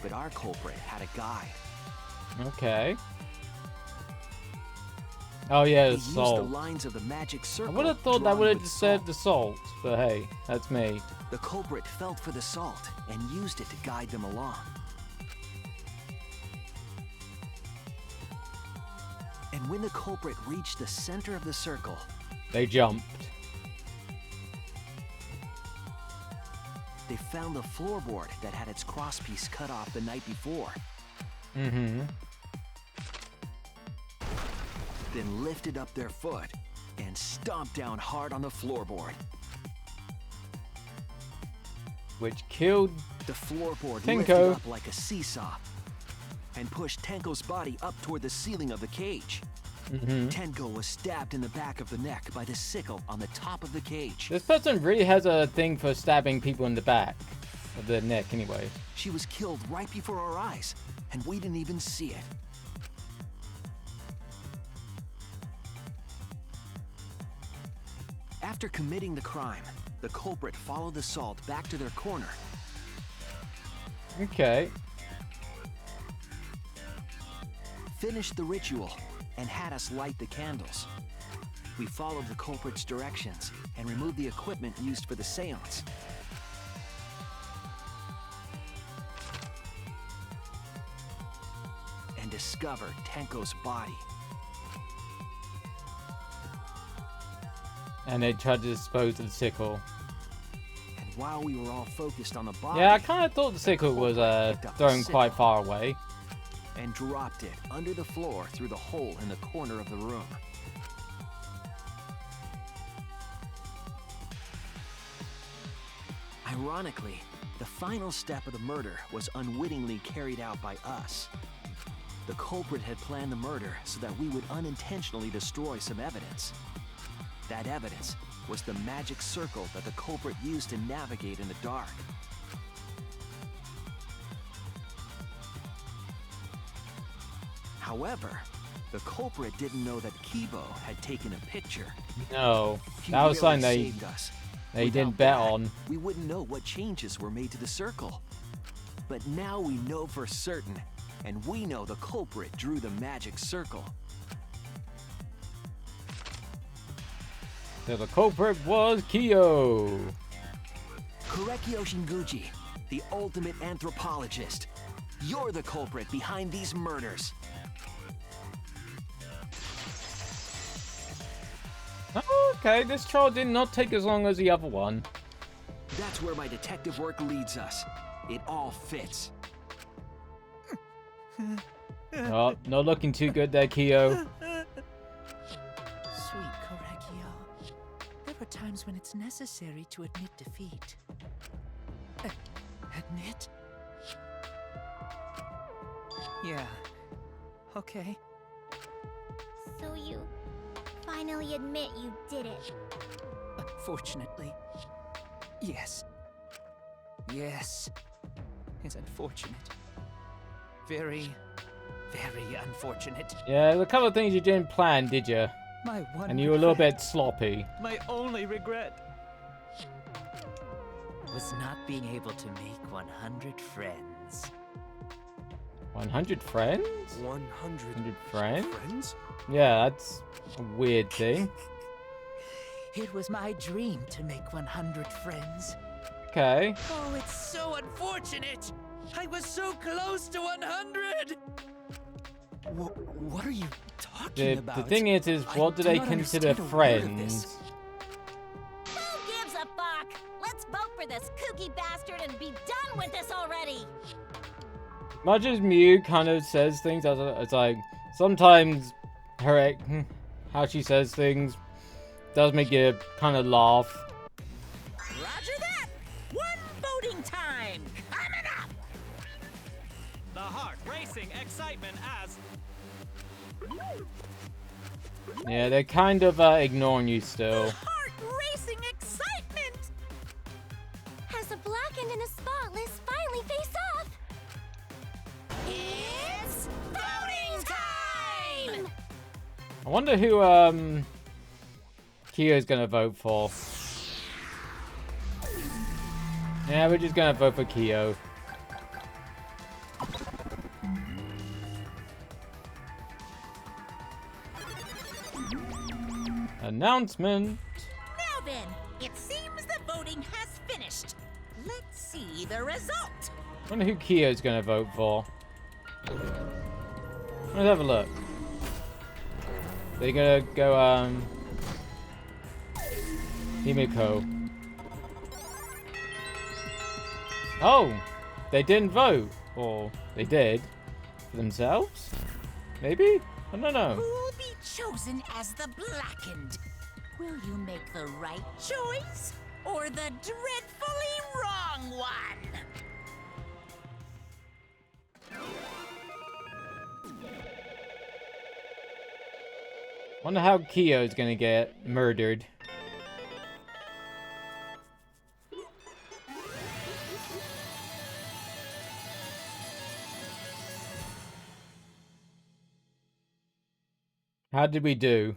[SPEAKER 8] but our culprit had a guide.
[SPEAKER 1] Okay. Oh yeah, the
[SPEAKER 8] He
[SPEAKER 1] salt.
[SPEAKER 8] used the lines of the magic circle.
[SPEAKER 1] I would have thought that
[SPEAKER 8] drawn
[SPEAKER 1] would have
[SPEAKER 8] with
[SPEAKER 1] just said
[SPEAKER 8] salt.
[SPEAKER 1] the salt, but hey, that's me.
[SPEAKER 8] The culprit felt for the salt and used it to guide them along. And when the culprit reached the center of the circle,
[SPEAKER 1] They jumped.
[SPEAKER 8] they found the floorboard that had its crosspiece cut off the night before. Then lifted up their foot and stomped down hard on the floorboard.
[SPEAKER 1] Which killed
[SPEAKER 8] The floorboard
[SPEAKER 1] Tenko.
[SPEAKER 8] lifted up like a seesaw and pushed Tenko's body up toward the ceiling of the cage. Tenko was stabbed in the back of the neck by the sickle on the top of the cage.
[SPEAKER 1] This person really has a thing for stabbing people in the back of their neck anyway.
[SPEAKER 8] She was killed right before our eyes, and we didn't even see it. After committing the crime, the culprit followed the salt back to their corner.
[SPEAKER 1] Okay.
[SPEAKER 8] Finished the ritual and had us light the candles. We followed the culprit's directions and removed the equipment used for the seance. And discovered Tenko's body.
[SPEAKER 1] And they tried to dispose of the sickle.
[SPEAKER 8] And while we were all focused on the body,
[SPEAKER 1] Yeah, I kind of thought the sickle was thrown quite far away.
[SPEAKER 8] and dropped it under the floor through the hole in the corner of the room. Ironically, the final step of the murder was unwittingly carried out by us. The culprit had planned the murder so that we would unintentionally destroy some evidence. That evidence was the magic circle that the culprit used to navigate in the dark. However, the culprit didn't know that Kibo had taken a picture.
[SPEAKER 1] No,
[SPEAKER 8] He
[SPEAKER 1] that was
[SPEAKER 8] really
[SPEAKER 1] something they
[SPEAKER 8] saved us.
[SPEAKER 1] they
[SPEAKER 8] Without
[SPEAKER 1] didn't bet
[SPEAKER 8] that,
[SPEAKER 1] on.
[SPEAKER 8] We wouldn't know what changes were made to the circle. But now we know for certain, and we know the culprit drew the magic circle.
[SPEAKER 1] So the culprit was Kyo.
[SPEAKER 8] Kurekyo Shinguchi, the ultimate anthropologist. You're the culprit behind these murders.
[SPEAKER 1] Oh, okay, this trial did not take as long as the other one.
[SPEAKER 8] That's where my detective work leads us. It all fits.
[SPEAKER 1] Oh, not looking too good there, Kyo.
[SPEAKER 14] Sweet Correggio. There are times when it's necessary to admit defeat. Admit? Yeah. Okay.
[SPEAKER 11] So you finally admit you did it.
[SPEAKER 14] Unfortunately. Yes. Yes. It's unfortunate. Very, very unfortunate.
[SPEAKER 1] Yeah, there's a couple of things you didn't plan, did you?
[SPEAKER 14] My one
[SPEAKER 1] And you were a little
[SPEAKER 14] regret,
[SPEAKER 1] bit sloppy.
[SPEAKER 14] My only regret was not being able to make 100 friends.
[SPEAKER 1] 100 friends?
[SPEAKER 7] 100
[SPEAKER 1] friends? Yeah, that's a weird thing.
[SPEAKER 14] It was my dream to make 100 friends.
[SPEAKER 1] Okay.
[SPEAKER 14] Oh, it's so unfortunate! I was so close to 100! What are you talking about?
[SPEAKER 1] The thing is what do they consider friends?
[SPEAKER 5] Who gives a fuck? Let's vote for this kooky bastard and be done with this already!
[SPEAKER 1] Much as Mew kind of says things, it's like, sometimes her, how she says things does make you kind of laugh.
[SPEAKER 2] Roger that! One voting time! Coming up!
[SPEAKER 7] The heart racing excitement as...
[SPEAKER 1] Yeah, they're kind of ignoring you still.
[SPEAKER 2] Heart-racing excitement!
[SPEAKER 11] As the blackened and the spotless finally face off.
[SPEAKER 2] It's voting time!
[SPEAKER 1] I wonder who Kyo's gonna vote for. Yeah, we're just gonna vote for Kyo. Announcement.
[SPEAKER 2] Now then, it seems the voting has finished. Let's see the result.
[SPEAKER 1] I wonder who Kyo's gonna vote for. Let's have a look. They're gonna go, Himiko. Oh! They didn't vote. Or they did. For themselves? Maybe? I don't know.
[SPEAKER 2] Who'll be chosen as the blackened? Will you make the right choice or the dreadfully wrong one?
[SPEAKER 1] Wonder how Kyo's gonna get murdered. How did we do?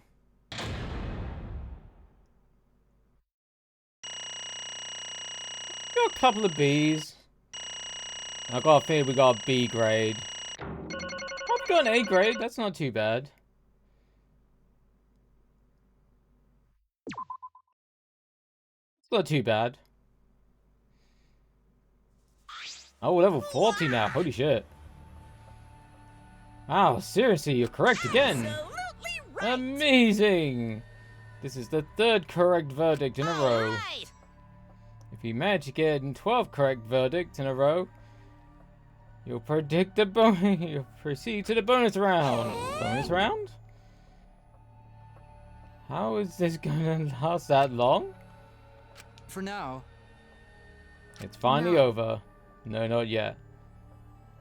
[SPEAKER 1] Got a couple of B's. I got a feeling we got a B grade. I've got an A grade, that's not too bad. It's not too bad. Oh, level 40 now, holy shit. Wow, seriously, you're correct again.
[SPEAKER 2] Right.
[SPEAKER 1] Amazing! This is the 3rd correct verdict in a row.
[SPEAKER 2] Right.
[SPEAKER 1] If you manage to get 12 correct verdicts in a row, you'll predict the you'll proceed to the bonus round. Bonus round? How is this gonna last that long?
[SPEAKER 6] For now.
[SPEAKER 1] It's finally
[SPEAKER 6] No.
[SPEAKER 1] over. No, not yet.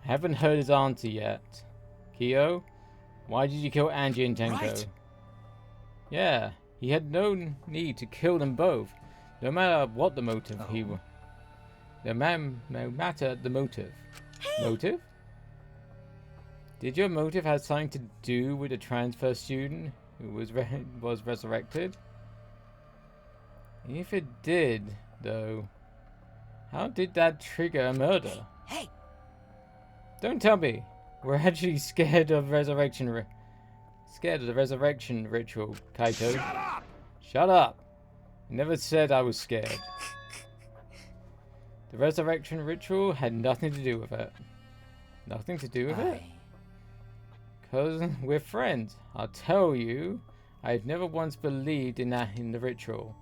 [SPEAKER 1] I haven't heard his answer yet. Kyo, why did you kill Angie and Tenko?
[SPEAKER 7] Right.
[SPEAKER 1] Yeah, he had no need to kill them both. No matter what the motive no matter the motive. Motive? Did your motive have something to do with the transfer student who was resurrected? If it did, though, how did that trigger a murder?
[SPEAKER 2] Hey!
[SPEAKER 1] Don't tell me. We're actually scared of resurrection. Scared of the resurrection ritual, Kaito.
[SPEAKER 3] Shut up!
[SPEAKER 1] Shut up! I never said I was scared. The resurrection ritual had nothing to do with it. Nothing to do with it? Because we're friends. I'll tell you. I've never once believed in the ritual.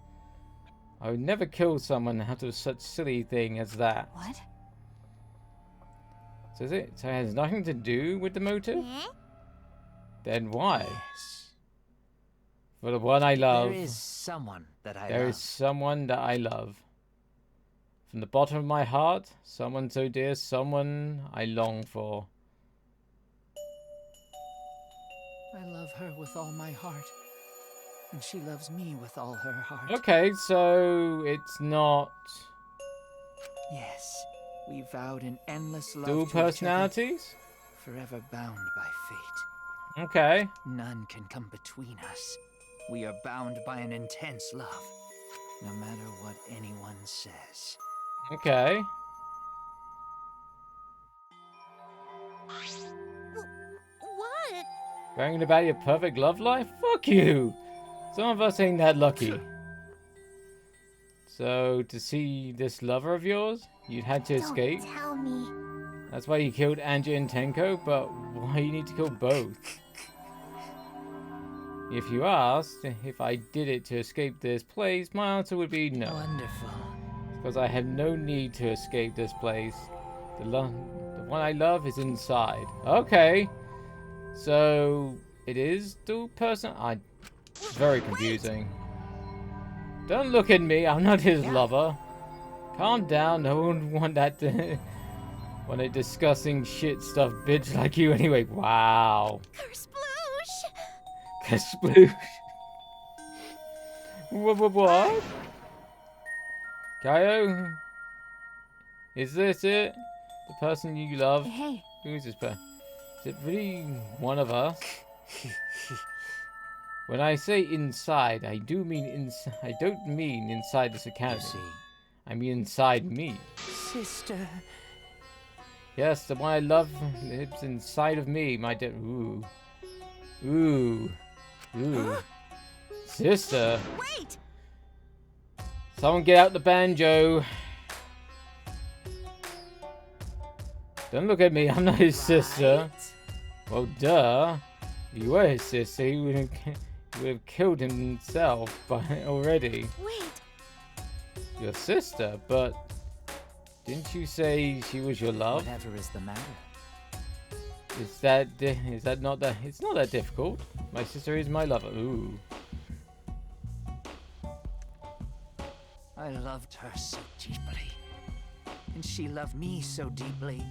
[SPEAKER 1] I would never kill someone out of such silly thing as that.
[SPEAKER 9] What?
[SPEAKER 1] So it has nothing to do with the motive? Then why? For the one I love.
[SPEAKER 10] There is someone that I
[SPEAKER 1] There
[SPEAKER 10] love.
[SPEAKER 1] is someone that I love. From the bottom of my heart, someone so dear, someone I long for.
[SPEAKER 10] I love her with all my heart. And she loves me with all her heart.
[SPEAKER 1] Okay, so it's not
[SPEAKER 10] Yes, we vowed an endless love
[SPEAKER 1] dual
[SPEAKER 10] to each other,
[SPEAKER 1] personalities?
[SPEAKER 10] forever bound by fate.
[SPEAKER 1] Okay.
[SPEAKER 10] None can come between us. We are bound by an intense love, no matter what anyone says.
[SPEAKER 1] Okay.
[SPEAKER 5] What?
[SPEAKER 1] Bragging about your perfect love life? Fuck you! Some of us ain't that lucky. So, to see this lover of yours, you had to escape?
[SPEAKER 11] Don't tell me.
[SPEAKER 1] That's why you killed Angie and Tenko, but why you need to kill both? If you asked if I did it to escape this place, my answer would be no.
[SPEAKER 10] Wonderful.
[SPEAKER 1] Because I have no need to escape this place. The one I love is inside. Okay. So, it is dual person? Very confusing. Don't look at me, I'm not his lover. Calm down, no one want that to... want a disgusting shit stuff bitch like you anyway. Wow. Kersploosh. What? Kaio? Is this it? The person you love?
[SPEAKER 9] Hey.
[SPEAKER 1] Who is this person? Is it really one of us? When I say inside, I do mean inside. I don't mean inside this academy.
[SPEAKER 10] You see.
[SPEAKER 1] I mean inside me.
[SPEAKER 10] Sister.
[SPEAKER 1] Yes, the one I love lives inside of me. My dear. Ooh. Ooh. Ooh. Sister.
[SPEAKER 5] Wait!
[SPEAKER 1] Someone get out the banjo. Don't look at me. I'm not his sister. Well, duh. If you were his sister, he would have killed himself already.
[SPEAKER 5] Wait.
[SPEAKER 1] Your sister, but didn't you say she was your love?
[SPEAKER 10] Whatever is the matter?
[SPEAKER 1] Is that not that? It's not that difficult. My sister is my lover. Ooh.
[SPEAKER 10] I loved her so deeply. And she loved me so deeply.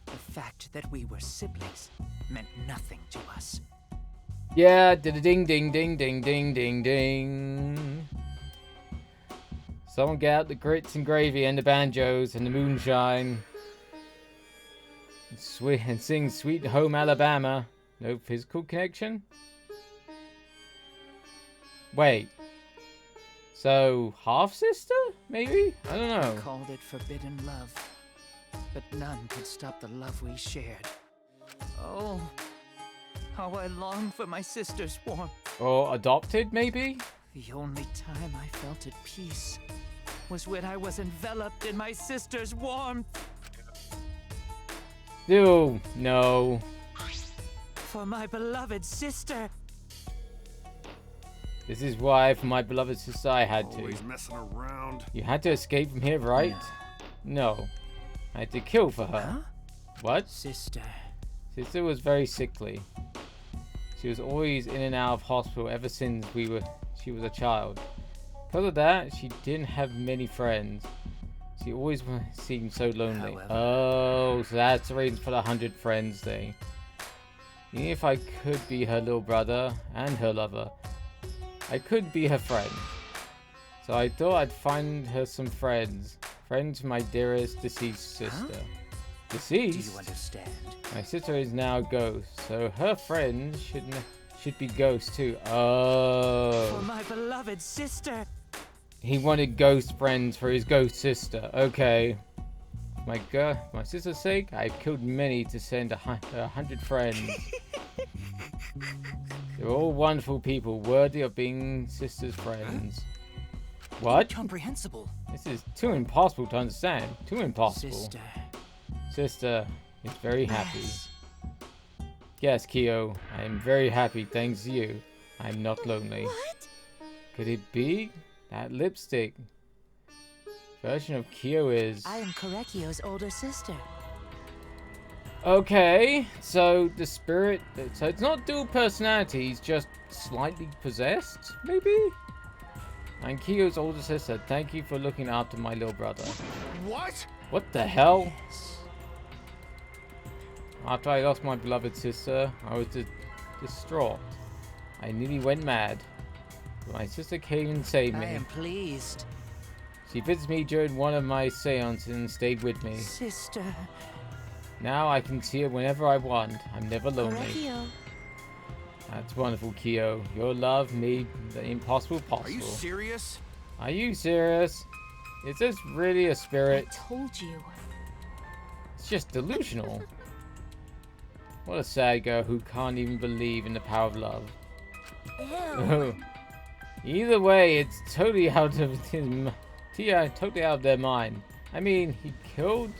[SPEAKER 10] The fact that we were siblings meant nothing to us.
[SPEAKER 1] Yeah, ding ding ding ding ding ding ding. Someone get out the grits and gravy and the banjos and the moonshine. And sing Sweet Home Alabama. No physical connection? Wait. So, half-sister? Maybe? I don't know.
[SPEAKER 10] We called it forbidden love. But none could stop the love we shared. Oh, how I long for my sister's warmth.
[SPEAKER 1] Or adopted, maybe?
[SPEAKER 10] The only time I felt at peace was when I was enveloped in my sister's warmth.
[SPEAKER 1] Ew, no.
[SPEAKER 10] For my beloved sister.
[SPEAKER 1] This is why, for my beloved sister, I had to.
[SPEAKER 3] Always messing around.
[SPEAKER 1] You had to escape from here, right? No. I had to kill for her.
[SPEAKER 10] Huh?
[SPEAKER 1] What?
[SPEAKER 10] Sister.
[SPEAKER 1] Sister was very sickly. She was always in and out of hospital ever since she was a child. Because of that, she didn't have many friends. She always seemed so lonely.
[SPEAKER 10] However.
[SPEAKER 1] Oh, so that's the reason for the 100 friends thing. Even if I could be her little brother and her lover, I could be her friend. So I thought I'd find her some friends. Friends for my dearest deceased sister.
[SPEAKER 10] Huh?
[SPEAKER 1] Deceased?
[SPEAKER 10] Do you understand?
[SPEAKER 1] My sister is now a ghost, so her friends should be ghosts too. Oh.
[SPEAKER 10] For my beloved sister.
[SPEAKER 1] He wanted ghost friends for his ghost sister. Okay. My sister's sake, I've killed many to send 100 friends. They're all wonderful people, worthy of being sister's friends. What?
[SPEAKER 6] Incomprehensible.
[SPEAKER 1] This is too impossible to understand. Too impossible.
[SPEAKER 10] Sister.
[SPEAKER 1] Sister is very happy. Yes, Kyo, I am very happy thanks to you. I'm not lonely.
[SPEAKER 5] What?
[SPEAKER 1] Could it be? That lipstick. Version of Kyo is...
[SPEAKER 10] I am Korekio's older sister.
[SPEAKER 1] Okay, so the spirit... So it's not dual personality, he's just slightly possessed, maybe? I'm Kyo's older sister. Thank you for looking after my little brother.
[SPEAKER 3] What?
[SPEAKER 1] What the hell?
[SPEAKER 10] Yes.
[SPEAKER 1] After I lost my beloved sister, I was distraught. I nearly went mad. But my sister came and saved me.
[SPEAKER 10] I am pleased.
[SPEAKER 1] She visits me during one of my seances and stayed with me.
[SPEAKER 10] Sister.
[SPEAKER 1] Now I can see her whenever I want. I'm never lonely.
[SPEAKER 5] Korekio.
[SPEAKER 1] That's wonderful, Kyo. Your love made the impossible possible.
[SPEAKER 3] Are you serious?
[SPEAKER 1] Are you serious? Is this really a spirit?
[SPEAKER 5] I told you.
[SPEAKER 1] It's just delusional. What a sad girl who can't even believe in the power of love.
[SPEAKER 5] Ew.
[SPEAKER 1] Either way, it's totally out of totally out of their mind. I mean, he killed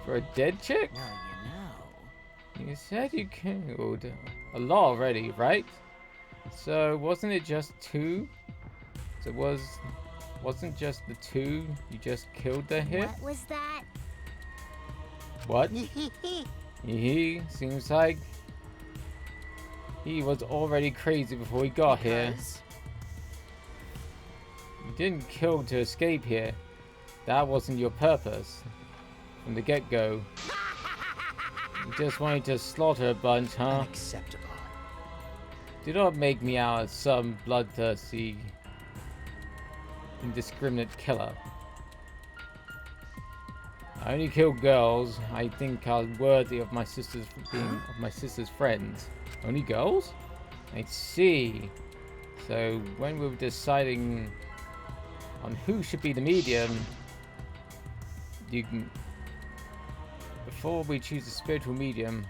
[SPEAKER 1] for a dead chick?
[SPEAKER 10] Well, you know.
[SPEAKER 1] You said you killed a lot already, right? So wasn't it just 2? So wasn't just the 2 you just killed there here?
[SPEAKER 11] What was that?
[SPEAKER 1] What? He seems like he was already crazy before he got here. You didn't kill to escape here. That wasn't your purpose from the get-go. You just wanted to slaughter a bunch, huh?
[SPEAKER 10] Unacceptable.
[SPEAKER 1] Do not make me out as some bloodthirsty, indiscriminate killer. I only kill girls I think are worthy of my sister's friends. Only girls? I see. So when we were deciding on who should be the medium, before we choose a spiritual medium,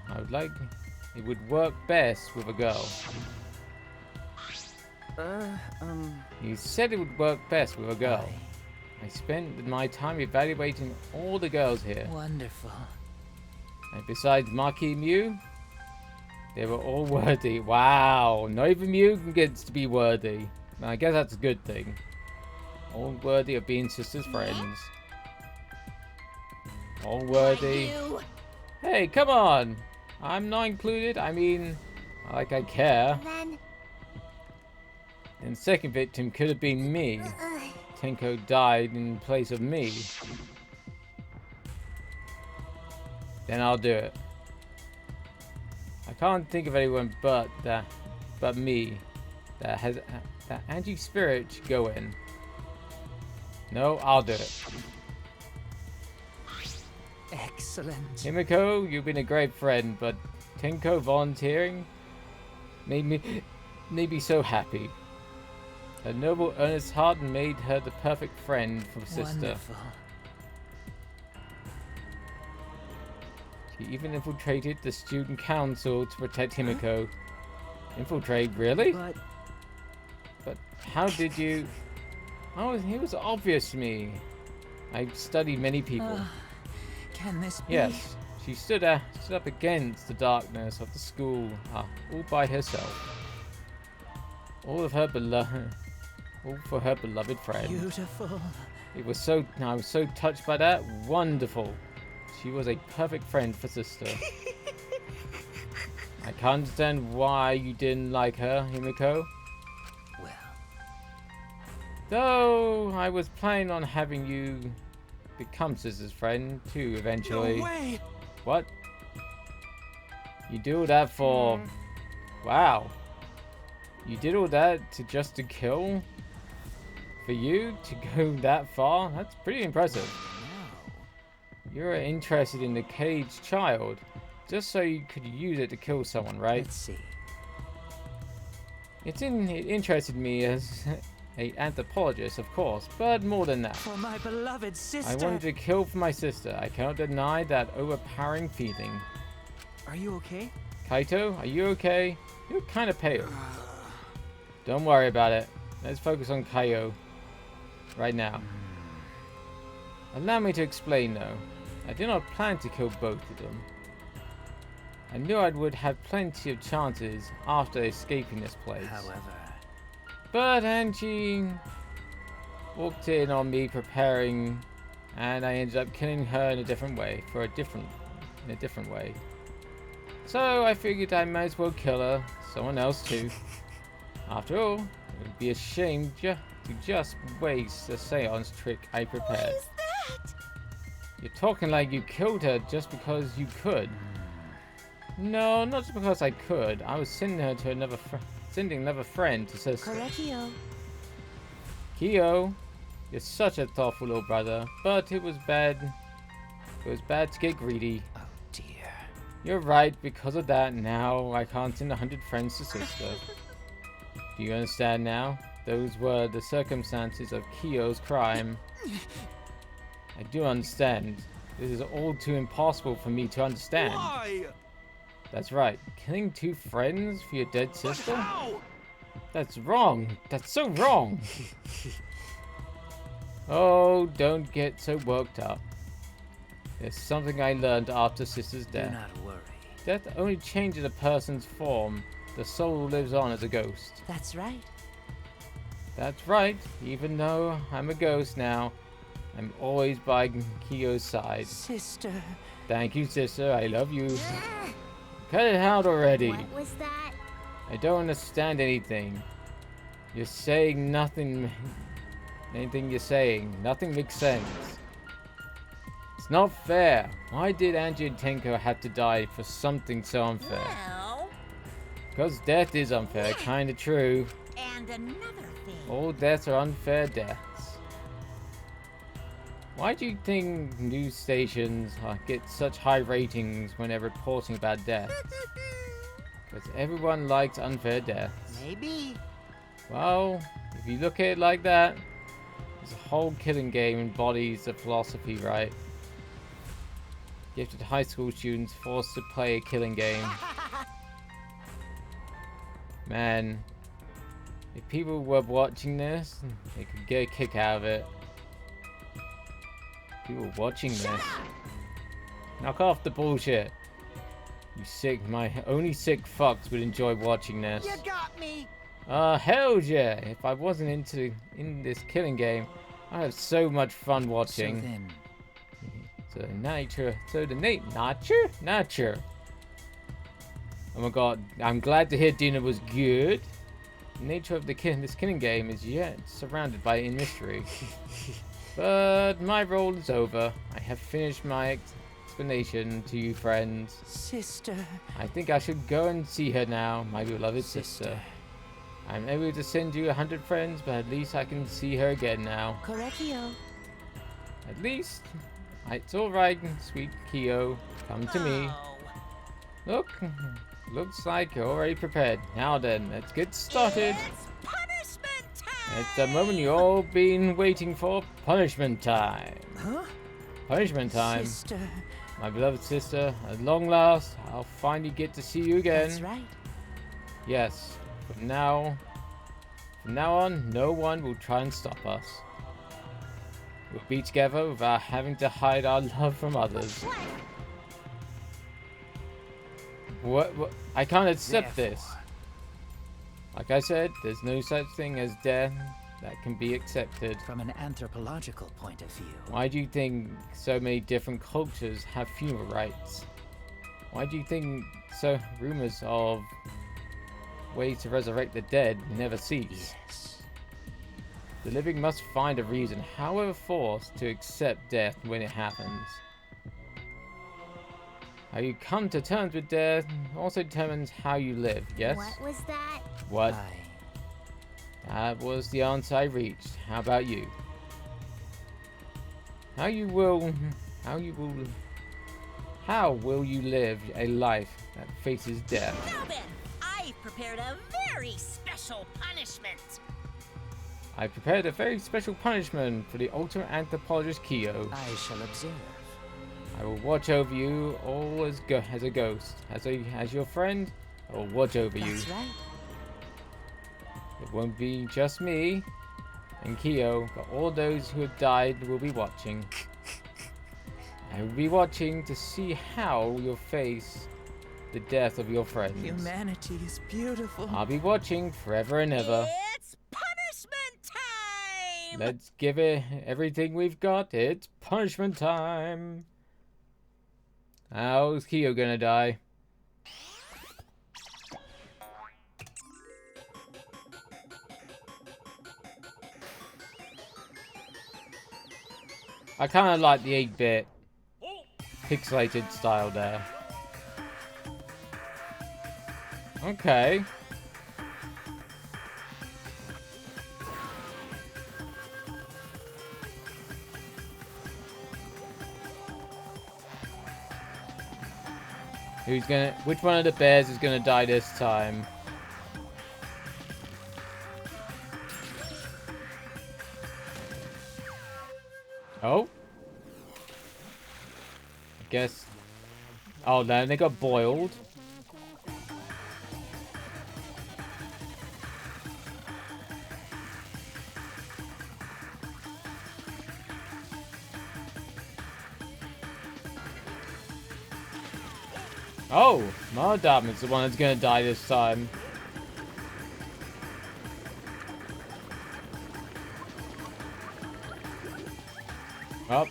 [SPEAKER 1] it would work best with a girl. You said it would work best with a girl. I spent my time evaluating all the girls here.
[SPEAKER 10] Wonderful.
[SPEAKER 1] And besides Maki and Mew, they were all worthy. Wow, not even Mew gets to be worthy. I guess that's a good thing. All worthy of being sisters' friends. All worthy. Hey, come on! I'm not included. I mean, like I care.
[SPEAKER 11] Then...
[SPEAKER 1] And second victim could have been me. Tenko died in place of me. Then I'll do it. I can't think of anyone but me that anti-spirit should go in. No, I'll do it.
[SPEAKER 10] Excellent.
[SPEAKER 1] Himiko, you've been a great friend, but Tenko volunteering made me so happy. Her noble, earnest heart made her the perfect friend for sister.
[SPEAKER 10] Wonderful.
[SPEAKER 1] She even infiltrated the student council to protect Himiko. Infiltrate, really? But how did you... Oh, it was obvious to me. I studied many people.
[SPEAKER 10] Can this be?
[SPEAKER 1] Yes, she stood up against the darkness of the school, all by herself. All for her beloved friend.
[SPEAKER 10] Beautiful.
[SPEAKER 1] I was so touched by that. Wonderful. She was a perfect friend for sister. I can't understand why you didn't like her, Himiko.
[SPEAKER 10] Well.
[SPEAKER 1] Though I was planning on having you become sister's friend too eventually.
[SPEAKER 7] No way!
[SPEAKER 1] What? You do all that for... Wow. You did all that just to kill? For you to go that far? That's pretty impressive. You're interested in the caged child, just so you could use it to kill someone, right?
[SPEAKER 10] Let's see.
[SPEAKER 1] It interested me as an anthropologist, of course, but more than that.
[SPEAKER 10] For my beloved sister.
[SPEAKER 1] I wanted to kill for my sister. I cannot deny that overpowering feeling.
[SPEAKER 10] Are you okay?
[SPEAKER 1] Kaito, are you okay? You're kind of pale. Don't worry about it. Let's focus on Kaio right now. Allow me to explain, though. I did not plan to kill both of them. I knew I would have plenty of chances after escaping this place.
[SPEAKER 10] However,
[SPEAKER 1] But Angie walked in on me preparing, and I ended up killing her in a different way, in a different way. So I figured I might as well kill her, someone else too. After all, it would be a shame to just waste the seance trick I prepared.
[SPEAKER 5] What is that?
[SPEAKER 1] You're talking like you killed her just because you could. No, not just because I could. I was sending her to sending another friend to sister.
[SPEAKER 9] Correctio.
[SPEAKER 1] Kyo, you're such a thoughtful little brother, but it was bad. It was bad to get greedy.
[SPEAKER 10] oh dear.
[SPEAKER 1] You're right, because of that, now I can't send 100 friends to sister. Do you understand now? Those were the circumstances of Kyo's crime. I do understand. This is all too impossible for me to understand.
[SPEAKER 3] Why?
[SPEAKER 1] That's right. Killing 2 friends for your dead sister?
[SPEAKER 3] How?
[SPEAKER 1] That's wrong. That's so wrong. Oh, don't get so worked up. There's something I learned after sister's
[SPEAKER 10] Do
[SPEAKER 1] death.
[SPEAKER 10] not worry.
[SPEAKER 1] Death only changes a person's form. The soul lives on as a ghost.
[SPEAKER 10] That's right.
[SPEAKER 1] That's right. Even though I'm a ghost now, I'm always by Kyo's side.
[SPEAKER 10] Sister.
[SPEAKER 1] Thank you, sister. I love you. Cut it out already.
[SPEAKER 11] What was that?
[SPEAKER 1] I don't understand anything. You're saying nothing. Anything you're saying, nothing makes sense. It's not fair. Why did Angie and Tenko have to die for something so unfair?
[SPEAKER 5] Well,
[SPEAKER 1] Because death is unfair, kinda true.
[SPEAKER 5] and another thing.
[SPEAKER 1] All deaths are unfair deaths. Why do you think news stations get such high ratings when they're reporting about deaths? Because everyone likes unfair deaths.
[SPEAKER 4] Maybe.
[SPEAKER 1] Well, if you look at it like that, this whole killing game embodies the philosophy, right? Gifted high school students forced to play a killing game. Man, if people were watching this, they could get a kick out of it. People watching this. Knock off the bullshit. You sick, my only sick fucks would enjoy watching this.
[SPEAKER 4] You got me.
[SPEAKER 1] Hell yeah! If I wasn't in this killing game, I'd have so much fun watching.
[SPEAKER 10] So then,
[SPEAKER 1] Nature. Oh my god, I'm glad to hear dinner was good. The nature of this killing game is yet surrounded by mystery. But my role is over. I have finished my explanation to you friends.
[SPEAKER 10] sister.
[SPEAKER 1] I think I should go and see her now, my beloved sister. I'm able to send you 100 friends, but at least I can see her again now.
[SPEAKER 9] Correccio.
[SPEAKER 1] At least, it's alright, sweet Kyo. Come to me.
[SPEAKER 5] Oh,
[SPEAKER 1] Look, looks like you're already prepared. Now then, let's get started.
[SPEAKER 5] it's punishment time!
[SPEAKER 1] It's the moment you all been waiting for. Punishment time.
[SPEAKER 10] Huh?
[SPEAKER 1] Punishment time.
[SPEAKER 10] Sister.
[SPEAKER 1] My beloved sister, at long last, I'll finally get to see you again.
[SPEAKER 10] That's right.
[SPEAKER 1] Yes, from now on, no one will try and stop us. We'll be together without having to hide our love from others. What? I can't accept this. Like I said, there's no such thing as death that can be accepted.
[SPEAKER 10] From an anthropological point of view.
[SPEAKER 1] Why do you think so many different cultures have funeral rites? Why do you think so rumors of ways to resurrect the dead never cease?
[SPEAKER 10] Yes.
[SPEAKER 1] The living must find a reason, however forced, to accept death when it happens. How you come to terms with death also determines how you live, yes?
[SPEAKER 11] What was that?
[SPEAKER 1] What?
[SPEAKER 10] Aye.
[SPEAKER 1] That was the answer I reached. How about you? How will you live a life that faces death?
[SPEAKER 5] Now then, I've prepared a very special punishment.
[SPEAKER 1] I prepared a very special punishment for the ultimate anthropologist Kyo.
[SPEAKER 10] I shall observe.
[SPEAKER 1] I will watch over you all as a ghost. As your friend, I will watch over you.
[SPEAKER 10] That's right.
[SPEAKER 1] It won't be just me and Kyo, but all those who have died will be watching. I will be watching to see how your face the death of your friends.
[SPEAKER 10] Humanity is beautiful.
[SPEAKER 1] I'll be watching forever and ever.
[SPEAKER 2] It's punishment time!
[SPEAKER 1] Let's give it everything we've got. It's punishment time. How's Kyo gonna die? I kind of like the 8-bit pixelated style there. Okay. Which one of the bears is gonna die this time? Oh. I guess. Oh no, they got boiled. Oh, Mardam is the one that's gonna die this time. Oh.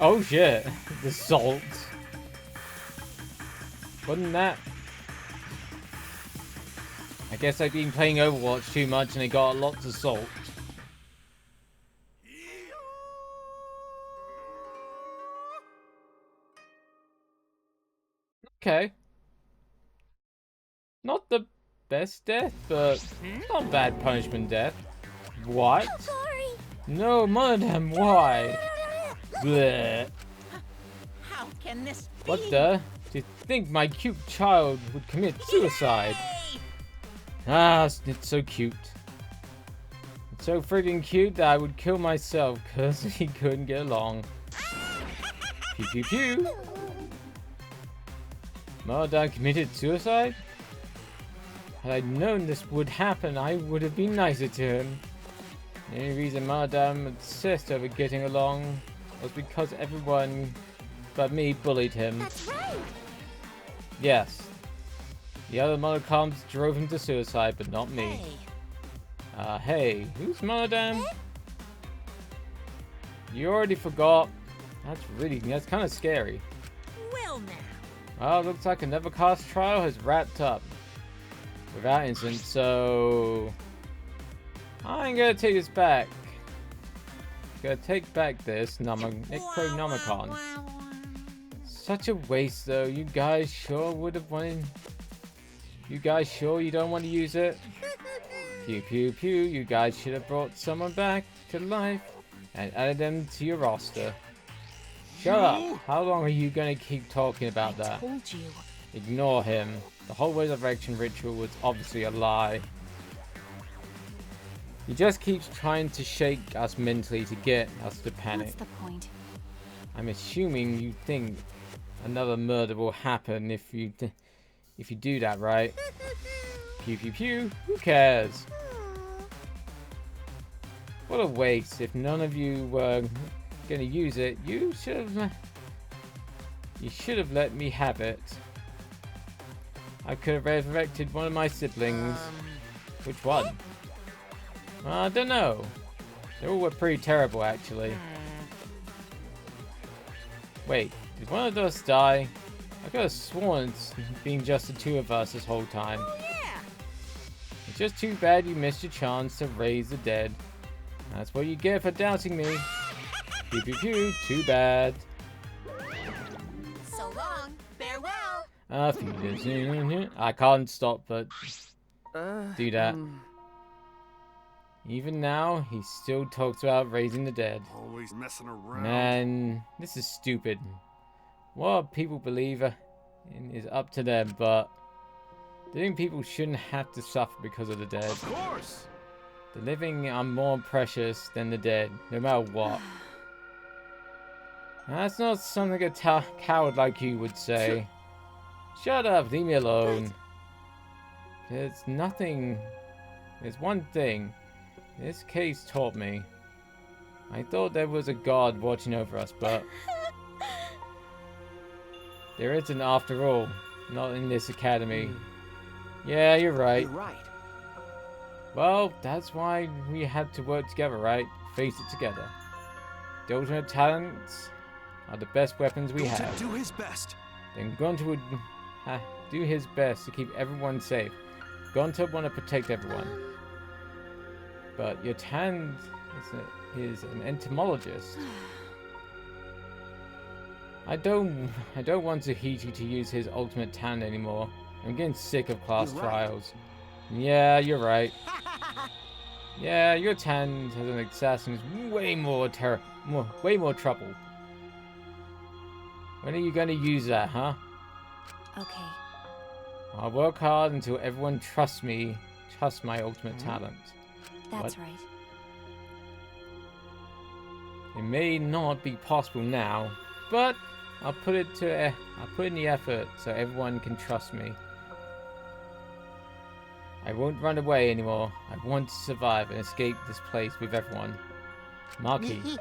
[SPEAKER 1] Oh shit, the salt. Wasn't that? I guess they've been playing Overwatch too much and they got lots of salt. Okay. Not the best death, but not a bad punishment death. What? No, Monodam, why? Bleh.
[SPEAKER 2] How can this be?
[SPEAKER 1] What the? To think my cute child would commit suicide. Ah, it's so cute. It's so friggin' cute that I would kill myself because he couldn't get along. Pew pew pew. Monodam committed suicide? Had I known this would happen, I would have been nicer to him. The only reason Monodam obsessed over getting along was because everyone but me bullied him.
[SPEAKER 5] That's right.
[SPEAKER 1] Yes. The other Monocoms drove him to suicide, but not me. Hey, who's Monodam? You already forgot. That's kind of scary.
[SPEAKER 2] Well now.
[SPEAKER 1] Well, looks like another cast trial has wrapped up without incident, so I'm gonna take this back. Gonna take back this Necronomicon. Such a waste, though. You guys sure would have wanted. You guys sure you don't want to use it? Pew pew pew. You guys should have brought someone back to life and added them to your roster. Shut up. How long are you gonna keep talking about that?
[SPEAKER 2] I told you.
[SPEAKER 1] Ignore him. The whole resurrection ritual was obviously a lie. He just keeps trying to shake us mentally to get us to panic.
[SPEAKER 9] What's the point?
[SPEAKER 1] I'm assuming you think another murder will happen if you do that, right? Pew pew pew. Who cares? What a waste. If none of you were gonna use it, you should have let me have it. I could have resurrected one of my siblings. Which one? I don't know. They all were pretty terrible, actually. Wait, did one of us die? I could have sworn it's been just the two of us this whole time.
[SPEAKER 2] Oh yeah.
[SPEAKER 1] It's just too bad you missed your chance to raise the dead. That's what you get for doubting me. Pew pew pew. Too bad.
[SPEAKER 2] So long. Farewell.
[SPEAKER 1] I can't stop but do that. Even now, he still talks about raising the dead.
[SPEAKER 3] Always messing around.
[SPEAKER 1] Man, this is stupid. What people believe in is up to them, but I think people shouldn't have to suffer because of the dead.
[SPEAKER 3] Of course.
[SPEAKER 1] The living are more precious than the dead, no matter what. That's not something a coward like you would say. Shut up, leave me alone. There's nothing. There's one thing this case taught me. I thought there was a god watching over us, but there isn't after all. Not in this academy. Yeah, you're right.
[SPEAKER 8] You're right.
[SPEAKER 1] Well, that's why we had to work together, right? Face it together. The ultimate talents are the best weapons we have.
[SPEAKER 3] Do his best.
[SPEAKER 1] Then Gunter would do his best to keep everyone safe. Gunter want to protect everyone. But your Tan is an entomologist. I don't want Tahiti to use his ultimate talent anymore. I'm getting sick of class trials. Yeah, you're right. Yeah, your Tan as an assassin is way more trouble. When are you going to use that, huh?
[SPEAKER 9] Okay.
[SPEAKER 1] I'll work hard until everyone trusts me, trusts my ultimate talent.
[SPEAKER 9] That's right.
[SPEAKER 1] It may not be possible now, but I'll put in the effort so everyone can trust me. I won't run away anymore. I want to survive and escape this place with everyone. Maki.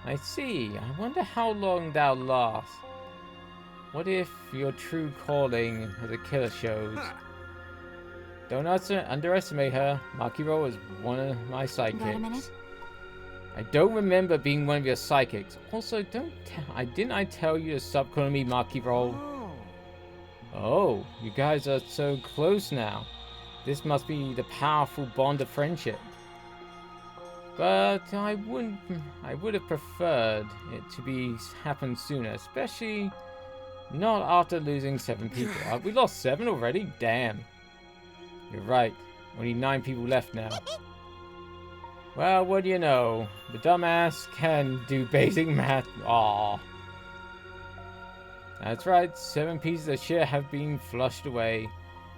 [SPEAKER 1] I see. I wonder how long that'll last. What if your true calling as a killer shows? Don't underestimate her. Makiro is one of my sidekicks.
[SPEAKER 9] Got a minute?
[SPEAKER 1] I don't remember being one of your psychics. Also, didn't I tell you to stop calling me Makiro? Oh, you guys are so close now. This must be the powerful bond of friendship. But I would have preferred it to happen sooner, especially not after losing 7 people. We lost 7 already? Damn. You're right. Only 9 people left now. Well, what do you know? The dumbass can do basic math. Aww. That's right. 7 pieces of shit have been flushed away.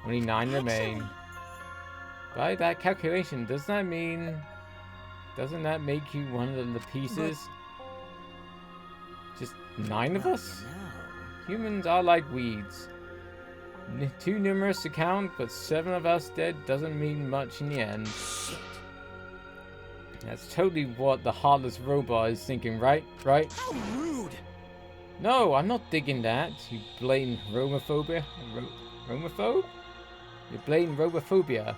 [SPEAKER 1] Only 9 remain. By that calculation, doesn't that make you one of the pieces? Just 9 of us? Humans are like weeds. Too numerous to count, but 7 of us dead doesn't mean much in the end. Shit. That's totally what the heartless robot is thinking, right? Right?
[SPEAKER 8] How rude!
[SPEAKER 1] No, I'm not digging that, you blatant romophobia. Romophobe? Your blatant robophobia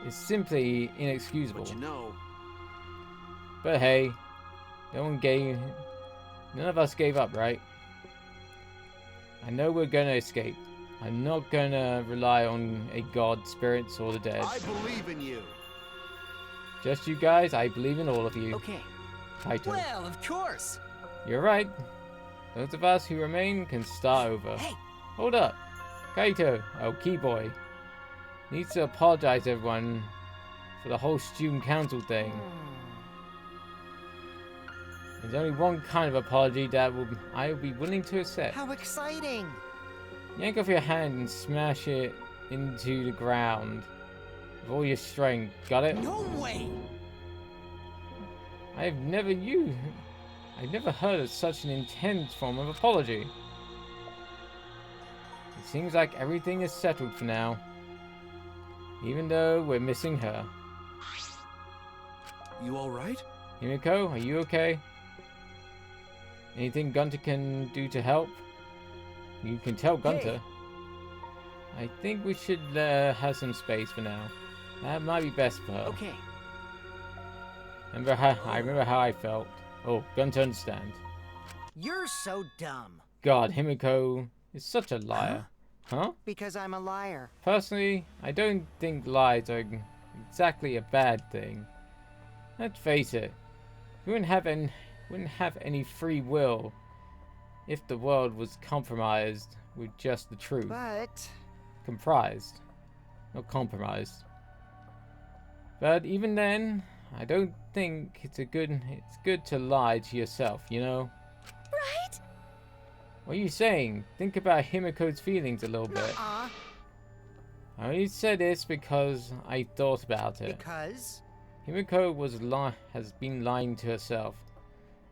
[SPEAKER 1] is simply inexcusable.
[SPEAKER 3] But you know.
[SPEAKER 1] But hey, none of us gave up, right? I know we're gonna escape. I'm not gonna rely on a god, spirits, or the dead.
[SPEAKER 3] I believe in you.
[SPEAKER 1] Just you guys, I believe in all of you.
[SPEAKER 8] Okay.
[SPEAKER 1] Kaito.
[SPEAKER 6] Well, of course.
[SPEAKER 1] You're right. Those of us who remain can start over.
[SPEAKER 8] Hey.
[SPEAKER 1] Hold up. Kaito, key boy, needs to apologize to everyone for the whole student council thing. There's only one kind of apology that I will be willing to accept.
[SPEAKER 4] How exciting!
[SPEAKER 1] Yank off your hand and smash it into the ground with all your strength. Got it?
[SPEAKER 6] No way!
[SPEAKER 1] I've never heard of such an intense form of apology. It seems like everything is settled for now. Even though we're missing her.
[SPEAKER 3] You alright?
[SPEAKER 1] Himiko, are you okay? Anything Gunter can do to help? You can tell Gunter. Hey. I think we should have some space for now. That might be best for her.
[SPEAKER 8] Okay.
[SPEAKER 1] I remember how I felt. Oh, Gunter understand.
[SPEAKER 4] You're so dumb.
[SPEAKER 1] God, Himiko is such a liar. Huh?
[SPEAKER 4] Because I'm a liar.
[SPEAKER 1] Personally, I don't think lies are exactly a bad thing. Let's face it, we wouldn't have any free will if the world was compromised with just the truth.
[SPEAKER 4] But
[SPEAKER 1] Comprised, not compromised. But even then, I don't think it's good to lie to yourself, you know?
[SPEAKER 5] Right?
[SPEAKER 1] What are you saying? Think about Himiko's feelings a little bit. I only said this because I thought about it.
[SPEAKER 4] Because?
[SPEAKER 1] Himiko has been lying to herself.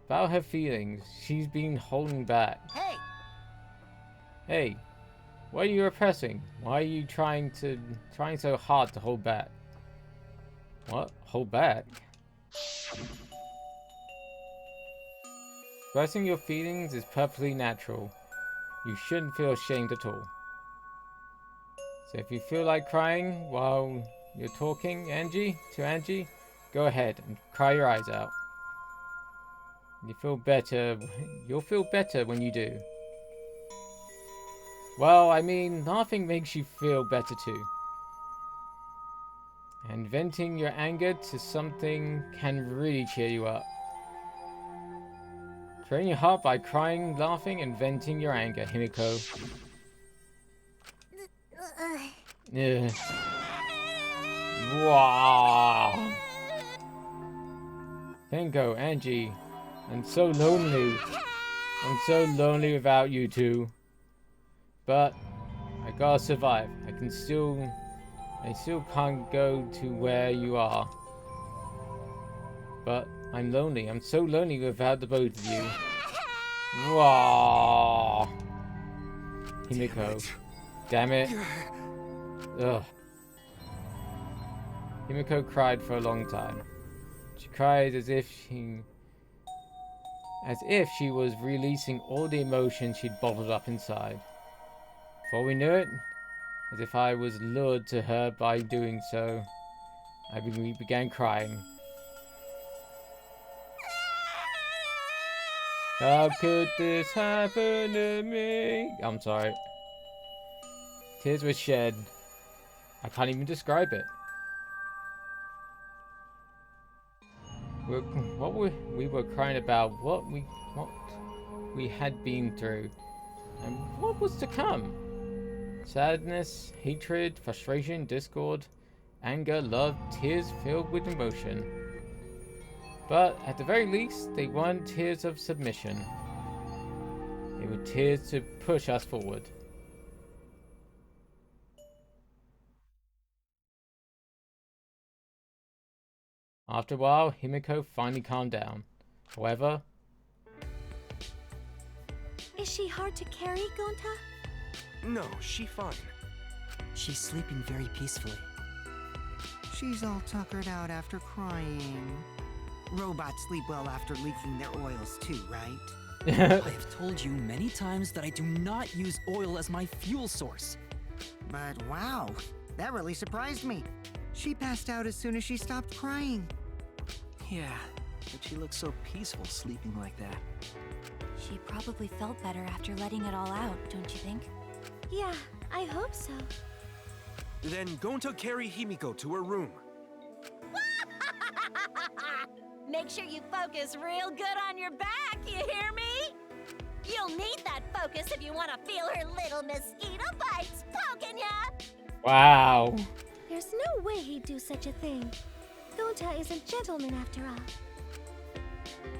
[SPEAKER 1] About her feelings, she's been holding back.
[SPEAKER 4] Hey!
[SPEAKER 1] Hey, What are you repressing? Why are you trying so hard to hold back? What? Hold back? Expressing your feelings is perfectly natural. You shouldn't feel ashamed at all. So if you feel like crying while you're talking, Angie, go ahead and cry your eyes out. You feel better. You'll feel better when you do. Well, I mean, laughing makes you feel better too. And venting your anger to something can really cheer you up. Train your heart by crying, laughing, and venting your anger, Himiko. Yeah. Wow. Tenko, Angie, I'm so lonely. I'm so lonely without you two. But I gotta survive. I still can't go to where you are. But I'm lonely. I'm so lonely without the both of you. Wow. Himiko. Damn it. Ugh. Himiko cried for a long time. She cried as if she was releasing all the emotions she'd bottled up inside. Before we knew it, as if I was lured to her by doing so, we began crying. How could this happen to me? I'm sorry. Tears were shed. I can't even describe it. We were crying about what we had been through, and what was to come. Sadness, hatred, frustration, discord, anger, love, tears filled with emotion. But at the very least, they weren't tears of submission. They were tears to push us forward. After a while, Himiko finally calmed down. However...
[SPEAKER 9] Is she hard to carry, Gonta?
[SPEAKER 7] No, she fine.
[SPEAKER 6] She's sleeping very peacefully.
[SPEAKER 4] She's all tuckered out after crying. Robots sleep well after leaking their oils too, right?
[SPEAKER 6] I have told you many times that I do not use oil as my fuel source.
[SPEAKER 4] But wow, that really surprised me. She passed out as soon as she stopped crying.
[SPEAKER 8] Yeah, but she looks so peaceful sleeping like that.
[SPEAKER 9] She probably felt better after letting it all out, don't you think?
[SPEAKER 11] Yeah, I hope so.
[SPEAKER 7] Then Gonta carry Himiko to her room.
[SPEAKER 5] Make sure you focus real good on your back, you hear me? You'll need that focus if you want to feel her little mosquito bites poking ya!
[SPEAKER 1] Wow.
[SPEAKER 11] There's no way he'd do such a thing. Gonta is a gentleman after all.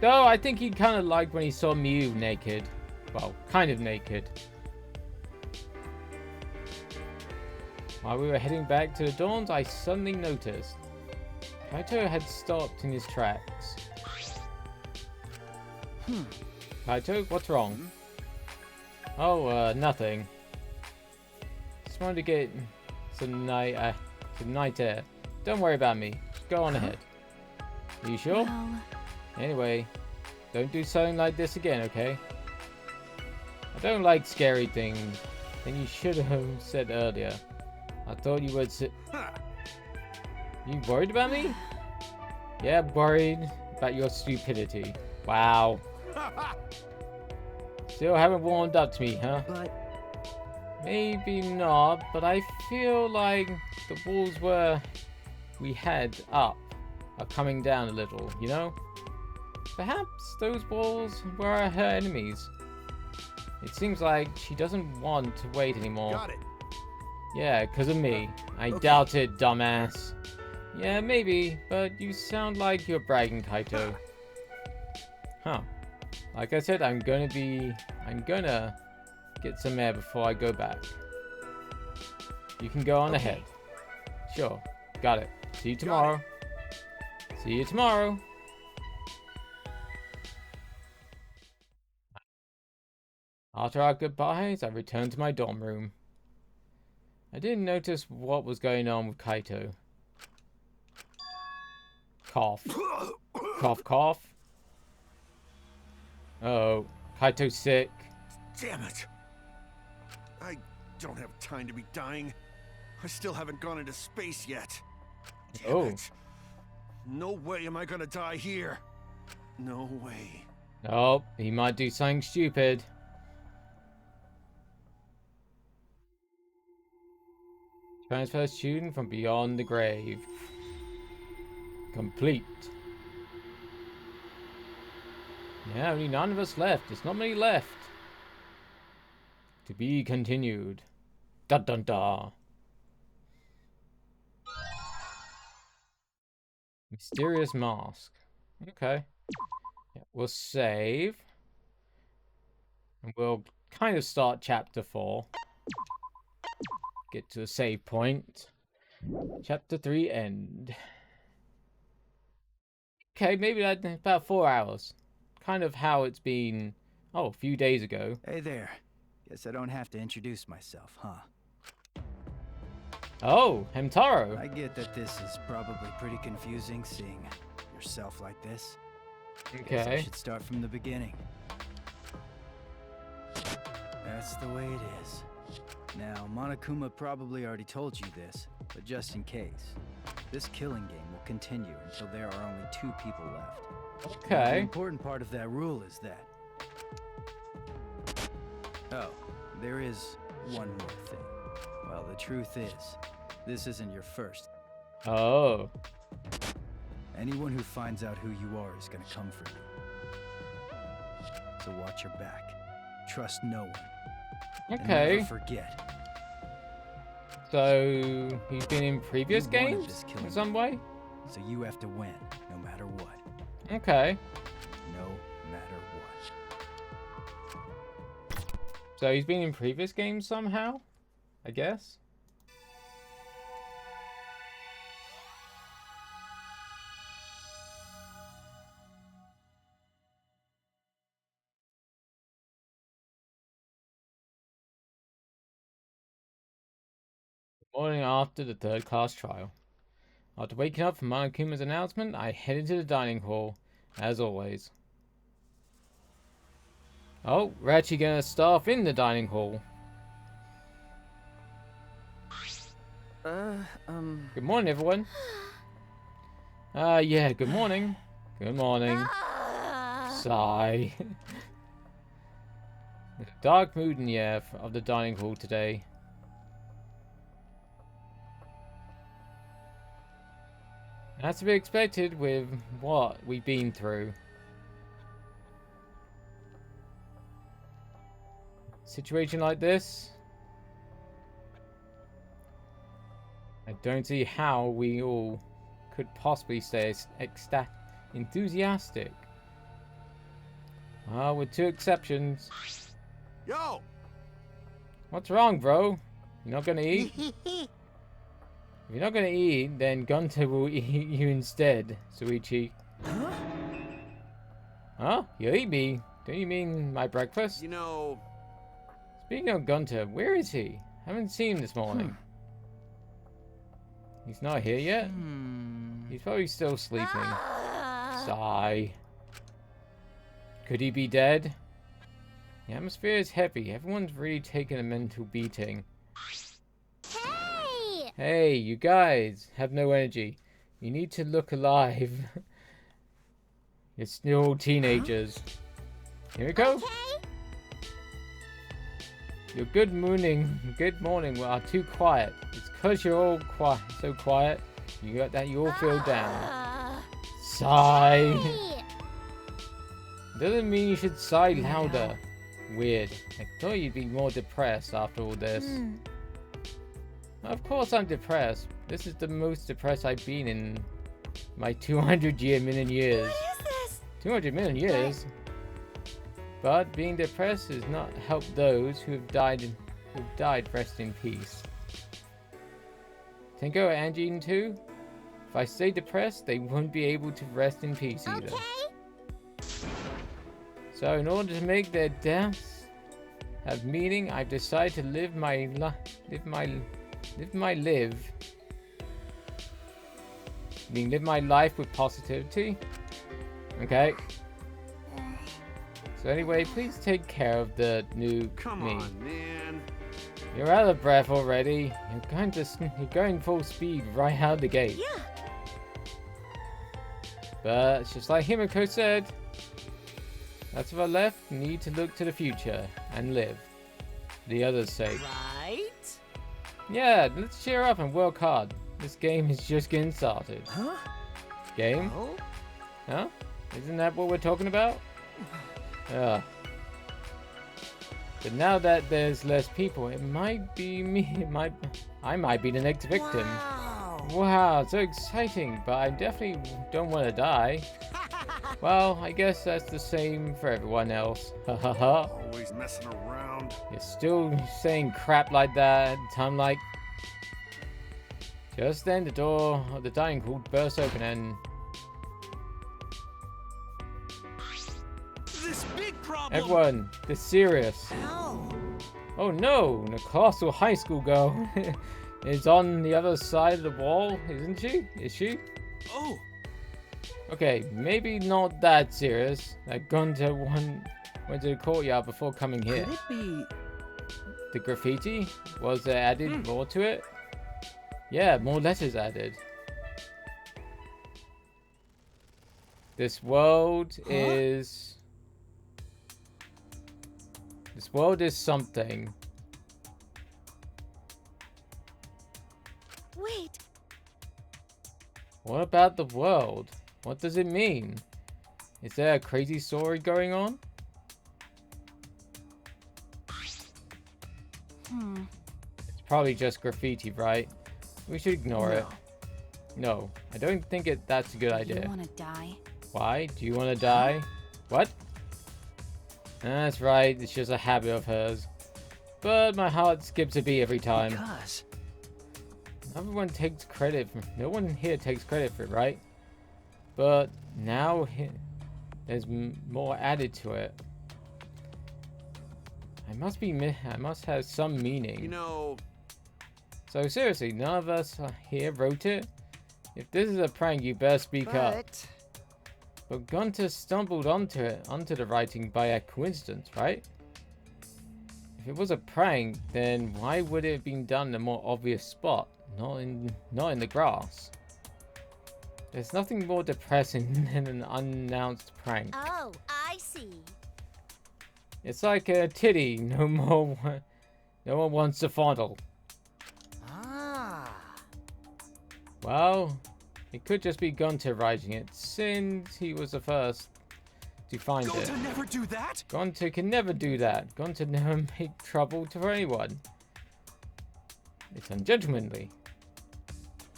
[SPEAKER 1] Though I think he kind of liked when he saw Mew naked. Well, kind of naked. While we were heading back to the Dawns, I suddenly noticed Kaito had stopped in his tracks. Kaito, what's wrong? Oh, nothing. Just wanted to get some night air. Don't worry about me. Just go on ahead. Are you sure?
[SPEAKER 9] Well...
[SPEAKER 1] Anyway, don't do something like this again, okay? I don't like scary things. And you should have said earlier. I thought you would sit. You worried about me? Yeah, worried about your stupidity. Wow. Still haven't warmed up to me, huh?
[SPEAKER 4] But...
[SPEAKER 1] Maybe not, but I feel like the walls we had up are coming down a little, you know? Perhaps those walls were her enemies. It seems like she doesn't want to wait anymore.
[SPEAKER 3] Got it.
[SPEAKER 1] Yeah, because of me. I
[SPEAKER 3] Okay.
[SPEAKER 1] doubt it, dumbass. Yeah, maybe, but you sound like you're bragging, Kaito. Huh. Like I said, I'm gonna get some air before I go back. You can go on ahead. Sure. Got it. See you tomorrow. See you tomorrow. After our goodbyes, I returned to my dorm room. I didn't notice what was going on with Kaito. Cough. Cough, cough. Oh, Kaito's sick.
[SPEAKER 3] Damn it! I don't have time to be dying. I still haven't gone into space yet. Damn it. No way am I gonna die here. No way.
[SPEAKER 1] Oh, he might do something stupid. Transfer student from beyond the grave. Complete. Yeah, only 9 of us left. There's not many left. To be continued. Dun dun dun. Mysterious mask. Okay. Yeah, we'll save. And we'll kind of start chapter 4. Get to the save point. Chapter 3 end. Okay, maybe that's about 4 hours. Kind of how it's been, a few days ago.
[SPEAKER 15] Hey there. Guess I don't have to introduce myself, huh?
[SPEAKER 1] Oh, Hemtaro.
[SPEAKER 15] I get that this is probably pretty confusing seeing yourself like this. Guess I
[SPEAKER 1] Okay.
[SPEAKER 15] should start from the beginning. That's the way it is. Now, Monokuma probably already told you this, but just in case, this killing game will continue until there are only 2 people left. Now, the
[SPEAKER 1] Okay.
[SPEAKER 15] important part of that rule is that... Oh, there is one more thing. Well, the truth is, this isn't your first.
[SPEAKER 1] Oh.
[SPEAKER 15] Anyone who finds out who you are is gonna come for you. So watch your back. Trust no one. And
[SPEAKER 1] Okay.
[SPEAKER 15] never forget.
[SPEAKER 1] So he's been in previous
[SPEAKER 15] You wanted
[SPEAKER 1] games
[SPEAKER 15] this killing
[SPEAKER 1] in some way?
[SPEAKER 15] So you have to win, no matter what.
[SPEAKER 1] Okay.
[SPEAKER 15] No matter what.
[SPEAKER 1] So he's been in previous games somehow? I guess. Morning after the 3rd class trial. After waking up from Monokuma's announcement, I headed to the dining hall, as always. Oh, we're actually going to start off in the dining hall. Good morning, everyone. Yeah, good morning. Good morning. Sigh. There's a dark mood in the air of the dining hall today. That's to be expected with what we've been through. Situation like this, I don't see how we all could possibly stay enthusiastic. Well, with 2 exceptions.
[SPEAKER 3] Yo!
[SPEAKER 1] What's wrong, bro? You're not gonna eat? If you're not gonna eat, then Gunter will eat you instead, Suichi. Huh? You'll eat me? Don't you mean my breakfast?
[SPEAKER 3] You know...
[SPEAKER 1] Speaking of Gunter, where is he? Haven't seen him this morning. He's not here yet? He's probably still sleeping. Sigh. Could he be dead? The atmosphere is heavy. Everyone's really taken a mental beating. Hey, you guys have no energy. You need to look alive. You're still teenagers. Here we go. Your good morning are too quiet. It's because you're all so quiet. You got that you all feel down. Sigh. Doesn't mean you should sigh louder. Weird. I thought you'd be more depressed after all this. Of course I'm depressed. This is the most depressed I've been in my 200 million years.
[SPEAKER 5] What is this?
[SPEAKER 1] 200 million years? But being depressed has not helped those who've died rest in peace. Tenko and Anjin too? If I stay depressed, they won't be able to rest in peace either. So in order to make their deaths have meaning, I've decided to live my Live my live. I mean, live my life with positivity. Okay. So anyway, please take care of the new
[SPEAKER 3] Come
[SPEAKER 1] me.
[SPEAKER 3] on, man.
[SPEAKER 1] You're out of breath already. You're going full speed right out the gate.
[SPEAKER 5] Yeah.
[SPEAKER 1] But it's just like Himiko said. That's what left. Need to look to the future and live. The others say.
[SPEAKER 5] Right?
[SPEAKER 1] Yeah, let's cheer up and work hard. This game is just getting started.
[SPEAKER 5] Huh?
[SPEAKER 1] Game?
[SPEAKER 5] Oh?
[SPEAKER 1] Huh? Isn't that what we're talking about? Yeah. But now that there's less people, it might be me. I might be the next victim. Wow, so exciting! But I definitely don't want to die. Well, I guess that's the same for everyone else. Ha ha ha.
[SPEAKER 3] Always messing around.
[SPEAKER 1] You're still saying crap like that. Time like. Just then, the door of the dining hall burst open and.
[SPEAKER 7] This big problem.
[SPEAKER 1] Everyone, they're serious. Oh no, the colossal high school girl is on the other side of the wall, isn't she? Is she?
[SPEAKER 7] Oh.
[SPEAKER 1] Okay, maybe not that serious. Gunter went to the courtyard before coming here.
[SPEAKER 6] Could it be?
[SPEAKER 1] The graffiti? Was there added more to it? Yeah, more letters added. This world is... This world is something.
[SPEAKER 5] Wait.
[SPEAKER 1] What about the world? What does it mean? Is there a crazy story going on? It's probably just graffiti, right? We should ignore it. No, I don't think that's a good idea.
[SPEAKER 9] You want to die?
[SPEAKER 1] Why? Do you want to die? What? That's right, it's just a habit of hers. But my heart skips a beat every time.
[SPEAKER 8] Because
[SPEAKER 1] Everyone takes credit. No one here takes credit for it, right? But now there's more added to it. I must have some meaning.
[SPEAKER 3] You know...
[SPEAKER 1] So seriously, none of us here wrote it? If this is a prank, you better speak up. But Gunter stumbled onto the writing by a coincidence, right? If it was a prank, then why would it have been done in a more obvious spot, not in the grass? There's nothing more depressing than an unannounced prank.
[SPEAKER 5] Oh, I see.
[SPEAKER 1] It's like a titty, no one wants to fondle. Well, it could just be Gunter writing it, since he was the first to find it.
[SPEAKER 7] Gunter never do that?
[SPEAKER 1] Gunter can never do that. Gunter never make trouble to anyone. It's ungentlemanly.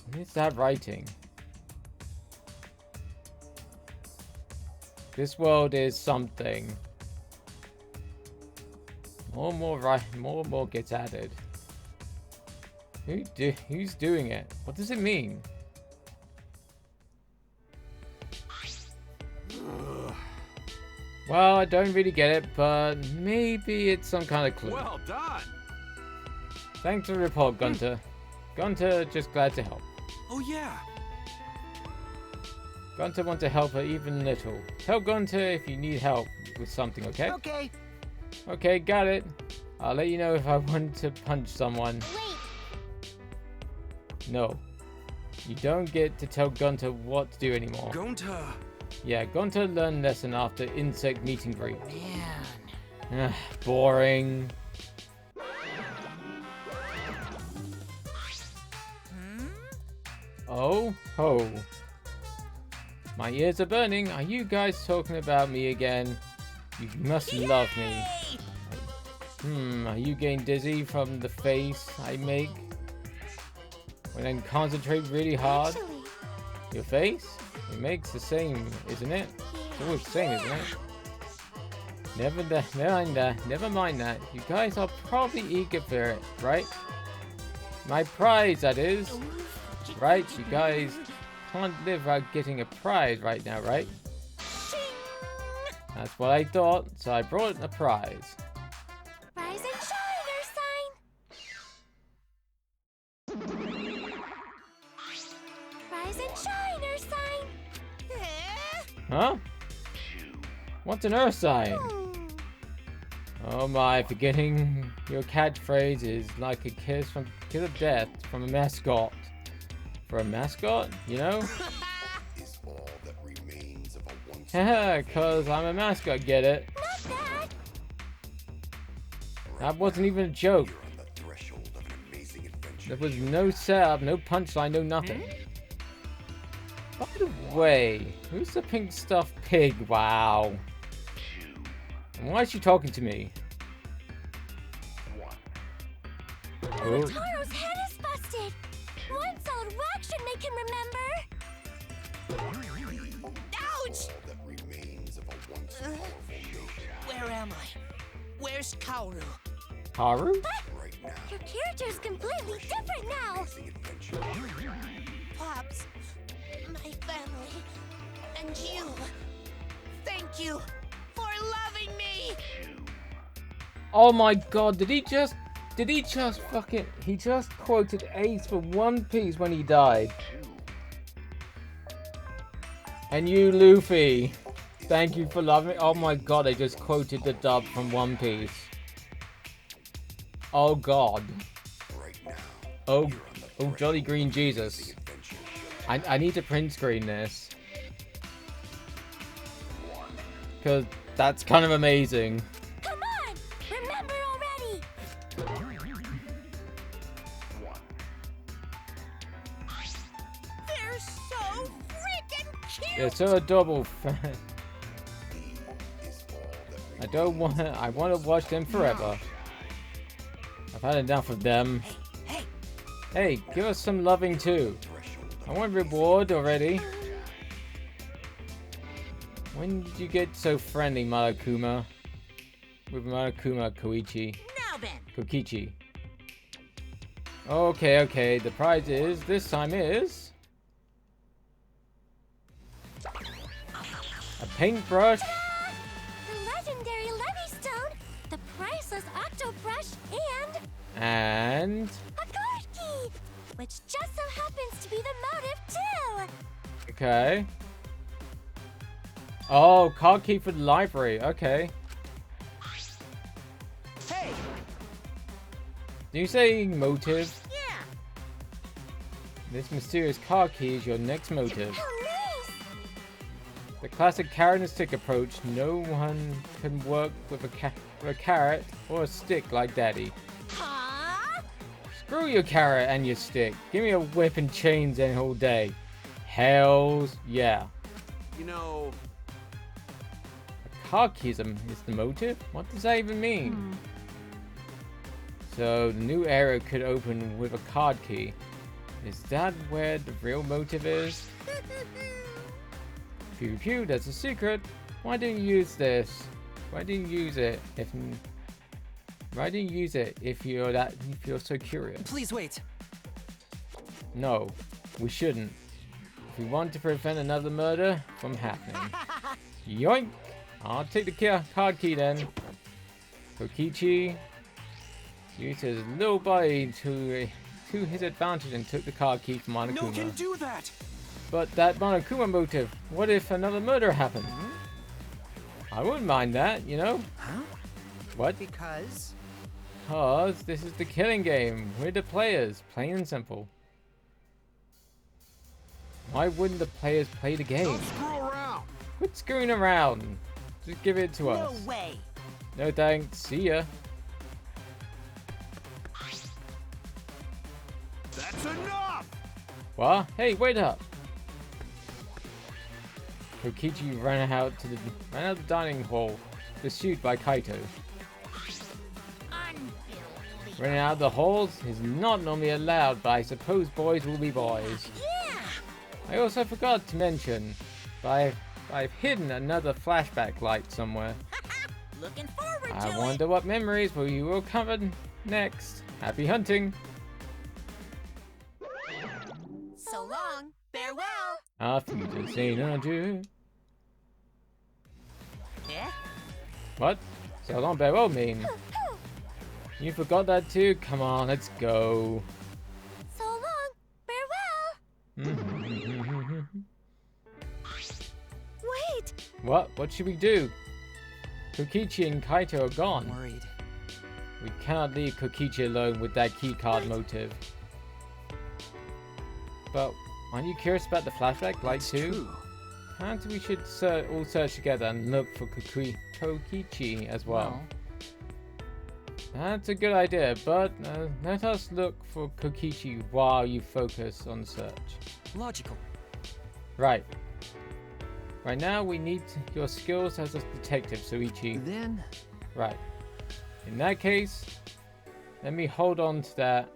[SPEAKER 1] What is that writing? This world is something. More and more gets added. Who's doing it? What does it mean? Well, I don't really get it, but maybe it's some kind of clue.
[SPEAKER 3] Well done.
[SPEAKER 1] Thanks for the report, Gunter. Gunter just glad to help.
[SPEAKER 7] Oh yeah.
[SPEAKER 1] Gunter wants to help her even little. Tell Gunter if you need help with something, okay?
[SPEAKER 4] Okay.
[SPEAKER 1] Okay, got it. I'll let you know if I want to punch someone. No. You don't get to tell Gunter what to do anymore.
[SPEAKER 7] Gunter.
[SPEAKER 1] Yeah, Gunter learned lesson after insect meet and greet. Man. Boring. Oh, ho. My ears are burning. Are you guys talking about me again? You must love me. Are you getting dizzy from the face I make? When I concentrate really hard? Your face? It makes the same, isn't it? It's always the same, isn't it? Never mind that. You guys are probably eager for it, right? My prize, that is. Right? You guys can't live without getting a prize right now, right? That's what I thought, so I brought a prize.
[SPEAKER 11] Rise and shine, Earth sign.
[SPEAKER 1] Huh? What's an Earth sign? Oh my, forgetting your catchphrase is like a kiss of death from a mascot. For a mascot, you know? Haha, cause I'm a mascot, get it? That wasn't even a joke. There was no setup, no punchline, no nothing. By the way, who's the pink stuffed pig? Wow. And why is she talking to me? Oh.
[SPEAKER 11] Taro's head is busted. One solid rock should make him remember.
[SPEAKER 2] Ouch! Where am I? Where's Kaoru?
[SPEAKER 1] Haru?
[SPEAKER 11] Your character's completely different now.
[SPEAKER 2] Pops, my family, and you. Thank you for loving me.
[SPEAKER 1] Oh my god, did he just fucking, he just quoted Ace for One Piece when he died. And you, Luffy, thank you for loving me. Oh my god, they just quoted the dub from One Piece. Oh god. Oh jolly green Jesus. I need to print screen this. Because that's kind of amazing.
[SPEAKER 11] Come on, remember already.
[SPEAKER 2] They're so freaking cute.
[SPEAKER 1] They're so adorable. I want to watch them forever. I've had enough of them. Hey, give us some loving too. I want reward already. When did you get so friendly, Monokuma? With Monokuma Koichi.
[SPEAKER 2] Now then.
[SPEAKER 1] Kokichi. Okay. The prize is, this time is... a paintbrush.
[SPEAKER 11] The legendary Levy Stone, the priceless Octo Brush,
[SPEAKER 1] And...
[SPEAKER 11] a card key, which just so happens to be the motive too.
[SPEAKER 1] okay. Oh, card key for the library. Okay.
[SPEAKER 2] Hey.
[SPEAKER 1] Do you say motive?
[SPEAKER 2] Yeah.
[SPEAKER 1] This mysterious card key is your next motive.
[SPEAKER 11] Oh, nice.
[SPEAKER 1] The classic carrot and stick approach. No one can work with a carrot or a stick like Daddy.
[SPEAKER 11] Huh?
[SPEAKER 1] Screw your carrot and your stick. Give me a whip and chains any whole day. Hells yeah.
[SPEAKER 3] You know...
[SPEAKER 1] Card key is the motive? What does that even mean? So the new era could open with a card key. Is that where the real motive is? Pew pew, that's a secret. Why didn't you use this? Why didn't you use it if you're so curious?
[SPEAKER 6] Please wait.
[SPEAKER 1] No, we shouldn't. If we want to prevent another murder from happening. Yoink! I'll take the card key then. Kokichi used his little body to his advantage and took the card key from Monokuma.
[SPEAKER 7] No one can do that.
[SPEAKER 1] But that Monokuma motive, what if another murder happened? I wouldn't mind that, you know?
[SPEAKER 10] Huh?
[SPEAKER 1] What?
[SPEAKER 10] Because
[SPEAKER 1] this is the killing game. We're the players, plain and simple. Why wouldn't the players play the game?
[SPEAKER 3] Don't screw around.
[SPEAKER 1] Quit screwing around. Just give it to us.
[SPEAKER 2] No way.
[SPEAKER 1] No thanks. See ya.
[SPEAKER 3] That's enough.
[SPEAKER 1] What? Hey, wait up. Kokichi ran out the dining hall, pursued by Kaito. Running out of the halls is not normally allowed, but I suppose boys will be boys.
[SPEAKER 11] Yeah.
[SPEAKER 1] I also forgot to mention, but I've hidden another flashback light somewhere.
[SPEAKER 2] Looking forward to
[SPEAKER 1] I
[SPEAKER 2] it.
[SPEAKER 1] wonder what memories we will cover next. Happy hunting!
[SPEAKER 2] So long. Farewell.
[SPEAKER 1] Auf Wiedersehen, adieu.
[SPEAKER 2] Yeah?
[SPEAKER 1] What? So long, farewell mean? You forgot that too? Come on, let's go.
[SPEAKER 11] So long, farewell.
[SPEAKER 5] Wait!
[SPEAKER 1] What? What should we do? Kokichi and Kaito are gone.
[SPEAKER 6] I'm worried.
[SPEAKER 1] We cannot leave Kokichi alone with that keycard motive. But aren't you curious about the flashback light too?
[SPEAKER 8] True.
[SPEAKER 1] Perhaps we should all search together and look for Kokichi as well. That's a good idea, but let us look for Kokichi while you focus on the search.
[SPEAKER 6] Logical.
[SPEAKER 1] Right. Right now, we need your skills as a detective, Soichi.
[SPEAKER 8] Then...
[SPEAKER 1] Right. In that case, let me hold on to that,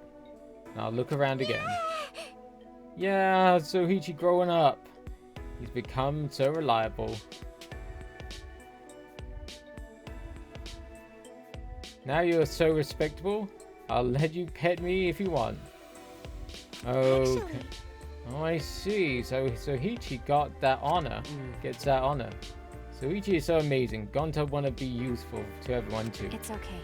[SPEAKER 1] and I'll look around again. Yeah, Soichi growing up. He's become so reliable. Now you're so respectable, I'll let you pet me if you want. Okay. Oh, I see. So Soichi got that honor. Gets that honor. Soichi is so amazing. Gonta want to be useful to everyone too.
[SPEAKER 9] It's okay.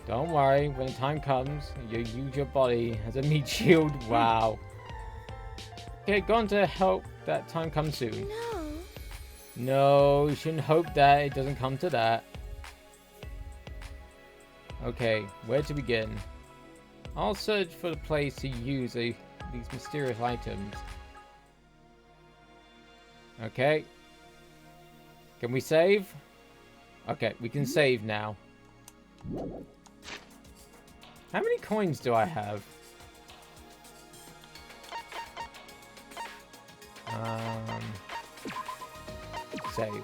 [SPEAKER 1] Don't worry. When the time comes, you use your body as a meat shield. Wow. Okay, Gonta, help that time come soon.
[SPEAKER 11] No.
[SPEAKER 1] No, you shouldn't hope that it doesn't come to that. Okay, where to begin? I'll search for the place to use these mysterious items. Okay. Can we save? Okay, we can save now. How many coins do I have? Save.